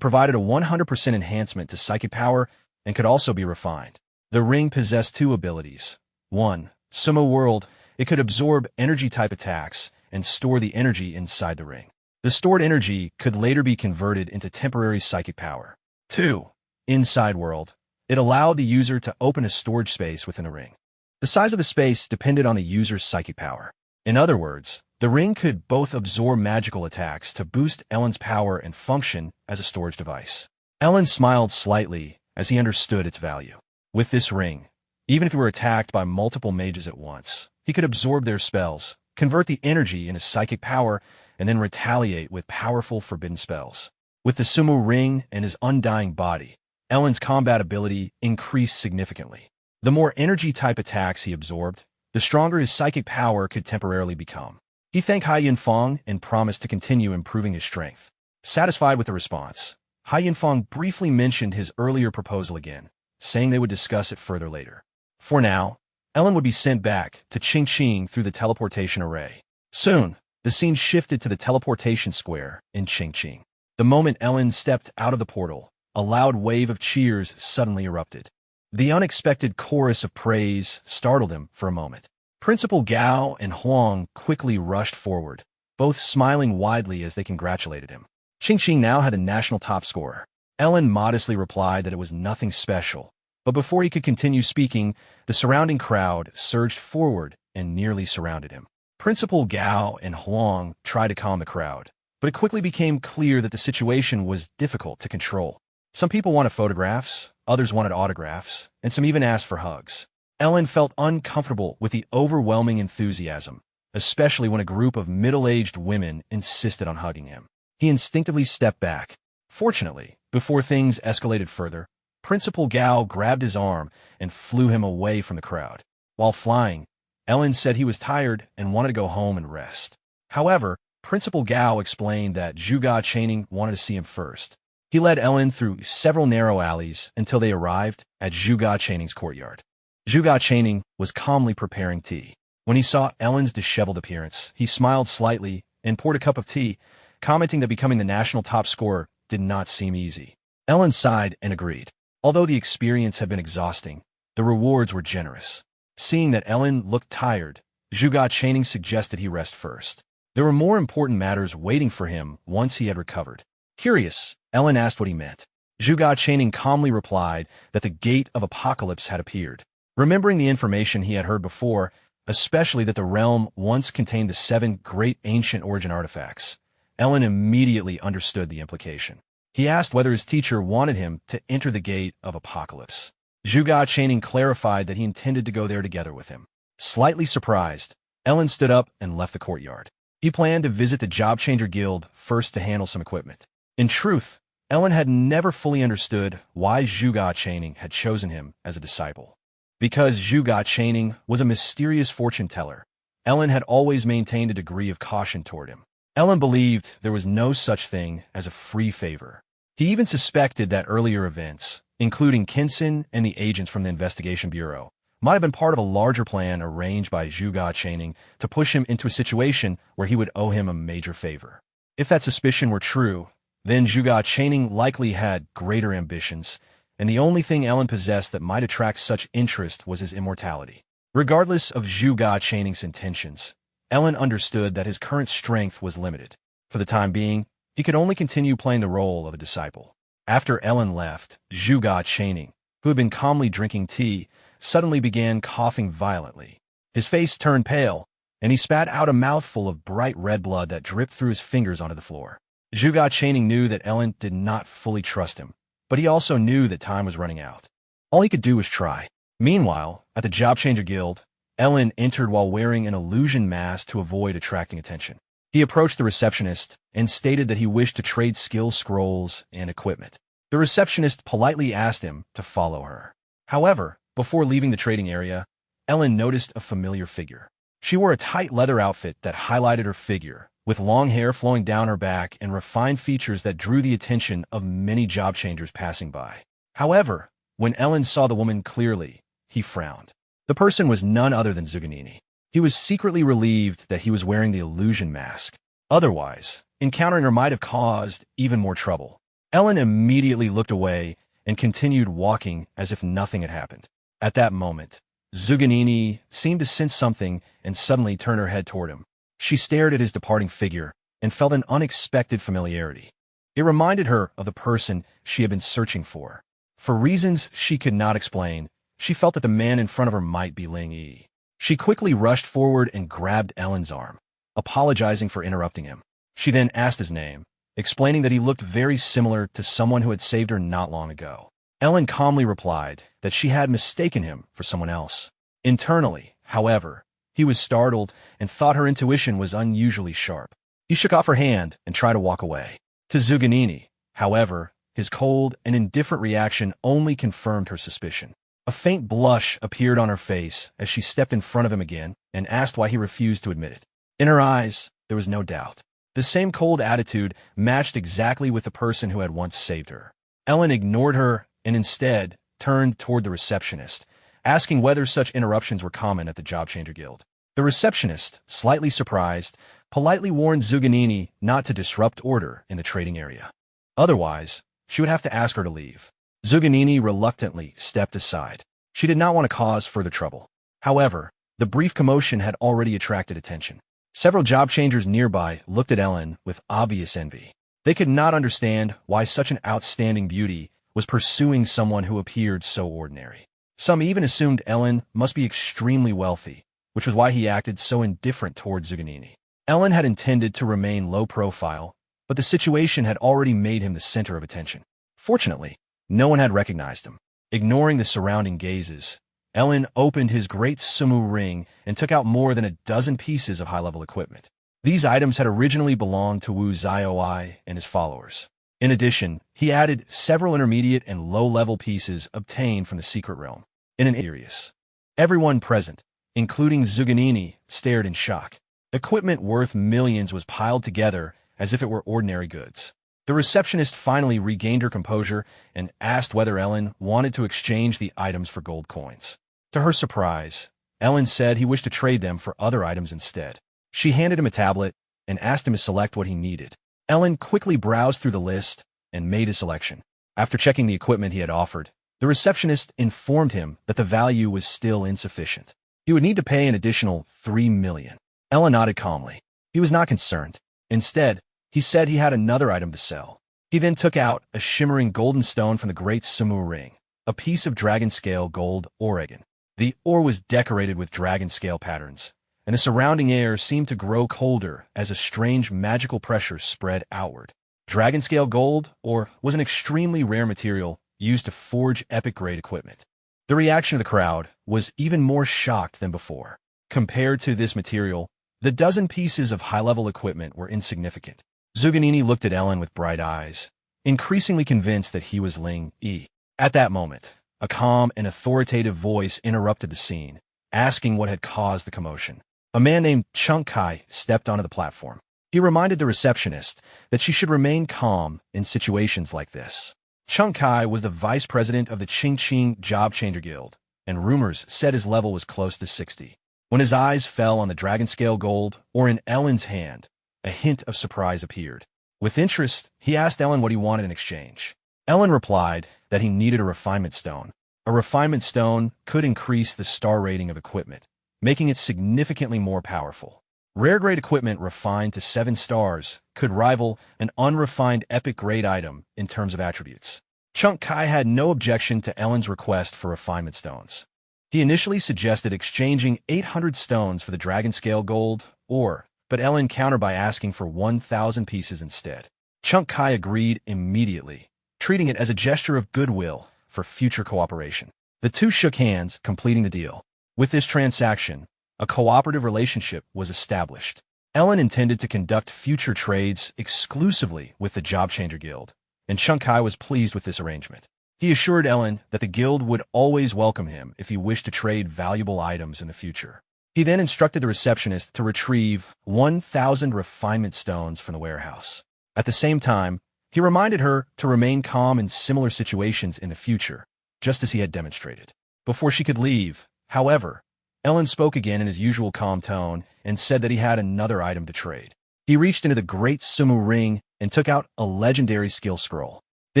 provided a 100% enhancement to psychic power and could also be refined. The ring possessed 2 abilities. 1. Sumo World. It could absorb energy-type attacks and store the energy inside the ring. The stored energy could later be converted into temporary psychic power. 2. Inside World. It allowed the user to open a storage space within a ring. The size of the space depended on the user's psychic power. In other words, the ring could both absorb magical attacks to boost Ellen's power and function as a storage device. Ellen smiled slightly as he understood its value. With this ring, even if he were attacked by multiple mages at once, he could absorb their spells, convert the energy into psychic power, and then retaliate with powerful forbidden spells. With the Sumo Ring and his undying body, Ellen's combat ability increased significantly. The more energy-type attacks he absorbed, the stronger his psychic power could temporarily become. He thanked Hai Yunfeng and promised to continue improving his strength. Satisfied with the response, Hai Yunfeng briefly mentioned his earlier proposal again, saying they would discuss it further later. For now, Ellen would be sent back to Qingqing through the teleportation array. Soon, the scene shifted to the teleportation square in Qingqing. The moment Ellen stepped out of the portal, a loud wave of cheers suddenly erupted. The unexpected chorus of praise startled him for a moment. Principal Gao and Huang quickly rushed forward, both smiling widely as they congratulated him. Qingqing now had the national top scorer. Ellen modestly replied that it was nothing special, but before he could continue speaking, the surrounding crowd surged forward and nearly surrounded him. Principal Gao and Huang tried to calm the crowd, but it quickly became clear that the situation was difficult to control. Some people wanted photographs, others wanted autographs, and some even asked for hugs. Ellen felt uncomfortable with the overwhelming enthusiasm, especially when a group of middle-aged women insisted on hugging him. He instinctively stepped back. Fortunately, before things escalated further, Principal Gao grabbed his arm and flew him away from the crowd. While flying, Ellen said he was tired and wanted to go home and rest. However, Principal Gao explained that Zhuge Chaining wanted to see him first. He led Ellen through several narrow alleys until they arrived at Zhuge Chaining's courtyard. Zhuge Chaining was calmly preparing tea. When he saw Ellen's disheveled appearance, he smiled slightly and poured a cup of tea, commenting that becoming the national top scorer did not seem easy. Ellen sighed and agreed. Although the experience had been exhausting, the rewards were generous. Seeing that Ellen looked tired, Zhuge Chaining suggested he rest first. There were more important matters waiting for him once he had recovered. Curious, Ellen asked what he meant. Zhuge Chaining calmly replied that the Gate of Apocalypse had appeared. Remembering the information he had heard before, especially that the realm once contained the 7 great ancient origin artifacts, Ellen immediately understood the implication. He asked whether his teacher wanted him to enter the Gate of Apocalypse. Zhuge Chaining clarified that he intended to go there together with him. Slightly surprised, Ellen stood up and left the courtyard. He planned to visit the Job Changer Guild first to handle some equipment. In truth, Ellen had never fully understood why Zhuge Chaining had chosen him as a disciple. Because Zhuge Chaining was a mysterious fortune teller, Ellen had always maintained a degree of caution toward him. Ellen believed there was no such thing as a free favor. He even suspected that earlier events, including Kinson and the agents from the Investigation Bureau, might have been part of a larger plan arranged by Zhuge Chaining to push him into a situation where he would owe him a major favor. If that suspicion were true, then Zhuge Chaining likely had greater ambitions, and the only thing Ellen possessed that might attract such interest was his immortality. Regardless of Zhuge Chaining's intentions, Ellen understood that his current strength was limited. For the time being, he could only continue playing the role of a disciple. After Ellen left, Zhuge Chaining who had been calmly drinking tea, suddenly began coughing violently. His face turned pale, and he spat out a mouthful of bright red blood that dripped through his fingers onto the floor. Zhuge Channing knew that Ellen did not fully trust him, but he also knew that time was running out. All he could do was try. Meanwhile, at the Job Changer Guild, Ellen entered while wearing an illusion mask to avoid attracting attention. He approached the receptionist and stated that he wished to trade skill scrolls and equipment. The receptionist politely asked him to follow her. However, before leaving the trading area, Ellen noticed a familiar figure. She wore a tight leather outfit that highlighted her figure, with long hair flowing down her back and refined features that drew the attention of many job changers passing by. However, when Ellen saw the woman clearly, he frowned. The person was none other than Zuganini. He was secretly relieved that he was wearing the illusion mask. Otherwise, encountering her might have caused even more trouble. Ellen immediately looked away and continued walking as if nothing had happened. At that moment, Zuganini seemed to sense something and suddenly turned her head toward him. She stared at his departing figure and felt an unexpected familiarity. It reminded her of the person she had been searching for. For reasons she could not explain, she felt that the man in front of her might be Ling Yi. She quickly rushed forward and grabbed Ellen's arm, apologizing for interrupting him. She then asked his name, explaining that he looked very similar to someone who had saved her not long ago. Ellen calmly replied that she had mistaken him for someone else. Internally, however, he was startled and thought her intuition was unusually sharp. He shook off her hand and tried to walk away. To Zuganini, however, his cold and indifferent reaction only confirmed her suspicion. A faint blush appeared on her face as she stepped in front of him again and asked why he refused to admit it. In her eyes, there was no doubt. The same cold attitude matched exactly with the person who had once saved her. Ellen ignored her and instead turned toward the receptionist, asking whether such interruptions were common at the Job Changer Guild. The receptionist, slightly surprised, politely warned Zuganini not to disrupt order in the trading area. Otherwise, she would have to ask her to leave. Zuganini reluctantly stepped aside. She did not want to cause further trouble. However, the brief commotion had already attracted attention. Several job changers nearby looked at Ellen with obvious envy. They could not understand why such an outstanding beauty was pursuing someone who appeared so ordinary. Some even assumed Ellen must be extremely wealthy, which was why he acted so indifferent towards Zuganini. Ellen had intended to remain low profile, but the situation had already made him the center of attention. Fortunately, no one had recognized him. Ignoring the surrounding gazes, Ellen opened his great sumu ring and took out more than a dozen pieces of high-level equipment. These items had originally belonged to Wu Xiaowai and his followers. In addition, he added several intermediate and low-level pieces obtained from the secret realm. In an serious. Everyone present, including Zuganini, stared in shock. Equipment worth millions was piled together as if it were ordinary goods. The receptionist finally regained her composure and asked whether Ellen wanted to exchange the items for gold coins. To her surprise, Ellen said he wished to trade them for other items instead. She handed him a tablet and asked him to select what he needed. Ellen quickly browsed through the list and made his selection. After checking the equipment he had offered, the receptionist informed him that the value was still insufficient. He would need to pay an additional 3 million. Ellen nodded calmly. He was not concerned. Instead, he said he had another item to sell. He then took out a shimmering golden stone from the great sumu ring, a piece of dragon-scale gold oregon. The ore was decorated with dragon-scale patterns, and the surrounding air seemed to grow colder as a strange magical pressure spread outward. Dragon-scale gold ore was an extremely rare material used to forge epic-grade equipment. The reaction of the crowd was even more shocked than before. Compared to this material, the dozen pieces of high-level equipment were insignificant. Zuganini looked at Ellen with bright eyes, increasingly convinced that he was Ling Yi. At that moment, a calm and authoritative voice interrupted the scene, asking what had caused the commotion. A man named Chunk Kai stepped onto the platform. He reminded the receptionist that she should remain calm in situations like this. Chunk Kai was the vice president of the Qingqing Job Changer Guild, and rumors said his level was close to 60. When his eyes fell on the dragon-scale gold or in Ellen's hand, a hint of surprise appeared. With interest, he asked Ellen what he wanted in exchange. Ellen replied that he needed a refinement stone. A refinement stone could increase the star rating of equipment, making it significantly more powerful. Rare-grade equipment refined to 7 stars could rival an unrefined epic-grade item in terms of attributes. Chunk Kai had no objection to Ellen's request for refinement stones. He initially suggested exchanging 800 stones for the dragon scale gold ore, but Ellen countered by asking for 1,000 pieces instead. Chunk Kai agreed immediately, treating it as a gesture of goodwill for future cooperation. The two shook hands, completing the deal. With this transaction, a cooperative relationship was established. Ellen intended to conduct future trades exclusively with the Job Changer Guild, and Chunk Kai was pleased with this arrangement. He assured Ellen that the guild would always welcome him if he wished to trade valuable items in the future. He then instructed the receptionist to retrieve 1,000 refinement stones from the warehouse. At the same time, he reminded her to remain calm in similar situations in the future, just as he had demonstrated. Before she could leave, however, Ellen spoke again in his usual calm tone and said that he had another item to trade. He reached into the Great Sumu Ring and took out a legendary skill scroll. The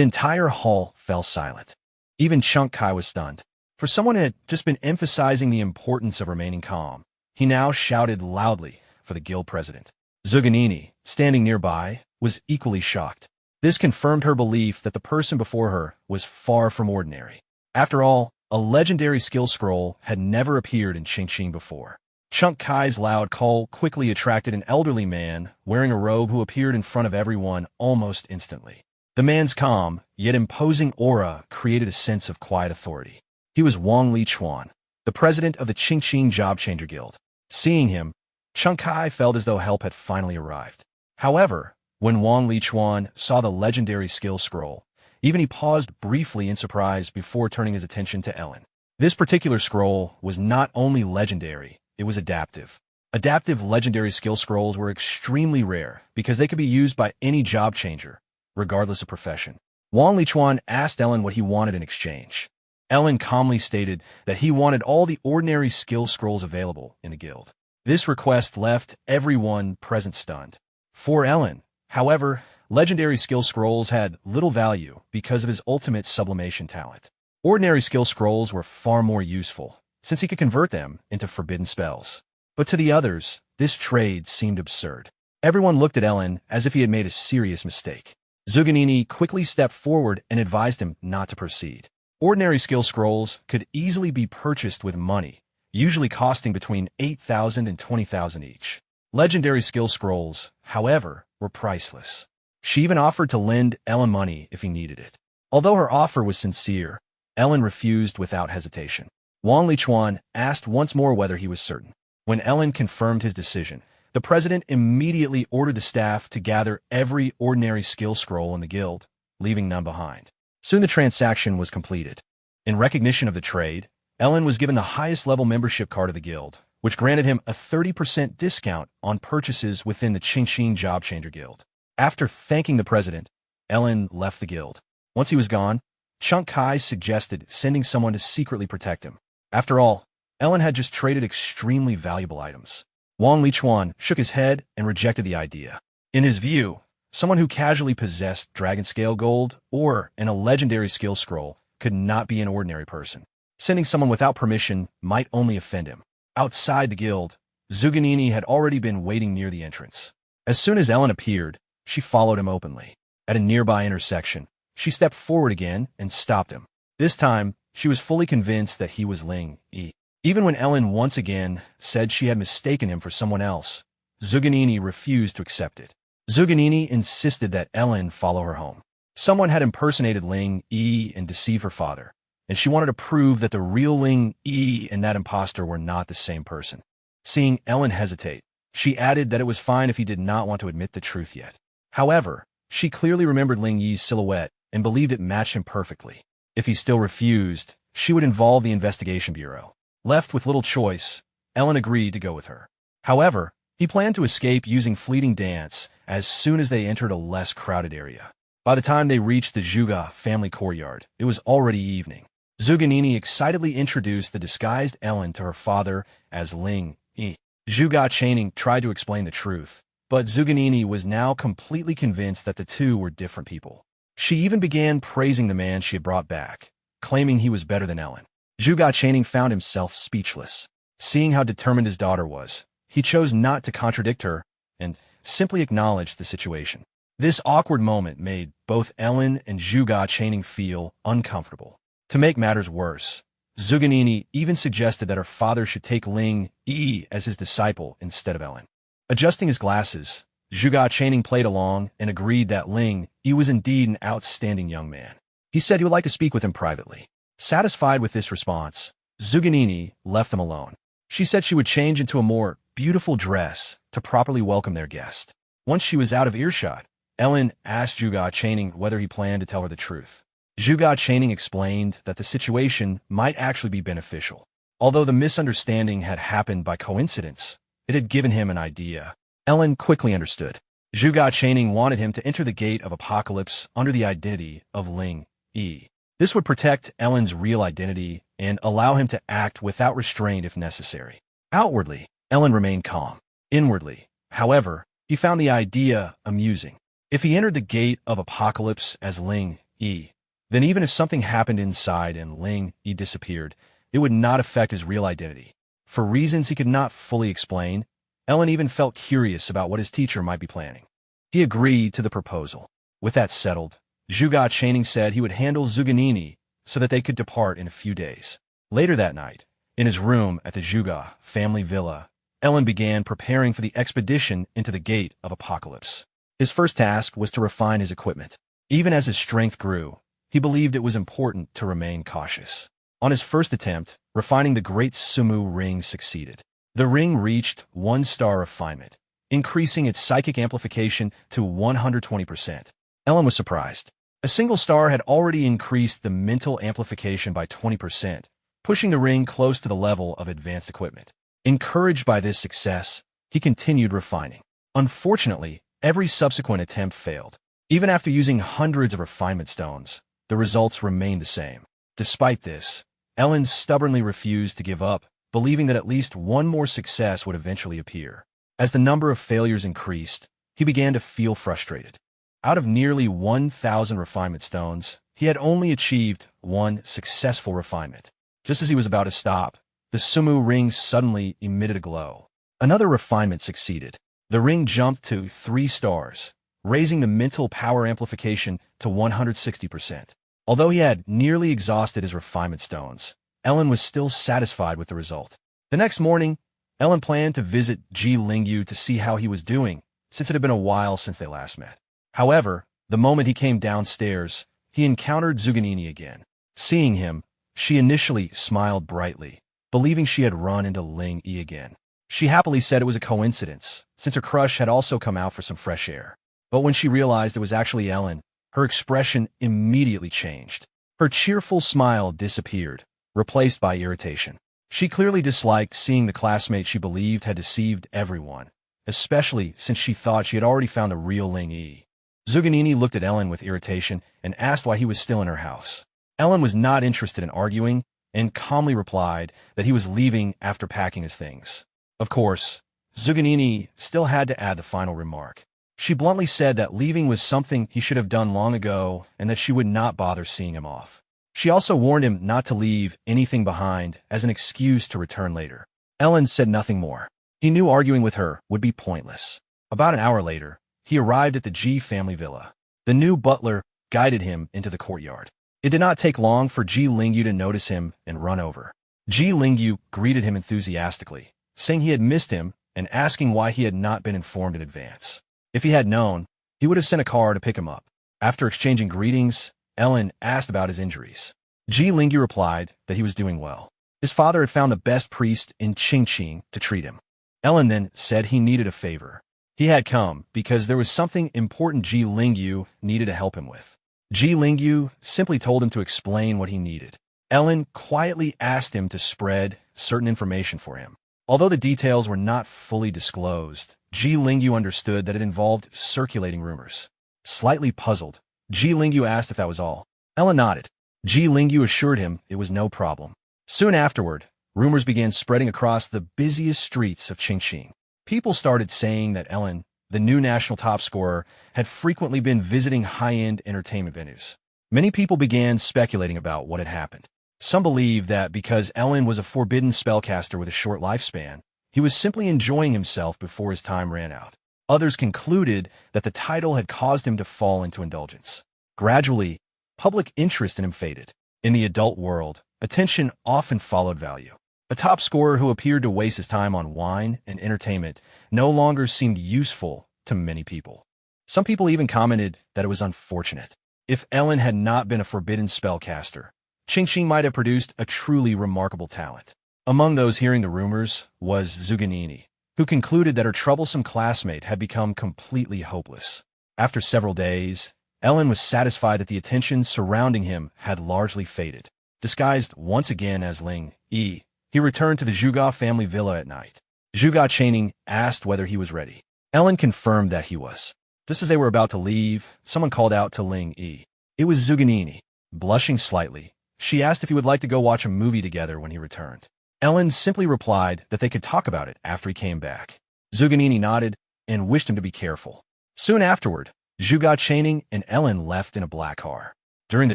entire hall fell silent. Even Chunk Kai was stunned. For someone who had just been emphasizing the importance of remaining calm, he now shouted loudly for the guild president. Zuganini, standing nearby, was equally shocked. This confirmed her belief that the person before her was far from ordinary. After all, a legendary skill scroll had never appeared in Qingqing before. Chunk Kai's loud call quickly attracted an elderly man wearing a robe who appeared in front of everyone almost instantly. The man's calm, yet imposing aura created a sense of quiet authority. He was Wang Lichuan, the president of the Qingqing Job Changer Guild. Seeing him, Chunk Kai felt as though help had finally arrived. However, when Wang Lichuan saw the legendary skill scroll, even he paused briefly in surprise before turning his attention to Ellen. This particular scroll was not only legendary, it was adaptive. Adaptive legendary skill scrolls were extremely rare because they could be used by any job changer, regardless of profession. Wang Lichuan asked Ellen what he wanted in exchange. Ellen calmly stated that he wanted all the ordinary skill scrolls available in the guild. This request left everyone present stunned. For Ellen, however, legendary skill scrolls had little value because of his ultimate sublimation talent. Ordinary skill scrolls were far more useful, since he could convert them into forbidden spells. But to the others, this trade seemed absurd. Everyone looked at Ellen as if he had made a serious mistake. Zuganini quickly stepped forward and advised him not to proceed. Ordinary skill scrolls could easily be purchased with money, usually costing between 8,000 and 20,000 each. Legendary skill scrolls, however, were priceless. She even offered to lend Ellen money if he needed it. Although her offer was sincere, Ellen refused without hesitation. Wang Lichuan asked once more whether he was certain. When Ellen confirmed his decision, the president immediately ordered the staff to gather every ordinary skill scroll in the guild, leaving none behind. Soon the transaction was completed. In recognition of the trade, Ellen was given the highest level membership card of the guild, which granted him a 30% discount on purchases within the Qingqing Job Changer Guild. After thanking the president, Ellen left the guild. Once he was gone, Chunk Kai suggested sending someone to secretly protect him. After all, Ellen had just traded extremely valuable items. Wang Lichuan shook his head and rejected the idea. In his view, someone who casually possessed dragon scale gold or a legendary skill scroll could not be an ordinary person. Sending someone without permission might only offend him. Outside the guild, Zuganini had already been waiting near the entrance. As soon as Ellen appeared, she followed him openly. At a nearby intersection, she stepped forward again and stopped him. This time, she was fully convinced that he was Ling Yi. Even when Ellen once again said she had mistaken him for someone else, Zuganini refused to accept it. Zuganini insisted that Ellen follow her home. Someone had impersonated Ling Yi and deceived her father, and she wanted to prove that the real Ling Yi and that imposter were not the same person. Seeing Ellen hesitate, she added that it was fine if he did not want to admit the truth yet. However, she clearly remembered Ling Yi's silhouette and believed it matched him perfectly. If he still refused, she would involve the investigation bureau. Left with little choice, Ellen agreed to go with her. However, he planned to escape using fleeting dance as soon as they entered a less crowded area. By the time they reached the Zhuge family courtyard, it was already evening. Zuganini excitedly introduced the disguised Ellen to her father as Ling Yi. Zhuge Chaining tried to explain the truth, but Zuganini was now completely convinced that the two were different people. She even began praising the man she had brought back, claiming he was better than Ellen. Zhuge Chaining found himself speechless. Seeing how determined his daughter was, he chose not to contradict her and simply acknowledged the situation. This awkward moment made both Ellen and Zhuge Chaining feel uncomfortable. To make matters worse, Zuganini even suggested that her father should take Ling Yi as his disciple instead of Ellen. Adjusting his glasses, Zhuge Chaining played along and agreed that Ling Yi was indeed an outstanding young man. He said he would like to speak with him privately. Satisfied with this response, Zuganini left them alone. She said she would change into a more beautiful dress to properly welcome their guest. Once she was out of earshot, Ellen asked Zhuge Chaining whether he planned to tell her the truth. Zhuge Chaining explained that the situation might actually be beneficial. Although the misunderstanding had happened by coincidence, it had given him an idea. Ellen quickly understood. Zhuge Chaining wanted him to enter the Gate of Apocalypse under the identity of Ling Yi. This would protect Ellen's real identity and allow him to act without restraint if necessary. Outwardly, Ellen remained calm. Inwardly, however, he found the idea amusing. If he entered the Gate of Apocalypse as Ling Yi, then even if something happened inside and Ling Yi disappeared, it would not affect his real identity. For reasons he could not fully explain, Ellen even felt curious about what his teacher might be planning. He agreed to the proposal. With that settled, Zhuge Chaining said he would handle Zuganini so that they could depart in a few days. Later that night, in his room at the Zhuge family villa, Ellen began preparing for the expedition into the Gate of Apocalypse. His first task was to refine his equipment. Even as his strength grew, he believed it was important to remain cautious. On his first attempt, refining the Great Sumu Ring succeeded. The ring reached 1-star refinement, increasing its psychic amplification to 120%. Ellen was surprised. A single star had already increased the mental amplification by 20%, pushing the ring close to the level of advanced equipment. Encouraged by this success, he continued refining. Unfortunately, every subsequent attempt failed. Even after using hundreds of refinement stones, the results remained the same. Despite this, Ellen stubbornly refused to give up, believing that at least one more success would eventually appear. As the number of failures increased, he began to feel frustrated. Out of nearly 1,000 refinement stones, he had only achieved one successful refinement. Just as he was about to stop, the Sumu ring suddenly emitted a glow. Another refinement succeeded. The ring jumped to 3 stars, raising the mental power amplification to 160%. Although he had nearly exhausted his refinement stones, Ellen was still satisfied with the result. The next morning, Ellen planned to visit Ye Lin to see how he was doing, since it had been a while since they last met. However, the moment he came downstairs, he encountered Zuganini again. Seeing him, she initially smiled brightly, believing she had run into Ling Yi again. She happily said it was a coincidence, since her crush had also come out for some fresh air. But when she realized it was actually Ellen, her expression immediately changed. Her cheerful smile disappeared, replaced by irritation. She clearly disliked seeing the classmate she believed had deceived everyone, especially since she thought she had already found the real Ling Yi. Zuganini looked at Ellen with irritation and asked why he was still in her house. Ellen was not interested in arguing and calmly replied that he was leaving after packing his things. Of course, Zuganini still had to add the final remark. She bluntly said that leaving was something he should have done long ago and that she would not bother seeing him off. She also warned him not to leave anything behind as an excuse to return later. Ellen said nothing more. He knew arguing with her would be pointless. About an hour later, he arrived at the Ji family villa. The new butler guided him into the courtyard. It did not take long for Ye Lin to notice him and run over. Ye Lin greeted him enthusiastically, saying he had missed him and asking why he had not been informed in advance. If he had known, he would have sent a car to pick him up. After exchanging greetings, Ellen asked about his injuries. Ye Lin replied that he was doing well. His father had found the best priest in Qingqing to treat him. Ellen then said he needed a favor. He had come because there was something important Ye Lin needed to help him with. Ye Lin simply told him to explain what he needed. Ellen quietly asked him to spread certain information for him. Although the details were not fully disclosed, Ye Lin understood that it involved circulating rumors. Slightly puzzled, Ye Lin asked if that was all. Ellen nodded. Ye Lin assured him it was no problem. Soon afterward, rumors began spreading across the busiest streets of Qingqing. People started saying that Ellen, the new national top scorer, had frequently been visiting high-end entertainment venues. Many people began speculating about what had happened. Some believed that because Ellen was a forbidden spellcaster with a short lifespan, he was simply enjoying himself before his time ran out. Others concluded that the title had caused him to fall into indulgence. Gradually, public interest in him faded. In the adult world, attention often followed value. A top scorer who appeared to waste his time on wine and entertainment no longer seemed useful to many people. Some people even commented that it was unfortunate. If Ellen had not been a forbidden spellcaster, Qingqing might have produced a truly remarkable talent. Among those hearing the rumors was Zuganini, who concluded that her troublesome classmate had become completely hopeless. After several days, Ellen was satisfied that the attention surrounding him had largely faded. Disguised once again as Ling Yi, he returned to the Zhuge family villa at night. Zhuge Chaining asked whether he was ready. Ellen confirmed that he was. Just as they were about to leave, someone called out to Ling Yi. It was Zuganini. Blushing slightly, she asked if he would like to go watch a movie together when he returned. Ellen simply replied that they could talk about it after he came back. Zuganini nodded and wished him to be careful. Soon afterward, Zhuge Chaining and Ellen left in a black car. During the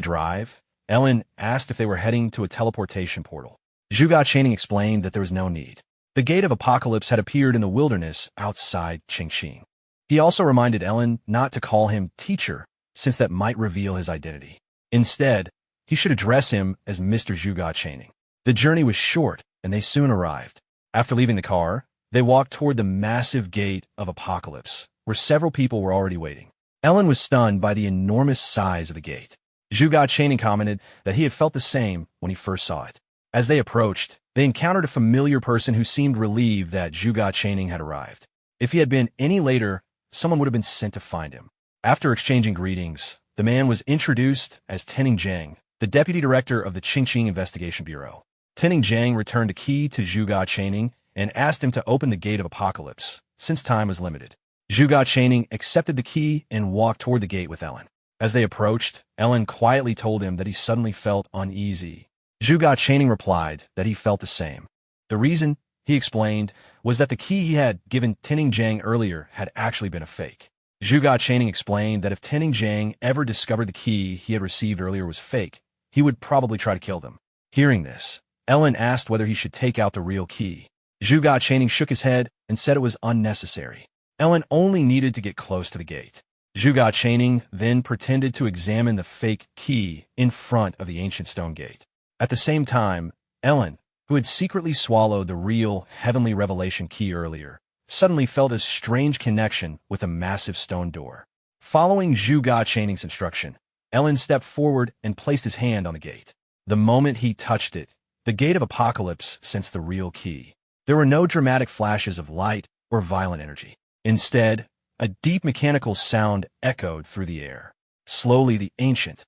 drive, Ellen asked if they were heading to a teleportation portal. Zhuge Chaining explained that there was no need. The Gate of Apocalypse had appeared in the wilderness outside Qingqing. He also reminded Ellen not to call him teacher, since that might reveal his identity. Instead, he should address him as Mr. Zhuge Chaining. The journey was short, and they soon arrived. After leaving the car, they walked toward the massive Gate of Apocalypse, where several people were already waiting. Ellen was stunned by the enormous size of the gate. Zhuge Chaining commented that he had felt the same when he first saw it. As they approached, they encountered a familiar person who seemed relieved that Zhuge Chaining had arrived. If he had been any later, someone would have been sent to find him. After exchanging greetings, the man was introduced as Tenning Zhang, the deputy director of the Qingqing Investigation Bureau. Tenning Zhang returned a key to Zhuge Chaining and asked him to open the Gate of Apocalypse, since time was limited. Zhuge Chaining accepted the key and walked toward the gate with Ellen. As they approached, Ellen quietly told him that he suddenly felt uneasy. Zhuge Chaining replied that he felt the same. The reason, he explained, was that the key he had given Tenning Zhang earlier had actually been a fake. Zhuge Chaining explained that if Tenning Zhang ever discovered the key he had received earlier was fake, he would probably try to kill them. Hearing this, Ellen asked whether he should take out the real key. Zhuge Chaining shook his head and said it was unnecessary. Ellen only needed to get close to the gate. Zhuge Chaining then pretended to examine the fake key in front of the ancient stone gate. At the same time, Ellen, who had secretly swallowed the real heavenly revelation key earlier, suddenly felt a strange connection with a massive stone door. Following Zhuge Chaining's instruction, Ellen stepped forward and placed his hand on the gate. The moment he touched it, the Gate of Apocalypse sensed the real key. There were no dramatic flashes of light or violent energy. Instead, a deep mechanical sound echoed through the air. Slowly, the ancient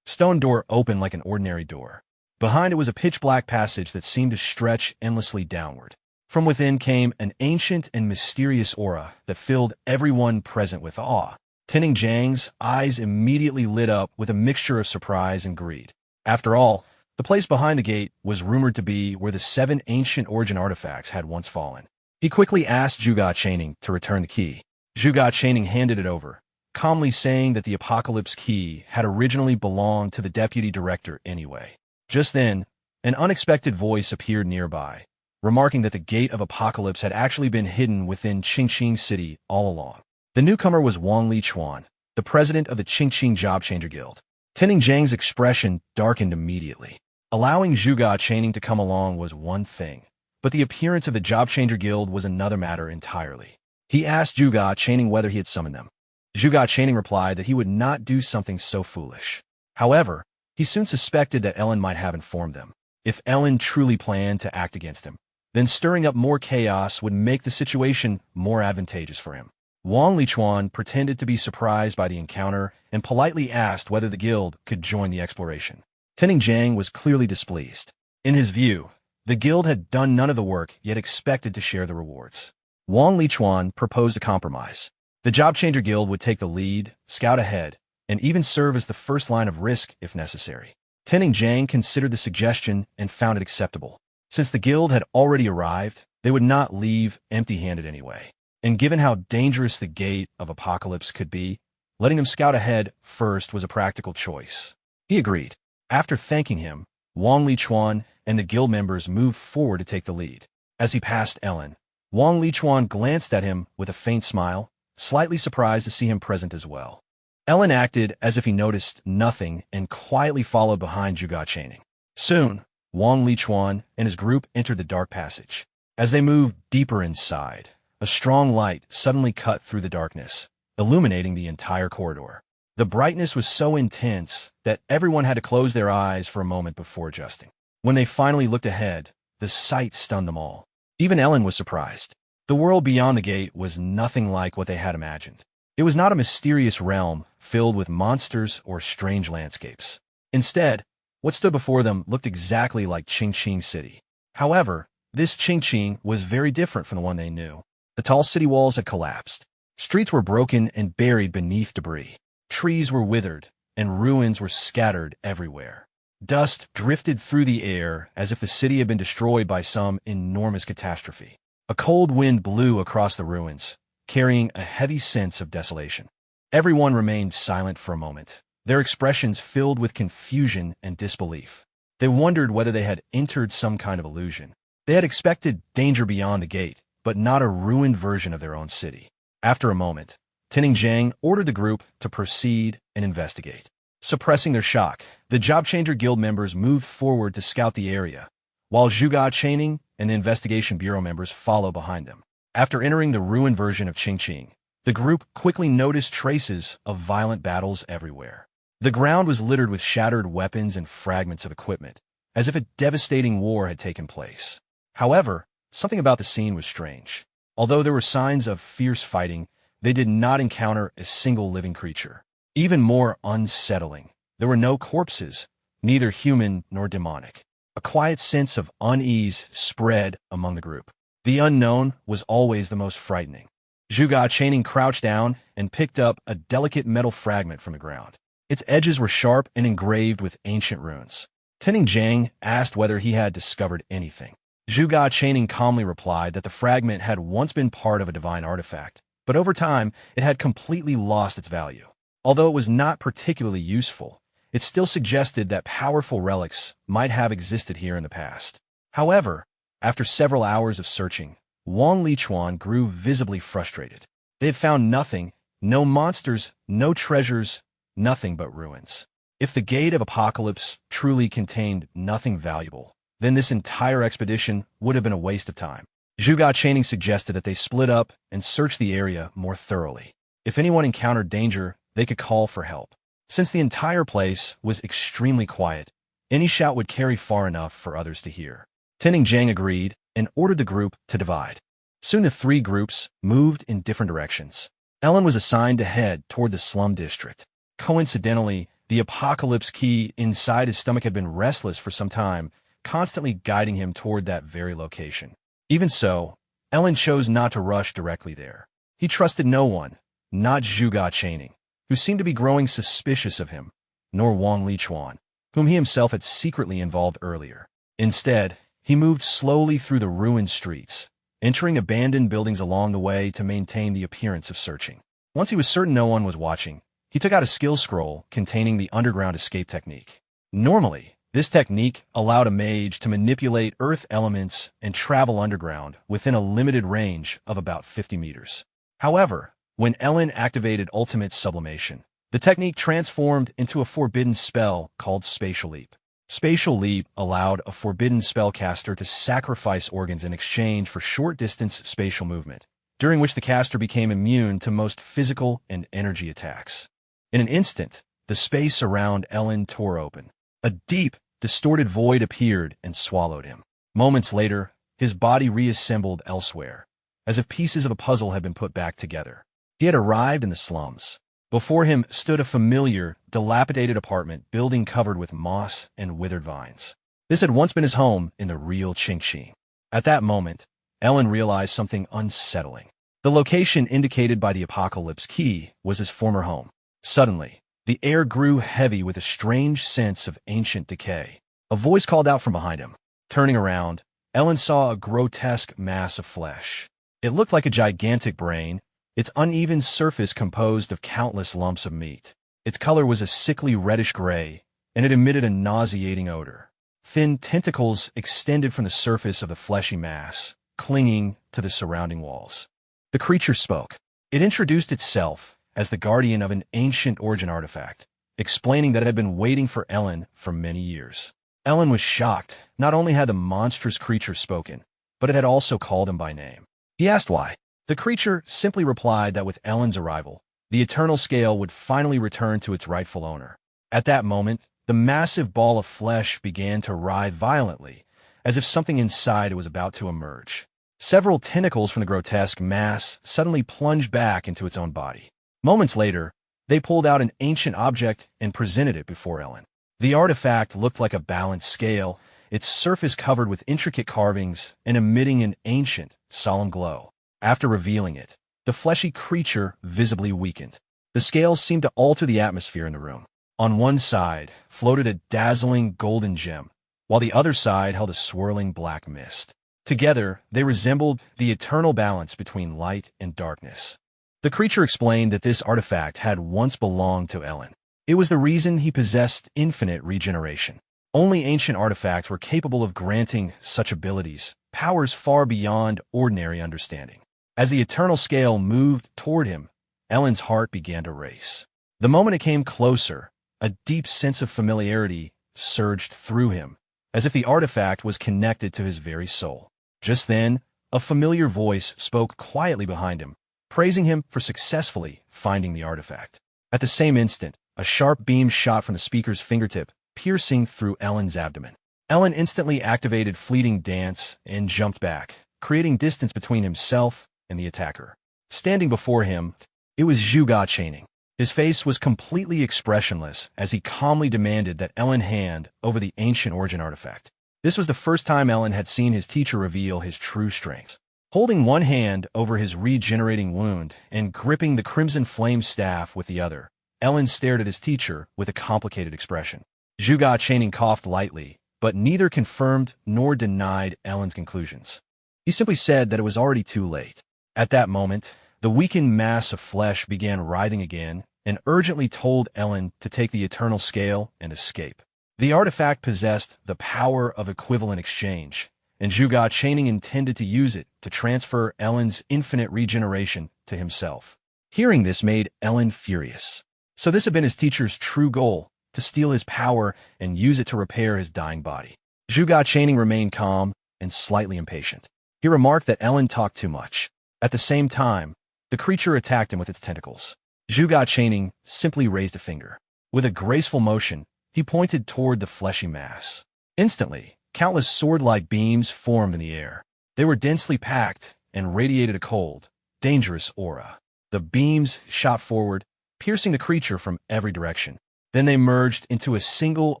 stone door opened like an ordinary door. Behind it was a pitch-black passage that seemed to stretch endlessly downward. From within came an ancient and mysterious aura that filled everyone present with awe. Tenning Zhang's eyes immediately lit up with a mixture of surprise and greed. After all, the place behind the gate was rumored to be where the 7 ancient origin artifacts had once fallen. He quickly asked Zhuge Chaining to return the key. Zhuge Chaining handed it over, calmly saying that the Apocalypse key had originally belonged to the deputy director anyway. Just then, an unexpected voice appeared nearby, remarking that the Gate of Apocalypse had actually been hidden within Qingqing City all along. The newcomer was Wang Lichuan, the president of the Qingqing Job Changer Guild. Tenning Zhang's expression darkened immediately. Allowing Zhuge Chaining to come along was one thing, but the appearance of the Job Changer Guild was another matter entirely. He asked Zhuge Chaining whether he had summoned them. Zhuge Chaining replied that he would not do something so foolish. However, he soon suspected that Ellen might have informed them. If Ellen truly planned to act against him, then stirring up more chaos would make the situation more advantageous for him. Wang Lichuan pretended to be surprised by the encounter and politely asked whether the guild could join the exploration. Tenning Zhang was clearly displeased. In his view, the guild had done none of the work yet expected to share the rewards. Wang Lichuan proposed a compromise. The Job Changer Guild would take the lead, scout ahead, and even serve as the first line of risk if necessary. Tenning Zhang considered the suggestion and found it acceptable. Since the guild had already arrived, they would not leave empty-handed anyway. And given how dangerous the Gate of Apocalypse could be, letting them scout ahead first was a practical choice. He agreed. After thanking him, Wang Lichuan and the guild members moved forward to take the lead. As he passed Ellen, Wang Lichuan glanced at him with a faint smile, slightly surprised to see him present as well. Ellen acted as if he noticed nothing and quietly followed behind Zhuge Chaining. Soon, Wang Lichuan and his group entered the dark passage. As they moved deeper inside, a strong light suddenly cut through the darkness, illuminating the entire corridor. The brightness was so intense that everyone had to close their eyes for a moment before adjusting. When they finally looked ahead, the sight stunned them all. Even Ellen was surprised. The world beyond the gate was nothing like what they had imagined. It was not a mysterious realm filled with monsters or strange landscapes. Instead, what stood before them looked exactly like Qingqing City. However, this Qingqing was very different from the one they knew. The tall city walls had collapsed. Streets were broken and buried beneath debris. Trees were withered, and ruins were scattered everywhere. Dust drifted through the air as if the city had been destroyed by some enormous catastrophe. A cold wind blew across the ruins, carrying a heavy sense of desolation. Everyone remained silent for a moment, their expressions filled with confusion and disbelief. They wondered whether they had entered some kind of illusion. They had expected danger beyond the gate, but not a ruined version of their own city. After a moment, Tinning Zhang ordered the group to proceed and investigate. Suppressing their shock, the Job Changer Guild members moved forward to scout the area, while Zhuge Chaining and the Investigation Bureau members followed behind them. After entering the ruined version of Qingqing, the group quickly noticed traces of violent battles everywhere. The ground was littered with shattered weapons and fragments of equipment, as if a devastating war had taken place. However, something about the scene was strange. Although there were signs of fierce fighting, they did not encounter a single living creature. Even more unsettling, there were no corpses, neither human nor demonic. A quiet sense of unease spread among the group. The unknown was always the most frightening. Zhuge Chaining crouched down and picked up a delicate metal fragment from the ground. Its edges were sharp and engraved with ancient runes. Tinning Zhang asked whether he had discovered anything. Zhuge Chaining calmly replied that the fragment had once been part of a divine artifact, but over time it had completely lost its value. Although it was not particularly useful, it still suggested that powerful relics might have existed here in the past. However, after several hours of searching, Wang Lichuan grew visibly frustrated. They had found nothing, no monsters, no treasures, nothing but ruins. If the Gate of Apocalypse truly contained nothing valuable, then this entire expedition would have been a waste of time. Zhuge Chaining suggested that they split up and search the area more thoroughly. If anyone encountered danger, they could call for help. Since the entire place was extremely quiet, any shout would carry far enough for others to hear. Tinning Zhang agreed and ordered the group to divide. Soon the three groups moved in different directions. Ellen was assigned to head toward the slum district. Coincidentally, the Apocalypse key inside his stomach had been restless for some time, constantly guiding him toward that very location. Even so, Ellen chose not to rush directly there. He trusted no one, not Zhuge Chaining, who seemed to be growing suspicious of him, nor Wang Lichuan, whom he himself had secretly involved earlier. Instead, he moved slowly through the ruined streets, entering abandoned buildings along the way to maintain the appearance of searching. Once he was certain no one was watching, he took out a skill scroll containing the underground escape technique. Normally, this technique allowed a mage to manipulate earth elements and travel underground within a limited range of about 50 meters. However, when Ellen activated ultimate sublimation, the technique transformed into a forbidden spell called Spatial Leap. Spatial Leap allowed a Forbidden Spellcaster to sacrifice organs in exchange for short-distance spatial movement, during which the caster became immune to most physical and energy attacks. In an instant, the space around Ellen tore open. A deep, distorted void appeared and swallowed him. Moments later, his body reassembled elsewhere, as if pieces of a puzzle had been put back together. He had arrived in the slums. Before him stood a familiar, dilapidated apartment building covered with moss and withered vines. This had once been his home in the real Qingqing. At that moment, Ellen realized something unsettling. The location indicated by the Apocalypse key was his former home. Suddenly, the air grew heavy with a strange sense of ancient decay. A voice called out from behind him. Turning around, Ellen saw a grotesque mass of flesh. It looked like a gigantic brain, its uneven surface composed of countless lumps of meat. Its color was a sickly reddish-gray, and it emitted a nauseating odor. Thin tentacles extended from the surface of the fleshy mass, clinging to the surrounding walls. The creature spoke. It introduced itself as the guardian of an ancient origin artifact, explaining that it had been waiting for Ellen for many years. Ellen was shocked. Not only had the monstrous creature spoken, but it had also called him by name. He asked why. The creature simply replied that with Ellen's arrival, the eternal scale would finally return to its rightful owner. At that moment, the massive ball of flesh began to writhe violently, as if something inside it was about to emerge. Several tentacles from the grotesque mass suddenly plunged back into its own body. Moments later, they pulled out an ancient object and presented it before Ellen. The artifact looked like a balanced scale, its surface covered with intricate carvings and emitting an ancient, solemn glow. After revealing it, the fleshy creature visibly weakened. The scales seemed to alter the atmosphere in the room. On one side floated a dazzling golden gem, while the other side held a swirling black mist. Together, they resembled the eternal balance between light and darkness. The creature explained that this artifact had once belonged to Ellen. It was the reason he possessed infinite regeneration. Only ancient artifacts were capable of granting such abilities, powers far beyond ordinary understanding. As the eternal scale moved toward him, Ellen's heart began to race. The moment it came closer, a deep sense of familiarity surged through him, as if the artifact was connected to his very soul. Just then, a familiar voice spoke quietly behind him, praising him for successfully finding the artifact. At the same instant, a sharp beam shot from the speaker's fingertip, piercing through Ellen's abdomen. Ellen instantly activated Fleeting Dance and jumped back, creating distance between himself and the attacker. Standing before him, it was Zhuge Chaining. His face was completely expressionless as he calmly demanded that Ellen hand over the ancient origin artifact. This was the first time Ellen had seen his teacher reveal his true strength. Holding one hand over his regenerating wound and gripping the crimson flame staff with the other, Ellen stared at his teacher with a complicated expression. Zhuge Chaining coughed lightly, but neither confirmed nor denied Ellen's conclusions. He simply said that it was already too late. At that moment, the weakened mass of flesh began writhing again and urgently told Ellen to take the eternal scale and escape. The artifact possessed the power of equivalent exchange, and Zhuge Chaining intended to use it to transfer Ellen's infinite regeneration to himself. Hearing this made Ellen furious. So this had been his teacher's true goal, to steal his power and use it to repair his dying body. Zhuge Chaining remained calm and slightly impatient. He remarked that Ellen talked too much. At the same time, the creature attacked him with its tentacles. Zhuge Chaining simply raised a finger. With a graceful motion, he pointed toward the fleshy mass. Instantly, countless sword-like beams formed in the air. They were densely packed and radiated a cold, dangerous aura. The beams shot forward, piercing the creature from every direction. Then they merged into a single,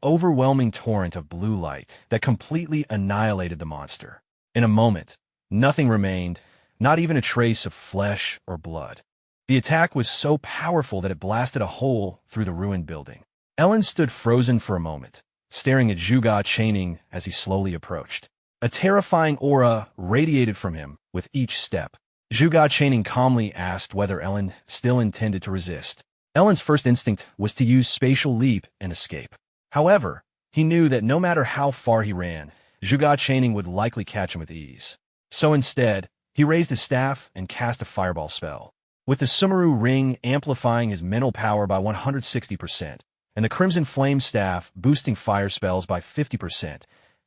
overwhelming torrent of blue light that completely annihilated the monster. In a moment, nothing remained, not even a trace of flesh or blood. The attack was so powerful that it blasted a hole through the ruined building. Ellen stood frozen for a moment, staring at Zhuge Chaining as he slowly approached. A terrifying aura radiated from him with each step. Zhuge Chaining calmly asked whether Ellen still intended to resist. Ellen's first instinct was to use spatial leap and escape. However, he knew that no matter how far he ran, Zhuge Chaining would likely catch him with ease. So instead, he raised his staff and cast a fireball spell. With the Sumeru ring amplifying his mental power by 160%, and the Crimson Flame staff boosting fire spells by 50%,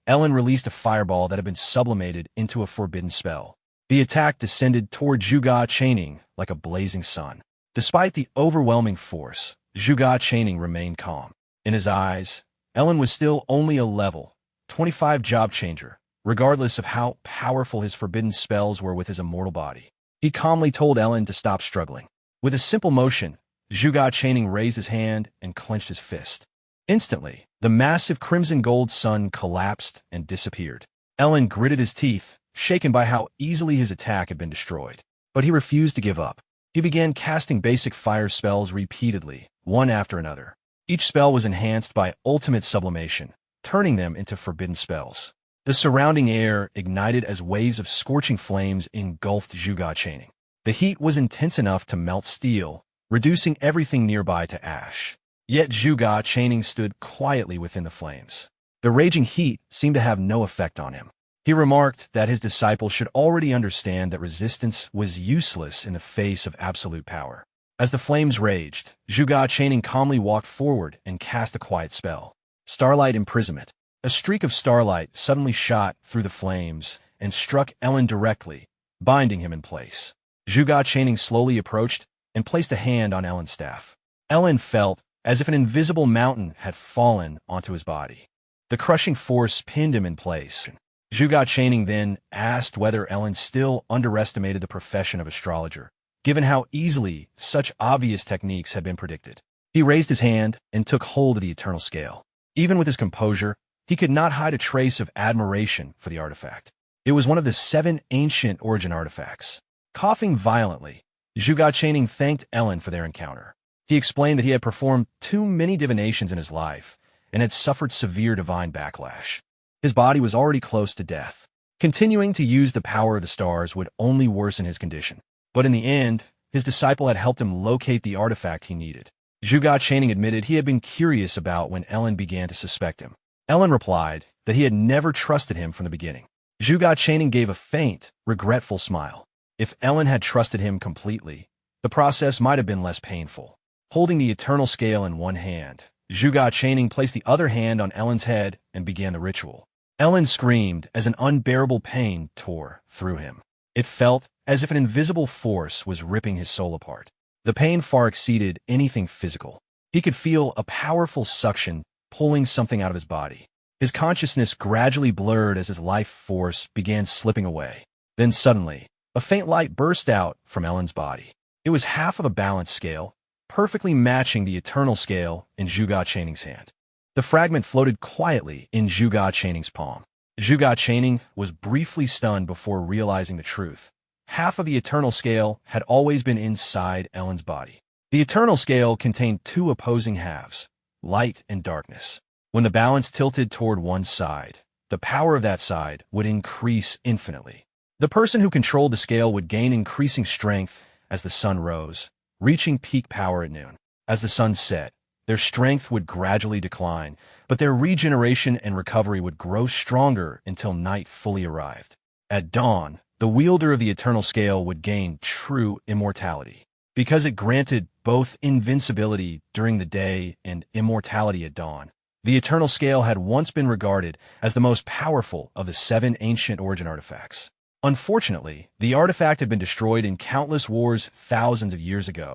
Ellen released a fireball that had been sublimated into a forbidden spell. The attack descended toward Zhuge Chaining like a blazing sun. Despite the overwhelming force, Zhuge Chaining remained calm. In his eyes, Ellen was still only a level 25 job changer, regardless of how powerful his forbidden spells were with his immortal body. He calmly told Ellen to stop struggling. With a simple motion, Zhuge Chaining raised his hand and clenched his fist. Instantly, the massive crimson gold sun collapsed and disappeared. Ellen gritted his teeth, shaken by how easily his attack had been destroyed. But he refused to give up. He began casting basic fire spells repeatedly, one after another. Each spell was enhanced by ultimate sublimation, turning them into forbidden spells. The surrounding air ignited as waves of scorching flames engulfed Zhuge Chaining. The heat was intense enough to melt steel, reducing everything nearby to ash. Yet Zhuge Chaining stood quietly within the flames. The raging heat seemed to have no effect on him. He remarked that his disciple should already understand that resistance was useless in the face of absolute power. As the flames raged, Zhuge Chaining calmly walked forward and cast a quiet spell. Starlight Imprisonment. A streak of starlight suddenly shot through the flames and struck Ellen directly, binding him in place. Zhuge Chaining slowly approached and placed a hand on Ellen's staff. Ellen felt as if an invisible mountain had fallen onto his body. The crushing force pinned him in place. Zhuge Chaining then asked whether Ellen still underestimated the profession of astrologer, given how easily such obvious techniques had been predicted. He raised his hand and took hold of the eternal scale. Even with his composure, he could not hide a trace of admiration for the artifact. It was one of the 7 ancient origin artifacts. Coughing violently, Zhuge Chaining thanked Ellen for their encounter. He explained that he had performed too many divinations in his life and had suffered severe divine backlash. His body was already close to death. Continuing to use the power of the stars would only worsen his condition. But in the end, his disciple had helped him locate the artifact he needed. Zhuge Chaining admitted he had been curious about when Ellen began to suspect him. Ellen replied that he had never trusted him from the beginning. Zhuge Chaining gave a faint, regretful smile. If Ellen had trusted him completely, the process might have been less painful. Holding the eternal scale in one hand, Zhuge Chaining placed the other hand on Ellen's head and began the ritual. Ellen screamed as an unbearable pain tore through him. It felt as if an invisible force was ripping his soul apart. The pain far exceeded anything physical. He could feel a powerful suction pulling something out of his body. His consciousness gradually blurred as his life force began slipping away. Then suddenly, a faint light burst out from Ellen's body. It was half of a balance scale, perfectly matching the eternal scale in Zhuge Chaining's hand. The fragment floated quietly in Zhuge Chaining's palm. Zhuge Chaining was briefly stunned before realizing the truth. Half of the eternal scale had always been inside Ellen's body. The eternal scale contained 2 opposing halves, light and darkness. When the balance tilted toward one side, the power of that side would increase infinitely. The person who controlled the scale would gain increasing strength as the sun rose, reaching peak power at noon. As the sun set, their strength would gradually decline, but their regeneration and recovery would grow stronger until night fully arrived. At dawn, the wielder of the eternal scale would gain true immortality, because it granted both invincibility during the day and immortality at dawn. The eternal scale had once been regarded as the most powerful of the 7 ancient origin artifacts. Unfortunately, the artifact had been destroyed in countless wars thousands of years ago.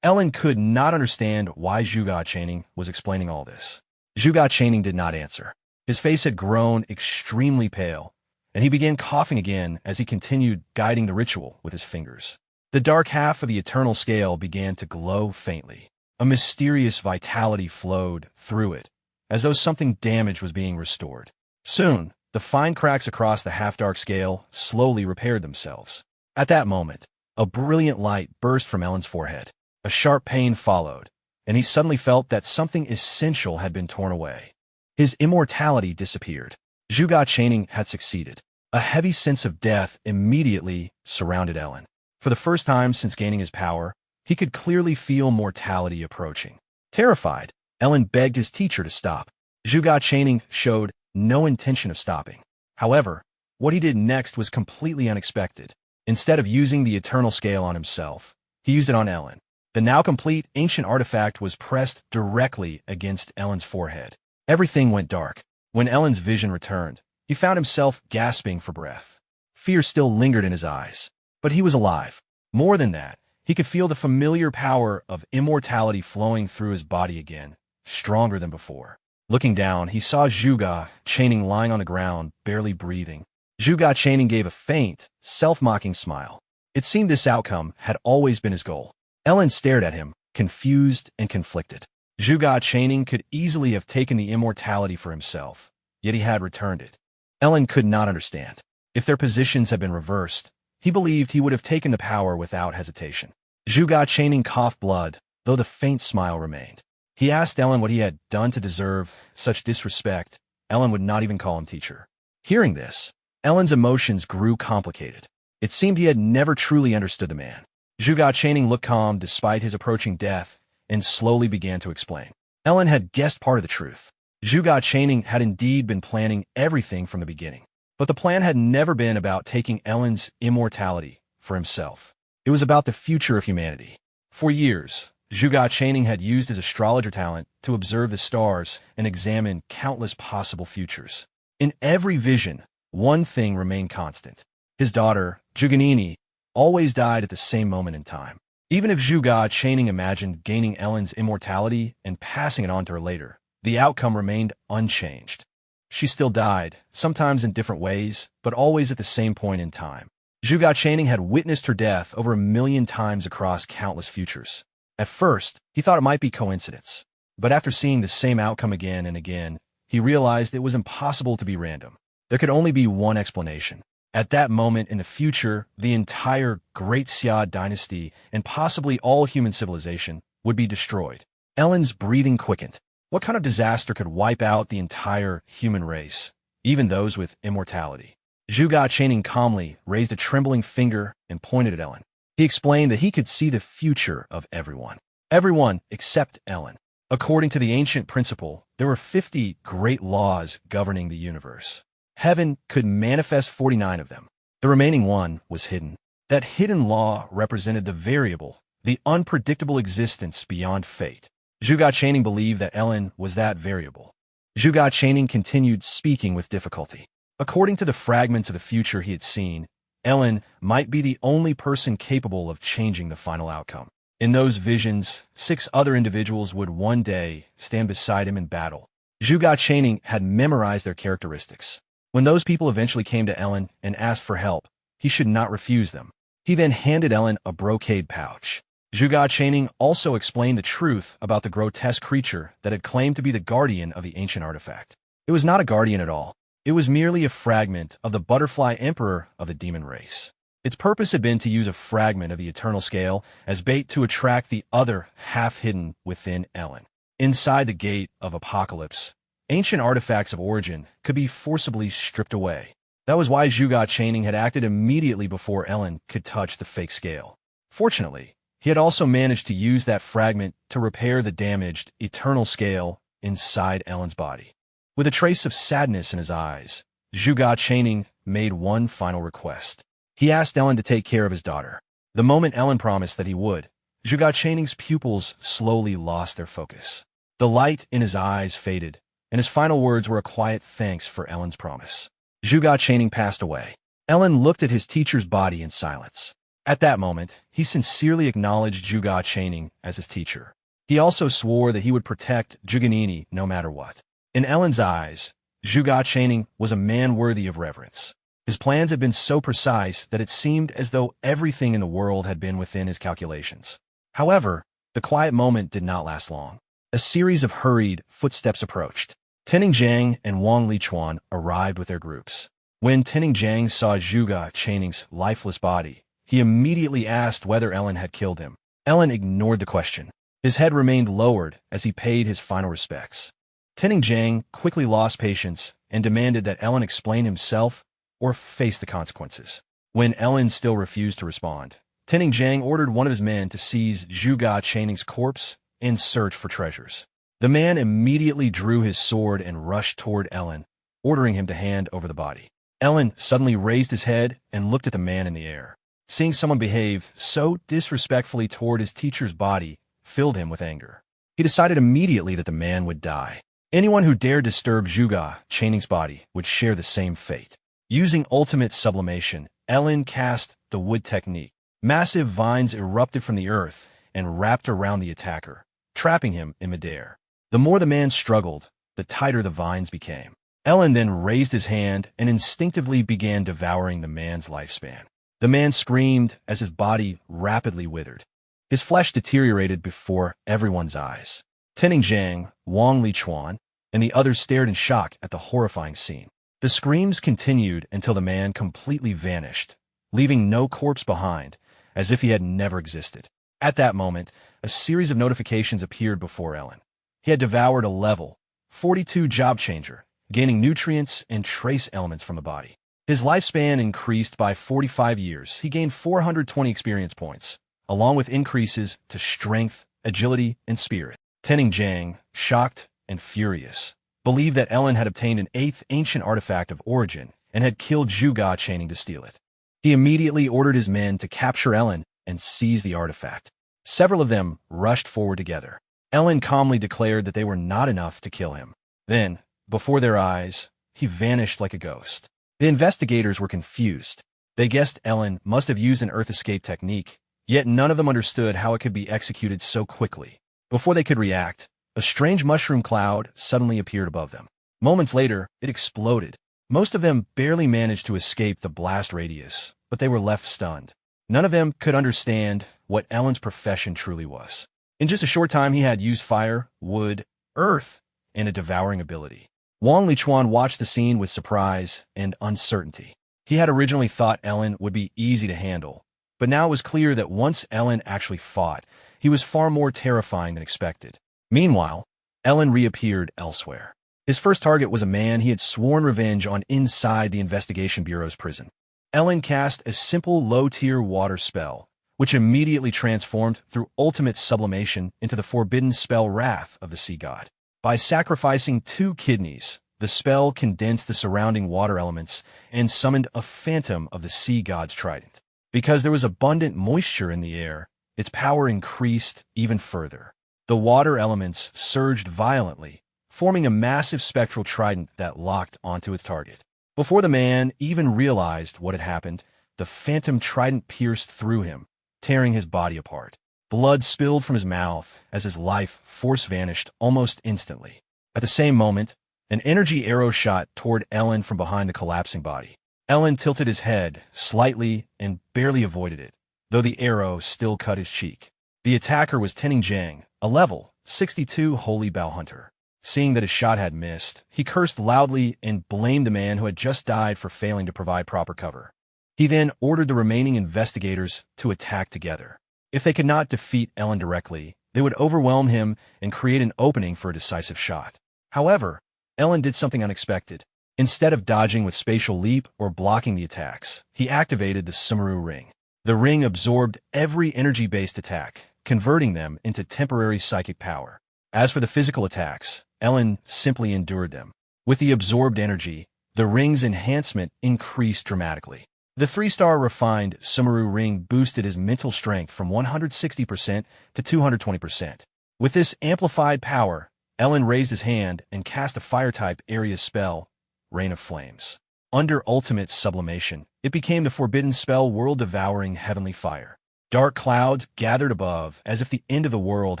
Ellen could not understand why Zhuge Chaining was explaining all this. Zhuge Chaining did not answer. His face had grown extremely pale, and he began coughing again as he continued guiding the ritual with his fingers. The dark half of the eternal scale began to glow faintly. A mysterious vitality flowed through it, as though something damaged was being restored. Soon, the fine cracks across the half-dark scale slowly repaired themselves. At that moment, a brilliant light burst from Ellen's forehead. A sharp pain followed, and he suddenly felt that something essential had been torn away. His immortality disappeared. Zhuge Chaining had succeeded. A heavy sense of death immediately surrounded Ellen. For the first time since gaining his power, he could clearly feel mortality approaching. Terrified, Ellen begged his teacher to stop. Zhuge Chaining showed no intention of stopping. However, what he did next was completely unexpected. Instead of using the eternal scale on himself, he used it on Ellen. The now complete ancient artifact was pressed directly against Ellen's forehead. Everything went dark. When Ellen's vision returned, he found himself gasping for breath. Fear still lingered in his eyes, but he was alive. More than that, he could feel the familiar power of immortality flowing through his body again, stronger than before. Looking down, he saw Zhuge Chaining lying on the ground, barely breathing. Zhuge Chaining gave a faint, self-mocking smile. It seemed this outcome had always been his goal. Ellen stared at him, confused and conflicted. Zhuge Chaining could easily have taken the immortality for himself, yet he had returned it. Ellen could not understand. If their positions had been reversed, he believed he would have taken the power without hesitation. Zhuge Chaining coughed blood, though the faint smile remained. He asked Ellen what he had done to deserve such disrespect. Ellen would not even call him teacher. Hearing this, Ellen's emotions grew complicated. It seemed he had never truly understood the man. Zhuge Chaining looked calm despite his approaching death and slowly began to explain. Ellen had guessed part of the truth. Zhuge Chaining had indeed been planning everything from the beginning. But the plan had never been about taking Ellen's immortality for himself. It was about the future of humanity. For years, Zhuge Channing had used his astrologer talent to observe the stars and examine countless possible futures. In every vision, one thing remained constant. His daughter, Zhuge always died at the same moment in time. Even if Zhuge Channing imagined gaining Ellen's immortality and passing it on to her later, the outcome remained unchanged. She still died, sometimes in different ways, but always at the same point in time. Zhuge Channing had witnessed her death over 1,000,000 times across countless futures. At first, he thought it might be coincidence, but after seeing the same outcome again and again, he realized it was impossible to be random. There could only be one explanation. At that moment in the future, the entire Great Xia dynasty and possibly all human civilization would be destroyed. Ellen's breathing quickened. What kind of disaster could wipe out the entire human race, even those with immortality? Zhuge Channing calmly raised a trembling finger and pointed at Ellen. He explained that he could see the future of everyone. Everyone except Ellen. According to the ancient principle, there were 50 great laws governing the universe. Heaven could manifest 49 of them. The remaining one was hidden. That hidden law represented the variable, the unpredictable existence beyond fate. Zhuge Channing believed that Ellen was that variable. Zhuge Channing continued speaking with difficulty. According to the fragments of the future he had seen, Ellen might be the only person capable of changing the final outcome. In those visions, 6 other individuals would one day stand beside him in battle. Zhuge Channing had memorized their characteristics. When those people eventually came to Ellen and asked for help, he should not refuse them. He then handed Ellen a brocade pouch. Zhuge Channing also explained the truth about the grotesque creature that had claimed to be the guardian of the ancient artifact. It was not a guardian at all. It was merely a fragment of the butterfly emperor of the demon race. Its purpose had been to use a fragment of the eternal scale as bait to attract the other half hidden within Ellen. Inside the gate of apocalypse, ancient artifacts of origin could be forcibly stripped away. That was why Zhuge Channing had acted immediately before Ellen could touch the fake scale. Fortunately, he had also managed to use that fragment to repair the damaged eternal scale inside Ellen's body. With a trace of sadness in his eyes, Zhuge Channing made one final request. He asked Ellen to take care of his daughter. The moment Ellen promised that he would, Zhuge Channing's pupils slowly lost their focus. The light in his eyes faded, and his final words were a quiet thanks for Ellen's promise. Zhuge Channing passed away. Ellen looked at his teacher's body in silence. At that moment, he sincerely acknowledged Zhuge Channing as his teacher. He also swore that he would protect Zhuge no matter what. In Ellen's eyes, Zhuge Channing was a man worthy of reverence. His plans had been so precise that it seemed as though everything in the world had been within his calculations. However, the quiet moment did not last long. A series of hurried footsteps approached. Tenning Jiang and Wang Lichuan arrived with their groups. When Tenning Jiang saw Zhuge Channing's lifeless body, he immediately asked whether Ellen had killed him. Ellen ignored the question. His head remained lowered as he paid his final respects. Tenning Jiang quickly lost patience and demanded that Ellen explain himself or face the consequences. When Ellen still refused to respond, Tenning Jiang ordered one of his men to seize Zhuge Channing's corpse and search for treasures. The man immediately drew his sword and rushed toward Ellen, ordering him to hand over the body. Ellen suddenly raised his head and looked at the man in the air. Seeing someone behave so disrespectfully toward his teacher's body filled him with anger. He decided immediately that the man would die. Anyone who dared disturb Zhuge Channing's body would share the same fate. Using ultimate sublimation, Ellen cast the wood technique. Massive vines erupted from the earth and wrapped around the attacker, trapping him in midair. The more the man struggled, the tighter the vines became. Ellen then raised his hand and instinctively began devouring the man's lifespan. The man screamed as his body rapidly withered. His flesh deteriorated before everyone's eyes. Tenning Jiang, Wang Lichuan, and the others stared in shock at the horrifying scene. The screams continued until the man completely vanished, leaving no corpse behind, as if he had never existed. At that moment, a series of notifications appeared before Ellen. He had devoured a level 42 job changer, gaining nutrients and trace elements from the body. His lifespan increased by 45 years. He gained 420 experience points, along with increases to strength, agility, and spirit. Tenning Jiang, shocked and furious, believed that Ellen had obtained an 8th ancient artifact of origin and had killed Zhuge Channing to steal it. He immediately ordered his men to capture Ellen and seize the artifact. Several of them rushed forward together. Ellen calmly declared that they were not enough to kill him. Then, before their eyes, he vanished like a ghost. The investigators were confused. They guessed Ellen must have used an earth escape technique, yet none of them understood how it could be executed so quickly. Before they could react, a strange mushroom cloud suddenly appeared above them. Moments later, it exploded. Most of them barely managed to escape the blast radius, but they were left stunned. None of them could understand what Ellen's profession truly was. In just a short time, he had used fire, wood, earth, and a devouring ability. Wang Lichuan watched the scene with surprise and uncertainty. He had originally thought Ellen would be easy to handle, but now it was clear that once Ellen actually fought, he was far more terrifying than expected. Meanwhile, Ellen reappeared elsewhere. His first target was a man he had sworn revenge on inside the Investigation Bureau's prison. Ellen cast a simple low-tier water spell, which immediately transformed through ultimate sublimation into the forbidden spell Wrath of the Sea God. By sacrificing 2 kidneys, the spell condensed the surrounding water elements and summoned a phantom of the sea god's trident. Because there was abundant moisture in the air, its power increased even further. The water elements surged violently, forming a massive spectral trident that locked onto its target. Before the man even realized what had happened, the phantom trident pierced through him, tearing his body apart. Blood spilled from his mouth as his life force vanished almost instantly. At the same moment, an energy arrow shot toward Ellen from behind the collapsing body. Ellen tilted his head slightly and barely avoided it, though the arrow still cut his cheek. The attacker was Tening Jiang, a level 62 Holy Bow Hunter. Seeing that his shot had missed, he cursed loudly and blamed the man who had just died for failing to provide proper cover. He then ordered the remaining investigators to attack together. If they could not defeat Ellen directly, they would overwhelm him and create an opening for a decisive shot. However, Ellen did something unexpected. Instead of dodging with spatial leap or blocking the attacks, he activated the Sumeru Ring. The ring absorbed every energy-based attack, converting them into temporary psychic power. As for the physical attacks, Ellen simply endured them. With the absorbed energy, the ring's enhancement increased dramatically. The 3-star refined Sumeru Ring boosted his mental strength from 160% to 220%. With this amplified power, Ellen raised his hand and cast a fire-type area spell, Rain of Flames. Under ultimate sublimation, it became the forbidden spell world-devouring heavenly fire. Dark clouds gathered above as if the end of the world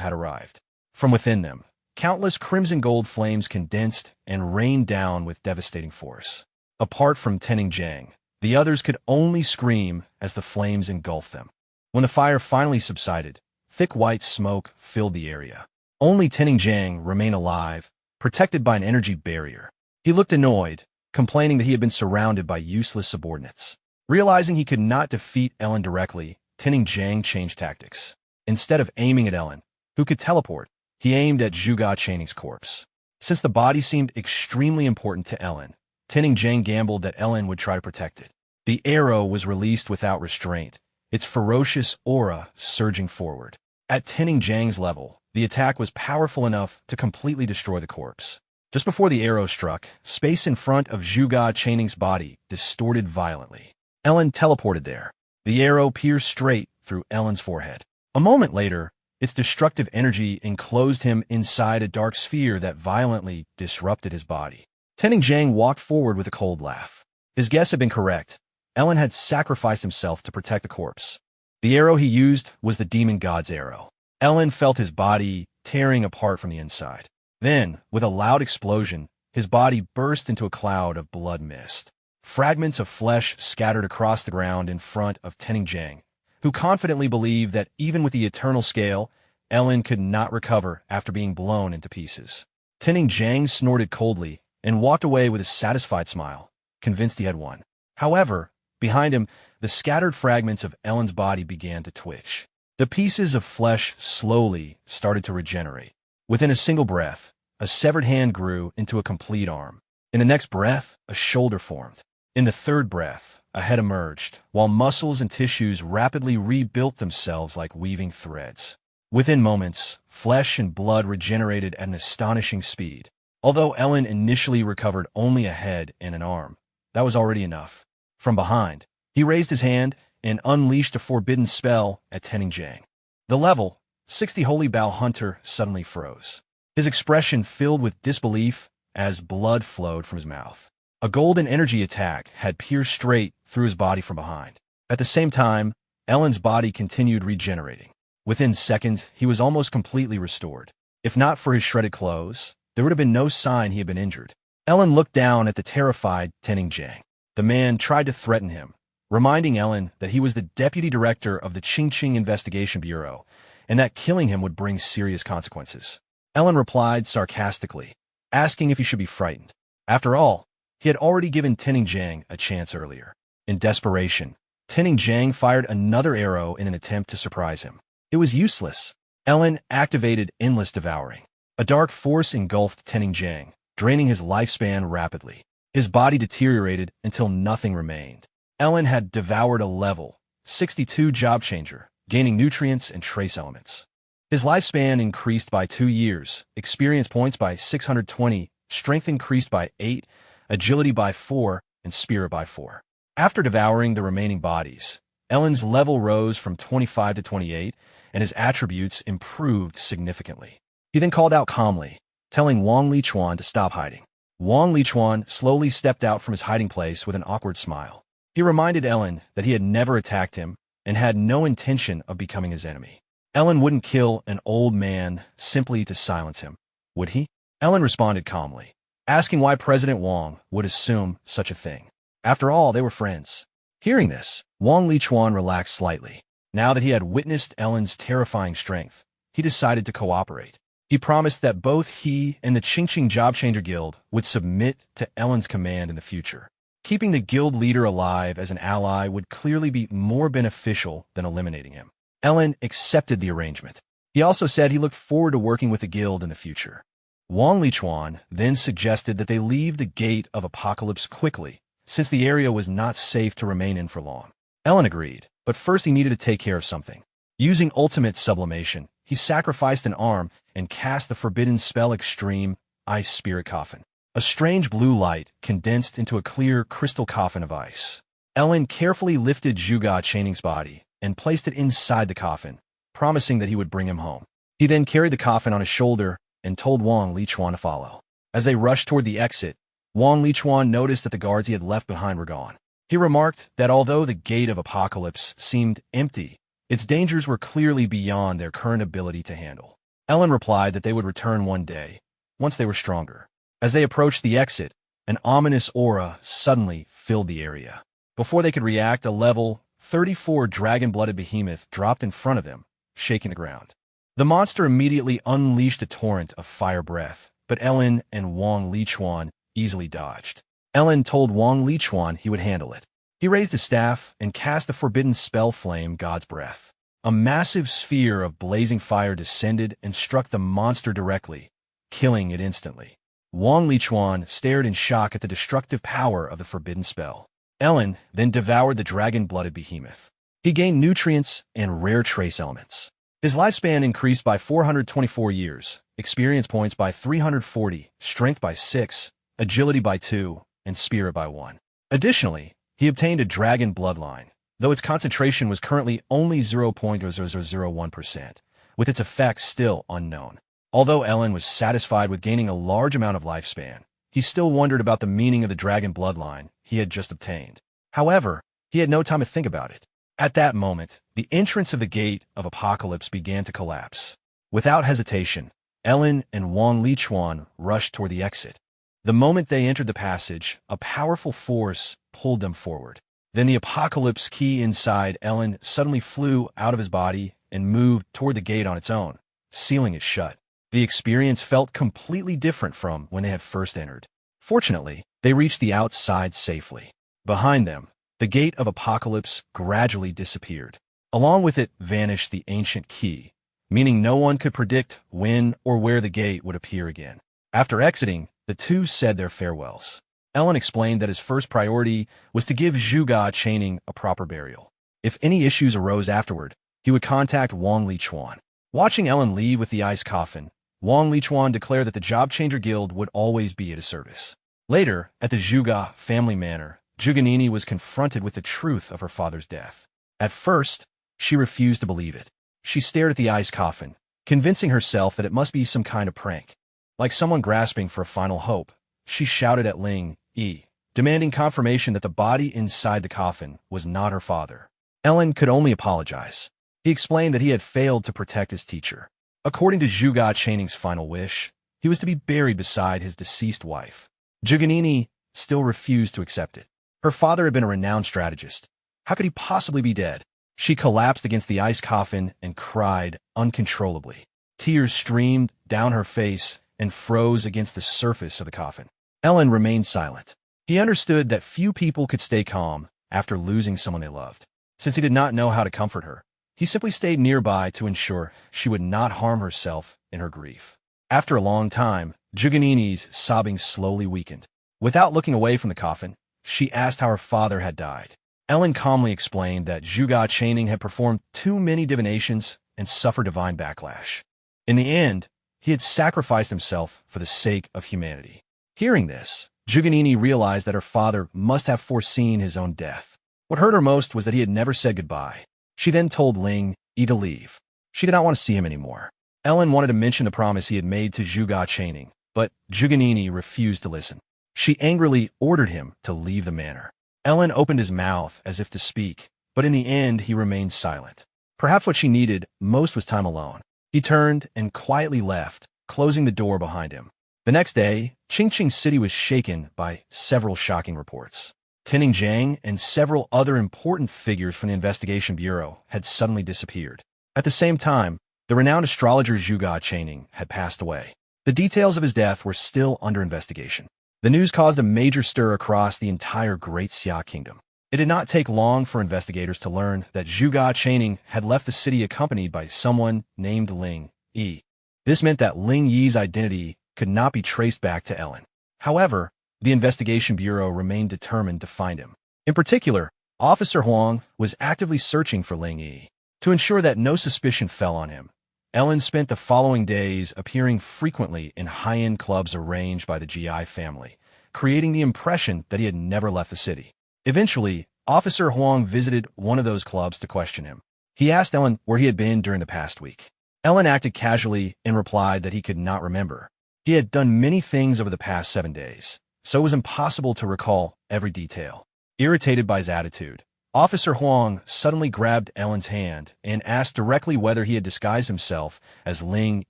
had arrived. From within them, countless crimson gold flames condensed and rained down with devastating force. Apart from Tening Jiang, the others could only scream as the flames engulfed them. When the fire finally subsided, thick white smoke filled the area. Only Tening Jiang remained alive, protected by an energy barrier. He looked annoyed, complaining that he had been surrounded by useless subordinates. Realizing he could not defeat Ellen directly, Tening Jiang changed tactics. Instead of aiming at Ellen, who could teleport, he aimed at Zhuge Chaning's corpse. Since the body seemed extremely important to Ellen, Tening Jiang gambled that Ellen would try to protect it. The arrow was released without restraint, its ferocious aura surging forward. At Tening Jiang's level, the attack was powerful enough to completely destroy the corpse. Just before the arrow struck, space in front of Zhuge Chaning's body distorted violently. Ellen teleported there. The arrow pierced straight through Ellen's forehead. A moment later, its destructive energy enclosed him inside a dark sphere that violently disrupted his body. Tening Jiang walked forward with a cold laugh. His guess had been correct. Ellen had sacrificed himself to protect the corpse. The arrow he used was the demon god's arrow. Ellen felt his body tearing apart from the inside. Then, with a loud explosion, his body burst into a cloud of blood mist. Fragments of flesh scattered across the ground in front of Tening Jiang, who confidently believed that even with the eternal scale, Ellen could not recover after being blown into pieces. Tening Jiang snorted coldly and walked away with a satisfied smile, convinced he had won. However, behind him, the scattered fragments of Ellen's body began to twitch. The pieces of flesh slowly started to regenerate. Within a single breath, a severed hand grew into a complete arm. In the next breath, a shoulder formed. In the third breath, a head emerged, while muscles and tissues rapidly rebuilt themselves like weaving threads. Within moments, flesh and blood regenerated at an astonishing speed. Although Ellen initially recovered only a head and an arm, that was already enough. From behind, he raised his hand and unleashed a forbidden spell at Tening Jiang. The level 60 Holy Bow Hunter suddenly froze. His expression filled with disbelief as blood flowed from his mouth. A golden energy attack had pierced straight through his body from behind. At the same time, Ellen's body continued regenerating. Within seconds, he was almost completely restored. If not for his shredded clothes, there would have been no sign he had been injured. Ellen looked down at the terrified Tenning Jiang. The man tried to threaten him, reminding Ellen that he was the deputy director of the Qingqing Investigation Bureau and that killing him would bring serious consequences. Ellen replied sarcastically, asking if he should be frightened. After all, he had already given Tenning Jiang a chance earlier. In desperation, Tenning Jiang fired another arrow in an attempt to surprise him. It was useless. Ellen activated Endless Devouring. A dark force engulfed Tenning Jiang, draining his lifespan rapidly. His body deteriorated until nothing remained. Ellen had devoured a level 62 job changer, gaining nutrients and trace elements. His lifespan increased by 2 years, experience points by 620, strength increased by 8, agility by 4, and spirit by 4. After devouring the remaining bodies, Ellen's level rose from 25 to 28, and his attributes improved significantly. He then called out calmly, telling Wang Lichuan to stop hiding. Wang Lichuan slowly stepped out from his hiding place with an awkward smile. He reminded Ellen that he had never attacked him and had no intention of becoming his enemy. Ellen wouldn't kill an old man simply to silence him, would he? Ellen responded calmly, asking why President Wang would assume such a thing. After all, they were friends. Hearing this, Wang Lichuan relaxed slightly. Now that he had witnessed Ellen's terrifying strength, he decided to cooperate. He promised that both he and the Qingqing Job Changer Guild would submit to Ellen's command in the future. Keeping the guild leader alive as an ally would clearly be more beneficial than eliminating him. Ellen accepted the arrangement. He also said he looked forward to working with the guild in the future. Wang Lichuan then suggested that they leave the Gate of Apocalypse quickly, since the area was not safe to remain in for long. Ellen agreed, but first he needed to take care of something. Using ultimate sublimation, he sacrificed an arm and cast the forbidden spell Extreme Ice Spirit Coffin. A strange blue light condensed into a clear crystal coffin of ice. Ellen carefully lifted Zhuge Chaining's body and placed it inside the coffin, promising that he would bring him home. He then carried the coffin on his shoulder and told Wang Lichuan to follow. As they rushed toward the exit, Wang Lichuan noticed that the guards he had left behind were gone. He remarked that although the Gate of Apocalypse seemed empty, its dangers were clearly beyond their current ability to handle. Ellen replied that they would return one day, once they were stronger. As they approached the exit, an ominous aura suddenly filled the area. Before they could react, a level 34 dragon-blooded behemoth dropped in front of them, shaking the ground. The monster immediately unleashed a torrent of fire breath, but Ellen and Wang Lichuan easily dodged. Ellen told Wang Lichuan he would handle it. He raised his staff and cast the forbidden spell flame God's Breath. A massive sphere of blazing fire descended and struck the monster directly, killing it instantly. Wang Lichuan stared in shock at the destructive power of the forbidden spell. Ellen then devoured the dragon-blooded behemoth. He gained nutrients and rare trace elements. His lifespan increased by 424 years, experience points by 340, strength by 6, agility by 2, and spirit by 1. Additionally, he obtained a dragon bloodline, though its concentration was currently only 0.0001%, with its effects still unknown. Although Ellen was satisfied with gaining a large amount of lifespan, he still wondered about the meaning of the dragon bloodline he had just obtained. However, he had no time to think about it. At that moment, the entrance of the Gate of Apocalypse began to collapse. Without hesitation, Ellen and Wang Lichuan rushed toward the exit. The moment they entered the passage, a powerful force pulled them forward. Then the Apocalypse key inside Ellen suddenly flew out of his body and moved toward the gate on its own, sealing it shut. The experience felt completely different from when they had first entered. Fortunately, they reached the outside safely. Behind them, the Gate of Apocalypse gradually disappeared. Along with it vanished the ancient key, meaning no one could predict when or where the gate would appear again. After exiting, the two said their farewells. Ellen explained that his first priority was to give Zhuge Chaining a proper burial. If any issues arose afterward, he would contact Wang Lichuan. Watching Ellen leave with the ice coffin, Wang Lichuan declared that the Job Changer Guild would always be at his service. Later, at the Zhuge family manor, Zhuge was confronted with the truth of her father's death. At first, she refused to believe it. She stared at the ice coffin, convincing herself that it must be some kind of prank. Like someone grasping for a final hope, she shouted at Ling Yi, demanding confirmation that the body inside the coffin was not her father. Ellen could only apologize. He explained that he had failed to protect his teacher. According to Zhuge Chaning's final wish, he was to be buried beside his deceased wife. Zhuge still refused to accept it. Her father had been a renowned strategist. How could he possibly be dead? She collapsed against the ice coffin and cried uncontrollably. Tears streamed down her face and froze against the surface of the coffin. Ellen remained silent. He understood that few people could stay calm after losing someone they loved. Since he did not know how to comfort her, he simply stayed nearby to ensure she would not harm herself in her grief. After a long time, Zhuge sobbing slowly weakened. Without looking away from the coffin, she asked how her father had died. Ellen calmly explained that Zhuge Chaning had performed too many divinations and suffered divine backlash. In the end, he had sacrificed himself for the sake of humanity. Hearing this, Zhuge realized that her father must have foreseen his own death. What hurt her most was that he had never said goodbye. She then told Ling Yi to leave. She did not want to see him anymore. Ellen wanted to mention the promise he had made to Zhuge Chaning, but Zhuge refused to listen. She angrily ordered him to leave the manor. Ellen opened his mouth as if to speak, but in the end he remained silent. Perhaps what she needed most was time alone. He turned and quietly left, closing the door behind him. The next day, Qingqing City was shaken by several shocking reports. Tinning Zhang and several other important figures from the Investigation Bureau had suddenly disappeared. At the same time, the renowned astrologer Zhuge Chaning had passed away. The details of his death were still under investigation. The news caused a major stir across the entire Great Xia Kingdom. It did not take long for investigators to learn that Zhuge Chaning had left the city accompanied by someone named Ling Yi. This meant that Ling Yi's identity could not be traced back to Ellen. However, the Investigation Bureau remained determined to find him. In particular, Officer Huang was actively searching for Ling Yi. To ensure that no suspicion fell on him, Ellen spent the following days appearing frequently in high-end clubs arranged by the GI family, creating the impression that he had never left the city. Eventually, Officer Huang visited one of those clubs to question him. He asked Ellen where he had been during the past week. Ellen acted casually and replied that he could not remember. He had done many things over the past 7 days, so it was impossible to recall every detail. Irritated by his attitude, Officer Huang suddenly grabbed Ellen's hand and asked directly whether he had disguised himself as Ling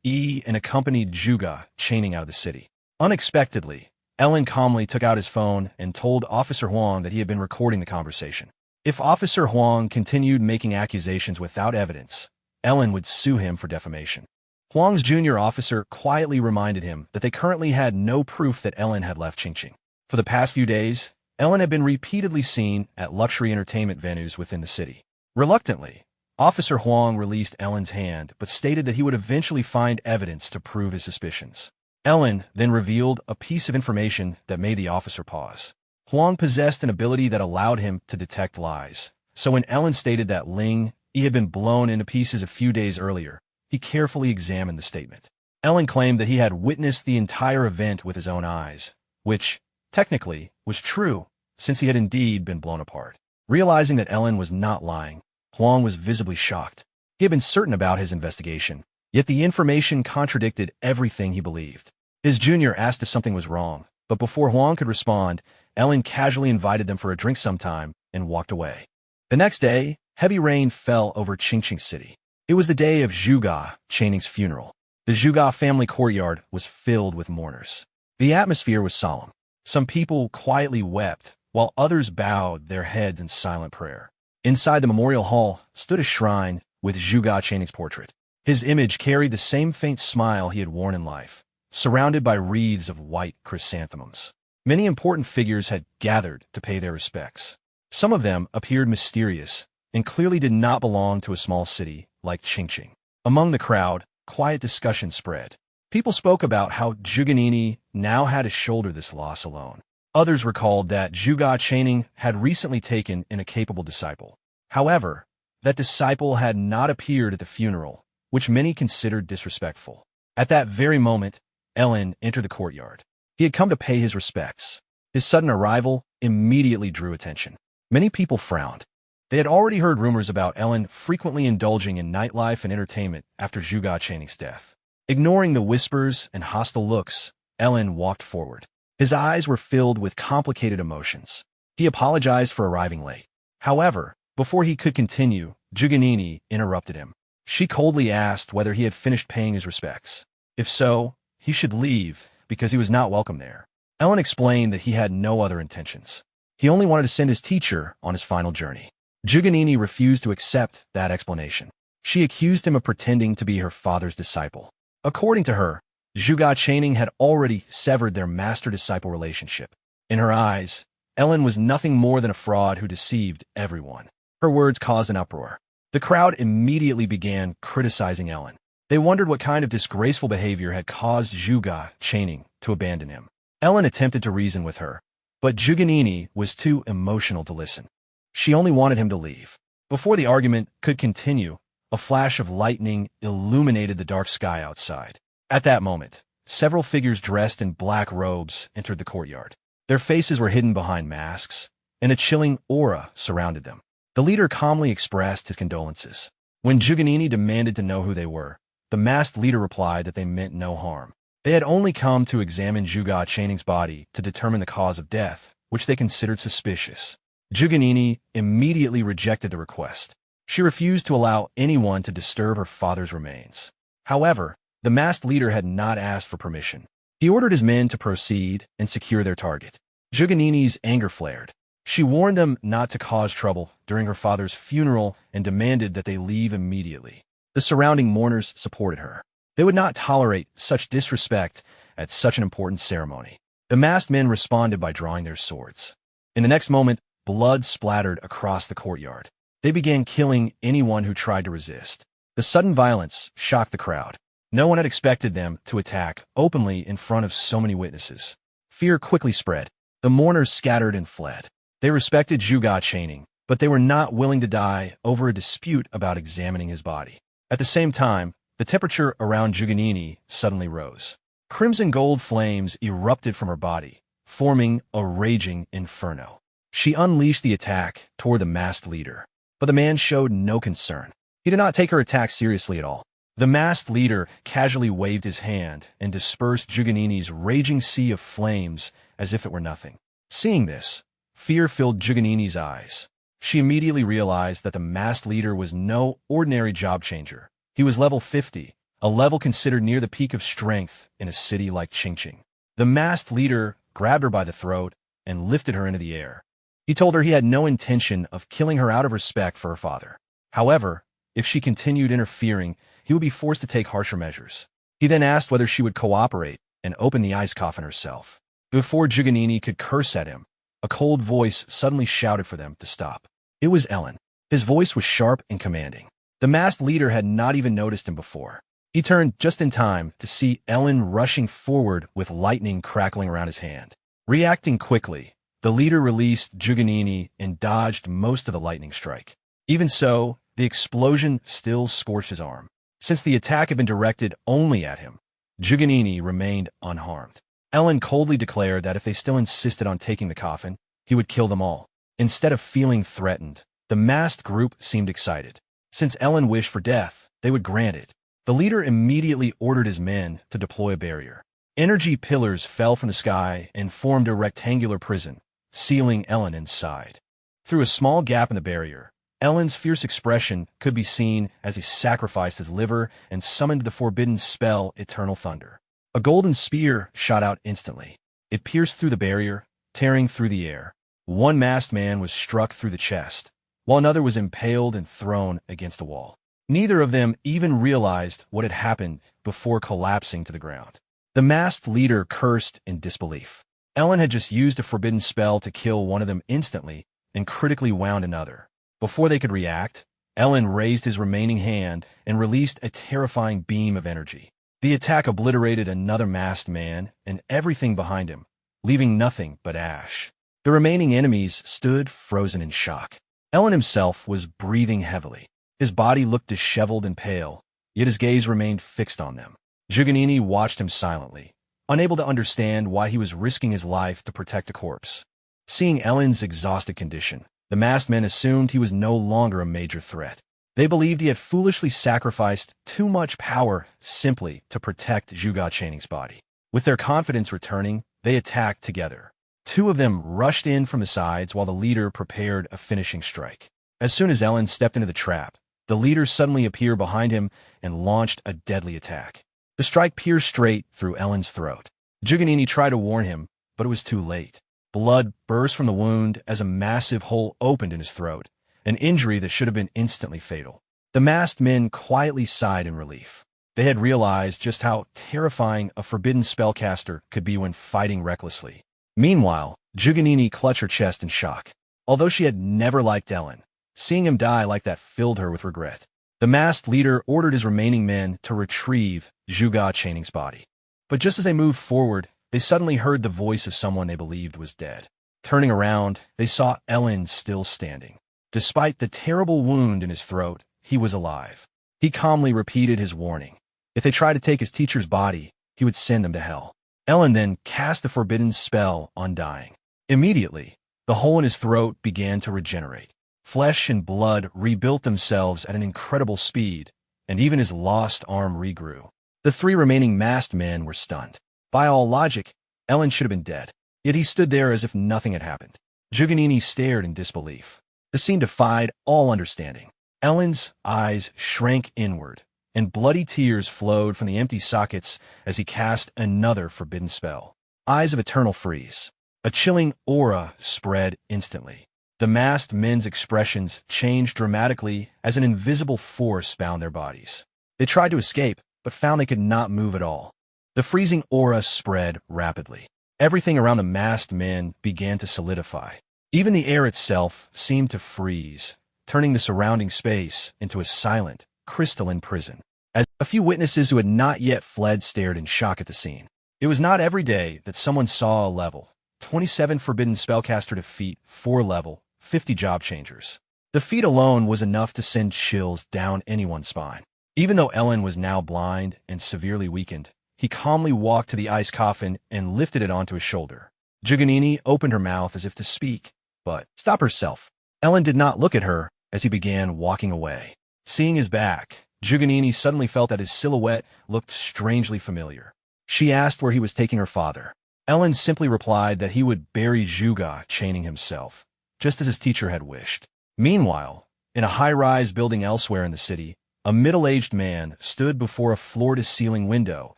Yi and accompanied Zhuge Chaning out of the city. Unexpectedly, Ellen calmly took out his phone and told Officer Huang that he had been recording the conversation. If Officer Huang continued making accusations without evidence, Ellen would sue him for defamation. Huang's junior officer quietly reminded him that they currently had no proof that Ellen had left Qingqing. For the past few days, Ellen had been repeatedly seen at luxury entertainment venues within the city. Reluctantly, Officer Huang released Ellen's hand but stated that he would eventually find evidence to prove his suspicions. Ellen then revealed a piece of information that made the officer pause. Huang possessed an ability that allowed him to detect lies, so when Ellen stated that Ling Yi had been blown into pieces a few days earlier, he carefully examined the statement. Ellen claimed that he had witnessed the entire event with his own eyes, which, technically, was true, since he had indeed been blown apart. Realizing that Ellen was not lying, Huang was visibly shocked. He had been certain about his investigation, yet the information contradicted everything he believed. His junior asked if something was wrong, but before Huang could respond, Ellen casually invited them for a drink sometime and walked away. The next day, heavy rain fell over Qingqing City. It was the day of Zhuge Chaning's funeral. The Zhuge family courtyard was filled with mourners. The atmosphere was solemn. Some people quietly wept, while others bowed their heads in silent prayer. Inside the memorial hall stood a shrine with Zhuge Chaning's portrait. His image carried the same faint smile he had worn in life, surrounded by wreaths of white chrysanthemums. Many important figures had gathered to pay their respects. Some of them appeared mysterious and clearly did not belong to a small city like Qingqing. Among the crowd, quiet discussion spread. People spoke about how Zhuge now had to shoulder this loss alone. Others recalled that Zhuge Chaning had recently taken in a capable disciple. However, that disciple had not appeared at the funeral, which many considered disrespectful. At that very moment, Ellen entered the courtyard. He had come to pay his respects. His sudden arrival immediately drew attention. Many people frowned. They had already heard rumors about Ellen frequently indulging in nightlife and entertainment after Zhuge Channing's death. Ignoring the whispers and hostile looks, Ellen walked forward. His eyes were filled with complicated emotions. He apologized for arriving late. However, before he could continue, Zhuge interrupted him. She coldly asked whether he had finished paying his respects. If so, he should leave, because he was not welcome there. Ellen explained that he had no other intentions. He only wanted to send his teacher on his final journey. Zhuge refused to accept that explanation. She accused him of pretending to be her father's disciple. According to her, Zhuge Channing had already severed their master-disciple relationship. In her eyes, Ellen was nothing more than a fraud who deceived everyone. Her words caused an uproar. The crowd immediately began criticizing Ellen. They wondered what kind of disgraceful behavior had caused Zhuge Channing to abandon him. Ellen attempted to reason with her, but Zhuge was too emotional to listen. She only wanted him to leave. Before the argument could continue, a flash of lightning illuminated the dark sky outside. At that moment, several figures dressed in black robes entered the courtyard. Their faces were hidden behind masks, and a chilling aura surrounded them. The leader calmly expressed his condolences. When Zhuge demanded to know who they were, the masked leader replied that they meant no harm. They had only come to examine Zhuge Channing's body to determine the cause of death, which they considered suspicious. Zhuge immediately rejected the request. She refused to allow anyone to disturb her father's remains. However, the masked leader had not asked for permission. He ordered his men to proceed and secure their target. Zhuge anger flared. She warned them not to cause trouble during her father's funeral and demanded that they leave immediately. The surrounding mourners supported her. They would not tolerate such disrespect at such an important ceremony. The masked men responded by drawing their swords. In the next moment, blood splattered across the courtyard. They began killing anyone who tried to resist. The sudden violence shocked the crowd. No one had expected them to attack openly in front of so many witnesses. Fear quickly spread. The mourners scattered and fled. They respected Zhuge Channing, but they were not willing to die over a dispute about examining his body. At the same time, the temperature around Zhuge suddenly rose. Crimson gold flames erupted from her body, forming a raging inferno. She unleashed the attack toward the masked leader, but the man showed no concern. He did not take her attack seriously at all. The masked leader casually waved his hand and dispersed Zhuge raging sea of flames as if it were nothing. Seeing this, fear filled Zhuge eyes. She immediately realized that the masked leader was no ordinary job changer. He was level 50, a level considered near the peak of strength in a city like Qingqing. The masked leader grabbed her by the throat and lifted her into the air. He told her he had no intention of killing her out of respect for her father. However, if she continued interfering, he would be forced to take harsher measures. He then asked whether she would cooperate and open the ice coffin herself. Before Zhuge could curse at him, a cold voice suddenly shouted for them to stop. It was Ellen. His voice was sharp and commanding. The masked leader had not even noticed him before. He turned just in time to see Ellen rushing forward with lightning crackling around his hand. Reacting quickly, the leader released Zhuge and dodged most of the lightning strike. Even so, the explosion still scorched his arm. Since the attack had been directed only at him, Zhuge remained unharmed. Ellen coldly declared that if they still insisted on taking the coffin, he would kill them all. Instead of feeling threatened, the masked group seemed excited. Since Ellen wished for death, they would grant it. The leader immediately ordered his men to deploy a barrier. Energy pillars fell from the sky and formed a rectangular prison, sealing Ellen inside. Through a small gap in the barrier, Ellen's fierce expression could be seen as he sacrificed his liver and summoned the forbidden spell Eternal Thunder. A golden spear shot out instantly. It pierced through the barrier, tearing through the air. One masked man was struck through the chest, while another was impaled and thrown against a wall. Neither of them even realized what had happened before collapsing to the ground. The masked leader cursed in disbelief. Ellen had just used a forbidden spell to kill one of them instantly and critically wound another. Before they could react, Ellen raised his remaining hand and released a terrifying beam of energy. The attack obliterated another masked man and everything behind him, leaving nothing but ash. The remaining enemies stood frozen in shock. Ellen himself was breathing heavily. His body looked disheveled and pale, yet his gaze remained fixed on them. Zhuge watched him silently, unable to understand why he was risking his life to protect a corpse. Seeing Ellen's exhausted condition, The masked men assumed he was no longer a major threat. They believed he had foolishly sacrificed too much power simply to protect Zhuge Chaning's body. With their confidence returning, they attacked together. Two of them rushed in from the sides while the leader prepared a finishing strike. As soon as Ellen stepped into the trap, the leader suddenly appeared behind him and launched a deadly attack. The strike pierced straight through Ellen's throat. Zhuge tried to warn him, but it was too late. Blood burst from the wound as a massive hole opened in his throat, an injury that should have been instantly fatal. The masked men quietly sighed in relief. They had realized just how terrifying a forbidden spellcaster could be when fighting recklessly. Meanwhile, Zhuge clutched her chest in shock. Although she had never liked Ellen, seeing him die like that filled her with regret. The masked leader ordered his remaining men to retrieve Zhuge Chaning's body. But just as they moved forward, they suddenly heard the voice of someone they believed was dead. Turning around, they saw Ellen still standing. Despite the terrible wound in his throat, he was alive. He calmly repeated his warning. If they tried to take his teacher's body, he would send them to hell. Ellen then cast the forbidden spell on dying. Immediately, the hole in his throat began to regenerate. Flesh and blood rebuilt themselves at an incredible speed, and even his lost arm regrew. The three remaining masked men were stunned. By all logic, Ellen should have been dead. Yet he stood there as if nothing had happened. Zhuge stared in disbelief. The scene defied all understanding. Ellen's eyes shrank inward, and bloody tears flowed from the empty sockets as he cast another forbidden spell. Eyes of Eternal Freeze. A chilling aura spread instantly. The masked men's expressions changed dramatically as an invisible force bound their bodies. They tried to escape, but found they could not move at all. The freezing aura spread rapidly. Everything around the masked men began to solidify. Even the air itself seemed to freeze, turning the surrounding space into a silent, crystalline prison. As a few witnesses who had not yet fled stared in shock at the scene. It was not every day that someone saw a level 27 Forbidden Spellcaster defeat 4 level 50 job changers. The feat alone was enough to send chills down anyone's spine. Even though Ellen was now blind and severely weakened, he calmly walked to the ice coffin and lifted it onto his shoulder. Zhuge opened her mouth as if to speak, but stopped herself. Ellen did not look at her as he began walking away. Seeing his back, Zhuge suddenly felt that his silhouette looked strangely familiar. She asked where he was taking her father. Ellen simply replied that he would bury Zhuge Channing himself, just as his teacher had wished. Meanwhile, in a high-rise building elsewhere in the city, a middle-aged man stood before a floor-to-ceiling window,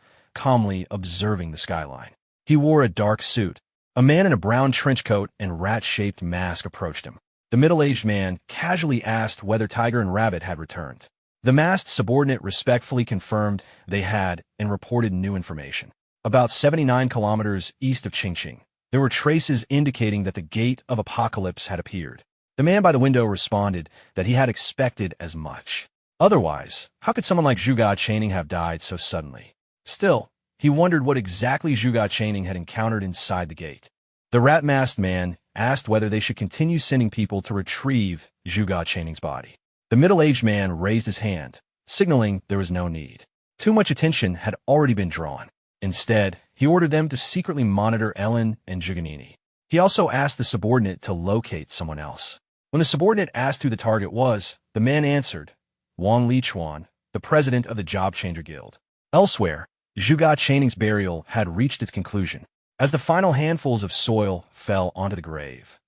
calmly observing the skyline. He wore a dark suit. A man in a brown trench coat and rat-shaped mask approached him. The middle-aged man casually asked whether Tiger and Rabbit had returned. The masked subordinate respectfully confirmed they had and reported new information. About 79 kilometers east of Qingqing, there were traces indicating that the Gate of Apocalypse had appeared. The man by the window responded that he had expected as much. Otherwise, how could someone like Zhuge Channing have died so suddenly? Still, he wondered what exactly Zhuge Channing had encountered inside the gate. The rat-masked man asked whether they should continue sending people to retrieve Zhuge Channing's body. The middle-aged man raised his hand, signaling there was no need. Too much attention had already been drawn. Instead, he ordered them to secretly monitor Ellen and Zhuge. He also asked the subordinate to locate someone else. When the subordinate asked who the target was, the man answered, Wang Lichuan, the president of the Job Changer Guild. Elsewhere, Zhuge Channing's burial had reached its conclusion, as the final handfuls of soil fell onto the grave.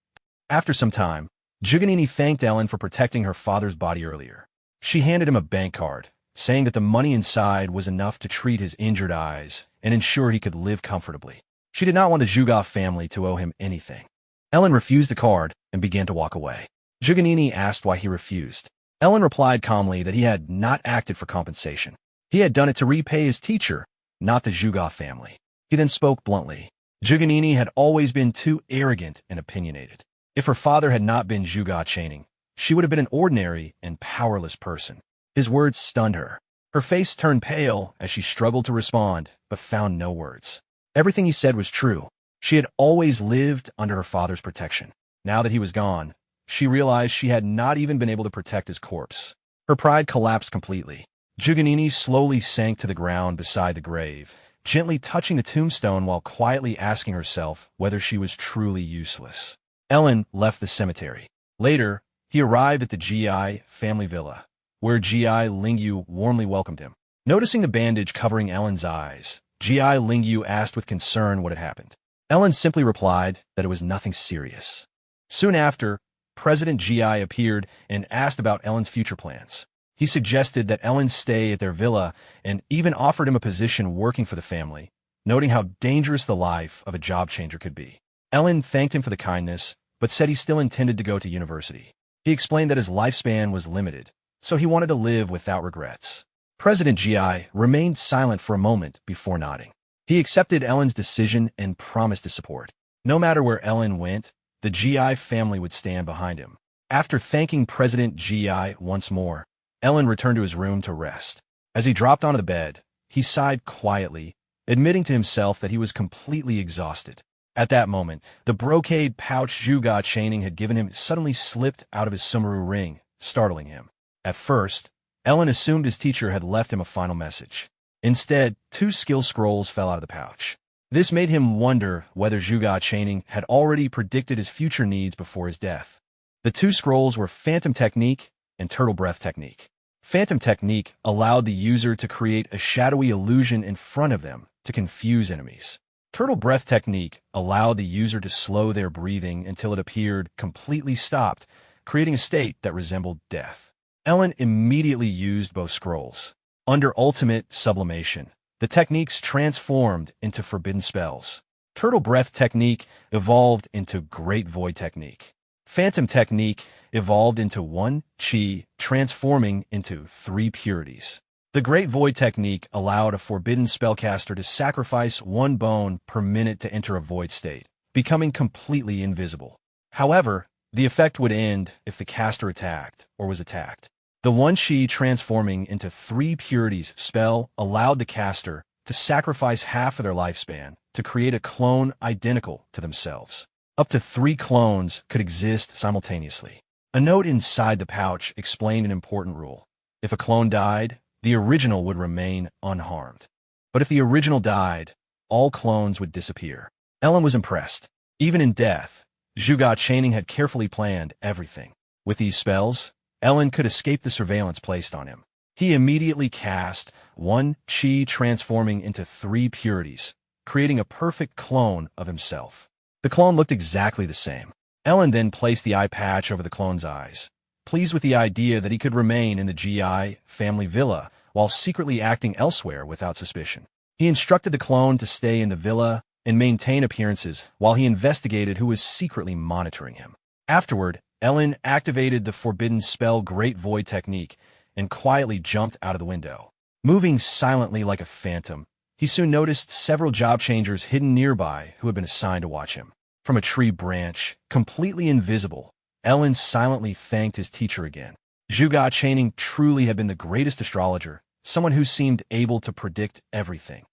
After some time, Zhuge thanked Ellen for protecting her father's body earlier. She handed him a bank card, saying that the money inside was enough to treat his injured eyes and ensure he could live comfortably. She did not want the Zhuge family to owe him anything. Ellen refused the card and began to walk away. Zhuge asked why he refused. Ellen replied calmly that he had not acted for compensation. He had done it to repay his teacher, not the Zhuge family. He then spoke bluntly. Zhuge had always been too arrogant and opinionated. If her father had not been Zhuge Channing, she would have been an ordinary and powerless person. His words stunned her. Her face turned pale as she struggled to respond, but found no words. Everything he said was true. She had always lived under her father's protection. Now that he was gone, she realized she had not even been able to protect his corpse. Her pride collapsed completely. Zhuge slowly sank to the ground beside the grave, gently touching the tombstone while quietly asking herself whether she was truly useless. Ellen left the cemetery. Later, he arrived at the Gi family villa, where Gi Lingyu warmly welcomed him. Noticing the bandage covering Ellen's eyes, Gi Lingyu asked with concern what had happened. Ellen simply replied that it was nothing serious. Soon after, President Gi appeared and asked about Ellen's future plans. He suggested that Ellen stay at their villa and even offered him a position working for the family, noting how dangerous the life of a job changer could be. Ellen thanked him for the kindness, but said he still intended to go to university. He explained that his lifespan was limited, so he wanted to live without regrets. President Gi remained silent for a moment before nodding. He accepted Ellen's decision and promised to support. No matter where Ellen went, the Gi family would stand behind him. After thanking President Gi once more, Ellen returned to his room to rest. As he dropped onto the bed, he sighed quietly, admitting to himself that he was completely exhausted. At that moment, the brocade pouch Zhuge chaining had given him suddenly slipped out of his sumaru ring, startling him. At first, Ellen assumed his teacher had left him a final message. Instead, 2 skill scrolls fell out of the pouch. This made him wonder whether Zhuge chaining had already predicted his future needs before his death. The 2 scrolls were Phantom Technique and Turtle Breath Technique. Phantom Technique allowed the user to create a shadowy illusion in front of them to confuse enemies. Turtle Breath Technique allowed the user to slow their breathing until it appeared completely stopped, creating a state that resembled death. Ellen immediately used both scrolls. Under Ultimate Sublimation, the techniques transformed into forbidden spells. Turtle Breath Technique evolved into Great Void Technique. Phantom Technique evolved into 1 Qi, transforming into 3 purities. The Great Void Technique allowed a Forbidden Spellcaster to sacrifice 1 bone per minute to enter a void state, becoming completely invisible. However, the effect would end if the caster attacked or was attacked. The 1 Qi transforming into 3 purities spell allowed the caster to sacrifice half of their lifespan to create a clone identical to themselves. Up to 3 clones could exist simultaneously. A note inside the pouch explained an important rule. If a clone died, the original would remain unharmed. But if the original died, all clones would disappear. Ellen was impressed. Even in death, Zhuge chaining had carefully planned everything. With these spells, Ellen could escape the surveillance placed on him. He immediately cast 1 Qi transforming into 3 purities, creating a perfect clone of himself. The clone looked exactly the same. Ellen then placed the eye patch over the clone's eyes, pleased with the idea that he could remain in the Gi family villa while secretly acting elsewhere without suspicion. He instructed the clone to stay in the villa and maintain appearances while he investigated who was secretly monitoring him. Afterward, Ellen activated the Forbidden Spell Great Void Technique and quietly jumped out of the window. Moving silently like a phantom, he soon noticed several job changers hidden nearby who had been assigned to watch him. From a tree branch, completely invisible, Ellen silently thanked his teacher again. Zhuge chaining truly had been the greatest astrologer, someone who seemed able to predict everything.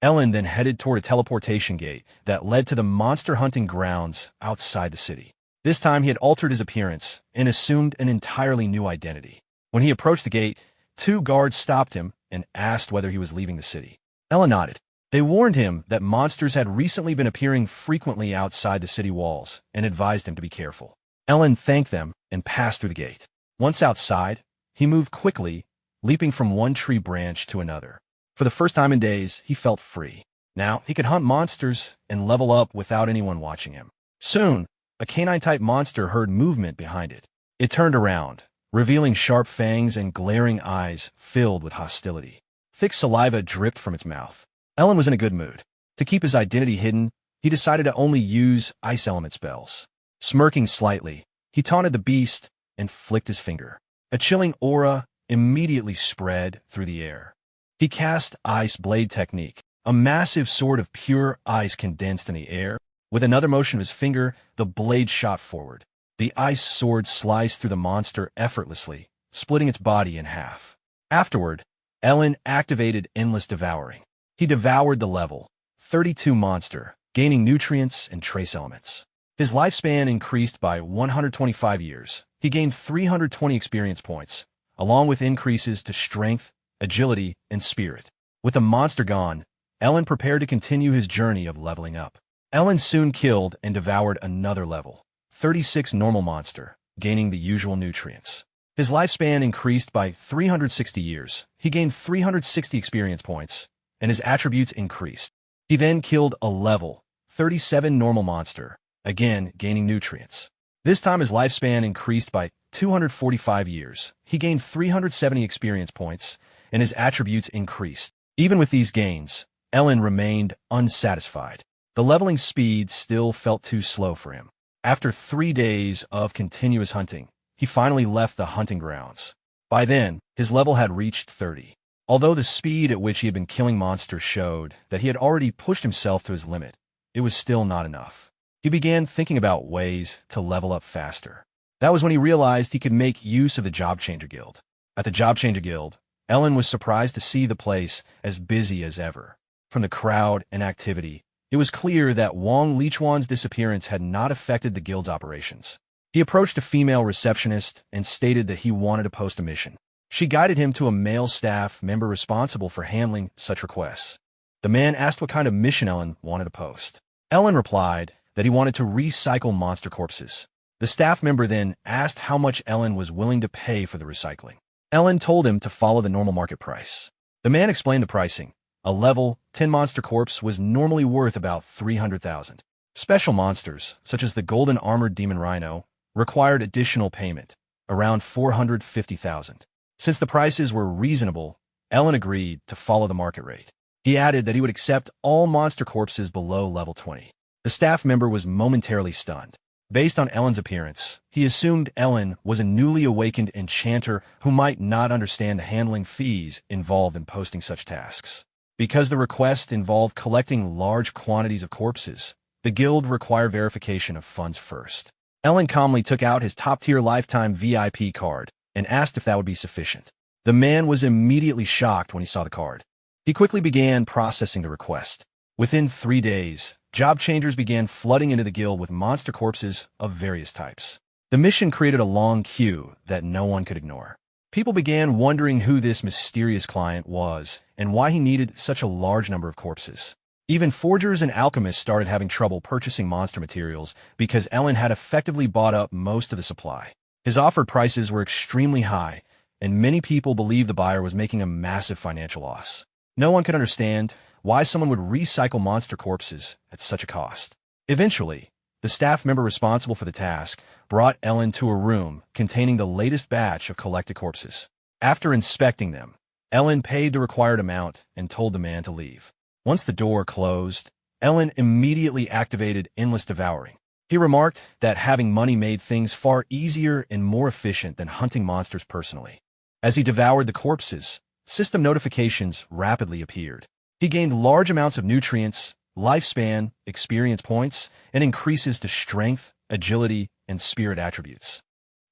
Ellen then headed toward a teleportation gate that led to the monster hunting grounds outside the city. This time he had altered his appearance and assumed an entirely new identity. When he approached the gate, 2 guards stopped him and asked whether he was leaving the city. Ellen nodded. They warned him that monsters had recently been appearing frequently outside the city walls and advised him to be careful. Ellen thanked them and passed through the gate. Once outside, he moved quickly, leaping from 1 tree branch to another. For the first time in days, he felt free. Now, he could hunt monsters and level up without anyone watching him. Soon, a canine-type monster heard movement behind it. It turned around, revealing sharp fangs and glaring eyes filled with hostility. Thick saliva dripped from its mouth. Ellen was in a good mood. To keep his identity hidden, he decided to only use ice element spells. Smirking slightly, he taunted the beast and flicked his finger. A chilling aura immediately spread through the air. He cast Ice Blade Technique, a massive sword of pure ice condensed in the air. With another motion of his finger, the blade shot forward. The ice sword sliced through the monster effortlessly, splitting its body in half. Afterward, Ellen activated Endless Devouring. He devoured the level 32 monster, gaining nutrients and trace elements. His lifespan increased by 125 years. He gained 320 experience points, along with increases to strength, agility, and spirit. With the monster gone, Ellen prepared to continue his journey of leveling up. Ellen soon killed and devoured another level 36 normal monster, gaining the usual nutrients. His lifespan increased by 360 years. He gained 360 experience points, and his attributes increased. He then killed a level 37 normal monster, again gaining nutrients. This time his lifespan increased by 245 years. He gained 370 experience points, and his attributes increased. Even with these gains, Ye Lin remained unsatisfied. The leveling speed still felt too slow for him. After 3 days of continuous hunting, he finally left the hunting grounds. By then, his level had reached 30. Although the speed at which he had been killing monsters showed that he had already pushed himself to his limit, it was still not enough. He began thinking about ways to level up faster. That was when he realized he could make use of the Job Changer Guild. At the Job Changer Guild, Ye Lin was surprised to see the place as busy as ever. From the crowd and activity, it was clear that Wang Lichuan's disappearance had not affected the guild's operations. He approached a female receptionist and stated that he wanted to post a mission. She guided him to a male staff member responsible for handling such requests. The man asked what kind of mission Ye Lin wanted to post. Ye Lin replied that he wanted to recycle monster corpses. The staff member then asked how much Ye Lin was willing to pay for the recycling. Ye Lin told him to follow the normal market price. The man explained the pricing. A level 10 monster corpse was normally worth about 300,000. Special monsters, such as the golden armored demon rhino, required additional payment, around 450,000. Since the prices were reasonable, Ye Lin agreed to follow the market rate. He added that he would accept all monster corpses below level 20. The staff member was momentarily stunned. Based on Ye Lin's appearance, he assumed Ye Lin was a newly awakened enchanter who might not understand the handling fees involved in posting such tasks. Because the request involved collecting large quantities of corpses, the guild required verification of funds first. Ye Lin calmly took out his top-tier lifetime VIP card and asked if that would be sufficient. The man was immediately shocked when he saw the card. He quickly began processing the request. Within 3 days, job changers began flooding into the guild with monster corpses of various types. The mission created a long queue that no one could ignore. People began wondering who this mysterious client was and why he needed such a large number of corpses. Even forgers and alchemists started having trouble purchasing monster materials because Ye Lin had effectively bought up most of the supply. His offered prices were extremely high, and many people believed the buyer was making a massive financial loss. No one could understand why someone would recycle monster corpses at such a cost. Eventually, the staff member responsible for the task brought Ye Lin to a room containing the latest batch of collected corpses. After inspecting them, Ye Lin paid the required amount and told the man to leave. Once the door closed, Ye Lin immediately activated Endless Devouring. He remarked that having money made things far easier and more efficient than hunting monsters personally. As he devoured the corpses, system notifications rapidly appeared. He gained large amounts of nutrients, lifespan, experience points, and increases to strength, agility, and spirit attributes.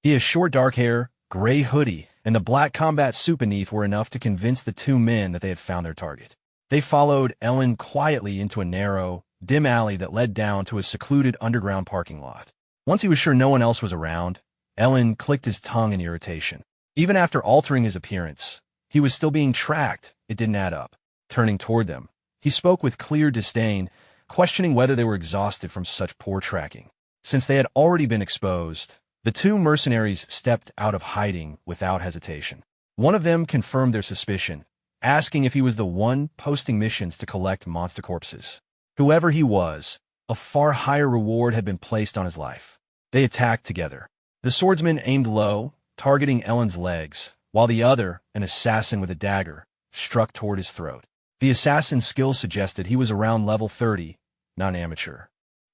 He has short dark hair, gray hoodie, and the black combat suit beneath were enough to convince the two men that they had found their target. They followed Ye Lin quietly into a narrow, dim alley that led down to a secluded underground parking lot. Once he was sure no one else was around, Ye Lin clicked his tongue in irritation. Even after altering his appearance, he was still being tracked. It didn't add up. Turning toward them, he spoke with clear disdain, questioning whether they were exhausted from such poor tracking. Since they had already been exposed, the two mercenaries stepped out of hiding without hesitation. One of them confirmed their suspicion, asking if he was the one posting missions to collect monster corpses. Whoever he was, a far higher reward had been placed on his life. They attacked together. The swordsman aimed low, targeting Ye Lin's legs, while the other, an assassin with a dagger, struck toward his throat. The assassin's skill suggested he was around level 30, not an amateur.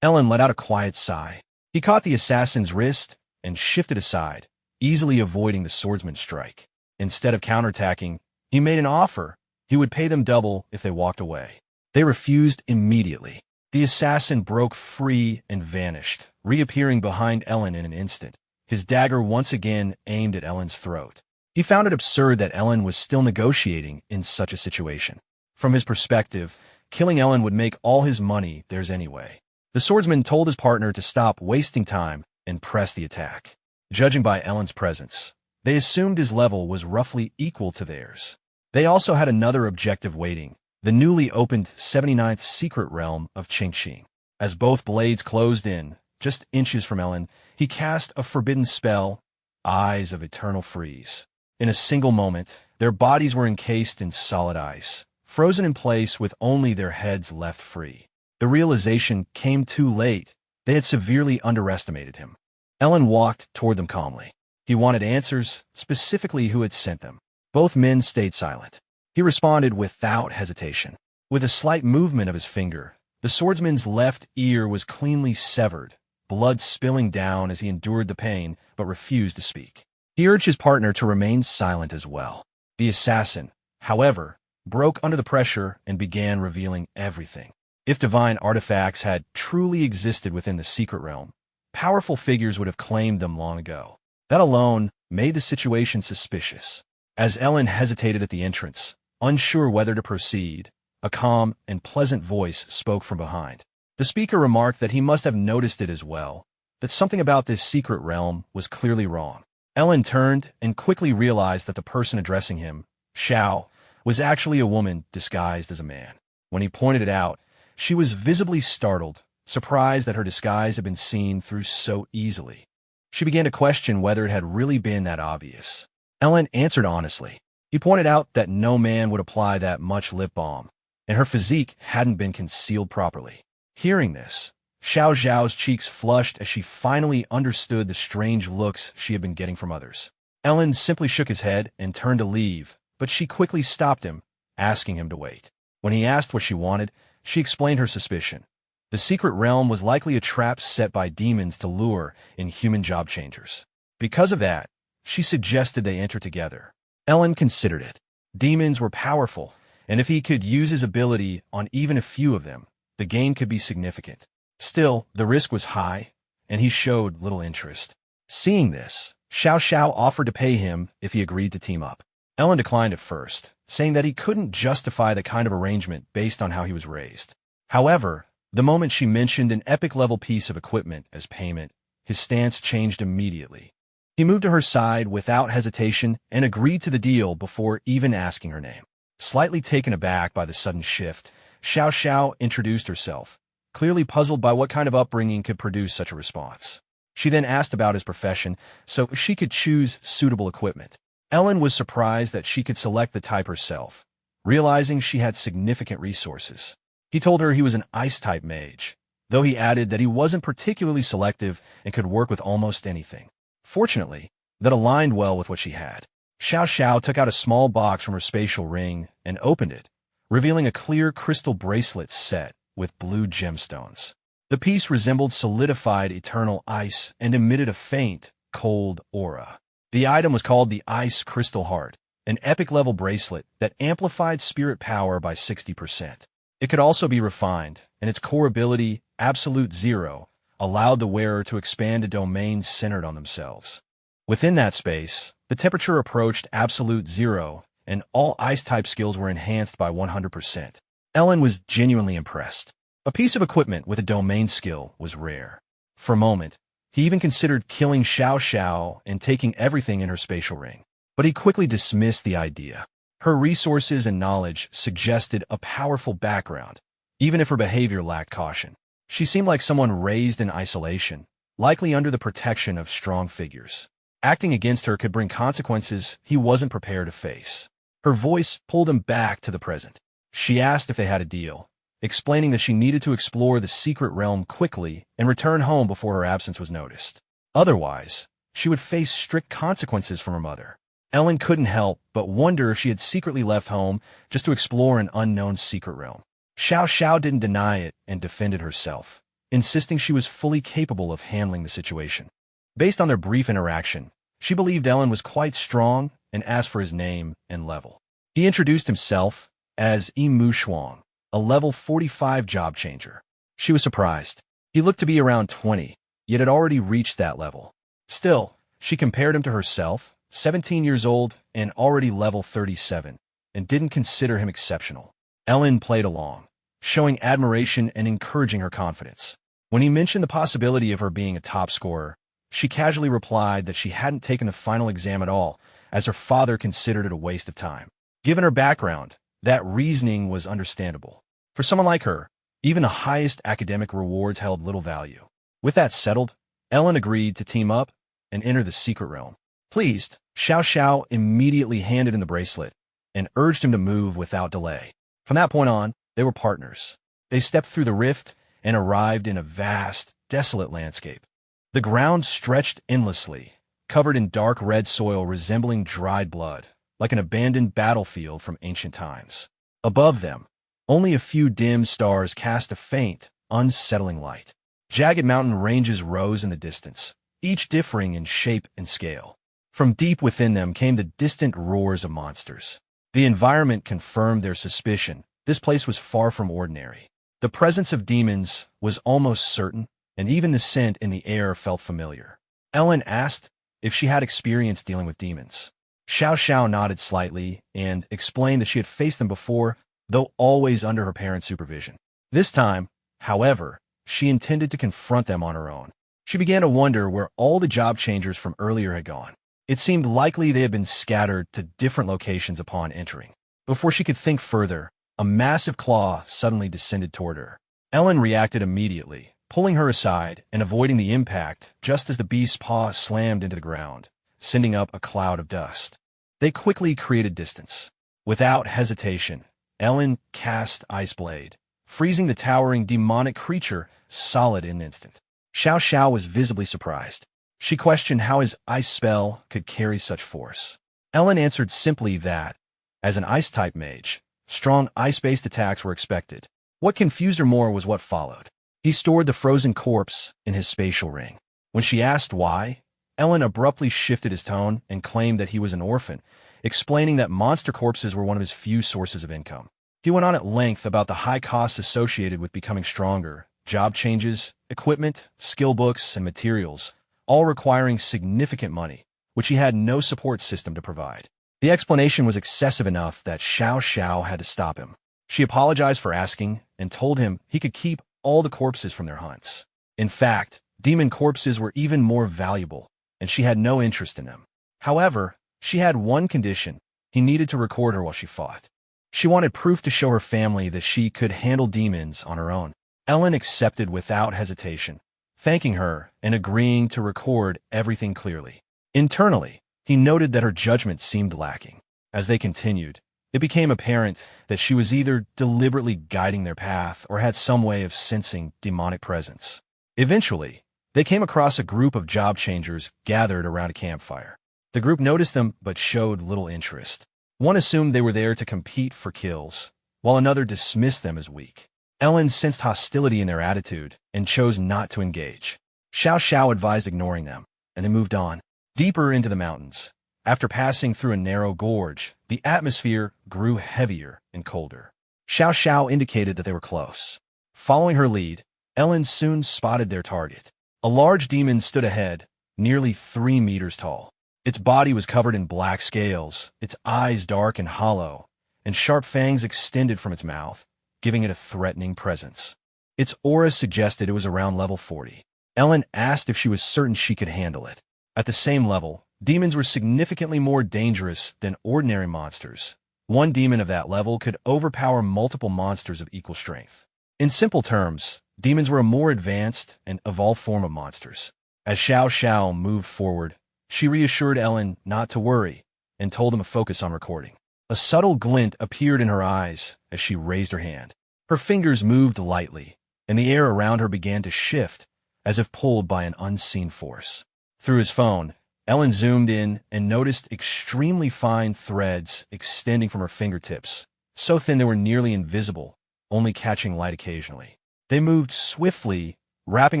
Ye Lin let out a quiet sigh. He caught the assassin's wrist and shifted aside, easily avoiding the swordsman's strike. Instead of counterattacking, he made an offer. He would pay them double if they walked away. They refused immediately. The assassin broke free and vanished, reappearing behind Ye Lin in an instant, his dagger once again aimed at Ye Lin's throat. He found it absurd that Ye Lin was still negotiating in such a situation. From his perspective, killing Ye Lin would make all his money theirs anyway. The swordsman told his partner to stop wasting time and press the attack. Judging by Ye Lin's presence, they assumed his level was roughly equal to theirs. They also had another objective waiting, the newly opened 79th secret realm of Qingqing. As both blades closed in, just inches from Ellen, he cast a forbidden spell, Eyes of Eternal Freeze. In a single moment, their bodies were encased in solid ice, frozen in place with only their heads left free. The realization came too late. They had severely underestimated him. Ellen walked toward them calmly. He wanted answers, specifically who had sent them. Both men stayed silent. He responded without hesitation. With a slight movement of his finger, the swordsman's left ear was cleanly severed, blood spilling down as he endured the pain but refused to speak. He urged his partner to remain silent as well. The assassin, however, broke under the pressure and began revealing everything. If divine artifacts had truly existed within the secret realm, powerful figures would have claimed them long ago. That alone made the situation suspicious. As Ellen hesitated at the entrance, unsure whether to proceed, a calm and pleasant voice spoke from behind. The speaker remarked that he must have noticed it as well, that something about this secret realm was clearly wrong. Ellen turned and quickly realized that the person addressing him, Xiao, was actually a woman disguised as a man. When he pointed it out, she was visibly startled, surprised that her disguise had been seen through so easily. She began to question whether it had really been that obvious. Ellen answered honestly. He pointed out that no man would apply that much lip balm, and her physique hadn't been concealed properly. Hearing this, Xiao Zhao's cheeks flushed as she finally understood the strange looks she had been getting from others. Ellen simply shook his head and turned to leave, but she quickly stopped him, asking him to wait. When he asked what she wanted, she explained her suspicion. The secret realm was likely a trap set by demons to lure in human job changers. Because of that, she suggested they enter together. Ellen considered it. Demons were powerful, and if he could use his ability on even a few of them, the gain could be significant. Still, the risk was high, and he showed little interest. Seeing this, Xiao Xiao offered to pay him if he agreed to team up. Ellen declined at first, saying that he couldn't justify the kind of arrangement based on how he was raised. However, the moment she mentioned an epic-level piece of equipment as payment, his stance changed immediately. He moved to her side without hesitation and agreed to the deal before even asking her name. Slightly taken aback by the sudden shift, Xiao Xiao introduced herself, clearly puzzled by what kind of upbringing could produce such a response. She then asked about his profession so she could choose suitable equipment. Ellen was surprised that she could select the type herself, realizing she had significant resources. He told her he was an ice-type mage, though he added that he wasn't particularly selective and could work with almost anything. Fortunately, that aligned well with what she had. Xiao Xiao took out a small box from her spatial ring and opened it, revealing a clear crystal bracelet set with blue gemstones. The piece resembled solidified eternal ice and emitted a faint, cold aura. The item was called the Ice Crystal Heart, an epic-level bracelet that amplified spirit power by 60%. It could also be refined, and its core ability, Absolute Zero, allowed the wearer to expand a domain centered on themselves. Within that space, the temperature approached Absolute Zero, and all ice-type skills were enhanced by 100%. Ellen was genuinely impressed. A piece of equipment with a domain skill was rare. For a moment, he even considered killing Xiao Xiao and taking everything in her spatial ring. But he quickly dismissed the idea. Her resources and knowledge suggested a powerful background, even if her behavior lacked caution. She seemed like someone raised in isolation, likely under the protection of strong figures. Acting against her could bring consequences he wasn't prepared to face. Her voice pulled him back to the present. She asked if they had a deal, explaining that she needed to explore the secret realm quickly and return home before her absence was noticed. Otherwise, she would face strict consequences from her mother. Ellen couldn't help but wonder if she had secretly left home just to explore an unknown secret realm. Xiao Xiao didn't deny it and defended herself, insisting she was fully capable of handling the situation. Based on their brief interaction, she believed Ellen was quite strong and asked for his name and level. He introduced himself as Mu Shuang, a level 45 job changer. She was surprised. He looked to be around 20, yet had already reached that level. Still, she compared him to herself, 17 years old and already level 37, and didn't consider him exceptional. Ellen played along, showing admiration and encouraging her confidence. When he mentioned the possibility of her being a top scorer, she casually replied that she hadn't taken the final exam at all, as her father considered it a waste of time. Given her background, that reasoning was understandable. For someone like her, even the highest academic rewards held little value. With that settled, Ellen agreed to team up and enter the secret realm. Pleased, Xiao Xiao immediately handed him the bracelet and urged him to move without delay. From that point on, they were partners. They stepped through the rift and arrived in a vast, desolate landscape. The ground stretched endlessly, covered in dark red soil resembling dried blood, like an abandoned battlefield from ancient times. Above them, only a few dim stars cast a faint, unsettling light. Jagged mountain ranges rose in the distance, each differing in shape and scale. From deep within them came the distant roars of monsters. The environment confirmed their suspicion. This place was far from ordinary. The presence of demons was almost certain, and even the scent in the air felt familiar. Ellen asked if she had experience dealing with demons. Xiao Xiao nodded slightly and explained that she had faced them before, though always under her parents' supervision. This time, however, she intended to confront them on her own. She began to wonder where all the job changers from earlier had gone. It seemed likely they had been scattered to different locations upon entering. Before she could think further, a massive claw suddenly descended toward her. Ellen reacted immediately, pulling her aside and avoiding the impact just as the beast's paw slammed into the ground, sending up a cloud of dust. They quickly created distance. Without hesitation, Ellen cast Ice Blade, freezing the towering demonic creature solid in an instant. Xiao Xiao was visibly surprised. She questioned how his ice spell could carry such force. Ellen answered simply that, as an ice-type mage, strong ice-based attacks were expected. What confused her more was what followed. He stored the frozen corpse in his spatial ring. When she asked why, Ellen abruptly shifted his tone and claimed that he was an orphan, explaining that monster corpses were one of his few sources of income. He went on at length about the high costs associated with becoming stronger, job changes, equipment, skill books, and materials, all requiring significant money, which he had no support system to provide. The explanation was excessive enough that Xiao Xiao had to stop him. She apologized for asking and told him he could keep all the corpses from their hunts. In fact, demon corpses were even more valuable, and she had no interest in them. However, she had one condition: he needed to record her while she fought. She wanted proof to show her family that she could handle demons on her own. Ellen accepted without hesitation, thanking her and agreeing to record everything clearly. Internally, he noted that her judgment seemed lacking. As they continued, it became apparent that she was either deliberately guiding their path or had some way of sensing demonic presence. Eventually, they came across a group of job changers gathered around a campfire. The group noticed them but showed little interest. One assumed they were there to compete for kills, while another dismissed them as weak. Ellen sensed hostility in their attitude and chose not to engage. Xiao Xiao advised ignoring them, and they moved on, deeper into the mountains. After passing through a narrow gorge, the atmosphere grew heavier and colder. Xiao Xiao indicated that they were close. Following her lead, Ellen soon spotted their target. A large demon stood ahead, nearly 3 meters tall. Its body was covered in black scales, its eyes dark and hollow, and sharp fangs extended from its mouth, giving it a threatening presence. Its aura suggested it was around level 40. Ellen asked if she was certain she could handle it. At the same level, demons were significantly more dangerous than ordinary monsters. One demon of that level could overpower multiple monsters of equal strength. In simple terms, demons were a more advanced and evolved form of monsters. As Xiao Xiao moved forward, she reassured Ellen not to worry and told him to focus on recording. A subtle glint appeared in her eyes as she raised her hand. Her fingers moved lightly, and the air around her began to shift, as if pulled by an unseen force. Through his phone, Ellen zoomed in and noticed extremely fine threads extending from her fingertips, so thin they were nearly invisible, only catching light occasionally. They moved swiftly, wrapping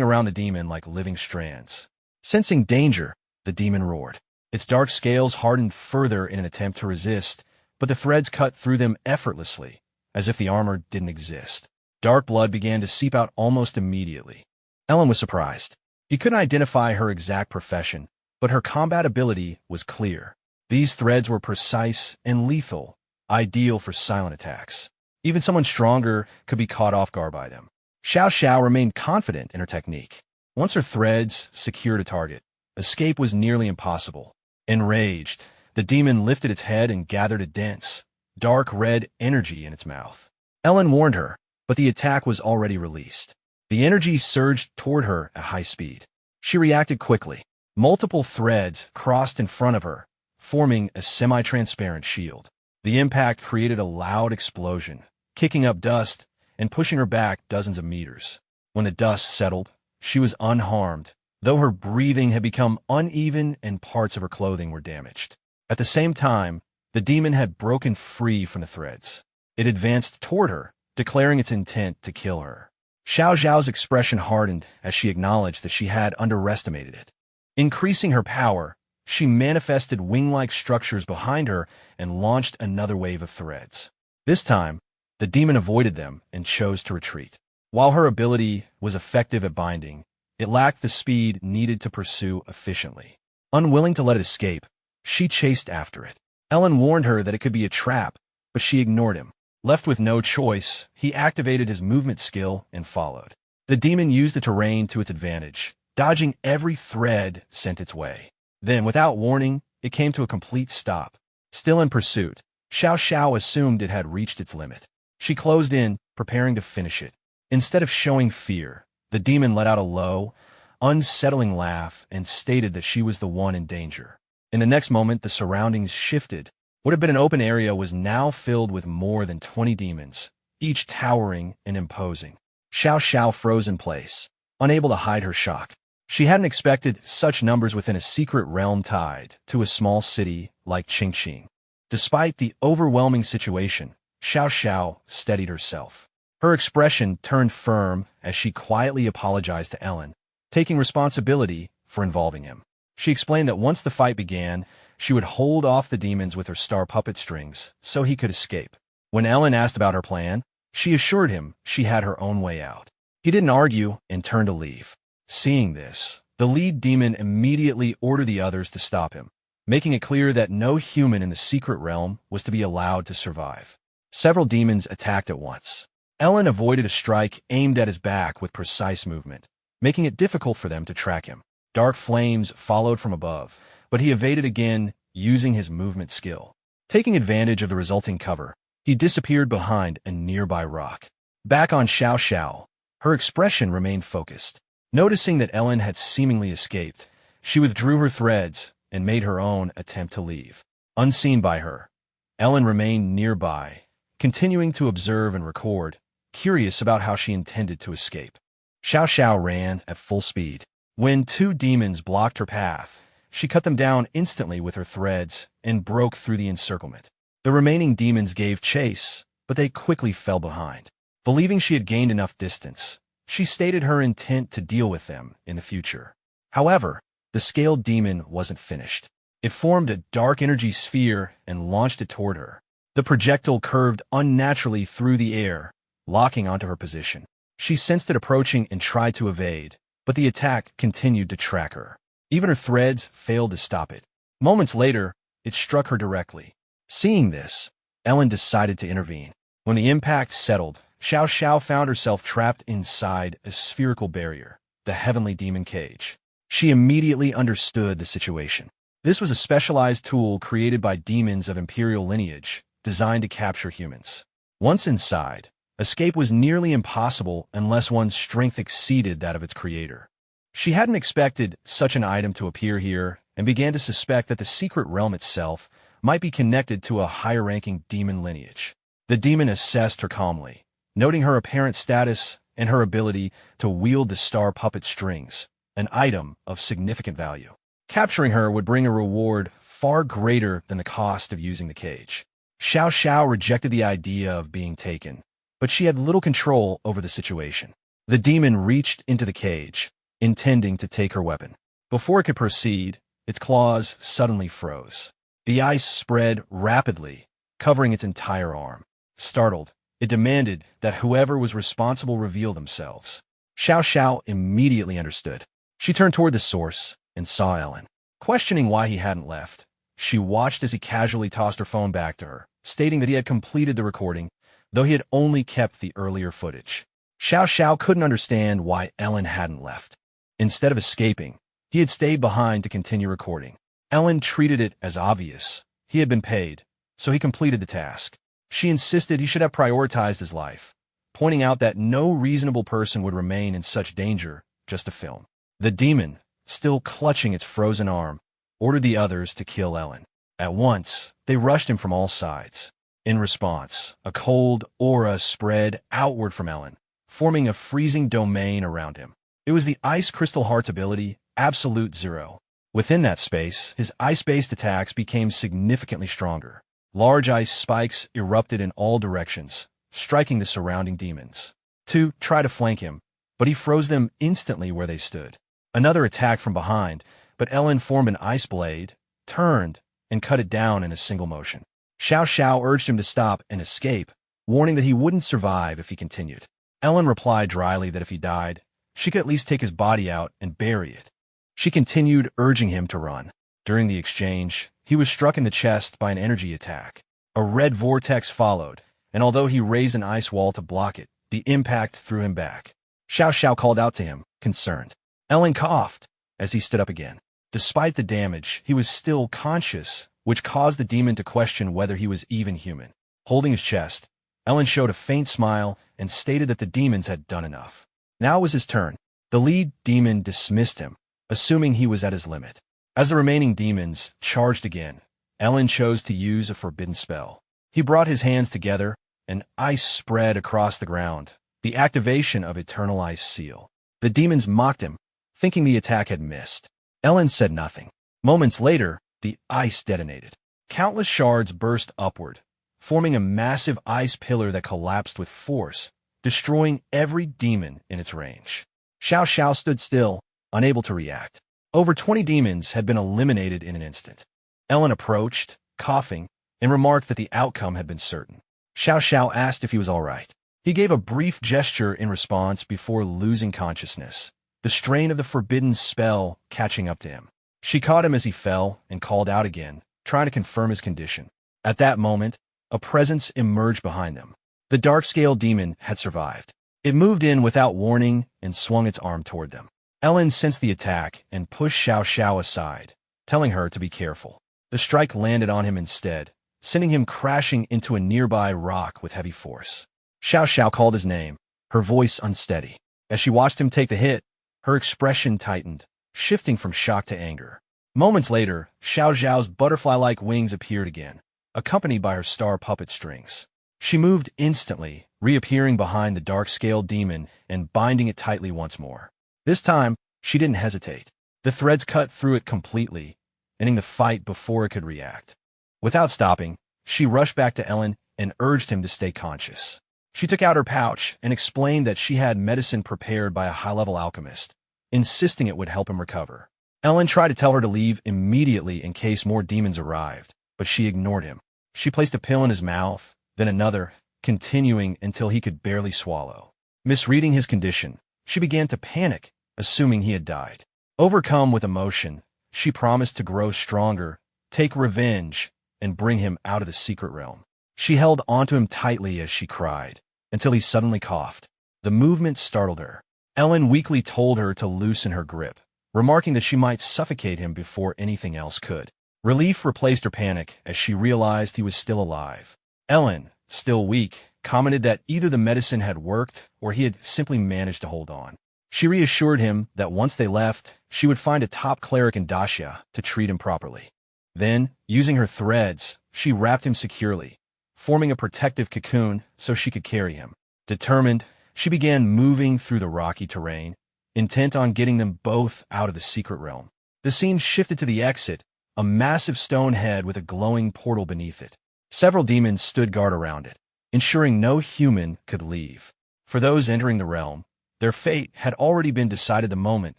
around the demon like living strands. Sensing danger, the demon roared. Its dark scales hardened further in an attempt to resist, but the threads cut through them effortlessly, as if the armor didn't exist. Dark blood began to seep out almost immediately. Ellen was surprised. He couldn't identify her exact profession, but her combat ability was clear. These threads were precise and lethal, ideal for silent attacks. Even someone stronger could be caught off guard by them. Xiao Xiao remained confident in her technique. Once her threads secured a target, escape was nearly impossible. Enraged, the demon lifted its head and gathered a dense, dark red energy in its mouth. Ellen warned her, but the attack was already released. The energy surged toward her at high speed. She reacted quickly. Multiple threads crossed in front of her, forming a semi-transparent shield. The impact created a loud explosion, kicking up dust and pushing her back dozens of meters. When the dust settled, she was unharmed, though her breathing had become uneven and parts of her clothing were damaged. At the same time, the demon had broken free from the threads. It advanced toward her, declaring its intent to kill her. Xiao Zhao's expression hardened as she acknowledged that she had underestimated it. Increasing her power, she manifested wing-like structures behind her and launched another wave of threads. This time, the demon avoided them and chose to retreat. While her ability was effective at binding, it lacked the speed needed to pursue efficiently. Unwilling to let it escape, she chased after it. Ellen warned her that it could be a trap, but she ignored him. Left with no choice, he activated his movement skill and followed. The demon used the terrain to its advantage, dodging every thread sent its way. Then, without warning, it came to a complete stop. Still in pursuit, Xiao Xiao assumed it had reached its limit. She closed in, preparing to finish it. Instead of showing fear, the demon let out a low, unsettling laugh and stated that she was the one in danger. In the next moment, the surroundings shifted. What had been an open area was now filled with more than 20 demons, each towering and imposing. Xiao Xiao froze in place, unable to hide her shock. She hadn't expected such numbers within a secret realm tied to a small city like Qingqing. Despite the overwhelming situation, Xiao Xiao steadied herself. Her expression turned firm as she quietly apologized to Ellen, taking responsibility for involving him. She explained that once the fight began, she would hold off the demons with her star puppet strings so he could escape. When Ellen asked about her plan, she assured him she had her own way out. He didn't argue and turned to leave. Seeing this, the lead demon immediately ordered the others to stop him, making it clear that no human in the secret realm was to be allowed to survive. Several demons attacked at once. Ellen avoided a strike aimed at his back with precise movement, making it difficult for them to track him. Dark flames followed from above, but he evaded again using his movement skill. Taking advantage of the resulting cover, he disappeared behind a nearby rock. Back on Xiao Xiao, her expression remained focused. Noticing that Ellen had seemingly escaped, she withdrew her threads and made her own attempt to leave. Unseen by her, Ellen remained nearby, continuing to observe and record, curious about how she intended to escape. Xiao Xiao ran at full speed. When two demons blocked her path, she cut them down instantly with her threads and broke through the encirclement. The remaining demons gave chase, but they quickly fell behind. Believing she had gained enough distance, she stated her intent to deal with them in the future. However, the scaled demon wasn't finished. It formed a dark energy sphere and launched it toward her. The projectile curved unnaturally through the air, locking onto her position. She sensed it approaching and tried to evade, but the attack continued to track her. Even her threads failed to stop it. Moments later, it struck her directly. Seeing this, Ellen decided to intervene. When the impact settled, Xiao Xiao found herself trapped inside a spherical barrier, the heavenly demon cage. She immediately understood the situation. This was a specialized tool created by demons of imperial lineage, designed to capture humans. Once inside, escape was nearly impossible unless one's strength exceeded that of its creator. She hadn't expected such an item to appear here and began to suspect that the secret realm itself might be connected to a higher-ranking demon lineage. The demon assessed her calmly, noting her apparent status and her ability to wield the star puppet strings, an item of significant value. Capturing her would bring a reward far greater than the cost of using the cage. Xiao Xiao rejected the idea of being taken, but she had little control over the situation. The demon reached into the cage, intending to take her weapon. Before it could proceed, its claws suddenly froze. The ice spread rapidly, covering its entire arm. Startled, it demanded that whoever was responsible reveal themselves. Xiao Xiao immediately understood. She turned toward the source and saw Ellen. Questioning why he hadn't left, she watched as he casually tossed her phone back to her, stating that he had completed the recording, though he had only kept the earlier footage. Xiao Xiao couldn't understand why Ellen hadn't left. Instead of escaping, he had stayed behind to continue recording. Ellen treated it as obvious. He had been paid, so he completed the task. She insisted he should have prioritized his life, pointing out that no reasonable person would remain in such danger just to film. The demon, still clutching its frozen arm, ordered the others to kill Ellen. At once, they rushed him from all sides. In response, a cold aura spread outward from Ellen, forming a freezing domain around him. It was the Ice Crystal Heart's ability, Absolute Zero. Within that space, his ice-based attacks became significantly stronger. Large ice spikes erupted in all directions, striking the surrounding demons. Two tried to flank him, but he froze them instantly where they stood. Another attacked from behind, but Ellen formed an ice blade, turned, and cut it down in a single motion. Xiao Xiao urged him to stop and escape, warning that he wouldn't survive if he continued. Ellen replied dryly that if he died, she could at least take his body out and bury it. She continued urging him to run. During the exchange, he was struck in the chest by an energy attack. A red vortex followed, and although he raised an ice wall to block it, the impact threw him back. Xiao Xiao called out to him, concerned. Ellen coughed as he stood up again. Despite the damage, he was still conscious, which caused the demon to question whether he was even human. Holding his chest, Ellen showed a faint smile and stated that the demons had done enough. Now it was his turn. The lead demon dismissed him, assuming he was at his limit. As the remaining demons charged again, Ellen chose to use a forbidden spell. He brought his hands together, and ice spread across the ground, the activation of Eternal Ice Seal. The demons mocked him, thinking the attack had missed. Ellen said nothing. Moments later, the ice detonated. Countless shards burst upward, forming a massive ice pillar that collapsed with force, destroying every demon in its range. Xiao Xiao stood still, unable to react. Over 20 demons had been eliminated in an instant. Ellen approached, coughing, and remarked that the outcome had been certain. Xiao Xiao asked if he was all right. He gave a brief gesture in response before losing consciousness, the strain of the forbidden spell catching up to him. She caught him as he fell and called out again, trying to confirm his condition. At that moment, a presence emerged behind them. The dark-scale demon had survived. It moved in without warning and swung its arm toward them. Ellen sensed the attack and pushed Xiao Xiao aside, telling her to be careful. The strike landed on him instead, sending him crashing into a nearby rock with heavy force. Xiao Xiao called his name, her voice unsteady. As she watched him take the hit, her expression tightened, shifting from shock to anger. Moments later, Xiao Xiao's butterfly-like wings appeared again, accompanied by her star puppet strings. She moved instantly, reappearing behind the dark-scale demon and binding it tightly once more. This time, she didn't hesitate. The threads cut through it completely, ending the fight before it could react. Without stopping, she rushed back to Ellen and urged him to stay conscious. She took out her pouch and explained that she had medicine prepared by a high-level alchemist, insisting it would help him recover. Ellen tried to tell her to leave immediately in case more demons arrived, but she ignored him. She placed a pill in his mouth, then another, continuing until he could barely swallow. Misreading his condition, she began to panic, assuming he had died. Overcome with emotion, she promised to grow stronger, take revenge, and bring him out of the secret realm. She held onto him tightly as she cried, until he suddenly coughed. The movement startled her. Ellen weakly told her to loosen her grip, remarking that she might suffocate him before anything else could. Relief replaced her panic as she realized he was still alive. Ellen, still weak, commented that either the medicine had worked or he had simply managed to hold on. She reassured him that once they left, she would find a top cleric in Daxia to treat him properly. Then, using her threads, she wrapped him securely, forming a protective cocoon so she could carry him. Determined, she began moving through the rocky terrain, intent on getting them both out of the secret realm. The scene shifted to the exit, a massive stone head with a glowing portal beneath it. Several demons stood guard around it, ensuring no human could leave. For those entering the realm, their fate had already been decided the moment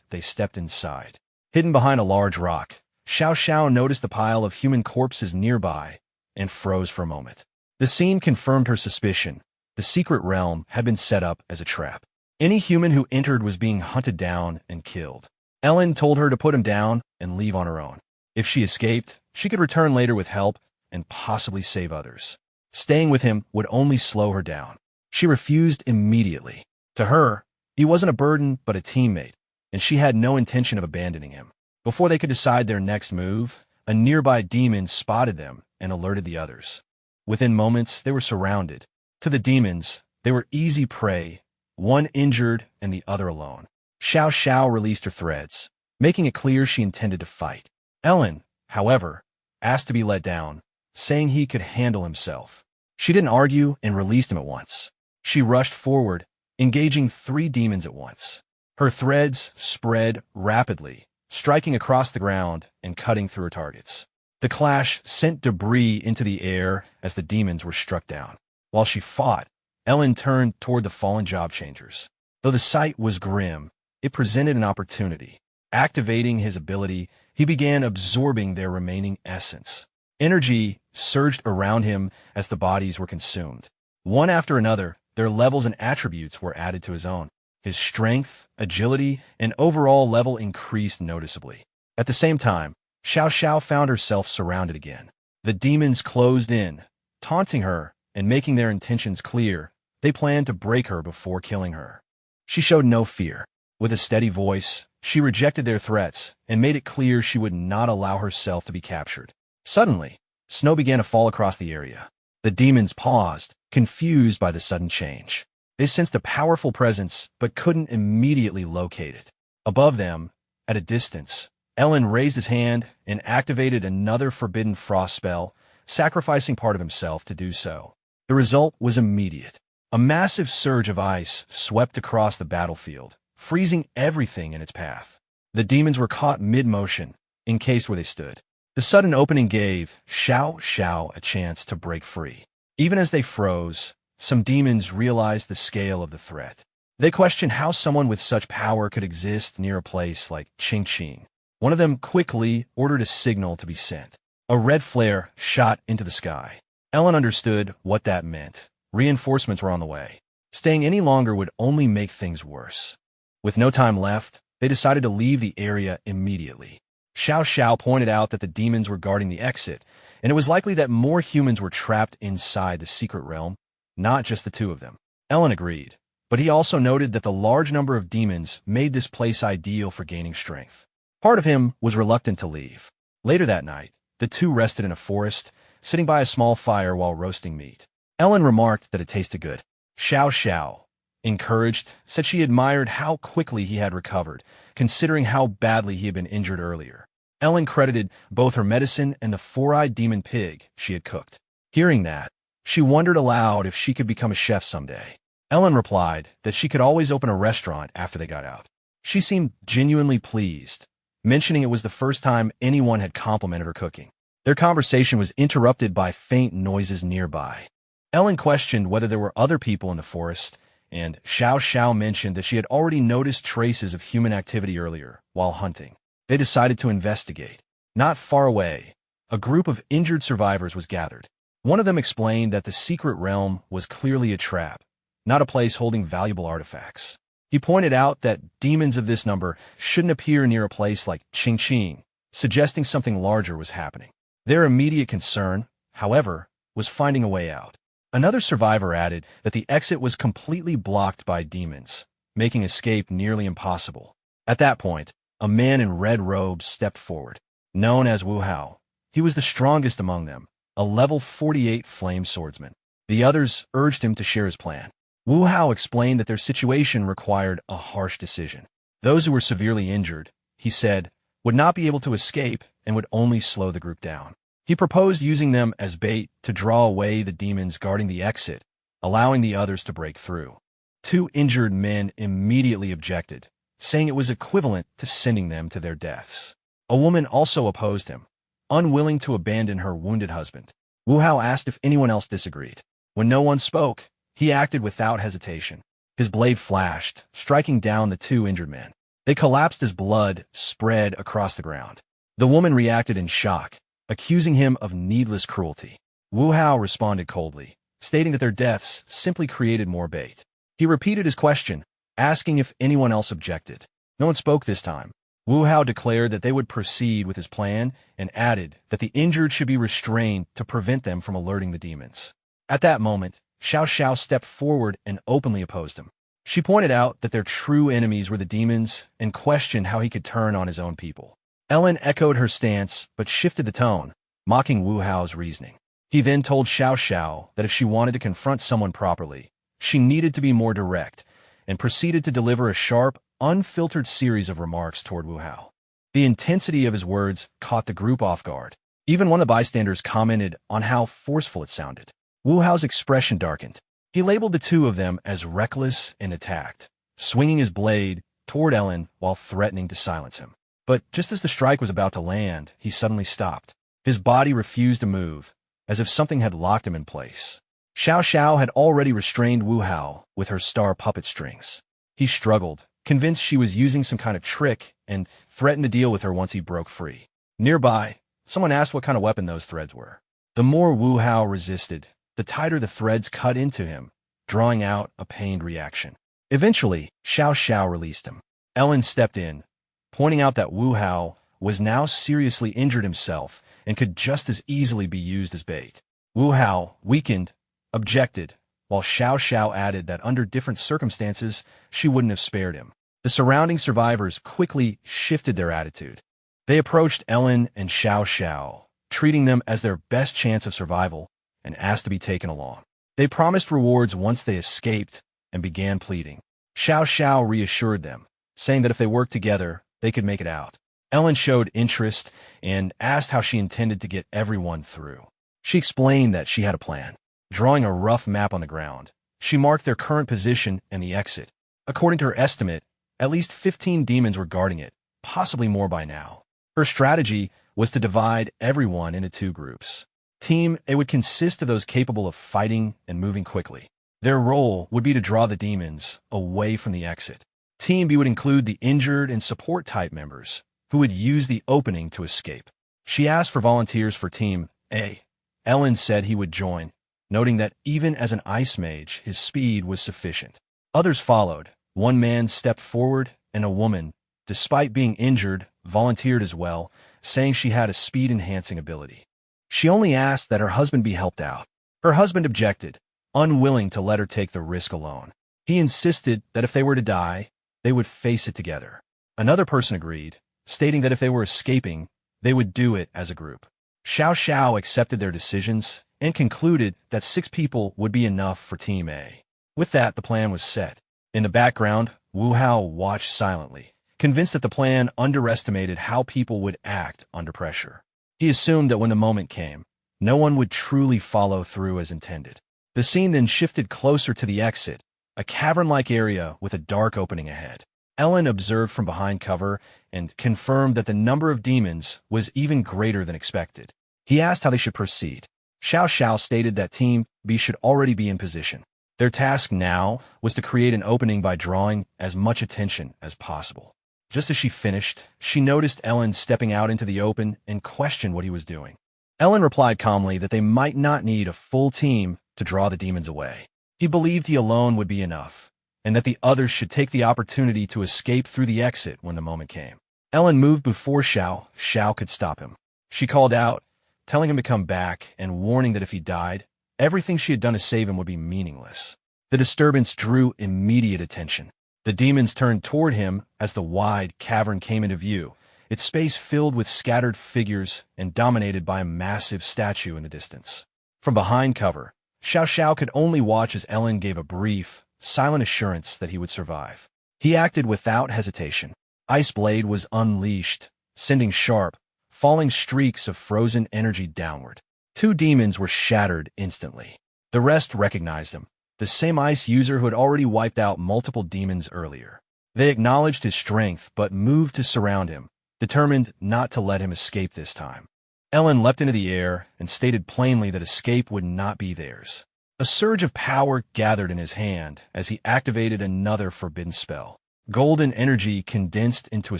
they stepped inside. Hidden behind a large rock, Xiao Xiao noticed a pile of human corpses nearby and froze for a moment. The scene confirmed her suspicion. The secret realm had been set up as a trap. Any human who entered was being hunted down and killed. Ellen told her to put him down and leave on her own. If she escaped, she could return later with help and possibly save others. Staying with him would only slow her down. She refused immediately. To her, he wasn't a burden but a teammate, and she had no intention of abandoning him. Before they could decide their next move, a nearby demon spotted them and alerted the others. Within moments, they were surrounded. To the demons, They were easy prey, one injured and the other alone. Xiao Xiao released her threads, making it clear she intended to fight. Ellen, however, asked to be let down, saying he could handle himself. She didn't argue and released him at once. She rushed forward, engaging 3 demons at once. Her threads spread rapidly, striking across the ground and cutting through her targets. The clash sent debris into the air as the demons were struck down. While she fought, Ellen turned toward the fallen job changers. Though the sight was grim, it presented an opportunity. Activating his ability, he began absorbing their remaining essence. Energy surged around him as the bodies were consumed. One after another, their levels and attributes were added to his own. His strength, agility, and overall level increased noticeably. At the same time, Xiao Xiao found herself surrounded again. The demons closed in, taunting her and making their intentions clear. They planned to break her before killing her. She showed no fear. With a steady voice, she rejected their threats and made it clear she would not allow herself to be captured. Suddenly, snow began to fall across the area. The demons paused, confused by the sudden change. They sensed a powerful presence but couldn't immediately locate it. Above them, at a distance, Ellen raised his hand and activated another forbidden frost spell, sacrificing part of himself to do so. The result was immediate. A massive surge of ice swept across the battlefield, freezing everything in its path. The demons were caught mid-motion, encased where they stood. The sudden opening gave Xiao Xiao a chance to break free. Even as they froze, some demons realized the scale of the threat. They questioned how someone with such power could exist near a place like Qingqing. One of them quickly ordered a signal to be sent. A red flare shot into the sky. Ellen understood what that meant. Reinforcements were on the way. Staying any longer would only make things worse. With no time left, they decided to leave the area immediately. Xiao Xiao pointed out that the demons were guarding the exit, and it was likely that more humans were trapped inside the secret realm, not just the 2 of them. Ellen agreed, but he also noted that the large number of demons made this place ideal for gaining strength. Part of him was reluctant to leave. Later that night, the 2 rested in a forest, sitting by a small fire while roasting meat. Ellen remarked that it tasted good. Xiao Xiao, encouraged, said she admired how quickly he had recovered, considering how badly he had been injured earlier. Ellen credited both her medicine and the 4-eyed demon pig she had cooked. Hearing that, she wondered aloud if she could become a chef someday. Ellen replied that she could always open a restaurant after they got out. She seemed genuinely pleased, mentioning it was the first time anyone had complimented her cooking. Their conversation was interrupted by faint noises nearby. Ellen questioned whether there were other people in the forest, and Xiao Xiao mentioned that she had already noticed traces of human activity earlier, while hunting. They decided to investigate. Not far away, a group of injured survivors was gathered. One of them explained that the secret realm was clearly a trap, not a place holding valuable artifacts. He pointed out that demons of this number shouldn't appear near a place like Qingqing, suggesting something larger was happening. Their immediate concern, however, was finding a way out. Another survivor added that the exit was completely blocked by demons, making escape nearly impossible. At that point, a man in red robes stepped forward. Known as Wu Hao, he was the strongest among them, a level 48 flame swordsman. The others urged him to share his plan. Wu Hao explained that their situation required a harsh decision. Those who were severely injured, he said, would not be able to escape and would only slow the group down. He proposed using them as bait to draw away the demons guarding the exit, allowing the others to break through. 2 injured men immediately objected, saying it was equivalent to sending them to their deaths. A woman also opposed him, unwilling to abandon her wounded husband. Wu Hao asked if anyone else disagreed. When no one spoke, he acted without hesitation. His blade flashed, striking down the 2 injured men. They collapsed as blood spread across the ground. The woman reacted in shock, accusing him of needless cruelty. Wu Hao responded coldly, stating that their deaths simply created more bait. He repeated his question, asking if anyone else objected. No one spoke this time. Wu Hao declared that they would proceed with his plan and added that the injured should be restrained to prevent them from alerting the demons. At that moment, Xiao Xiao stepped forward and openly opposed him. She pointed out that their true enemies were the demons and questioned how he could turn on his own people. Ellen echoed her stance but shifted the tone, mocking Wu Hao's reasoning. He then told Xiao Xiao that if she wanted to confront someone properly, She needed to be more direct, and proceeded to deliver a sharp, unfiltered series of remarks toward Wu Hao. The intensity of his words caught the group off guard. Even one of the bystanders commented on how forceful it sounded. Wu Hao's expression darkened. He labeled the two of them as reckless and attacked, swinging his blade toward Ellen while threatening to silence him. But just as the strike was about to land, he suddenly stopped. His body refused to move, as if something had locked him in place. Xiao Xiao had already restrained Wu Hao with her star puppet strings. He struggled, convinced she was using some kind of trick, and threatened to deal with her once he broke free. Nearby, someone asked what kind of weapon those threads were. The more Wu Hao resisted, the tighter the threads cut into him, drawing out a pained reaction. Eventually, Xiao Xiao released him. Ellen stepped in, pointing out that Wu Hao was now seriously injured himself and could just as easily be used as bait. Wu Hao, weakened, objected, while Xiao Xiao added that under different circumstances, she wouldn't have spared him. The surrounding survivors quickly shifted their attitude. They approached Ellen and Xiao Xiao, treating them as their best chance of survival, and asked to be taken along. They promised rewards once they escaped and began pleading. Xiao Xiao reassured them, saying that if they worked together, they could make it out. Ellen showed interest and asked how she intended to get everyone through. She explained that she had a plan. Drawing a rough map on the ground, she marked their current position and the exit. According to her estimate, at least 15 demons were guarding it, possibly more by now. Her strategy was to divide everyone into two groups. Team A would consist of those capable of fighting and moving quickly. Their role would be to draw the demons away from the exit. Team B would include the injured and support type members, who would use the opening to escape. She asked for volunteers for Team A. Ellen said he would join, noting that even as an ice mage, his speed was sufficient. Others followed. One man stepped forward, and a woman, despite being injured, volunteered as well, saying she had a speed-enhancing ability. She only asked that her husband be helped out. Her husband objected, unwilling to let her take the risk alone. He insisted that if they were to die, they would face it together. Another person agreed, stating that if they were escaping, they would do it as a group. Xiao Xiao accepted their decisions and concluded that 6 people would be enough for Team A. With that, the plan was set. In the background, Wu Hao watched silently, convinced that the plan underestimated how people would act under pressure. He assumed that when the moment came, no one would truly follow through as intended. The scene then shifted closer to the exit, a cavern-like area with a dark opening ahead. Ellen observed from behind cover and confirmed that the number of demons was even greater than expected. He asked how they should proceed. Xiao Xiao stated that Team B should already be in position. Their task now was to create an opening by drawing as much attention as possible. Just as she finished, she noticed Ellen stepping out into the open and questioned what he was doing. Ellen replied calmly that they might not need a full team to draw the demons away. He believed he alone would be enough, and that the others should take the opportunity to escape through the exit when the moment came. Ellen moved before Xiao Xiao could stop him. She called out, telling him to come back and warning that if he died, everything she had done to save him would be meaningless. The disturbance drew immediate attention. The demons turned toward him as the wide cavern came into view, its space filled with scattered figures and dominated by a massive statue in the distance. From behind cover, Xiao Xiao could only watch as Ellen gave a brief, silent assurance that he would survive. He acted without hesitation. Ice Blade was unleashed, sending sharp, falling streaks of frozen energy downward. 2 demons were shattered instantly. The rest recognized him, the same ice user who had already wiped out multiple demons earlier. They acknowledged his strength but moved to surround him, determined not to let him escape this time. Ellen leapt into the air and stated plainly that escape would not be theirs. A surge of power gathered in his hand as he activated another forbidden spell. Golden energy condensed into a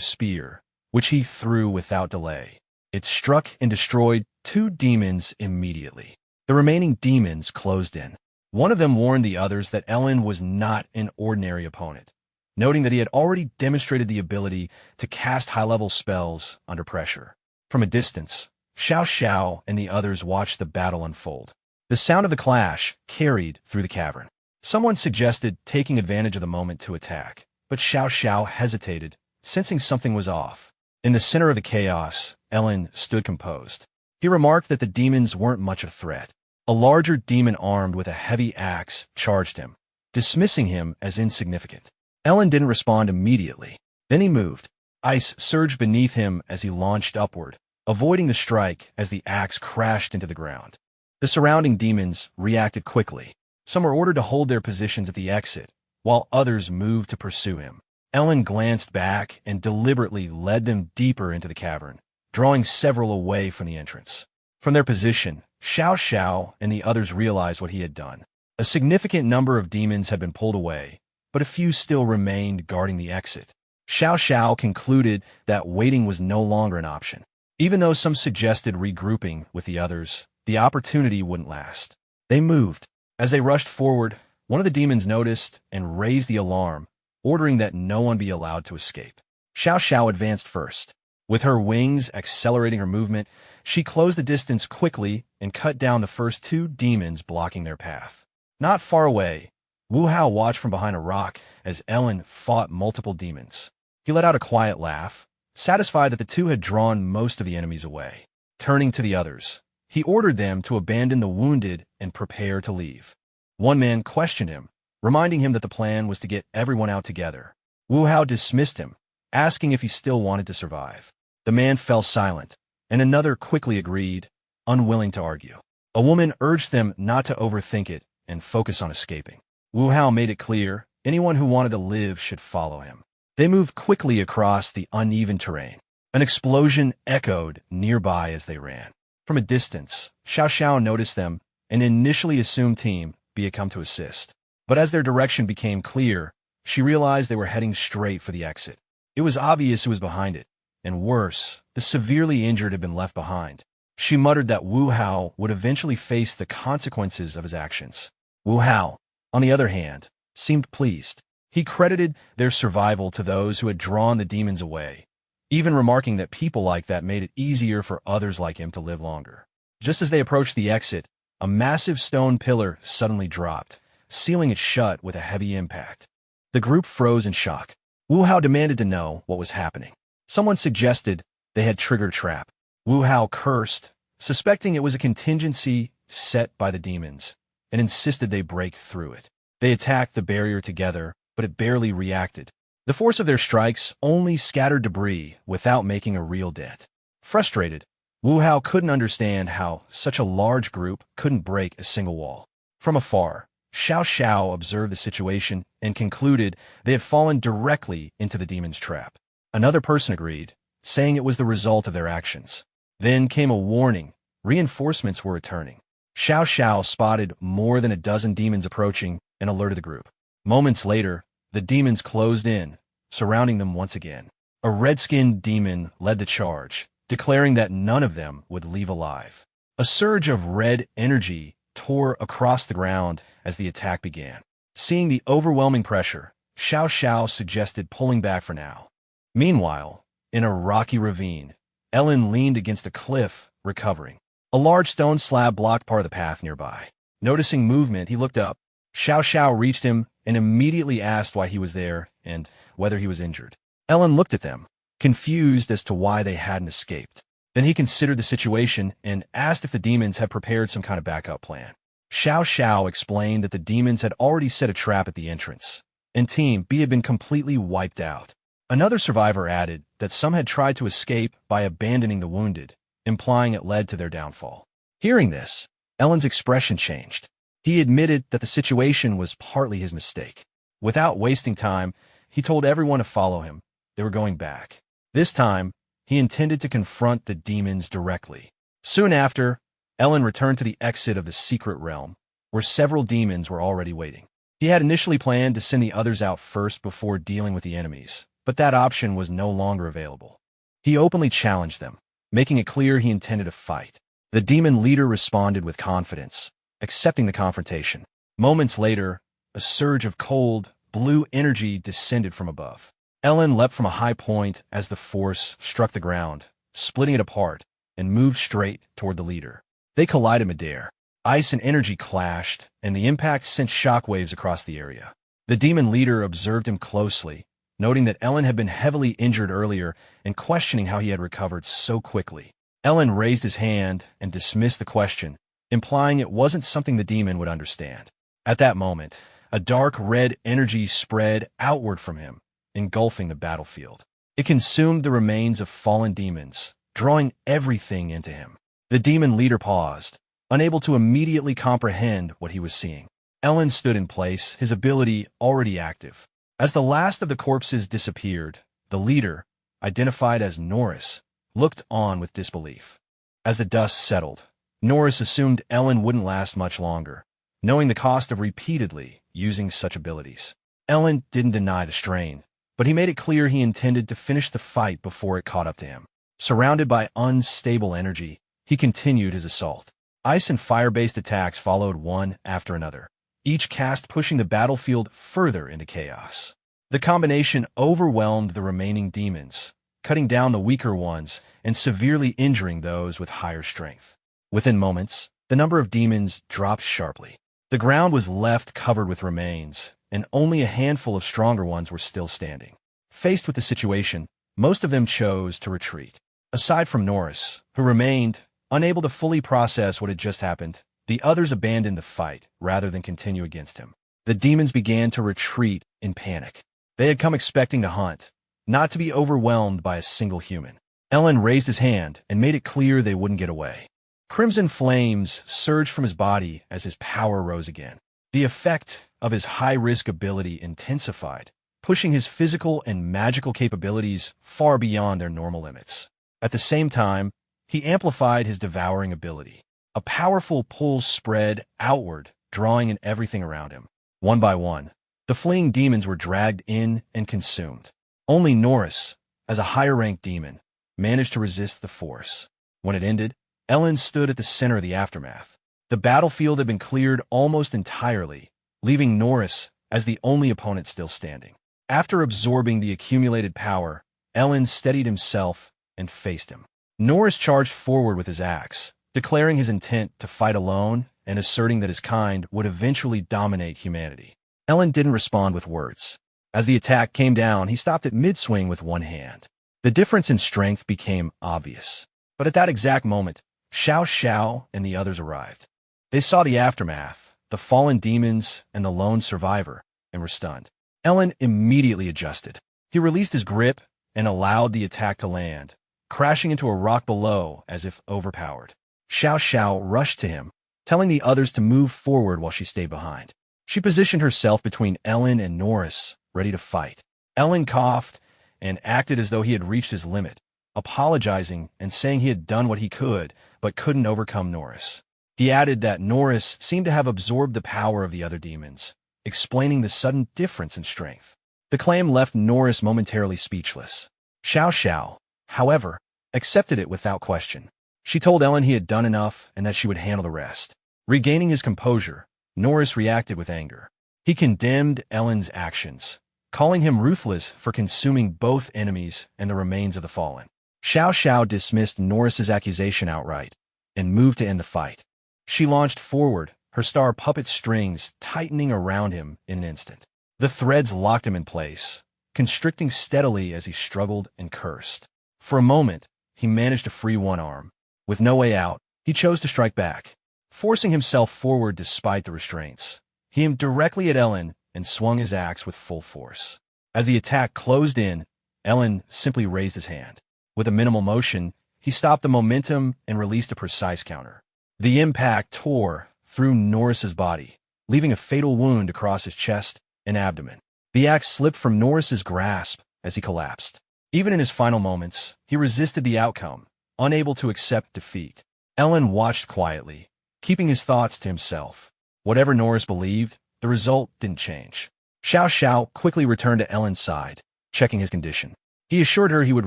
spear, which he threw without delay. It struck and destroyed 2 demons immediately. The remaining demons closed in. One of them warned the others that Ellen was not an ordinary opponent, noting that he had already demonstrated the ability to cast high-level spells under pressure. From a distance, Xiao Xiao and the others watched the battle unfold. The sound of the clash carried through the cavern. Someone suggested taking advantage of the moment to attack, but Xiao Xiao hesitated, sensing something was off. In the center of the chaos, Ellen stood composed. He remarked that the demons weren't much of a threat. A larger demon armed with a heavy axe charged him. dismissing him as insignificant. Ellen didn't respond immediately. Then he moved. Ice surged beneath him as he launched upward, avoiding the strike as the axe crashed into the ground. The surrounding demons reacted quickly. Some were ordered to hold their positions at the exit, while others moved to pursue him. Ellen glanced back and deliberately led them deeper into the cavern, drawing several away from the entrance. From their position, Xiao Xiao and the others realized what he had done. A significant number of demons had been pulled away, but a few still remained guarding the exit. Xiao Xiao concluded that waiting was no longer an option. Even though some suggested regrouping with the others, the opportunity wouldn't last. They moved. As they rushed forward, one of the demons noticed and raised the alarm, ordering that no one be allowed to escape. Xiao Xiao advanced first. With her wings accelerating her movement, she closed the distance quickly and cut down the first two demons blocking their path. Not far away, Wu Hao watched from behind a rock as Ellen fought multiple demons. He let out a quiet laugh, satisfied that the two had drawn most of the enemies away. Turning to the others, he ordered them to abandon the wounded and prepare to leave. One man questioned him, reminding him that the plan was to get everyone out together. Wu Hao dismissed him, asking if he still wanted to survive. The man fell silent, and another quickly agreed, unwilling to argue. A woman urged them not to overthink it and focus on escaping. Wu Hao made it clear anyone who wanted to live should follow him. They moved quickly across the uneven terrain. An explosion echoed nearby as they ran. From a distance, Xiao Xiao noticed them and initially assumed Team B had come to assist. But as their direction became clear, she realized they were heading straight for the exit. It was obvious who was behind it, and worse, the severely injured had been left behind. She muttered that Wu Hao would eventually face the consequences of his actions. Wu Hao, on the other hand, seemed pleased. He credited their survival to those who had drawn the demons away, even remarking that people like that made it easier for others like him to live longer. Just as they approached the exit, a massive stone pillar suddenly dropped, sealing it shut with a heavy impact. The group froze in shock. Wu Hao demanded to know what was happening. Someone suggested they had triggered a trap. Wu Hao cursed, suspecting it was a contingency set by the demons, and insisted they break through it. They attacked the barrier together, but it barely reacted. The force of their strikes only scattered debris without making a real dent. Frustrated, Wu Hao couldn't understand how such a large group couldn't break a single wall. From afar, Xiao Xiao observed the situation and concluded they had fallen directly into the demon's trap. Another person agreed, saying it was the result of their actions. Then came a warning. Reinforcements were returning. Xiao Xiao spotted more than a dozen demons approaching and alerted the group. Moments later, the demons closed in, surrounding them once again. A red-skinned demon led the charge, declaring that none of them would leave alive. A surge of red energy tore across the ground as the attack began. Seeing the overwhelming pressure, Xiao Xiao suggested pulling back for now. Meanwhile, in a rocky ravine, Ellen leaned against a cliff, recovering. A large stone slab blocked part of the path nearby. Noticing movement, he looked up. Xiao Xiao reached him and immediately asked why he was there and whether he was injured. Ellen looked at them, confused as to why they hadn't escaped. Then he considered the situation and asked if the demons had prepared some kind of backup plan. Xiao Xiao explained that the demons had already set a trap at the entrance, and Team B had been completely wiped out. Another survivor added that some had tried to escape by abandoning the wounded, implying it led to their downfall. Hearing this, Ellen's expression changed. He admitted that the situation was partly his mistake. Without wasting time, he told everyone to follow him. They were going back. This time, he intended to confront the demons directly. Soon after, Ellen returned to the exit of the secret realm, where several demons were already waiting. He had initially planned to send the others out first before dealing with the enemies, but that option was no longer available. He openly challenged them, making it clear he intended to fight. The demon leader responded with confidence, accepting the confrontation. Moments later, a surge of cold, blue energy descended from above. Ellen leapt from a high point as the force struck the ground, splitting it apart, and moved straight toward the leader. They collided midair. Ice and energy clashed, and the impact sent shockwaves across the area. The demon leader observed him closely, noting that Ellen had been heavily injured earlier and questioning how he had recovered so quickly. Ellen raised his hand and dismissed the question, implying it wasn't something the demon would understand. At that moment, A dark red energy spread outward from him, engulfing the battlefield. It consumed the remains of fallen demons, drawing everything into him. The demon leader paused, unable to immediately comprehend what he was seeing. Ellen stood in place, his ability already active. As the last of the corpses disappeared, the leader, identified as Norris, looked on with disbelief. As the dust settled, Norris assumed Ellen wouldn't last much longer, knowing the cost of repeatedly using such abilities. Ellen didn't deny the strain, but he made it clear he intended to finish the fight before it caught up to him. Surrounded by unstable energy, he continued his assault. Ice and fire-based attacks followed one after another, each cast pushing the battlefield further into chaos. The combination overwhelmed the remaining demons, cutting down the weaker ones and severely injuring those with higher strength. Within moments, the number of demons dropped sharply. The ground was left covered with remains, and only a handful of stronger ones were still standing. Faced with the situation, most of them chose to retreat. Aside from Norris, who remained, unable to fully process what had just happened, the others abandoned the fight rather than continue against him. The demons began to retreat in panic. They had come expecting to hunt, not to be overwhelmed by a single human. Ellen raised his hand and made it clear they wouldn't get away. Crimson flames surged from his body as his power rose again. The effect of his high-risk ability intensified, pushing his physical and magical capabilities far beyond their normal limits. At the same time, he amplified his devouring ability. A powerful pull spread outward, drawing in everything around him. One by one, the fleeing demons were dragged in and consumed. Only Norris, as a higher-ranked demon, managed to resist the force. When it ended, Ellen stood at the center of the aftermath. The battlefield had been cleared almost entirely, leaving Norris as the only opponent still standing. After absorbing the accumulated power, Ellen steadied himself and faced him. Norris charged forward with his axe, declaring his intent to fight alone and asserting that his kind would eventually dominate humanity. Ellen didn't respond with words. As the attack came down, he stopped at mid-swing with one hand. The difference in strength became obvious. But at that exact moment, Xiao Xiao and the others arrived. They saw the aftermath, the fallen demons and the lone survivor, and were stunned. Ellen immediately adjusted. He released his grip and allowed the attack to land, crashing into a rock below as if overpowered. Xiao Xiao rushed to him, telling the others to move forward while she stayed behind. She positioned herself between Ellen and Norris, ready to fight. Ellen coughed and acted as though he had reached his limit, apologizing and saying he had done what he could, but couldn't overcome Norris. He added that Norris seemed to have absorbed the power of the other demons, explaining the sudden difference in strength. The claim left Norris momentarily speechless. Xiao Xiao, however, accepted it without question. She told Ellen he had done enough and that she would handle the rest. Regaining his composure, Norris reacted with anger. He condemned Ellen's actions, calling him ruthless for consuming both enemies and the remains of the fallen. Xiao Xiao dismissed Norris's accusation outright and moved to end the fight. She launched forward, her star puppet strings tightening around him in an instant. The threads locked him in place, constricting steadily as he struggled and cursed. For a moment, he managed to free one arm. With no way out, he chose to strike back. Forcing himself forward despite the restraints, he aimed directly at Ellen and swung his axe with full force. As the attack closed in, Ellen simply raised his hand. With a minimal motion, he stopped the momentum and released a precise counter. The impact tore through Norris's body, leaving a fatal wound across his chest and abdomen. The axe slipped from Norris's grasp as he collapsed. Even in his final moments, he resisted the outcome, unable to accept defeat. Ellen watched quietly, keeping his thoughts to himself. Whatever Norris believed, the result didn't change. Xiao Xiao quickly returned to Ellen's side, checking his condition. He assured her he would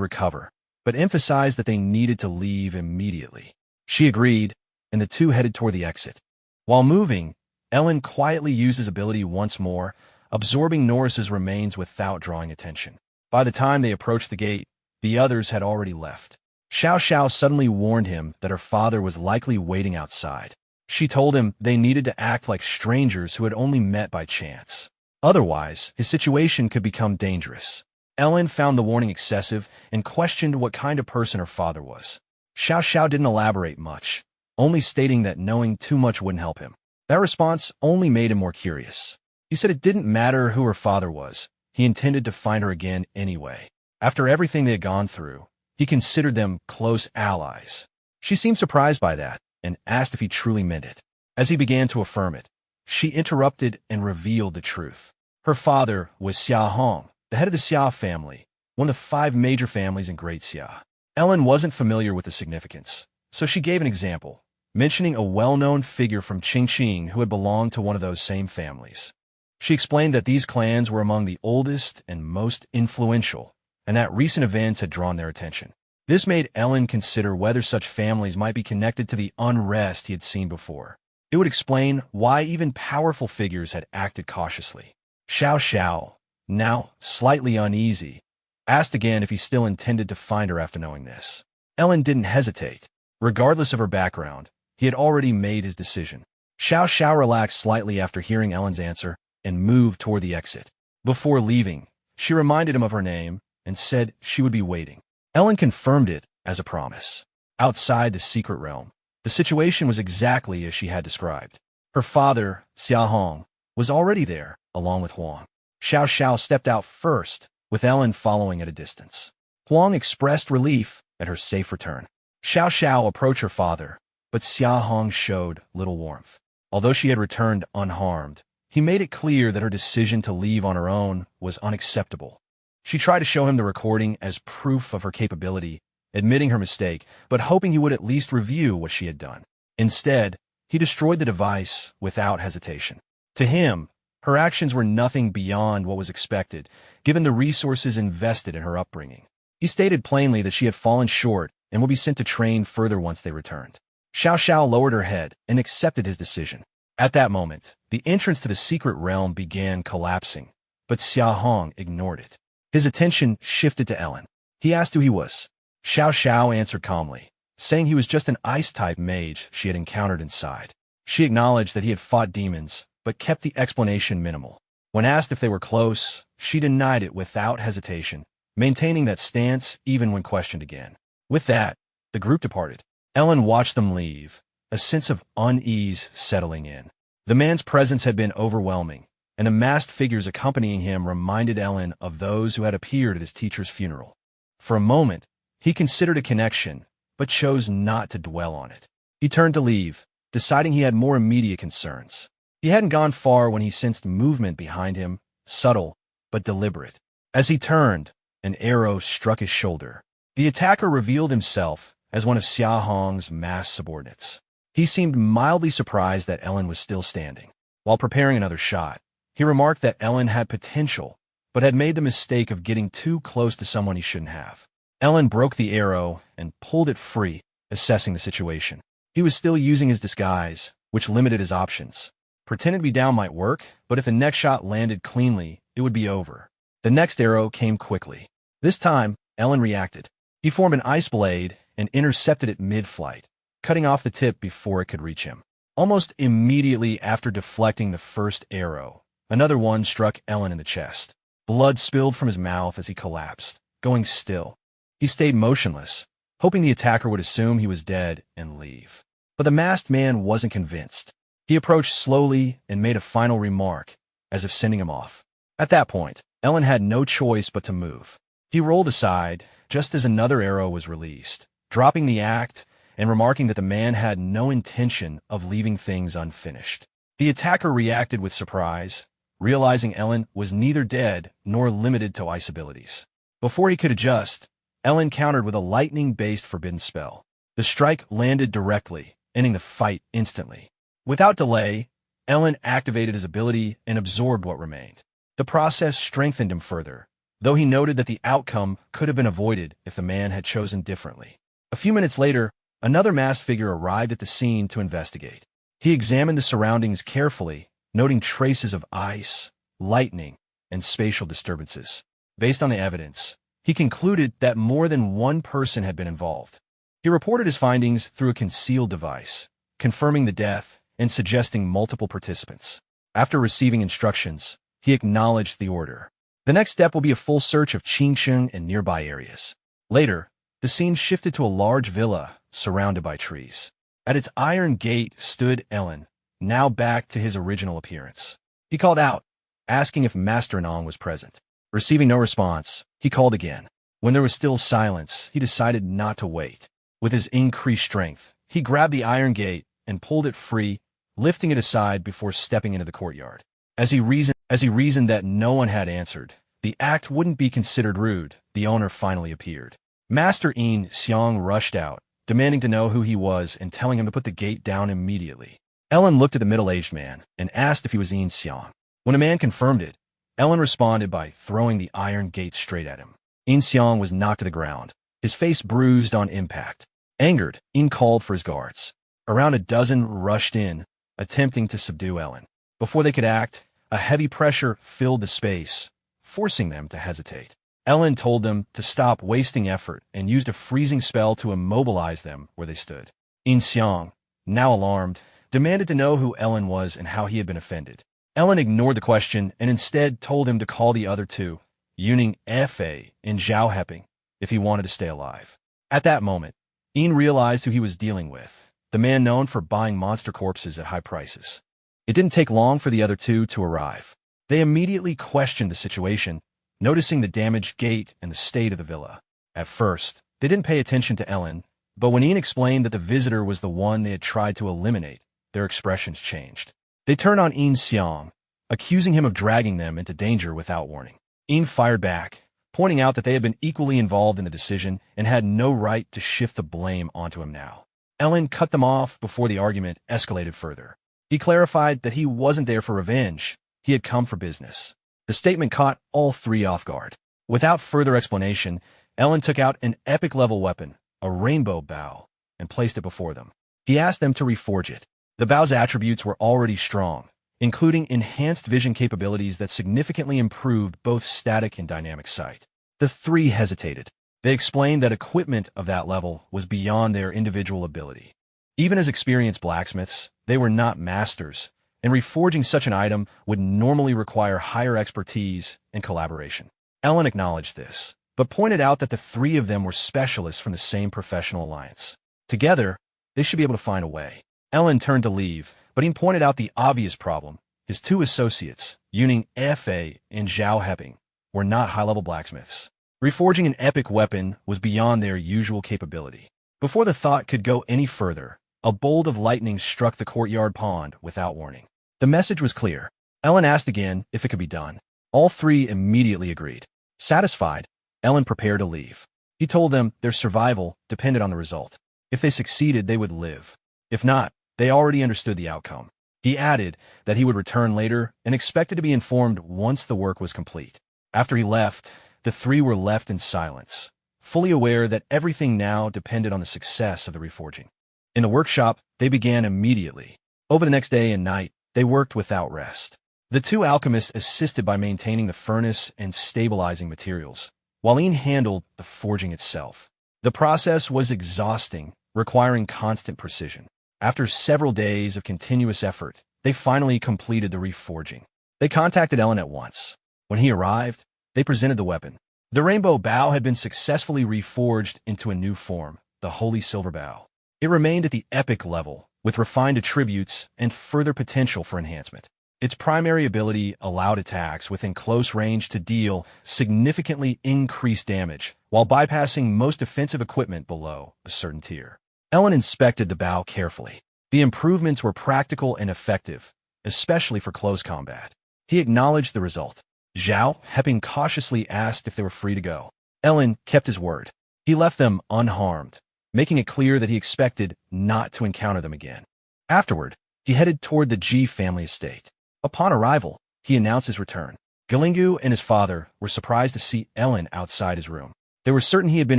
recover, but emphasized that they needed to leave immediately. She agreed, and the two headed toward the exit. While moving, Ellen quietly used his ability once more, absorbing Norris's remains without drawing attention. By the time they approached the gate, the others had already left. Xiao Xiao suddenly warned him that her father was likely waiting outside. She told him they needed to act like strangers who had only met by chance. Otherwise, his situation could become dangerous. Ellen found the warning excessive and questioned what kind of person her father was. Xiao Xiao didn't elaborate much, only stating that knowing too much wouldn't help him. That response only made him more curious. He said it didn't matter who her father was. He intended to find her again anyway. After everything they had gone through, he considered them close allies. She seemed surprised by that and asked if he truly meant it. As he began to affirm it, she interrupted and revealed the truth. Her father was Xia Hong, the head of the Xia family, one of the 5 major families in Great Xia. Ellen wasn't familiar with the significance, so she gave an example, mentioning a well-known figure from Qingqing who had belonged to one of those same families. She explained that these clans were among the oldest and most influential, and that recent events had drawn their attention. This made Ellen consider whether such families might be connected to the unrest he had seen before. It would explain why even powerful figures had acted cautiously. Xiao Xiao, now slightly uneasy, asked again if he still intended to find her after knowing this. Ellen didn't hesitate. Regardless of her background, he had already made his decision. Xiao Xiao relaxed slightly after hearing Ellen's answer and moved toward the exit. Before leaving, she reminded him of her name and said she would be waiting. Ellen confirmed it as a promise. Outside the secret realm, the situation was exactly as she had described. Her father, Xia Hong, was already there, along with Huang. Xiao Xiao stepped out first, with Ellen following at a distance. Huang expressed relief at her safe return. Xiao Xiao approached her father, but Xia Hong showed little warmth. Although she had returned unharmed, he made it clear that her decision to leave on her own was unacceptable. She tried to show him the recording as proof of her capability, admitting her mistake, but hoping he would at least review what she had done. Instead, he destroyed the device without hesitation. To him, her actions were nothing beyond what was expected, given the resources invested in her upbringing. He stated plainly that she had fallen short and would be sent to train further once they returned. Xiao Xiao lowered her head and accepted his decision. At that moment, the entrance to the secret realm began collapsing, but Xia Hong ignored it. His attention shifted to Ellen. He asked who he was. Xiao Xiao answered calmly, saying he was just an ice-type mage she had encountered inside. She acknowledged that he had fought demons, but kept the explanation minimal. When asked if they were close, she denied it without hesitation, maintaining that stance even when questioned again. With that, the group departed. Ellen watched them leave, a sense of unease settling in. The man's presence had been overwhelming, and the masked figures accompanying him reminded Ellen of those who had appeared at his teacher's funeral. For a moment, he considered a connection, but chose not to dwell on it. He turned to leave, deciding he had more immediate concerns. He hadn't gone far when he sensed movement behind him, subtle but deliberate. As he turned, an arrow struck his shoulder. The attacker revealed himself as one of Xia Hong's masked subordinates. He seemed mildly surprised that Ellen was still standing. While preparing another shot, he remarked that Ellen had potential, but had made the mistake of getting too close to someone he shouldn't have. Ellen broke the arrow and pulled it free, assessing the situation. He was still using his disguise, which limited his options. Pretending to be down might work, but if the next shot landed cleanly, it would be over. The next arrow came quickly. This time, Ellen reacted. He formed an ice blade and intercepted it mid-flight, cutting off the tip before it could reach him. Almost immediately after deflecting the first arrow, another one struck Ellen in the chest. Blood spilled from his mouth as he collapsed, going still. He stayed motionless, hoping the attacker would assume he was dead and leave. But the masked man wasn't convinced. He approached slowly and made a final remark, as if sending him off. At that point, Ellen had no choice but to move. He rolled aside, just as another arrow was released, dropping the act and remarking that the man had no intention of leaving things unfinished. The attacker reacted with surprise, realizing Ellen was neither dead nor limited to ice abilities. Before he could adjust, Ellen countered with a lightning-based forbidden spell. The strike landed directly, ending the fight instantly. Without delay, Ellen activated his ability and absorbed what remained. The process strengthened him further, though he noted that the outcome could have been avoided if the man had chosen differently. A few minutes later, another masked figure arrived at the scene to investigate. He examined the surroundings carefully, noting traces of ice, lightning, and spatial disturbances. Based on the evidence, he concluded that more than one person had been involved. He reported his findings through a concealed device, confirming the death and suggesting multiple participants. After receiving instructions, he acknowledged the order. The next step will be a full search of Qingsheng and nearby areas. Later, the scene shifted to a large villa surrounded by trees. At its iron gate stood Ellen, now back to his original appearance. He called out, asking if Master Nong was present. Receiving no response, he called again. When there was still silence, he decided not to wait. With his increased strength, he grabbed the iron gate and pulled it free, lifting it aside before stepping into the courtyard. As he reasoned that no one had answered, the act wouldn't be considered rude, the owner finally appeared. Master Yin Xiang rushed out, demanding to know who he was and telling him to put the gate down immediately. Ellen looked at the middle-aged man and asked if he was Yin Xiang. When a man confirmed it, Ellen responded by throwing the iron gate straight at him. Yin Xiang was knocked to the ground, his face bruised on impact. Angered, Yin called for his guards. Around a dozen rushed in, attempting to subdue Ellen. Before they could act, a heavy pressure filled the space, forcing them to hesitate. Ellen told them to stop wasting effort and used a freezing spell to immobilize them where they stood. Yin Xiang, now alarmed, demanded to know who Ellen was and how he had been offended. Ellen ignored the question and instead told him to call the other two, Yuning Fa and Zhao Heping, if he wanted to stay alive. At that moment, Yin realized who he was dealing with, the man known for buying monster corpses at high prices. It didn't take long for the other two to arrive. They immediately questioned the situation, noticing the damaged gate and the state of the villa. At first, they didn't pay attention to Ellen, but when Yin explained that the visitor was the one they had tried to eliminate, their expressions changed. They turned on Yin Xiang, accusing him of dragging them into danger without warning. Yin fired back, pointing out that they had been equally involved in the decision and had no right to shift the blame onto him now. Ellen cut them off before the argument escalated further. He clarified that he wasn't there for revenge, he had come for business. The statement caught all three off guard. Without further explanation, Ellen took out an epic-level weapon, a rainbow bow, and placed it before them. He asked them to reforge it. The bow's attributes were already strong, including enhanced vision capabilities that significantly improved both static and dynamic sight. The three hesitated. They explained that equipment of that level was beyond their individual ability. Even as experienced blacksmiths, they were not masters, and reforging such an item would normally require higher expertise and collaboration. Ellen acknowledged this, but pointed out that the three of them were specialists from the same professional alliance. Together, they should be able to find a way. Ellen turned to leave, but he pointed out the obvious problem. His two associates, Yuning Fa and Zhao Heping, were not high-level blacksmiths. Reforging an epic weapon was beyond their usual capability. Before the thought could go any further, a bolt of lightning struck the courtyard pond without warning. The message was clear. Ellen asked again if it could be done. All three immediately agreed. Satisfied, Ellen prepared to leave. He told them their survival depended on the result. If they succeeded, they would live. If not, they already understood the outcome. He added that he would return later and expected to be informed once the work was complete. After he left, the three were left in silence, fully aware that everything now depended on the success of the reforging. In the workshop, they began immediately. Over the next day and night, they worked without rest. The two alchemists assisted by maintaining the furnace and stabilizing materials, while Yin handled the forging itself. The process was exhausting, requiring constant precision. After several days of continuous effort, they finally completed the reforging. They contacted Ellen at once. When he arrived, they presented the weapon. The rainbow bow had been successfully reforged into a new form, the Holy Silver Bow. It remained at the epic level, with refined attributes and further potential for enhancement. Its primary ability allowed attacks within close range to deal significantly increased damage, while bypassing most defensive equipment below a certain tier. Ellen inspected the bow carefully. The improvements were practical and effective, especially for close combat. He acknowledged the result. Zhao Heping cautiously asked if they were free to go. Ellen kept his word. He left them unharmed, making it clear that he expected not to encounter them again. Afterward, he headed toward the Ji family estate. Upon arrival, he announced his return. Galingu and his father were surprised to see Ellen outside his room. They were certain he had been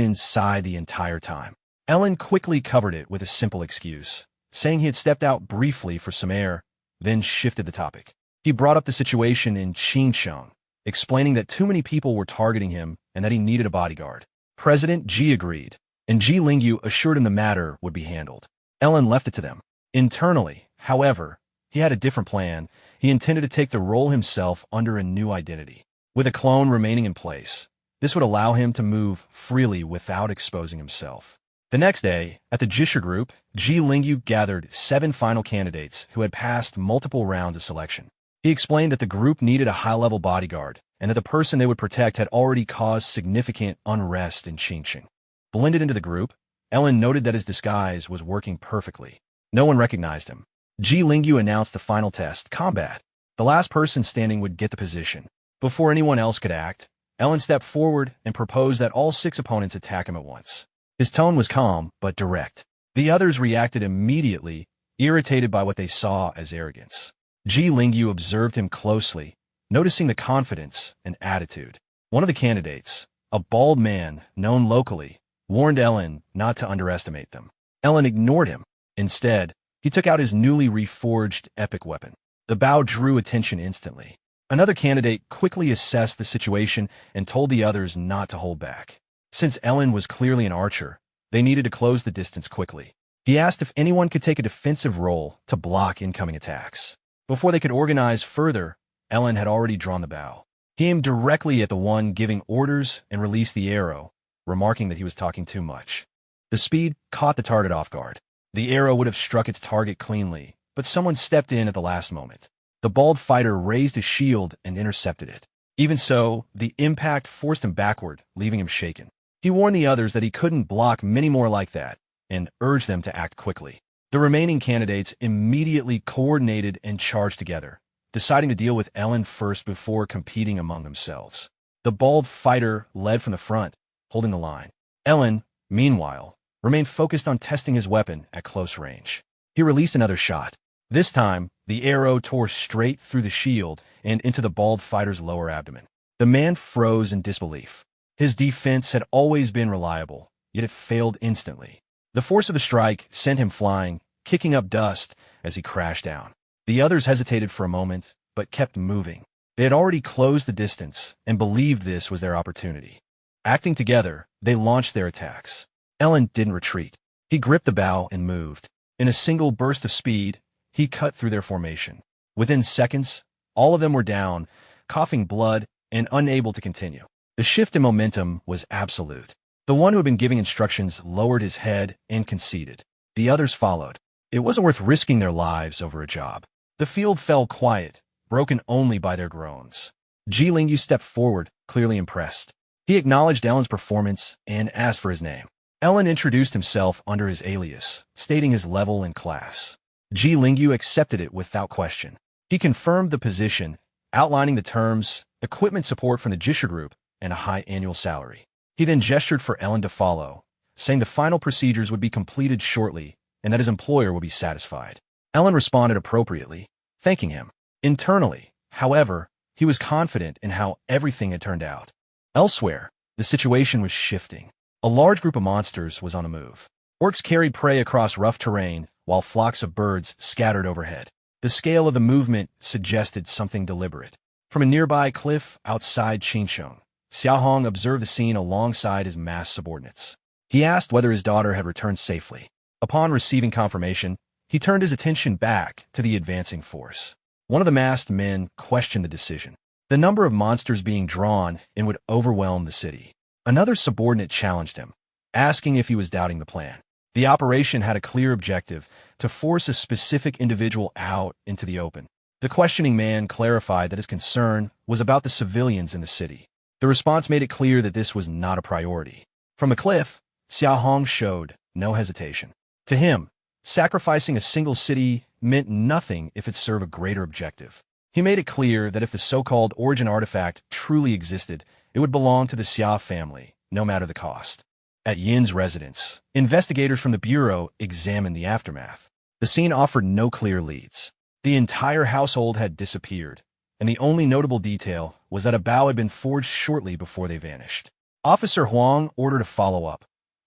inside the entire time. Ellen quickly covered it with a simple excuse, saying he had stepped out briefly for some air, then shifted the topic. He brought up the situation in Qingcheng, explaining that too many people were targeting him and that he needed a bodyguard. President Ji agreed, and Ji Lingyu assured him the matter would be handled. Ellen left it to them. Internally, however, he had a different plan. He intended to take the role himself under a new identity. With a clone remaining in place, this would allow him to move freely without exposing himself. The next day, at the Jisher group, Ji Lingyu gathered 7 final candidates who had passed multiple rounds of selection. He explained that the group needed a high-level bodyguard, and that the person they would protect had already caused significant unrest in Qingqing. Blended into the group, Ellen noted that his disguise was working perfectly. No one recognized him. Ye Lin announced the final test, combat. The last person standing would get the position. Before anyone else could act, Ellen stepped forward and proposed that all 6 opponents attack him at once. His tone was calm, but direct. The others reacted immediately, irritated by what they saw as arrogance. Ye Lin observed him closely, noticing the confidence and attitude. One of the candidates, a bald man known locally, warned Ellen not to underestimate them. Ellen ignored him. Instead, he took out his newly reforged epic weapon. The bow drew attention instantly. Another candidate quickly assessed the situation and told the others not to hold back. Since Ellen was clearly an archer, they needed to close the distance quickly. He asked if anyone could take a defensive role to block incoming attacks. Before they could organize further, Ellen had already drawn the bow. He aimed directly at the one giving orders and released the arrow, remarking that he was talking too much. The speed caught the target off guard. The arrow would have struck its target cleanly, but someone stepped in at the last moment. The bald fighter raised his shield and intercepted it. Even so, the impact forced him backward, leaving him shaken. He warned the others that he couldn't block many more like that, and urged them to act quickly. The remaining candidates immediately coordinated and charged together, deciding to deal with Ellen first before competing among themselves. The bald fighter led from the front, holding the line. Ellen, meanwhile, remained focused on testing his weapon at close range. He released another shot. This time, the arrow tore straight through the shield and into the bald fighter's lower abdomen. The man froze in disbelief. His defense had always been reliable, yet it failed instantly. The force of the strike sent him flying, kicking up dust as he crashed down. The others hesitated for a moment, but kept moving. They had already closed the distance and believed this was their opportunity. Acting together, they launched their attacks. Ellen didn't retreat. He gripped the bow and moved. In a single burst of speed, he cut through their formation. Within seconds, all of them were down, coughing blood and unable to continue. The shift in momentum was absolute. The one who had been giving instructions lowered his head and conceded. The others followed. It wasn't worth risking their lives over a job. The field fell quiet, broken only by their groans. Ye Lin stepped forward, clearly impressed. He acknowledged Ellen's performance and asked for his name. Ellen introduced himself under his alias, stating his level and class. Ye Lin accepted it without question. He confirmed the position, outlining the terms, equipment support from the Jisha group, and a high annual salary. He then gestured for Ellen to follow, saying the final procedures would be completed shortly and that his employer would be satisfied. Ellen responded appropriately, thanking him. Internally, however, he was confident in how everything had turned out. Elsewhere, the situation was shifting. A large group of monsters was on the move. Orcs carried prey across rough terrain, while flocks of birds scattered overhead. The scale of the movement suggested something deliberate. From a nearby cliff outside Qingsheng, Xiaohong observed the scene alongside his masked subordinates. He asked whether his daughter had returned safely. Upon receiving confirmation, he turned his attention back to the advancing force. One of the masked men questioned the decision. The number of monsters being drawn in would overwhelm the city. Another subordinate challenged him, asking if he was doubting the plan. The operation had a clear objective, to force a specific individual out into the open. The questioning man clarified that his concern was about the civilians in the city. The response made it clear that this was not a priority. From the cliff, Xiaohong showed no hesitation. To him, sacrificing a single city meant nothing if it served a greater objective. He made it clear that if the so-called origin artifact truly existed, it would belong to the Xia family, no matter the cost. At Yin's residence, investigators from the Bureau examined the aftermath. The scene offered no clear leads. The entire household had disappeared, and the only notable detail was that a bow had been forged shortly before they vanished. Officer Huang ordered a follow-up.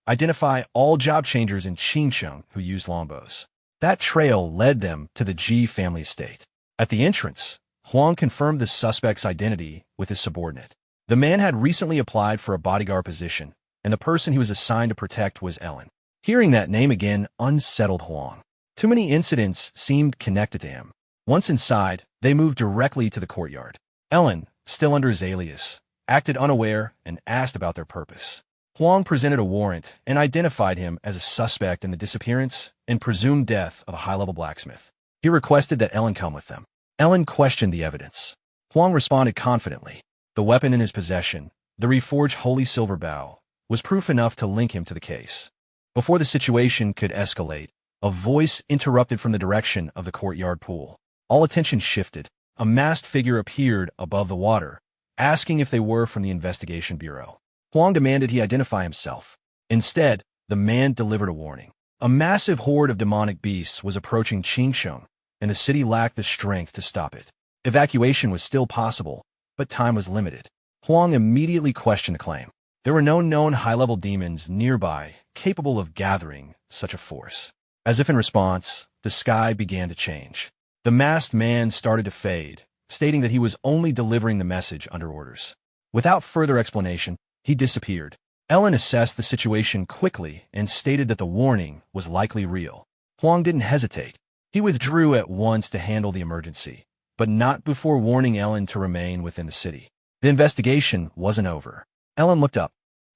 Identify all job changers in Qingsheng who used longbows. That trail led them to the Ji family estate. At the entrance, Huang confirmed the suspect's identity with his subordinate. The man had recently applied for a bodyguard position, and the person he was assigned to protect was Ellen. Hearing that name again unsettled Huang. Too many incidents seemed connected to him. Once inside, they moved directly to the courtyard. Ellen, still under his alias, acted unaware and asked about their purpose. Huang presented a warrant and identified him as a suspect in the disappearance and presumed death of a high-level blacksmith. He requested that Ellen come with them. Ellen questioned the evidence. Huang responded confidently. The weapon in his possession, the reforged holy silver bow, was proof enough to link him to the case. Before the situation could escalate, a voice interrupted from the direction of the courtyard pool. All attention shifted. A masked figure appeared above the water, asking if they were from the investigation bureau. Huang demanded he identify himself. Instead, the man delivered a warning. A massive horde of demonic beasts was approaching Qingsheng, and the city lacked the strength to stop it. Evacuation was still possible, but time was limited. Huang immediately questioned the claim. There were no known high-level demons nearby capable of gathering such a force. As if in response, the sky began to change. The masked man started to fade, stating that he was only delivering the message under orders. Without further explanation, he disappeared. Ellen assessed the situation quickly and stated that the warning was likely real. Huang didn't hesitate. He withdrew at once to handle the emergency, but not before warning Ellen to remain within the city. The investigation wasn't over. Ellen looked up.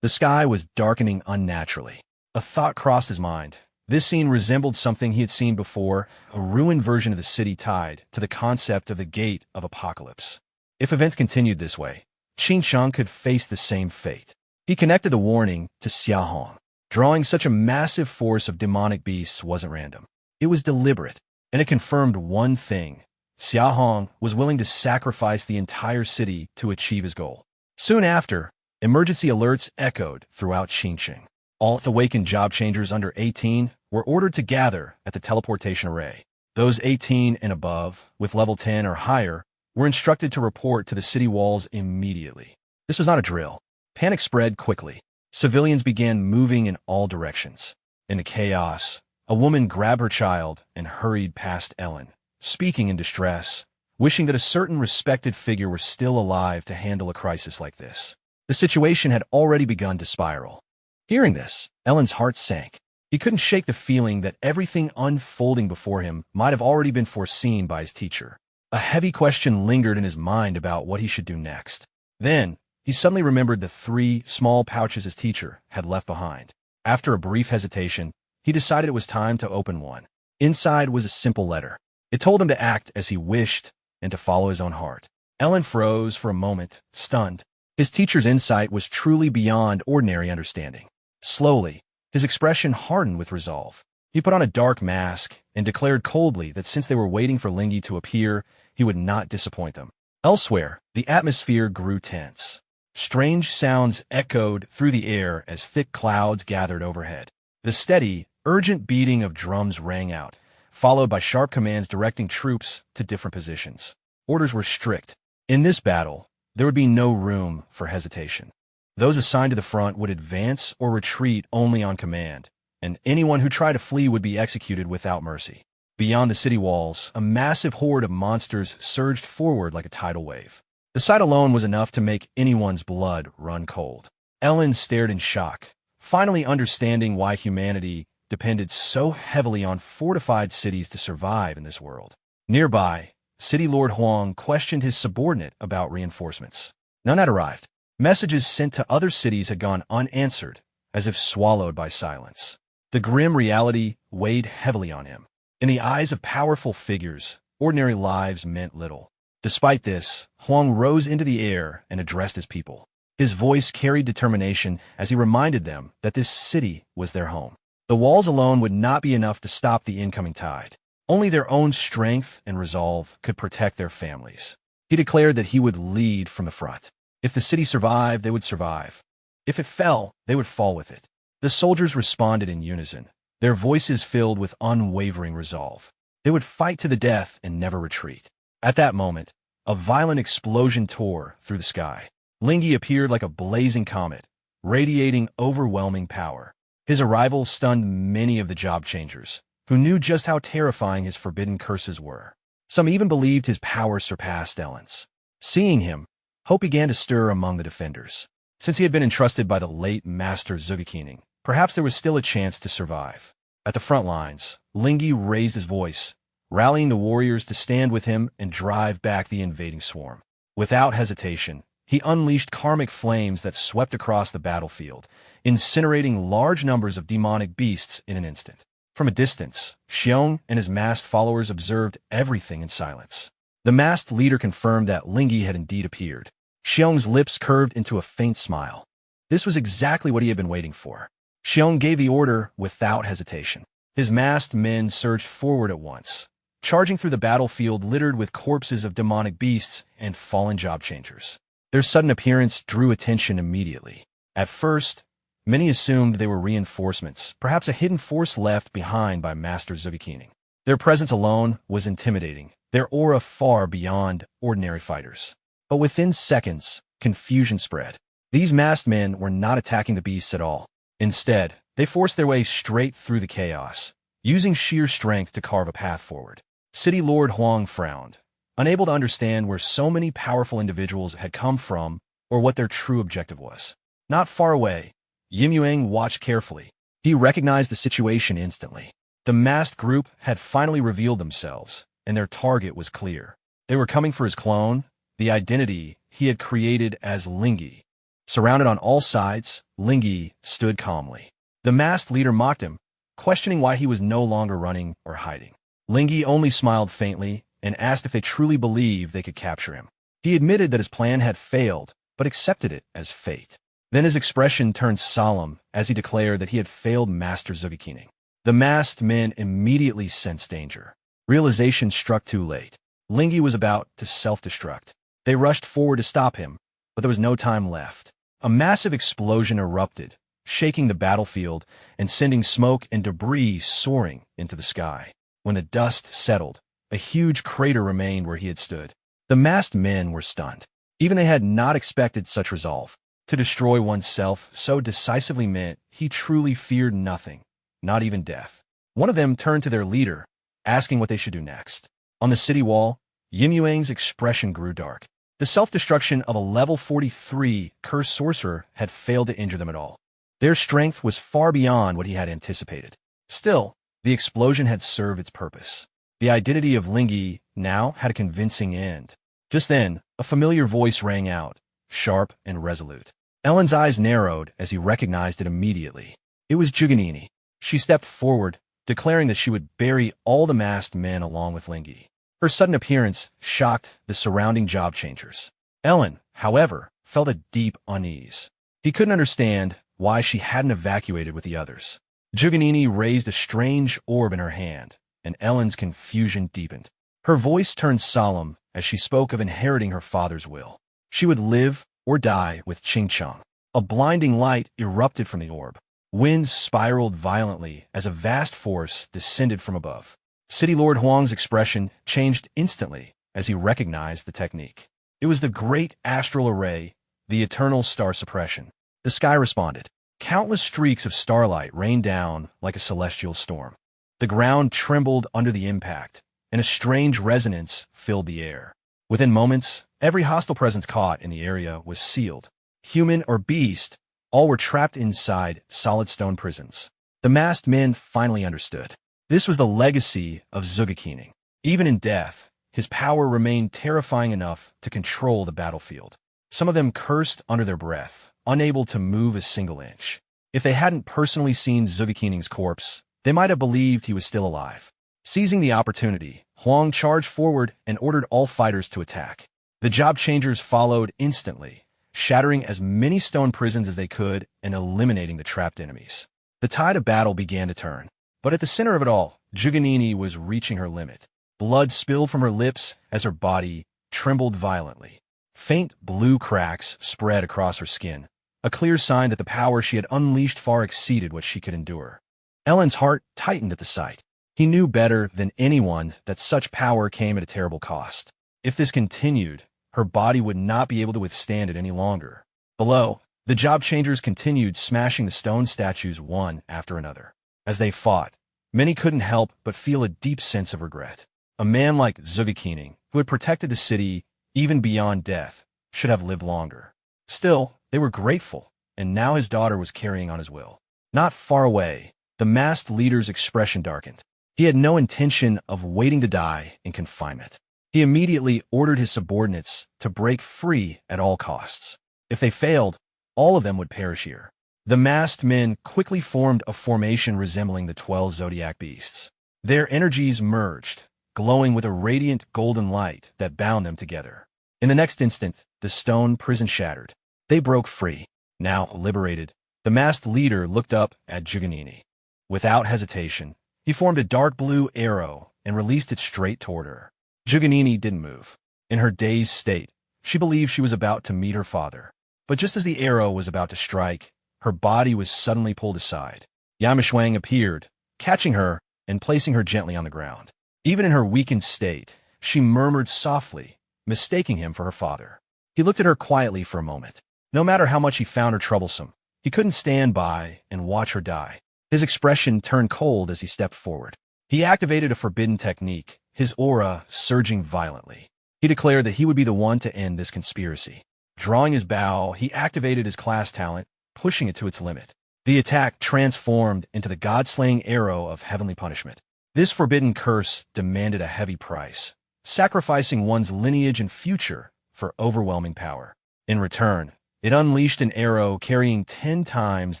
The sky was darkening unnaturally. A thought crossed his mind. This scene resembled something he had seen before, a ruined version of the city tied to the concept of the Gate of Apocalypse. If events continued this way, Qingsheng could face the same fate. He connected the warning to Xiaohong. Drawing such a massive force of demonic beasts wasn't random. It was deliberate, and it confirmed one thing. Xiaohong was willing to sacrifice the entire city to achieve his goal. Soon after, emergency alerts echoed throughout Qingsheng. All awakened job changers under 18 were ordered to gather at the teleportation array. Those 18 and above, with level 10 or higher, were instructed to report to the city walls immediately. This was not a drill. Panic spread quickly. Civilians began moving in all directions. In the chaos, a woman grabbed her child and hurried past Ellen, speaking in distress, wishing that a certain respected figure were still alive to handle a crisis like this. The situation had already begun to spiral. Hearing this, Ellen's heart sank. He couldn't shake the feeling that everything unfolding before him might have already been foreseen by his teacher. A heavy question lingered in his mind about what he should do next. Then, he suddenly remembered the 3 small pouches his teacher had left behind. After a brief hesitation, he decided it was time to open one. Inside was a simple letter. It told him to act as he wished and to follow his own heart. Ellen froze for a moment, stunned. His teacher's insight was truly beyond ordinary understanding. Slowly, his expression hardened with resolve. He put on a dark mask and declared coldly that since they were waiting for Lingyi to appear, he would not disappoint them. Elsewhere, the atmosphere grew tense. Strange sounds echoed through the air as thick clouds gathered overhead. The steady, urgent beating of drums rang out, followed by sharp commands directing troops to different positions. Orders were strict. In this battle, there would be no room for hesitation. Those assigned to the front would advance or retreat only on command, and anyone who tried to flee would be executed without mercy. Beyond the city walls, a massive horde of monsters surged forward like a tidal wave. The sight alone was enough to make anyone's blood run cold. Ellen stared in shock, finally understanding why humanity depended so heavily on fortified cities to survive in this world. Nearby, City Lord Huang questioned his subordinate about reinforcements. None had arrived. Messages sent to other cities had gone unanswered, as if swallowed by silence. The grim reality weighed heavily on him. In the eyes of powerful figures, ordinary lives meant little. Despite this, Huang rose into the air and addressed his people. His voice carried determination as he reminded them that this city was their home. The walls alone would not be enough to stop the incoming tide. Only their own strength and resolve could protect their families. He declared that he would lead from the front. If the city survived, they would survive. If it fell, they would fall with it. The soldiers responded in unison, their voices filled with unwavering resolve. They would fight to the death and never retreat. At that moment, a violent explosion tore through the sky. Lingyi appeared like a blazing comet, radiating overwhelming power. His arrival stunned many of the job changers, who knew just how terrifying his forbidden curses were. Some even believed his power surpassed Ellen's. Seeing him, hope began to stir among the defenders. Since he had been entrusted by the late Master Zugekining, perhaps there was still a chance to survive. At the front lines, Lingyi raised his voice, rallying the warriors to stand with him and drive back the invading swarm. Without hesitation, he unleashed karmic flames that swept across the battlefield, incinerating large numbers of demonic beasts in an instant. From a distance, Xiong and his masked followers observed everything in silence. The masked leader confirmed that Lingyi had indeed appeared. Xiong's lips curved into a faint smile. This was exactly what he had been waiting for. Xiong gave the order without hesitation. His masked men surged forward at once, charging through the battlefield littered with corpses of demonic beasts and fallen job changers. Their sudden appearance drew attention immediately. At first, many assumed they were reinforcements, perhaps a hidden force left behind by Master Zugakeening. Their presence alone was intimidating, their aura far beyond ordinary fighters. But within seconds, confusion spread. These masked men were not attacking the beasts at all. Instead, they forced their way straight through the chaos, using sheer strength to carve a path forward. City Lord Huang frowned, unable to understand where so many powerful individuals had come from or what their true objective was. Not far away, Yimueng watched carefully. He recognized the situation instantly. The masked group had finally revealed themselves, and their target was clear. They were coming for his clone, the identity he had created as Lingyi. Surrounded on all sides, Lingyi stood calmly. The masked leader mocked him, questioning why he was no longer running or hiding. Lingyi only smiled faintly and asked if they truly believed they could capture him. He admitted that his plan had failed, but accepted it as fate. Then his expression turned solemn as he declared that he had failed Master Zugakeening. The masked men immediately sensed danger. Realization struck too late. Lingyi was about to self-destruct. They rushed forward to stop him, but there was no time left. A massive explosion erupted, shaking the battlefield and sending smoke and debris soaring into the sky. When the dust settled, a huge crater remained where he had stood. The masked men were stunned. Even they had not expected such resolve. To destroy oneself so decisively meant he truly feared nothing, not even death. One of them turned to their leader, asking what they should do next. On the city wall, Yimueng's expression grew dark. The self-destruction of a level 43 cursed sorcerer had failed to injure them at all. Their strength was far beyond what he had anticipated. Still, the explosion had served its purpose. The identity of Lingyi now had a convincing end. Just then, a familiar voice rang out, sharp and resolute. Ellen's eyes narrowed as he recognized it immediately. It was Juganini. She stepped forward, declaring that she would bury all the masked men along with Lingyi. Her sudden appearance shocked the surrounding job changers. Ellen, however, felt a deep unease. He couldn't understand why she hadn't evacuated with the others. Juganini raised a strange orb in her hand, and Ellen's confusion deepened. Her voice turned solemn as she spoke of inheriting her father's will. She would live or die with Qingcheng. A blinding light erupted from the orb. Winds spiraled violently as a vast force descended from above. City Lord Huang's expression changed instantly as he recognized the technique. It was the great astral array, the eternal star suppression. The sky responded. Countless streaks of starlight rained down like a celestial storm. The ground trembled under the impact, and a strange resonance filled the air. Within moments, every hostile presence caught in the area was sealed. Human or beast, all were trapped inside solid stone prisons. The masked men finally understood. This was the legacy of Zugakeening. Even in death, his power remained terrifying enough to control the battlefield. Some of them cursed under their breath, unable to move a single inch. If they hadn't personally seen Zugakeening's corpse, they might have believed he was still alive. Seizing the opportunity, Huang charged forward and ordered all fighters to attack. The job changers followed instantly, shattering as many stone prisons as they could and eliminating the trapped enemies. The tide of battle began to turn. But at the center of it all, Juganini was reaching her limit. Blood spilled from her lips as her body trembled violently. Faint blue cracks spread across her skin, a clear sign that the power she had unleashed far exceeded what she could endure. Ellen's heart tightened at the sight. He knew better than anyone that such power came at a terrible cost. If this continued, her body would not be able to withstand it any longer. Below, the job changers continued smashing the stone statues one after another. As they fought, many couldn't help but feel a deep sense of regret. A man like Zugakeening, who had protected the city even beyond death, should have lived longer. Still, they were grateful, and now his daughter was carrying on his will. Not far away, the masked leader's expression darkened. He had no intention of waiting to die in confinement. He immediately ordered his subordinates to break free at all costs. If they failed, all of them would perish here. The masked men quickly formed a formation resembling the 12 zodiac beasts. Their energies merged, glowing with a radiant golden light that bound them together. In the next instant, the stone prison shattered. They broke free. Now, liberated, the masked leader looked up at Juganini. Without hesitation, he formed a dark blue arrow and released it straight toward her. Juganini didn't move. In her dazed state, she believed she was about to meet her father. But just as the arrow was about to strike, her body was suddenly pulled aside. Yamashwang appeared, catching her and placing her gently on the ground. Even in her weakened state, she murmured softly, mistaking him for her father. He looked at her quietly for a moment. No matter how much he found her troublesome, he couldn't stand by and watch her die. His expression turned cold as he stepped forward. He activated a forbidden technique, his aura surging violently. He declared that he would be the one to end this conspiracy. Drawing his bow, he activated his class talent, pushing it to its limit. The attack transformed into the god-slaying arrow of heavenly punishment. This forbidden curse demanded a heavy price, sacrificing one's lineage and future for overwhelming power. In return, it unleashed an arrow carrying 10 times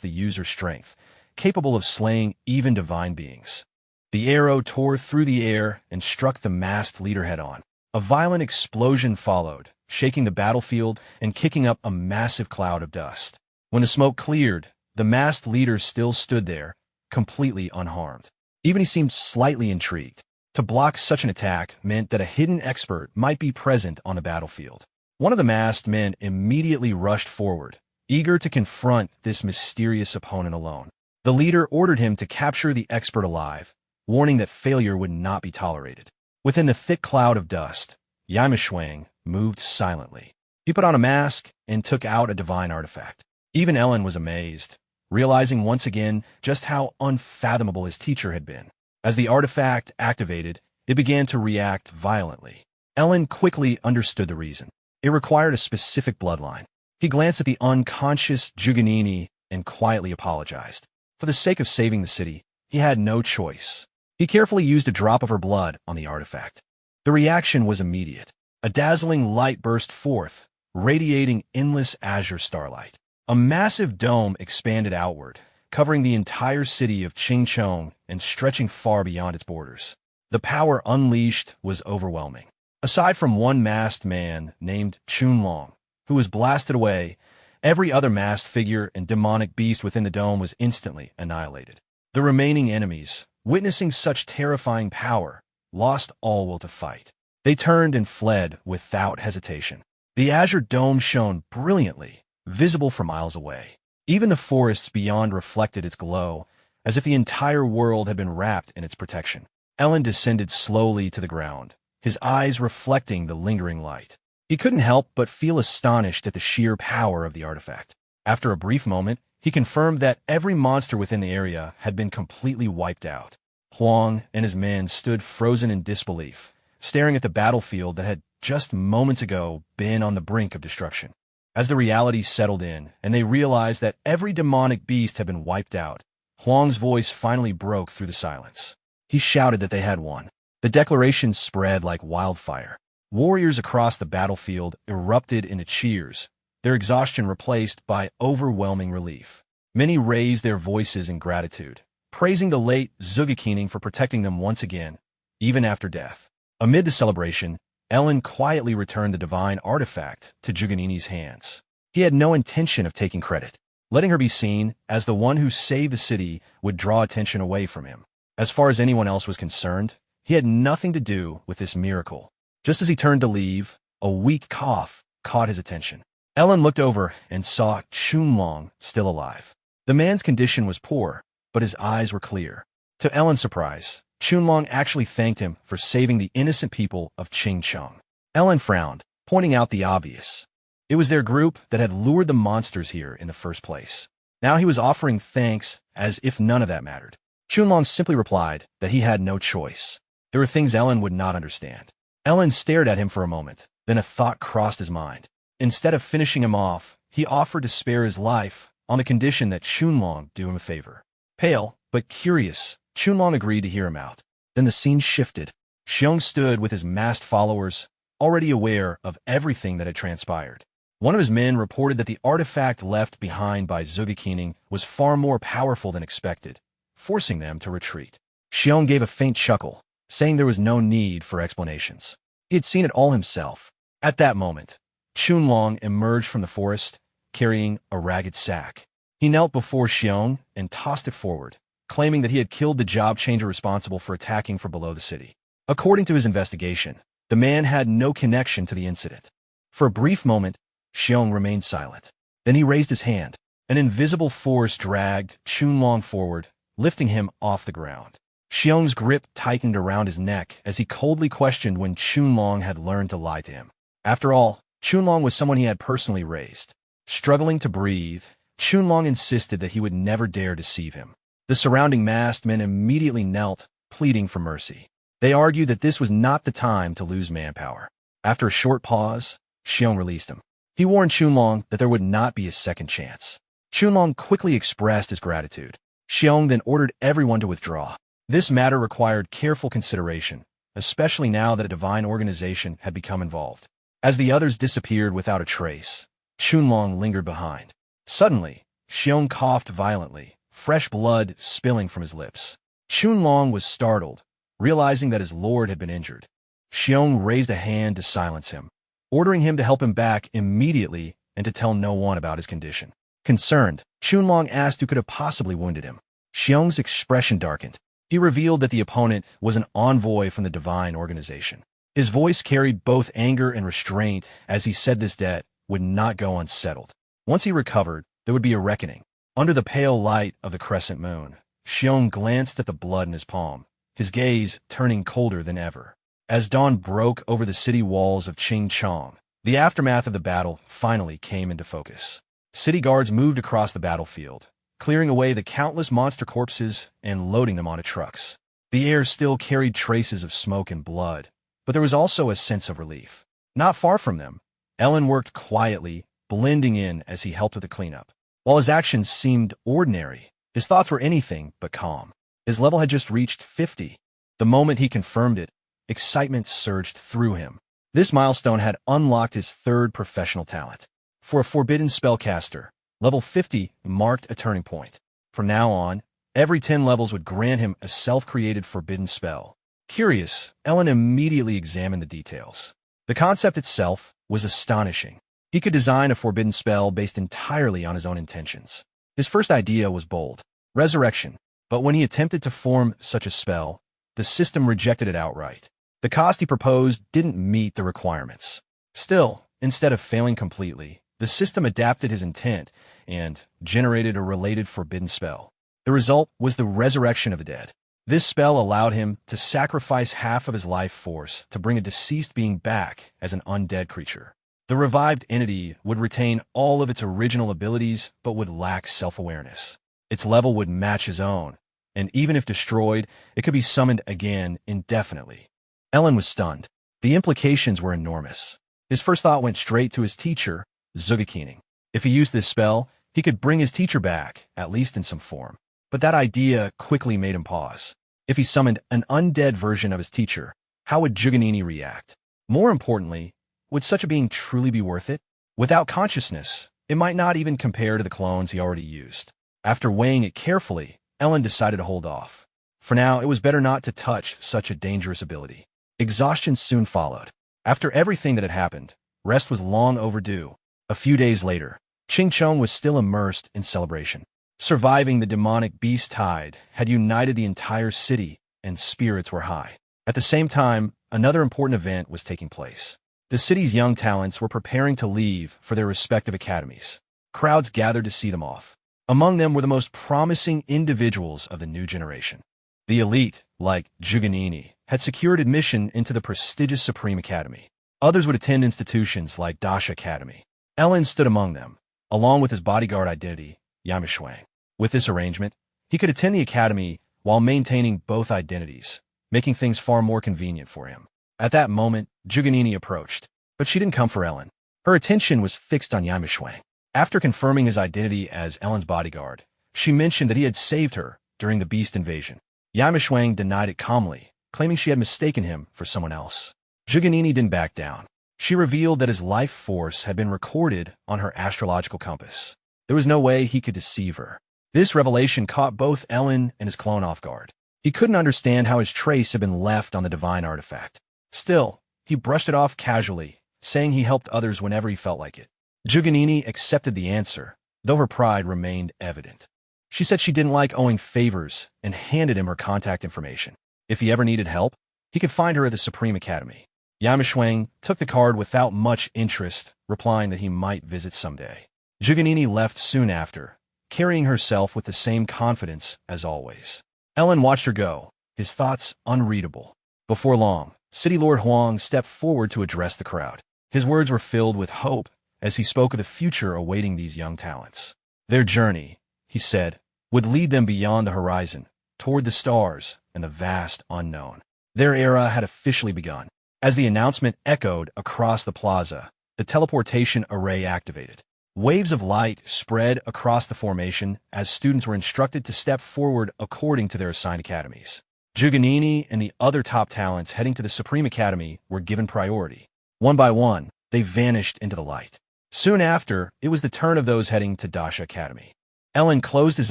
the user's strength, capable of slaying even divine beings. The arrow tore through the air and struck the masked leader head-on. A violent explosion followed, shaking the battlefield and kicking up a massive cloud of dust. When the smoke cleared, the masked leader still stood there, completely unharmed. Even he seemed slightly intrigued. To block such an attack meant that a hidden expert might be present on the battlefield. One of the masked men immediately rushed forward, eager to confront this mysterious opponent alone. The leader ordered him to capture the expert alive, warning that failure would not be tolerated. Within the thick cloud of dust, Yamashwang moved silently. He put on a mask and took out a divine artifact. Even Ellen was amazed, realizing once again just how unfathomable his teacher had been. As the artifact activated, it began to react violently. Ellen quickly understood the reason. It required a specific bloodline. He glanced at the unconscious Juganini and quietly apologized. For the sake of saving the city, he had no choice. He carefully used a drop of her blood on the artifact. The reaction was immediate. A dazzling light burst forth, radiating endless azure starlight. A massive dome expanded outward, covering the entire city of Chingchong and stretching far beyond its borders. The power unleashed was overwhelming. Aside from one masked man named Chunlong, who was blasted away, every other masked figure and demonic beast within the dome was instantly annihilated. The remaining enemies, witnessing such terrifying power, lost all will to fight. They turned and fled without hesitation. The azure dome shone brilliantly, visible for miles away. Even the forests beyond reflected its glow, as if the entire world had been wrapped in its protection. Ellen descended slowly to the ground, his eyes reflecting the lingering light. He couldn't help but feel astonished at the sheer power of the artifact. After a brief moment, he confirmed that every monster within the area had been completely wiped out. Huang and his men stood frozen in disbelief, staring at the battlefield that had just moments ago been on the brink of destruction. As the reality settled in, and they realized that every demonic beast had been wiped out, Huang's voice finally broke through the silence. He shouted that they had won. The declaration spread like wildfire. Warriors across the battlefield erupted into cheers, their exhaustion replaced by overwhelming relief. Many raised their voices in gratitude, praising the late Zugakining for protecting them once again, even after death. Amid the celebration, Ellen quietly returned the divine artifact to Juganini's hands. He had no intention of taking credit. Letting her be seen as the one who saved the city would draw attention away from him. As far as anyone else was concerned, he had nothing to do with this miracle. Just as he turned to leave, a weak cough caught his attention. Ellen looked over and saw Chunlong still alive. The man's condition was poor, but his eyes were clear. To Ellen's surprise, Chunlong actually thanked him for saving the innocent people of Chingchong. Ellen frowned, pointing out the obvious. It was their group that had lured the monsters here in the first place. Now he was offering thanks as if none of that mattered. Chunlong simply replied that he had no choice. There were things Ellen would not understand. Ellen stared at him for a moment, then a thought crossed his mind. Instead of finishing him off, he offered to spare his life on the condition that Chunlong do him a favor. Pale, but curious, Chunlong agreed to hear him out. Then the scene shifted. Xiong stood with his masked followers, already aware of everything that had transpired. One of his men reported that the artifact left behind by Zugakining was far more powerful than expected, forcing them to retreat. Xiong gave a faint chuckle. saying there was no need for explanations. He had seen it all himself. At that moment, Chunlong emerged from the forest, carrying a ragged sack. He knelt before Xiong and tossed it forward, claiming that he had killed the job changer responsible for attacking from below the city. According to his investigation, the man had no connection to the incident. For a brief moment, Xiong remained silent. Then he raised his hand. An invisible force dragged Chunlong forward, lifting him off the ground. Xiong's grip tightened around his neck as he coldly questioned when Chunlong had learned to lie to him. After all, Chunlong was someone he had personally raised. Struggling to breathe, Chunlong insisted that he would never dare deceive him. The surrounding masked men immediately knelt, pleading for mercy. They argued that this was not the time to lose manpower. After a short pause, Xiong released him. He warned Chunlong that there would not be a second chance. Chunlong quickly expressed his gratitude. Xiong then ordered everyone to withdraw. This matter required careful consideration, especially now that a divine organization had become involved. As the others disappeared without a trace, Chunlong lingered behind. Suddenly, Xiong coughed violently, fresh blood spilling from his lips. Chunlong was startled, realizing that his lord had been injured. Xiong raised a hand to silence him, ordering him to help him back immediately and to tell no one about his condition. Concerned, Chunlong asked who could have possibly wounded him. Xiong's expression darkened. He revealed that the opponent was an envoy from the divine organization. His voice carried both anger and restraint as he said this debt would not go unsettled. Once he recovered, there would be a reckoning. Under the pale light of the crescent moon, Xiong glanced at the blood in his palm, his gaze turning colder than ever. As dawn broke over the city walls of Qingchong, the aftermath of the battle finally came into focus. City guards moved across the battlefield, clearing away the countless monster corpses and loading them onto trucks. The air still carried traces of smoke and blood, but there was also a sense of relief. Not far from them, Ellen worked quietly, blending in as he helped with the cleanup. While his actions seemed ordinary, his thoughts were anything but calm. His level had just reached 50. The moment he confirmed it, excitement surged through him. This milestone had unlocked his third professional talent. For a Forbidden Spellcaster, level 50 marked a turning point. From now on, every 10 levels would grant him a self-created forbidden spell. Curious, Ellen immediately examined the details. The concept itself was astonishing. He could design a forbidden spell based entirely on his own intentions. His first idea was bold, resurrection, but when he attempted to form such a spell, the system rejected it outright. The cost he proposed didn't meet the requirements. Still, instead of failing completely, the system adapted his intent and generated a related forbidden spell. The result was the resurrection of the dead. This spell allowed him to sacrifice half of his life force to bring a deceased being back as an undead creature. The revived entity would retain all of its original abilities but would lack self-awareness. Its level would match his own, and even if destroyed, it could be summoned again indefinitely. Ellen was stunned. The implications were enormous. His first thought went straight to his teacher, Zugakining. If he used this spell, he could bring his teacher back, at least in some form. But that idea quickly made him pause. If he summoned an undead version of his teacher, how would Juganini react? More importantly, would such a being truly be worth it? Without consciousness, it might not even compare to the clones he already used. After weighing it carefully, Ellen decided to hold off. For now, it was better not to touch such a dangerous ability. Exhaustion soon followed. After everything that had happened, rest was long overdue. A few days later, Qingchong was still immersed in celebration. Surviving the demonic beast tide had united the entire city, and spirits were high. At the same time, another important event was taking place. The city's young talents were preparing to leave for their respective academies. Crowds gathered to see them off. Among them were the most promising individuals of the new generation. The elite, like Juganini, had secured admission into the prestigious Supreme Academy. Others would attend institutions like Dash Academy. Ellen stood among them, along with his bodyguard identity, Yamishwang. With this arrangement, he could attend the academy while maintaining both identities, making things far more convenient for him. At that moment, Juganini approached, but she didn't come for Ellen. Her attention was fixed on Yamishwang. After confirming his identity as Ellen's bodyguard, she mentioned that he had saved her during the beast invasion. Yamishwang denied it calmly, claiming she had mistaken him for someone else. Juganini didn't back down. She revealed that his life force had been recorded on her astrological compass. There was no way he could deceive her. This revelation caught both Ellen and his clone off guard. He couldn't understand how his trace had been left on the divine artifact. Still, he brushed it off casually, saying he helped others whenever he felt like it. Juganini accepted the answer, though her pride remained evident. She said she didn't like owing favors and handed him her contact information. If he ever needed help, he could find her at the Supreme Academy. Yamashwang took the card without much interest, replying that he might visit someday. Juganini left soon after, carrying herself with the same confidence as always. Ellen watched her go, his thoughts unreadable. Before long, City Lord Huang stepped forward to address the crowd. His words were filled with hope as he spoke of the future awaiting these young talents. Their journey, he said, would lead them beyond the horizon, toward the stars and the vast unknown. Their era had officially begun. As the announcement echoed across the plaza, the teleportation array activated. Waves of light spread across the formation as students were instructed to step forward according to their assigned academies. Juganini and the other top talents heading to the Supreme Academy were given priority. One by one, they vanished into the light. Soon after, it was the turn of those heading to Dasha Academy. Ellen closed his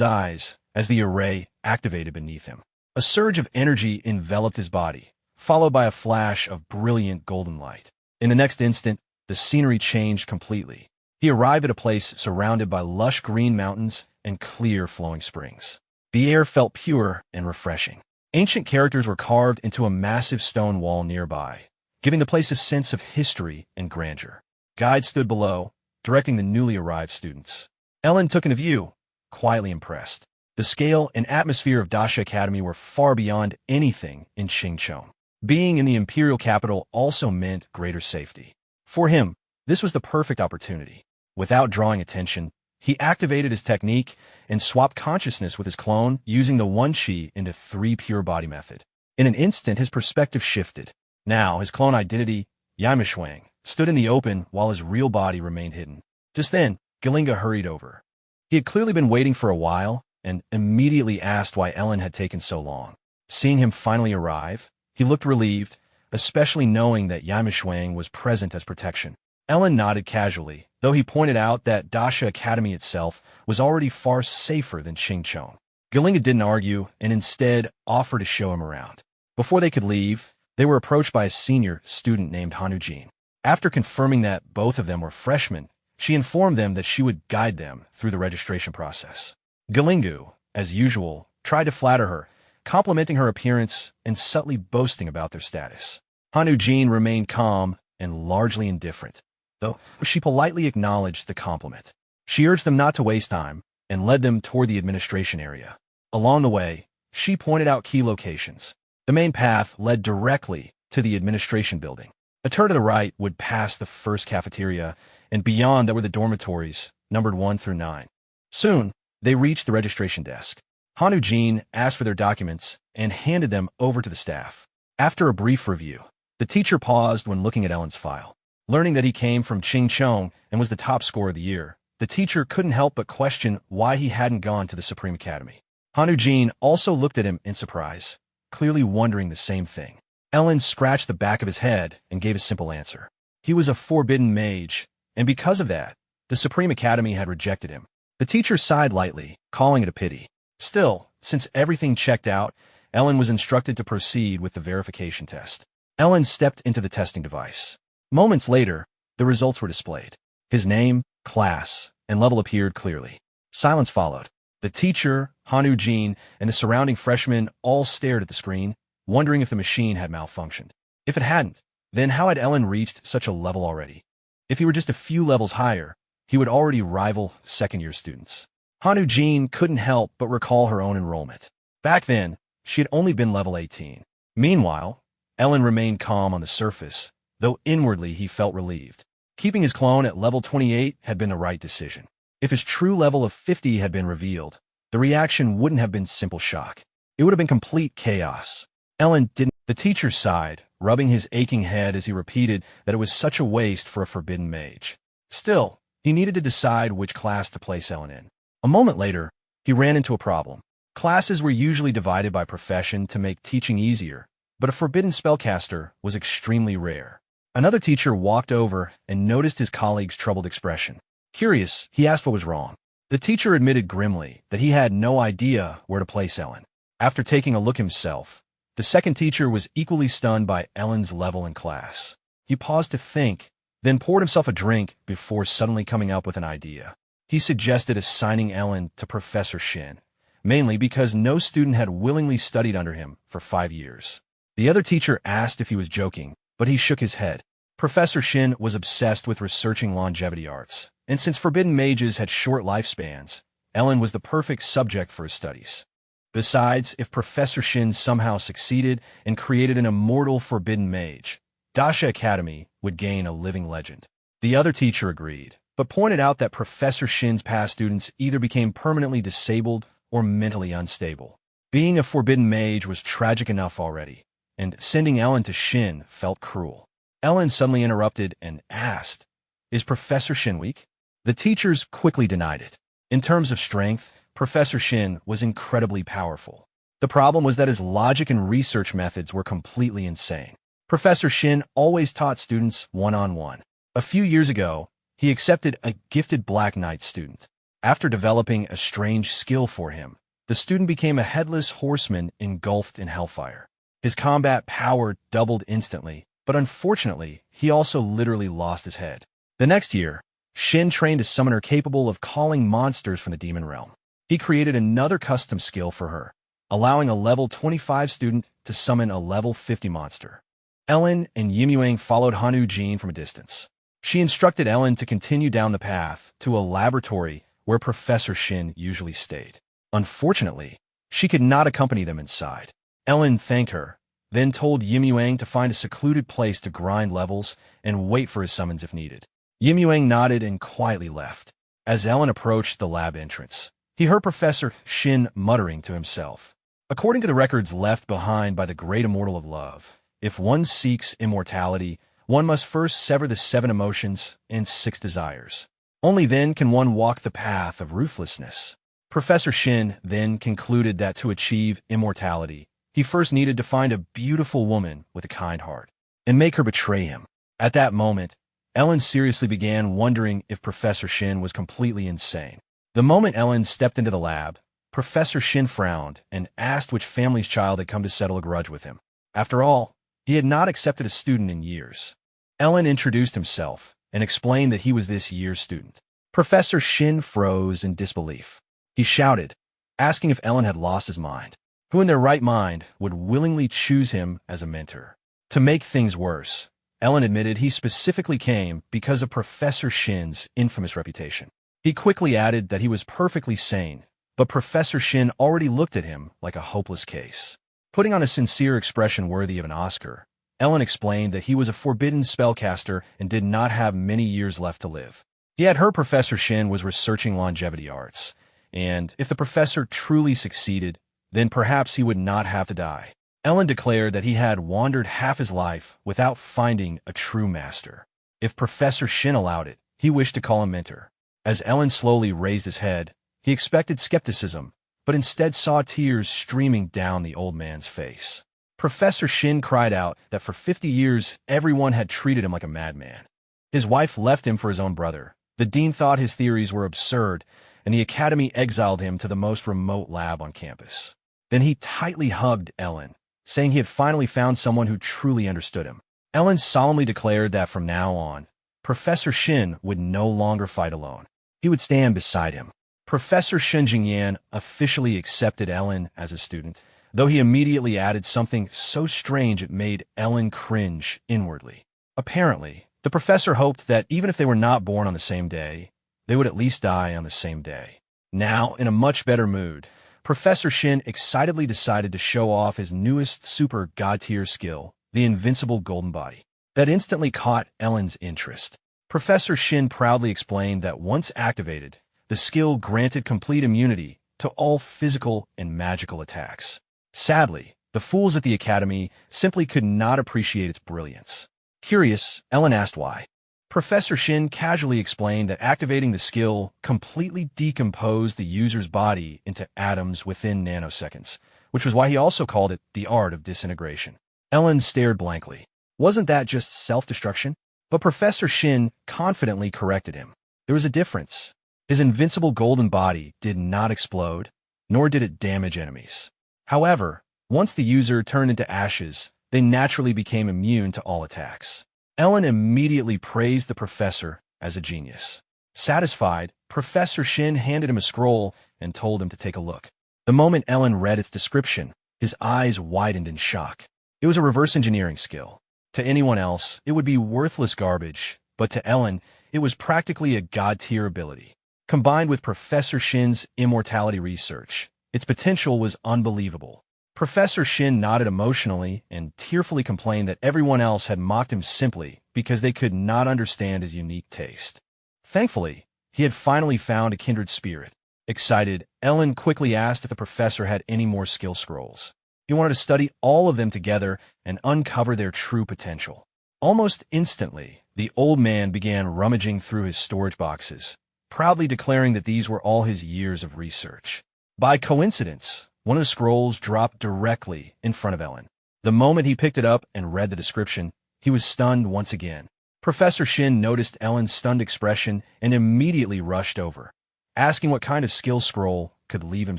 eyes as the array activated beneath him. A surge of energy enveloped his body, followed by a flash of brilliant golden light. In the next instant, the scenery changed completely. He arrived at a place surrounded by lush green mountains and clear flowing springs. The air felt pure and refreshing. Ancient characters were carved into a massive stone wall nearby, giving the place a sense of history and grandeur. Guides stood below, directing the newly arrived students. Ellen took in a view, quietly impressed. The scale and atmosphere of Dasha Academy were far beyond anything in Qingchong. Being in the imperial capital also meant greater safety. For him, this was the perfect opportunity. Without drawing attention, he activated his technique and swapped consciousness with his clone using the 1-chi into 3 pure body method. In an instant, his perspective shifted. Now, his clone identity, Yamashwang, stood in the open while his real body remained hidden. Just then, Galinga hurried over. He had clearly been waiting for a while and immediately asked why Ellen had taken so long. Seeing him finally arrive, he looked relieved, especially knowing that Yamashwang was present as protection. Ellen nodded casually, though he pointed out that Dasha Academy itself was already far safer than Qingchong. Galinga didn't argue and instead offered to show him around. Before they could leave, they were approached by a senior student named Hanujin. After confirming that both of them were freshmen, she informed them that she would guide them through the registration process. Galingu, as usual, tried to flatter her, complimenting her appearance and subtly boasting about their status. Hanujin remained calm and largely indifferent, though she politely acknowledged the compliment. She urged them not to waste time and led them toward the administration area. Along the way, she pointed out key locations. The main path led directly to the administration building. A turn to the right would pass the first cafeteria, and beyond there were the dormitories, numbered 1 through 9. Soon, they reached the registration desk. Hanujin asked for their documents and handed them over to the staff. After a brief review, the teacher paused when looking at Ellen's file. Learning that he came from Qingchong and was the top scorer of the year, the teacher couldn't help but question why he hadn't gone to the Supreme Academy. Hanujin also looked at him in surprise, clearly wondering the same thing. Ellen scratched the back of his head and gave a simple answer. He was a forbidden mage, and because of that, the Supreme Academy had rejected him. The teacher sighed lightly, calling it a pity. Still, since everything checked out, Ellen was instructed to proceed with the verification test. Ellen stepped into the testing device. Moments later, the results were displayed. His name, class, and level appeared clearly. Silence followed. The teacher, Hanujin, and the surrounding freshmen all stared at the screen, wondering if the machine had malfunctioned. If it hadn't, then how had Ellen reached such a level already? If he were just a few levels higher, he would already rival second-year students. Hanujin couldn't help but recall her own enrollment. Back then, she had only been level 18. Meanwhile, Ellen remained calm on the surface, though inwardly he felt relieved. Keeping his clone at level 28 had been the right decision. If his true level of 50 had been revealed, the reaction wouldn't have been simple shock. It would have been complete chaos. Ellen didn't. The teacher sighed, rubbing his aching head as he repeated that it was such a waste for a forbidden mage. Still, he needed to decide which class to place Ellen in. A moment later, he ran into a problem. Classes were usually divided by profession to make teaching easier, but a forbidden spellcaster was extremely rare. Another teacher walked over and noticed his colleague's troubled expression. Curious, he asked what was wrong. The teacher admitted grimly that he had no idea where to place Ellen. After taking a look himself, the second teacher was equally stunned by Ellen's level in class. He paused to think, then poured himself a drink before suddenly coming up with an idea. He suggested assigning Ellen to Professor Shin, mainly because no student had willingly studied under him for 5 years. The other teacher asked if he was joking, but he shook his head. Professor Shin was obsessed with researching longevity arts, and since forbidden mages had short lifespans, Ellen was the perfect subject for his studies. Besides, if Professor Shin somehow succeeded and created an immortal forbidden mage, Dasha Academy would gain a living legend. The other teacher agreed, but pointed out that Professor Shin's past students either became permanently disabled or mentally unstable. Being a forbidden mage was tragic enough already, and sending Ellen to Shin felt cruel. Ellen suddenly interrupted and asked, "Is Professor Shin weak?" The teachers quickly denied it. In terms of strength, Professor Shin was incredibly powerful. The problem was that his logic and research methods were completely insane. Professor Shin always taught students one-on-one. A few years ago, he accepted a gifted Black Knight student. After developing a strange skill for him, the student became a headless horseman engulfed in hellfire. His combat power doubled instantly, but unfortunately, he also literally lost his head. The next year, Shin trained a summoner capable of calling monsters from the demon realm. He created another custom skill for her, allowing a level 25 student to summon a level 50 monster. Ellen and Yimuang followed Hanu Jin from a distance. She instructed Ellen to continue down the path to a laboratory where Professor Shin usually stayed. Unfortunately, she could not accompany them inside. Ellen thanked her, then told Yimuang to find a secluded place to grind levels and wait for his summons if needed. Yimuang nodded and quietly left. As Ellen approached the lab entrance, he heard Professor Shin muttering to himself. According to the records left behind by the great immortal of love, if one seeks immortality, one must first sever the 7 emotions and 6 desires. Only then can one walk the path of ruthlessness. Professor Shin then concluded that to achieve immortality, he first needed to find a beautiful woman with a kind heart and make her betray him. At that moment, Ellen seriously began wondering if Professor Shin was completely insane. The moment Ellen stepped into the lab, Professor Shin frowned and asked which family's child had come to settle a grudge with him. After all, he had not accepted a student in years. Ellen introduced himself and explained that he was this year's student. Professor Shin froze in disbelief. He shouted, asking if Ellen had lost his mind. Who in their right mind would willingly choose him as a mentor? To make things worse, Ellen admitted he specifically came because of Professor Shin's infamous reputation. He quickly added that he was perfectly sane, but Professor Shin already looked at him like a hopeless case. Putting on a sincere expression worthy of an Oscar, Ellen explained that he was a forbidden spellcaster and did not have many years left to live. He had heard Professor Shin was researching longevity arts, and if the professor truly succeeded, then perhaps he would not have to die. Ellen declared that he had wandered half his life without finding a true master. If Professor Shin allowed it, he wished to call him mentor. As Ellen slowly raised his head, he expected skepticism, but instead saw tears streaming down the old man's face. Professor Shin cried out that for 50 years everyone had treated him like a madman. His wife left him for his own brother. The dean thought his theories were absurd, and the academy exiled him to the most remote lab on campus. Then he tightly hugged Ellen, saying he had finally found someone who truly understood him. Ellen solemnly declared that from now on, Professor Shin would no longer fight alone. He would stand beside him. Professor Shin Jingyan officially accepted Ellen as a student, though he immediately added something so strange it made Ellen cringe inwardly. Apparently, the professor hoped that even if they were not born on the same day, they would at least die on the same day. Now, in a much better mood, Professor Shin excitedly decided to show off his newest super god-tier skill, the invincible golden body. That instantly caught Ellen's interest. Professor Shin proudly explained that once activated, the skill granted complete immunity to all physical and magical attacks. Sadly, the fools at the academy simply could not appreciate its brilliance. Curious, Ellen asked why. Professor Shin casually explained that activating the skill completely decomposed the user's body into atoms within nanoseconds, which was why he also called it the art of disintegration. Ellen stared blankly. Wasn't that just self-destruction? But Professor Shin confidently corrected him. There was a difference. His invincible golden body did not explode, nor did it damage enemies. However, once the user turned into ashes, they naturally became immune to all attacks. Ellen immediately praised the professor as a genius. Satisfied, Professor Shin handed him a scroll and told him to take a look. The moment Ellen read its description, his eyes widened in shock. It was a reverse engineering skill. To anyone else, it would be worthless garbage, but to Ellen, it was practically a god-tier ability. Combined with Professor Shin's immortality research, its potential was unbelievable. Professor Shin nodded emotionally and tearfully complained that everyone else had mocked him simply because they could not understand his unique taste. Thankfully, he had finally found a kindred spirit. Excited, Ellen quickly asked if the professor had any more skill scrolls. He wanted to study all of them together and uncover their true potential. Almost instantly, the old man began rummaging through his storage boxes, proudly declaring that these were all his years of research. By coincidence, one of the scrolls dropped directly in front of Ellen. The moment he picked it up and read the description, he was stunned once again. Professor Shin noticed Ellen's stunned expression and immediately rushed over, asking what kind of skill scroll could leave him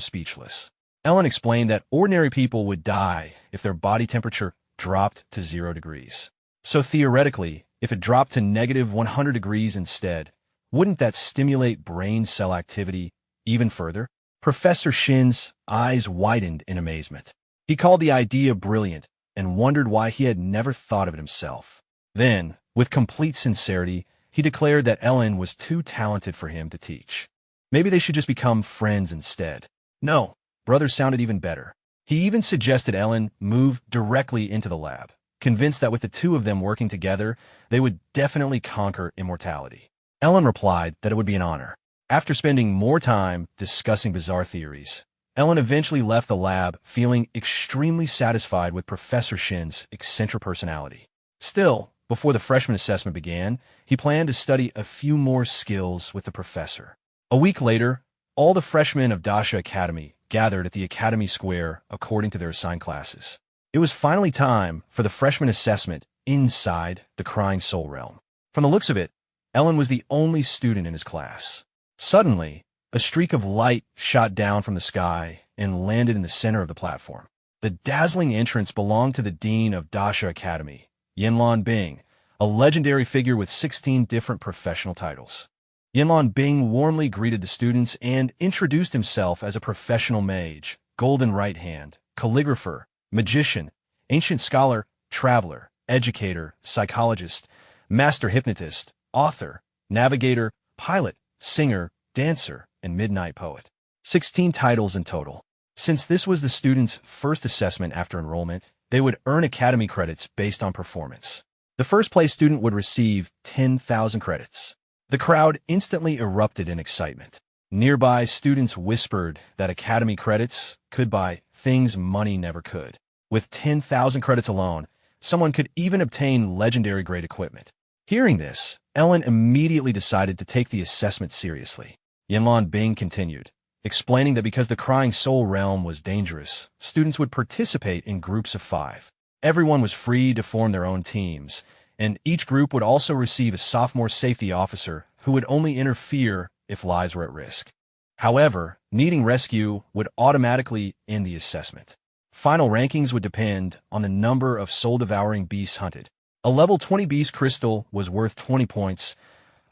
speechless. Ellen explained that ordinary people would die if their body temperature dropped to 0 degrees. So theoretically, if it dropped to negative 100 degrees instead, wouldn't that stimulate brain cell activity even further? Professor Shin's eyes widened in amazement. He called the idea brilliant and wondered why he had never thought of it himself. Then, with complete sincerity, he declared that Ellen was too talented for him to teach. Maybe they should just become friends instead. No, brother sounded even better. He even suggested Ellen move directly into the lab, convinced that with the two of them working together, they would definitely conquer immortality. Ellen replied that it would be an honor. After spending more time discussing bizarre theories, Ellen eventually left the lab feeling extremely satisfied with Professor Shin's eccentric personality. Still, before the freshman assessment began, he planned to study a few more skills with the professor. A week later, all the freshmen of Dasha Academy gathered at the Academy Square according to their assigned classes. It was finally time for the freshman assessment inside the Crying Soul Realm. From the looks of it, Ellen was the only student in his class. Suddenly, a streak of light shot down from the sky and landed in the center of the platform. The dazzling entrance belonged to the dean of Dasha Academy, Ye Lin, a legendary figure with 16 different professional titles. Ye Lin warmly greeted the students and introduced himself as a professional mage, golden right hand, calligrapher, magician, ancient scholar, traveler, educator, psychologist, master hypnotist, author, navigator, pilot, singer, dancer, and midnight poet. 16 titles in total. Since this was the students' first assessment after enrollment, they would earn academy credits based on performance. The first-place student would receive 10,000 credits. The crowd instantly erupted in excitement. Nearby students whispered that academy credits could buy things money never could. With 10,000 credits alone, someone could even obtain legendary-grade equipment. Hearing this, Ellen immediately decided to take the assessment seriously. Ye Lin continued, explaining that because the Crying Soul Realm was dangerous, students would participate in groups of 5. Everyone was free to form their own teams, and each group would also receive a sophomore safety officer who would only interfere if lives were at risk. However, needing rescue would automatically end the assessment. Final rankings would depend on the number of soul-devouring beasts hunted. A level 20 beast crystal was worth 20 points,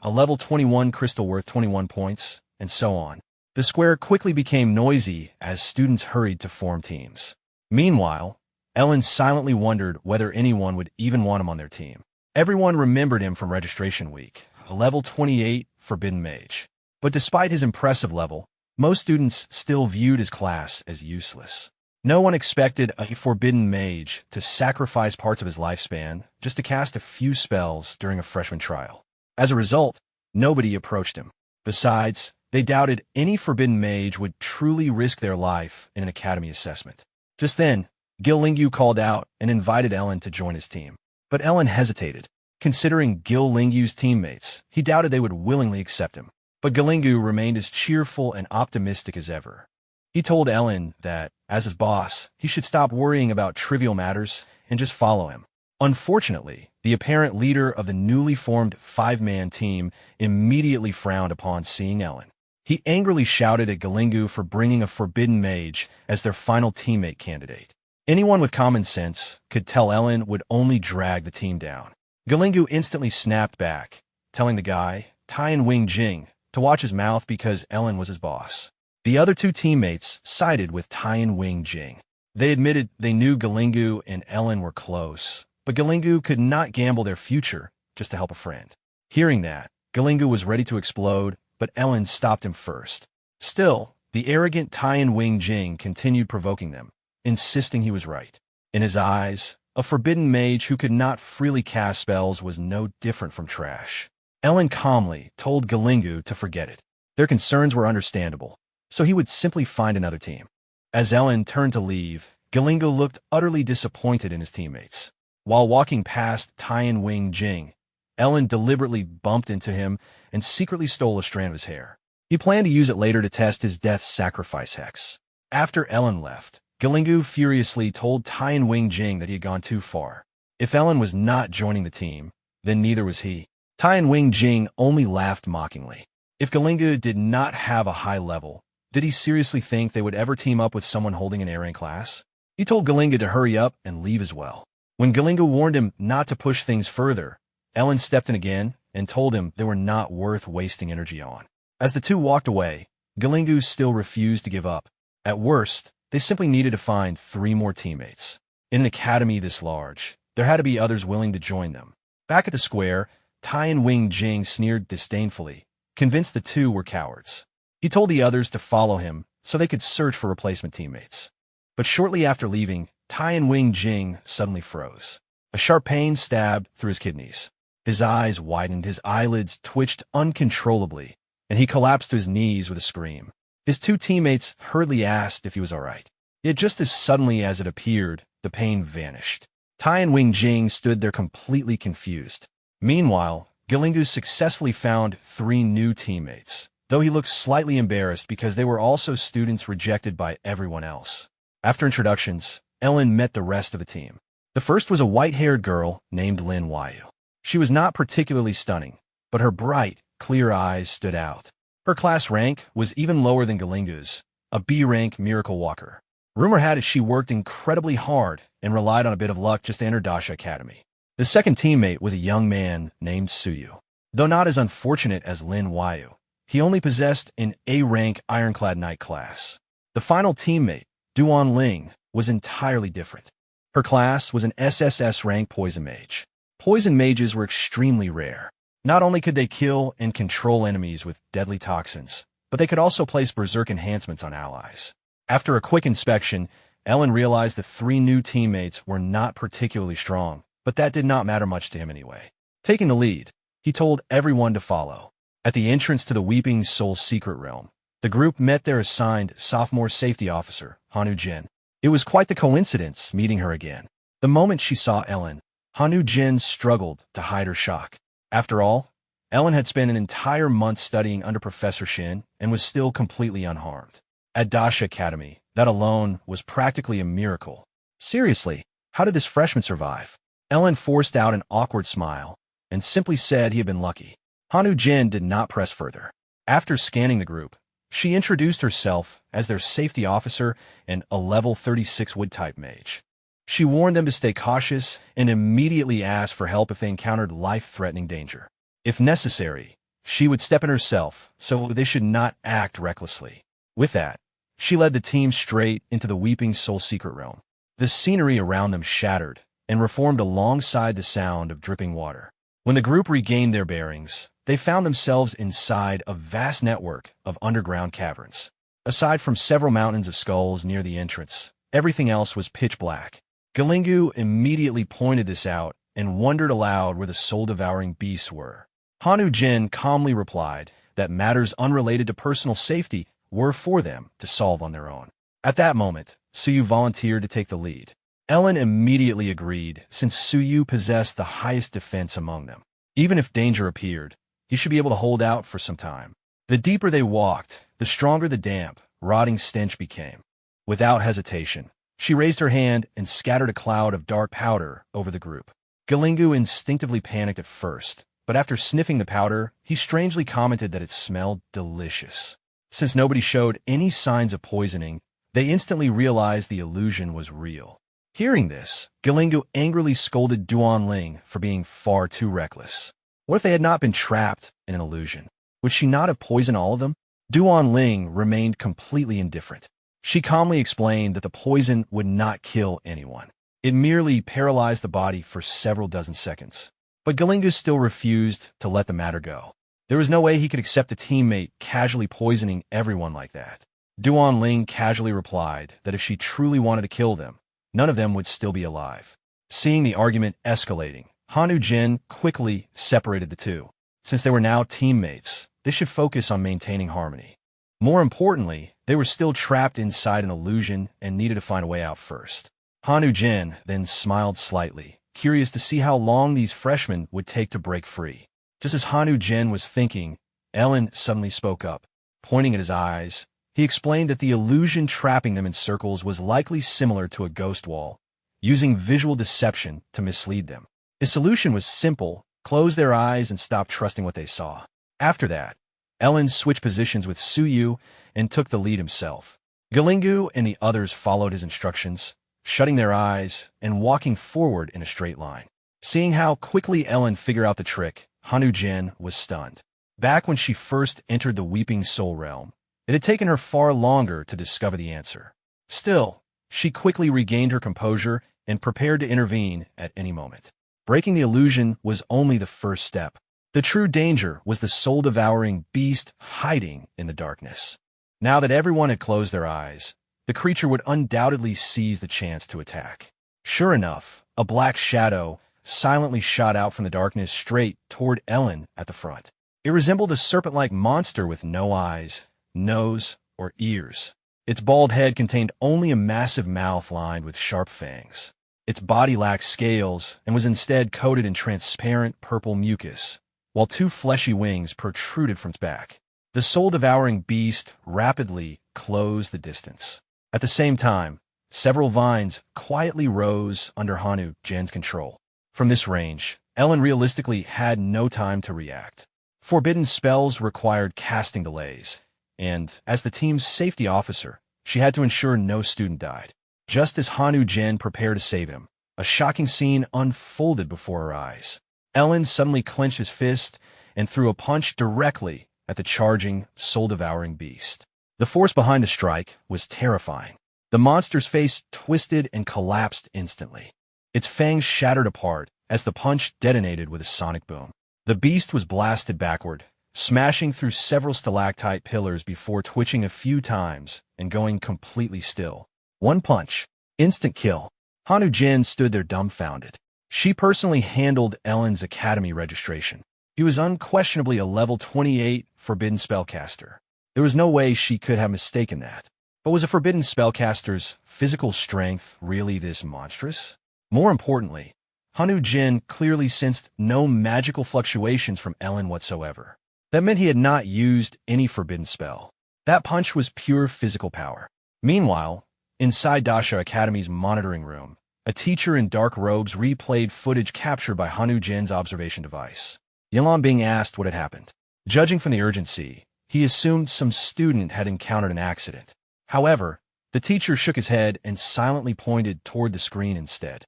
a level 21 crystal worth 21 points, and so on. The square quickly became noisy as students hurried to form teams. Meanwhile, Ellen silently wondered whether anyone would even want him on their team. Everyone remembered him from registration week, a level 28 Forbidden Mage. But despite his impressive level, most students still viewed his class as useless. No one expected a Forbidden Mage to sacrifice parts of his lifespan just to cast a few spells during a freshman trial. As a result, nobody approached him. Besides, they doubted any Forbidden Mage would truly risk their life in an academy assessment. Just then, Gil Lingyu called out and invited Ellen to join his team. But Ellen hesitated. Considering Gil Lingyu's teammates, he doubted they would willingly accept him. But Gil Lingyu remained as cheerful and optimistic as ever. He told Ellen that, as his boss, he should stop worrying about trivial matters and just follow him. Unfortunately, the apparent leader of the newly formed 5-man team immediately frowned upon seeing Ellen. He angrily shouted at Galingu for bringing a forbidden mage as their final teammate candidate. Anyone with common sense could tell Ellen would only drag the team down. Galingu instantly snapped back, telling the guy, Tian Wing Jing, to watch his mouth because Ellen was his boss. The other two teammates sided with Tian Wing Jing. They admitted they knew Galingu and Ellen were close, but Galingu could not gamble their future just to help a friend. Hearing that, Galingu was ready to explode, but Ellen stopped him first. Still, the arrogant Tian Wing Jing continued provoking them, insisting he was right. In his eyes, a forbidden mage who could not freely cast spells was no different from trash. Ellen calmly told Galingu to forget it. Their concerns were understandable, so he would simply find another team. As Ellen turned to leave, Galingu looked utterly disappointed in his teammates. While walking past Tian Wing Jing, Ellen deliberately bumped into him and secretly stole a strand of his hair. He planned to use it later to test his death sacrifice hex. After Ellen left, Galingu furiously told Tian Wing Jing that he had gone too far. If Ellen was not joining the team, then neither was he. Tian Wing Jing only laughed mockingly. If Galingu did not have a high level, did he seriously think they would ever team up with someone holding an A-rank class? He told Galingu to hurry up and leave as well. When Galingu warned him not to push things further, Ellen stepped in again and told him they were not worth wasting energy on. As the two walked away, Galingu still refused to give up. At worst, they simply needed to find 3 more teammates. In an academy this large, there had to be others willing to join them. Back at the square, Tian Wing Jing sneered disdainfully, convinced the two were cowards. He told the others to follow him so they could search for replacement teammates. But shortly after leaving, Tian Wing Jing suddenly froze. A sharp pain stabbed through his kidneys. His eyes widened, his eyelids twitched uncontrollably, and he collapsed to his knees with a scream. His 2 teammates hurriedly asked if he was all right. Yet just as suddenly as it appeared, the pain vanished. Tian Wing Jing stood there completely confused. Meanwhile, Galingu successfully found 3 new teammates, though he looked slightly embarrassed because they were also students rejected by everyone else. After introductions, Ellen met the rest of the team. The first was a white-haired girl named Lin Yu. She was not particularly stunning, but her bright, clear eyes stood out. Her class rank was even lower than Galingu's, a B-rank miracle walker. Rumor had it she worked incredibly hard and relied on a bit of luck just to enter Dasha Academy. The second teammate was a young man named Suyu. Though not as unfortunate as Lin Yu, he only possessed an A-rank Ironclad Knight class. The final teammate, Duan Ling, was entirely different. Her class was an SSS-rank Poison Mage. Poison mages were extremely rare. Not only could they kill and control enemies with deadly toxins, but they could also place berserk enhancements on allies. After a quick inspection, Ellen realized the 3 new teammates were not particularly strong, but that did not matter much to him anyway. Taking the lead, he told everyone to follow. At the entrance to the Weeping Soul Secret Realm, the group met their assigned sophomore safety officer, Hanu Jin. It was quite the coincidence meeting her again. The moment she saw Ellen, Hanu Jin struggled to hide her shock. After all, Ellen had spent an entire month studying under Professor Shin and was still completely unharmed. At Dasha Academy, that alone was practically a miracle. Seriously, how did this freshman survive? Ellen forced out an awkward smile and simply said he had been lucky. Hanu Jin did not press further. After scanning the group, she introduced herself as their safety officer and a level 36 wood-type mage. She warned them to stay cautious and immediately asked for help if they encountered life-threatening danger. If necessary, she would step in herself, so they should not act recklessly. With that, she led the team straight into the Weeping Soul Secret Realm. The scenery around them shattered and reformed alongside the sound of dripping water. When the group regained their bearings, they found themselves inside a vast network of underground caverns. Aside from several mountains of skulls near the entrance, everything else was pitch black. Galingu immediately pointed this out and wondered aloud where the soul-devouring beasts were. Hanu Jin calmly replied that matters unrelated to personal safety were for them to solve on their own. At that moment, Suyu volunteered to take the lead. Ellen immediately agreed, since Suyu possessed the highest defense among them. Even if danger appeared, he should be able to hold out for some time. The deeper they walked, the stronger the damp, rotting stench became. Without hesitation, she raised her hand and scattered a cloud of dark powder over the group. Galingu instinctively panicked at first, but after sniffing the powder, he strangely commented that it smelled delicious. Since nobody showed any signs of poisoning, they instantly realized the illusion was real. Hearing this, Galingu angrily scolded Duan Ling for being far too reckless. What if they had not been trapped in an illusion? Would she not have poisoned all of them? Duan Ling remained completely indifferent. She calmly explained that the poison would not kill anyone. It merely paralyzed the body for several dozen seconds. But Galingu still refused to let the matter go. There was no way he could accept a teammate casually poisoning everyone like that. Duan Ling casually replied that if she truly wanted to kill them, none of them would still be alive. Seeing the argument escalating, Hanu Jin quickly separated the two. Since they were now teammates, they should focus on maintaining harmony. More importantly, they were still trapped inside an illusion and needed to find a way out first. Hanu Jin then smiled slightly, curious to see how long these freshmen would take to break free. Just as Hanu Jin was thinking, Ellen suddenly spoke up. Pointing at his eyes, he explained that the illusion trapping them in circles was likely similar to a ghost wall, using visual deception to mislead them. His solution was simple: close their eyes and stop trusting what they saw. After that, Ellen switched positions with Suyu and took the lead himself. Galingu and the others followed his instructions, shutting their eyes and walking forward in a straight line. Seeing how quickly Ellen figured out the trick, Hanu Jin was stunned. Back when she first entered the Weeping Soul realm, it had taken her far longer to discover the answer. Still, she quickly regained her composure and prepared to intervene at any moment. Breaking the illusion was only the first step. The true danger was the soul-devouring beast hiding in the darkness. Now that everyone had closed their eyes, the creature would undoubtedly seize the chance to attack. Sure enough, a black shadow silently shot out from the darkness straight toward Ellen at the front. It resembled a serpent-like monster with no eyes, nose, or ears. Its bald head contained only a massive mouth lined with sharp fangs. Its body lacked scales and was instead coated in transparent purple mucus, while two fleshy wings protruded from its back. The soul-devouring beast rapidly closed the distance. At the same time, several vines quietly rose under Hanu Jin's control. From this range, Ellen realistically had no time to react. Forbidden spells required casting delays, and as the team's safety officer, she had to ensure no student died. Just as Hanu Jin prepared to save him, a shocking scene unfolded before her eyes. Ellen suddenly clenched his fist and threw a punch directly at the charging, soul-devouring beast. The force behind the strike was terrifying. The monster's face twisted and collapsed instantly. Its fangs shattered apart as the punch detonated with a sonic boom. The beast was blasted backward, smashing through several stalactite pillars before twitching a few times and going completely still. One punch. Instant kill. Hanu Jin stood there dumbfounded. She personally handled Ellen's academy registration. He was unquestionably a level 28 Forbidden Spellcaster. There was no way she could have mistaken that. But was a Forbidden Spellcaster's physical strength really this monstrous? More importantly, Hanu Jin clearly sensed no magical fluctuations from Ellen whatsoever. That meant he had not used any forbidden spell. That punch was pure physical power. Meanwhile, inside Dasha Academy's monitoring room, a teacher in dark robes replayed footage captured by Hanu Jin's observation device. Ye Lin being asked what had happened. Judging from the urgency, he assumed some student had encountered an accident. However, the teacher shook his head and silently pointed toward the screen instead.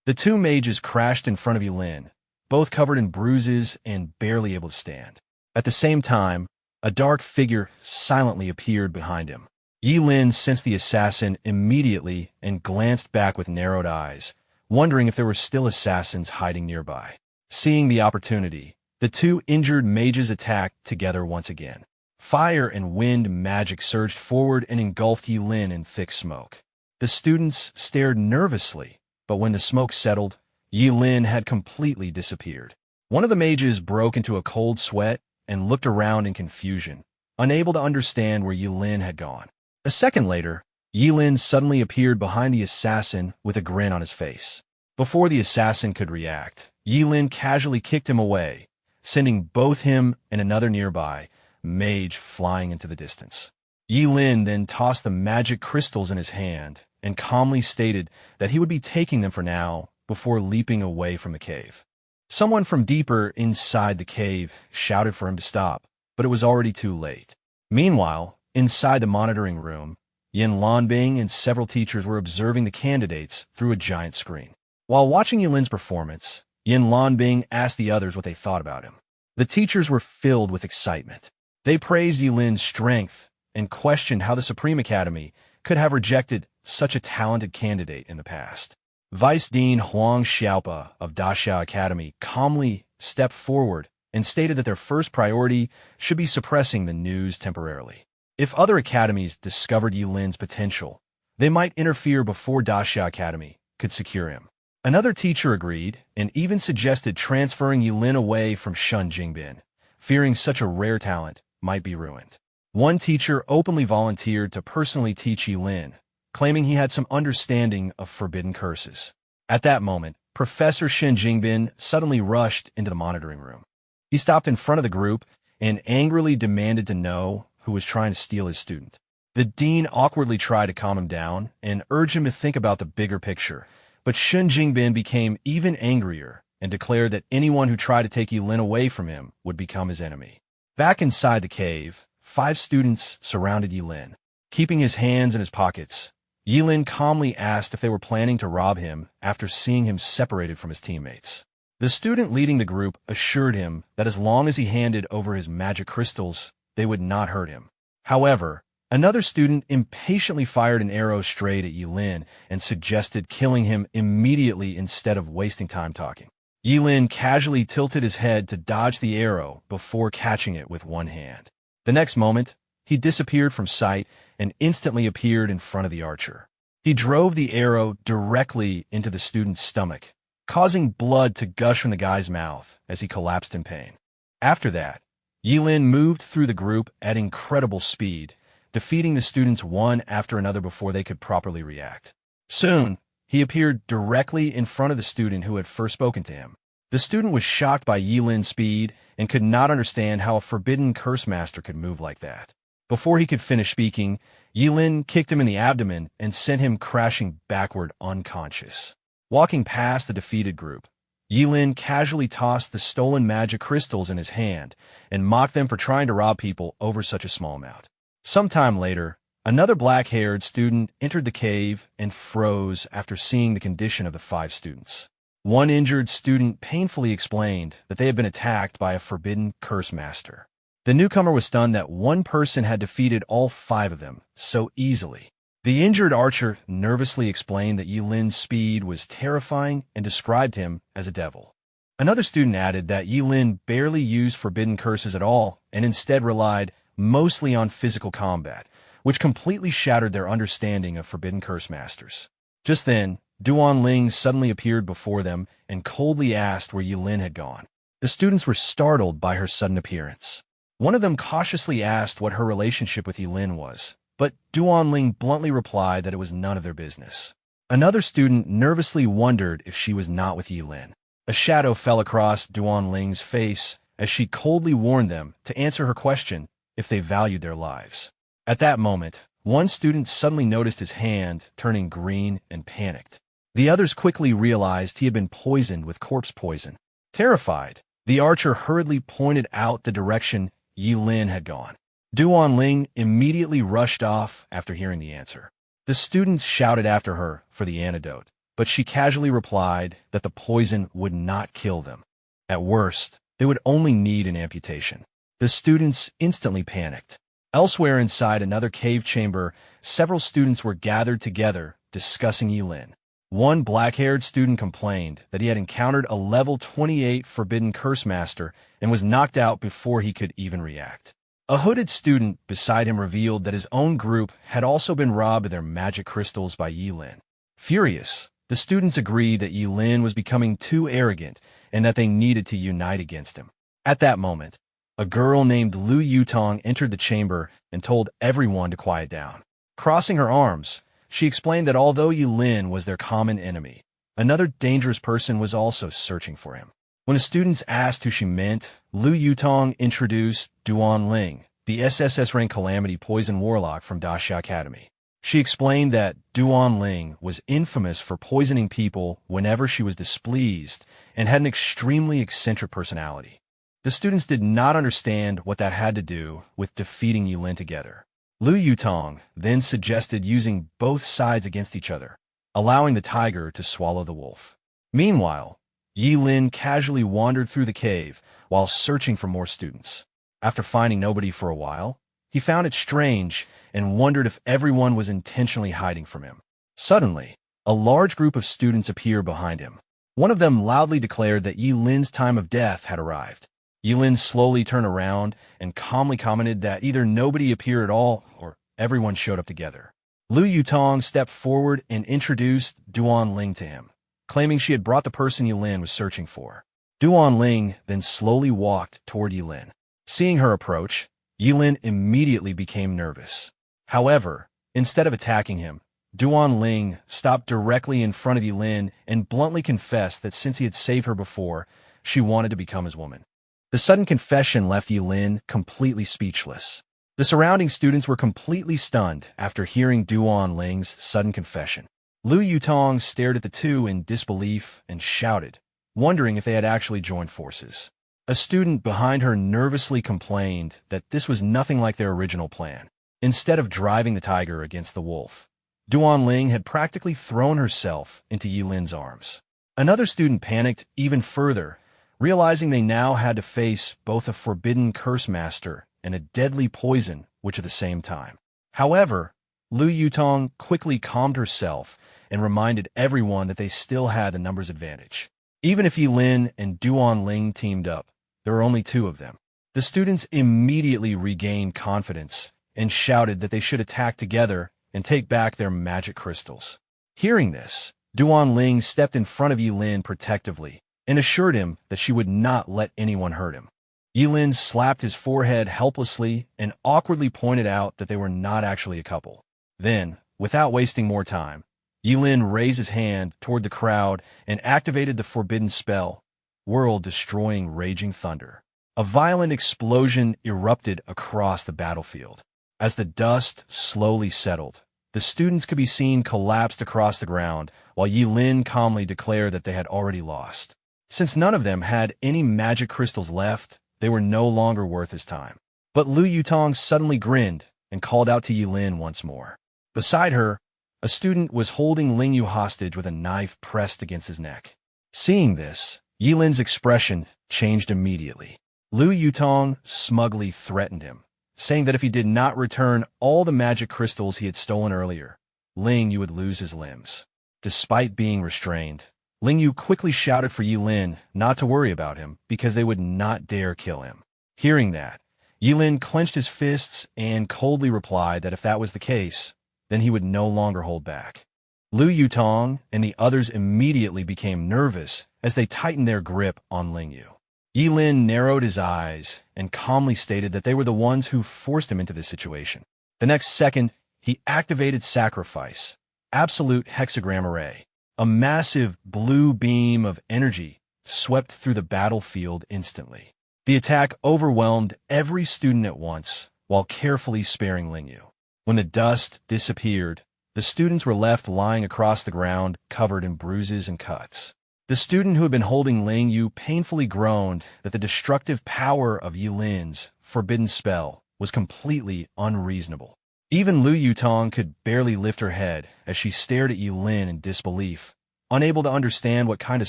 The two mages crashed in front of Ye Lin, both covered in bruises and barely able to stand. At the same time, a dark figure silently appeared behind him. Ye Lin sensed the assassin immediately and glanced back with narrowed eyes, wondering if there were still assassins hiding nearby. Seeing the opportunity, the two injured mages attacked together once again. Fire and wind magic surged forward and engulfed Ye Lin in thick smoke. The students stared nervously, but when the smoke settled, Ye Lin had completely disappeared. One of the mages broke into a cold sweat and looked around in confusion, unable to understand where Ye Lin had gone. A second later, Ye Lin suddenly appeared behind the assassin with a grin on his face. Before the assassin could react, Ye Lin casually kicked him away, sending both him and another nearby mage flying into the distance. Ye Lin then tossed the magic crystals in his hand and calmly stated that he would be taking them for now before leaping away from the cave. Someone from deeper inside the cave shouted for him to stop, but it was already too late. Meanwhile, inside the monitoring room, Yin Lanbing and several teachers were observing the candidates through a giant screen. While watching Ye Lin's performance, Yin Lanbing asked the others what they thought about him. The teachers were filled with excitement. They praised Ye Lin's strength and questioned how the Supreme Academy could have rejected such a talented candidate in the past. Vice Dean Huang Xiaopa of Daxia Academy calmly stepped forward and stated that their first priority should be suppressing the news temporarily. If other academies discovered Ye Lin's potential, they might interfere before Daxia Academy could secure him. Another teacher agreed and even suggested transferring Ye Lin away from Shun Jingbin, fearing such a rare talent might be ruined. One teacher openly volunteered to personally teach Ye Lin, claiming he had some understanding of forbidden curses. At that moment, Professor Shen Jingbin suddenly rushed into the monitoring room. He stopped in front of the group and angrily demanded to know who was trying to steal his student. The dean awkwardly tried to calm him down and urged him to think about the bigger picture, but Shen Jingbin became even angrier and declared that anyone who tried to take Ye Lin away from him would become his enemy. Back inside the cave, 5 students surrounded Ye Lin. Keeping his hands in his pockets, Ye Lin calmly asked if they were planning to rob him after seeing him separated from his teammates. The student leading the group assured him that as long as he handed over his magic crystals, they would not hurt him. However, another student impatiently fired an arrow straight at Ye Lin and suggested killing him immediately instead of wasting time talking. Ye Lin casually tilted his head to dodge the arrow before catching it with one hand. The next moment, he disappeared from sight and instantly appeared in front of the archer. He drove the arrow directly into the student's stomach, causing blood to gush from the guy's mouth as he collapsed in pain. After that, Ye Lin moved through the group at incredible speed, defeating the students one after another before they could properly react. Soon, he appeared directly in front of the student who had first spoken to him. The student was shocked by Ye Lin's speed and could not understand how a forbidden curse master could move like that. Before he could finish speaking, Ye Lin kicked him in the abdomen and sent him crashing backward unconscious. Walking past the defeated group, Ye Lin casually tossed the stolen magic crystals in his hand and mocked them for trying to rob people over such a small amount. Sometime later, another black-haired student entered the cave and froze after seeing the condition of the 5 students. One injured student painfully explained that they had been attacked by a forbidden curse master. The newcomer was stunned that one person had defeated all 5 of them so easily. The injured archer nervously explained that Ye Lin's speed was terrifying and described him as a devil. Another student added that Ye Lin barely used forbidden curses at all and instead relied mostly on physical combat, which completely shattered their understanding of forbidden curse masters. Just then, Duan Ling suddenly appeared before them and coldly asked where Ye Lin had gone. The students were startled by her sudden appearance. One of them cautiously asked what her relationship with Ye Lin was, but Duan Ling bluntly replied that it was none of their business. Another student nervously wondered if she was not with Ye Lin. A shadow fell across Duan Ling's face as she coldly warned them to answer her question if they valued their lives. At that moment, one student suddenly noticed his hand turning green and panicked. The others quickly realized he had been poisoned with corpse poison. Terrified, the archer hurriedly pointed out the direction Ye Lin had gone. Duan Ling immediately rushed off after hearing the answer. The students shouted after her for the antidote, but she casually replied that the poison would not kill them. At worst, they would only need an amputation. The students instantly panicked. Elsewhere inside another cave chamber, several students were gathered together discussing Ye Lin. One black-haired student complained that he had encountered a level 28 forbidden curse master and was knocked out before he could even react. A hooded student beside him revealed that his own group had also been robbed of their magic crystals by Ye Lin. Furious, the students agreed that Ye Lin was becoming too arrogant and that they needed to unite against him. At that moment, a girl named Lu Yutong entered the chamber and told everyone to quiet down. Crossing her arms, she explained that although Ye Lin was their common enemy, another dangerous person was also searching for him. When the students asked who she meant, Lu Yutong introduced Duan Ling, the SSS-rank Calamity Poison Warlock from Daxia Academy. She explained that Duan Ling was infamous for poisoning people whenever she was displeased and had an extremely eccentric personality. The students did not understand what that had to do with defeating Ye Lin together. Lu Yutong then suggested using both sides against each other, allowing the tiger to swallow the wolf. Meanwhile, Ye Lin casually wandered through the cave while searching for more students. After finding nobody for a while, he found it strange and wondered if everyone was intentionally hiding from him. Suddenly, a large group of students appeared behind him. One of them loudly declared that Ye Lin's time of death had arrived. Ye Lin slowly turned around and calmly commented that either nobody appeared at all or everyone showed up together. Lu Yutong stepped forward and introduced Duan Ling to him, claiming she had brought the person Ye Lin was searching for. Duan Ling then slowly walked toward Ye Lin. Seeing her approach, Ye Lin immediately became nervous. However, instead of attacking him, Duan Ling stopped directly in front of Ye Lin and bluntly confessed that since he had saved her before, she wanted to become his woman. The sudden confession left Ye Lin completely speechless. The surrounding students were completely stunned after hearing Duan Ling's sudden confession. Lu Yutong stared at the two in disbelief and shouted, wondering if they had actually joined forces. A student behind her nervously complained that this was nothing like their original plan. Instead of driving the tiger against the wolf, Duan Ling had practically thrown herself into Ye Lin's arms. Another student panicked even further, realizing they now had to face both a forbidden curse master and a deadly poison witch at the same time. However, Lu Yutong quickly calmed herself and reminded everyone that they still had the numbers advantage. Even if Ye Lin and Duan Ling teamed up, there were only two of them. The students immediately regained confidence and shouted that they should attack together and take back their magic crystals. Hearing this, Duan Ling stepped in front of Ye Lin protectively and assured him that she would not let anyone hurt him. Ye Lin slapped his forehead helplessly and awkwardly pointed out that they were not actually a couple. Then, without wasting more time, Ye Lin raised his hand toward the crowd and activated the forbidden spell, world-destroying raging thunder. A violent explosion erupted across the battlefield. As the dust slowly settled, the students could be seen collapsed across the ground, while Ye Lin calmly declared that they had already lost. Since none of them had any magic crystals left, they were no longer worth his time. But Lu Yutong suddenly grinned and called out to Ye Lin once more. Beside her, a student was holding Ling Yu hostage with a knife pressed against his neck. Seeing this, Ye Lin's expression changed immediately. Lu Yutong smugly threatened him, saying that if he did not return all the magic crystals he had stolen earlier, Ling Yu would lose his limbs. Despite being restrained, Ling Yu quickly shouted for Ye Lin not to worry about him because they would not dare kill him. Hearing that, Ye Lin clenched his fists and coldly replied that if that was the case, then he would no longer hold back. Lu Yutong and the others immediately became nervous as they tightened their grip on Ling Yu. Ye Lin narrowed his eyes and calmly stated that they were the ones who forced him into this situation. The next second, he activated Sacrifice, Absolute Hexagram Array. A massive blue beam of energy swept through the battlefield instantly. The attack overwhelmed every student at once, while carefully sparing Ling Yu. When the dust disappeared, the students were left lying across the ground, covered in bruises and cuts. The student who had been holding Ling Yu painfully groaned that the destructive power of Ye Lin's forbidden spell was completely unreasonable. Even Lu Yutong could barely lift her head as she stared at Ye Lin in disbelief, unable to understand what kind of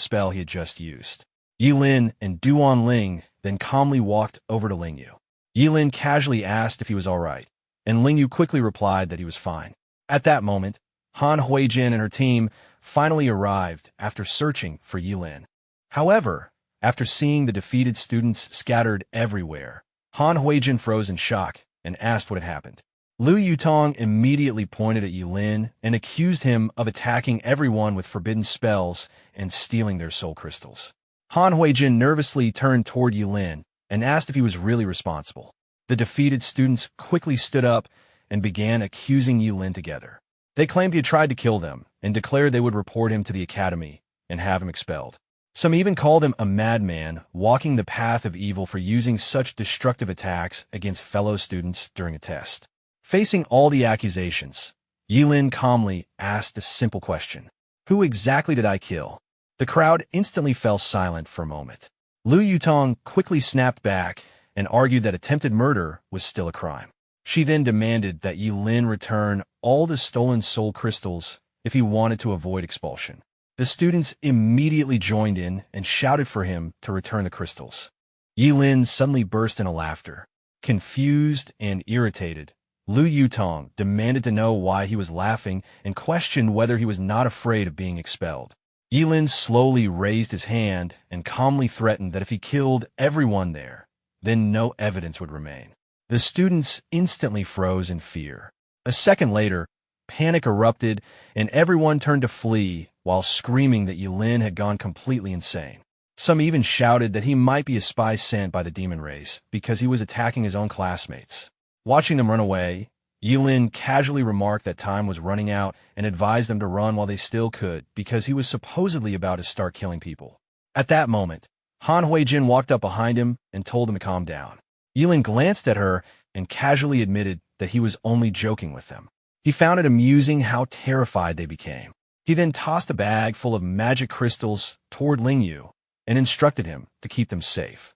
spell he had just used. Ye Lin and Duan Ling then calmly walked over to Ling Yu. Ye Lin casually asked if he was all right, and Ling Yu quickly replied that he was fine. At that moment, Han Huijin and her team finally arrived after searching for Ye Lin. However, after seeing the defeated students scattered everywhere, Han Huijin froze in shock and asked what had happened. Lu Yutong immediately pointed at Ye Lin and accused him of attacking everyone with forbidden spells and stealing their soul crystals. Han Huijin nervously turned toward Ye Lin and asked if he was really responsible. The defeated students quickly stood up and began accusing Ye Lin together. They claimed he had tried to kill them and declared they would report him to the academy and have him expelled. Some even called him a madman walking the path of evil for using such destructive attacks against fellow students during a test. Facing all the accusations, Ye Lin calmly asked a simple question. Who exactly did I kill? The crowd instantly fell silent for a moment. Lu Yutong quickly snapped back and argued that attempted murder was still a crime. She then demanded that Ye Lin return all the stolen soul crystals if he wanted to avoid expulsion. The students immediately joined in and shouted for him to return the crystals. Ye Lin suddenly burst into laughter. Confused and irritated, Lu Yutong demanded to know why he was laughing and questioned whether he was not afraid of being expelled. Ye Lin slowly raised his hand and calmly threatened that if he killed everyone there, then no evidence would remain. The students instantly froze in fear. A second later, panic erupted and everyone turned to flee while screaming that Ye Lin had gone completely insane. Some even shouted that he might be a spy sent by the demon race because he was attacking his own classmates. Watching them run away, Ye Lin casually remarked that time was running out and advised them to run while they still could because he was supposedly about to start killing people. At that moment, Han Huijin walked up behind him and told him to calm down. Ye Lin glanced at her and casually admitted that he was only joking with them. He found it amusing how terrified they became. He then tossed a bag full of magic crystals toward Lingyu and instructed him to keep them safe.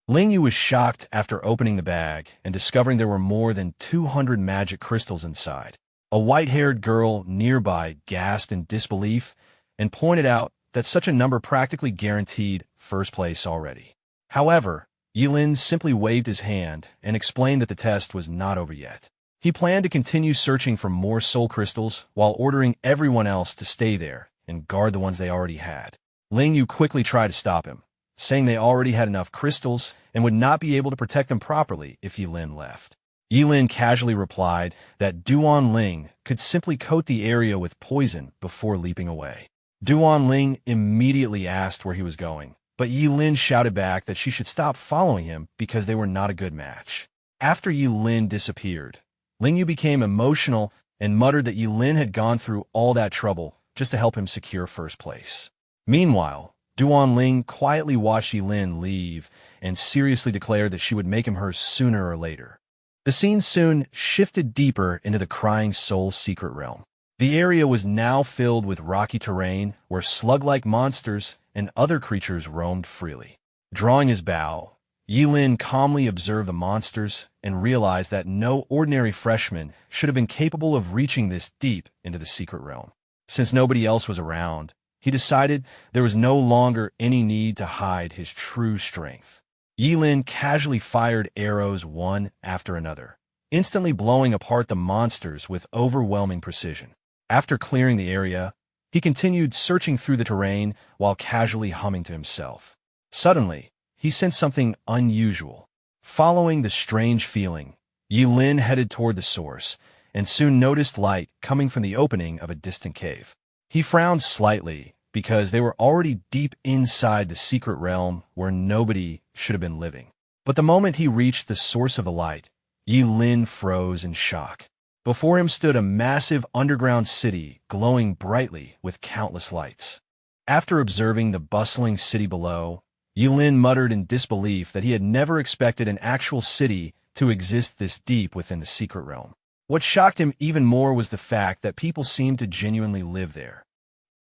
Lingyu was shocked after opening the bag and discovering there were more than 200 magic crystals inside. A white-haired girl nearby gasped in disbelief and pointed out that such a number practically guaranteed first place already. However, Ye Lin simply waved his hand and explained that the test was not over yet. He planned to continue searching for more soul crystals while ordering everyone else to stay there and guard the ones they already had. Lingyu quickly tried to stop him, saying they already had enough crystals and would not be able to protect them properly if Ye Lin left. Ye Lin casually replied that Duan Ling could simply coat the area with poison before leaping away. Duan Ling immediately asked where he was going, but Ye Lin shouted back that she should stop following him because they were not a good match. After Ye Lin disappeared, Lingyu became emotional and muttered that Ye Lin had gone through all that trouble just to help him secure first place. Meanwhile, Duan Ling quietly watched Ye Lin leave and seriously declared that she would make him hers sooner or later. The scene soon shifted deeper into the Crying Soul secret realm. The area was now filled with rocky terrain where slug-like monsters and other creatures roamed freely. Drawing his bow, Ye Lin calmly observed the monsters and realized that no ordinary freshman should have been capable of reaching this deep into the secret realm. Since nobody else was around, he decided there was no longer any need to hide his true strength. Ye Lin casually fired arrows one after another, instantly blowing apart the monsters with overwhelming precision. After clearing the area, he continued searching through the terrain while casually humming to himself. Suddenly, he sensed something unusual. Following the strange feeling, Ye Lin headed toward the source and soon noticed light coming from the opening of a distant cave. He frowned slightly because they were already deep inside the secret realm where nobody should have been living. But the moment he reached the source of the light, Ye Lin froze in shock. Before him stood a massive underground city glowing brightly with countless lights. After observing the bustling city below, Ye Lin muttered in disbelief that he had never expected an actual city to exist this deep within the secret realm. What shocked him even more was the fact that people seemed to genuinely live there.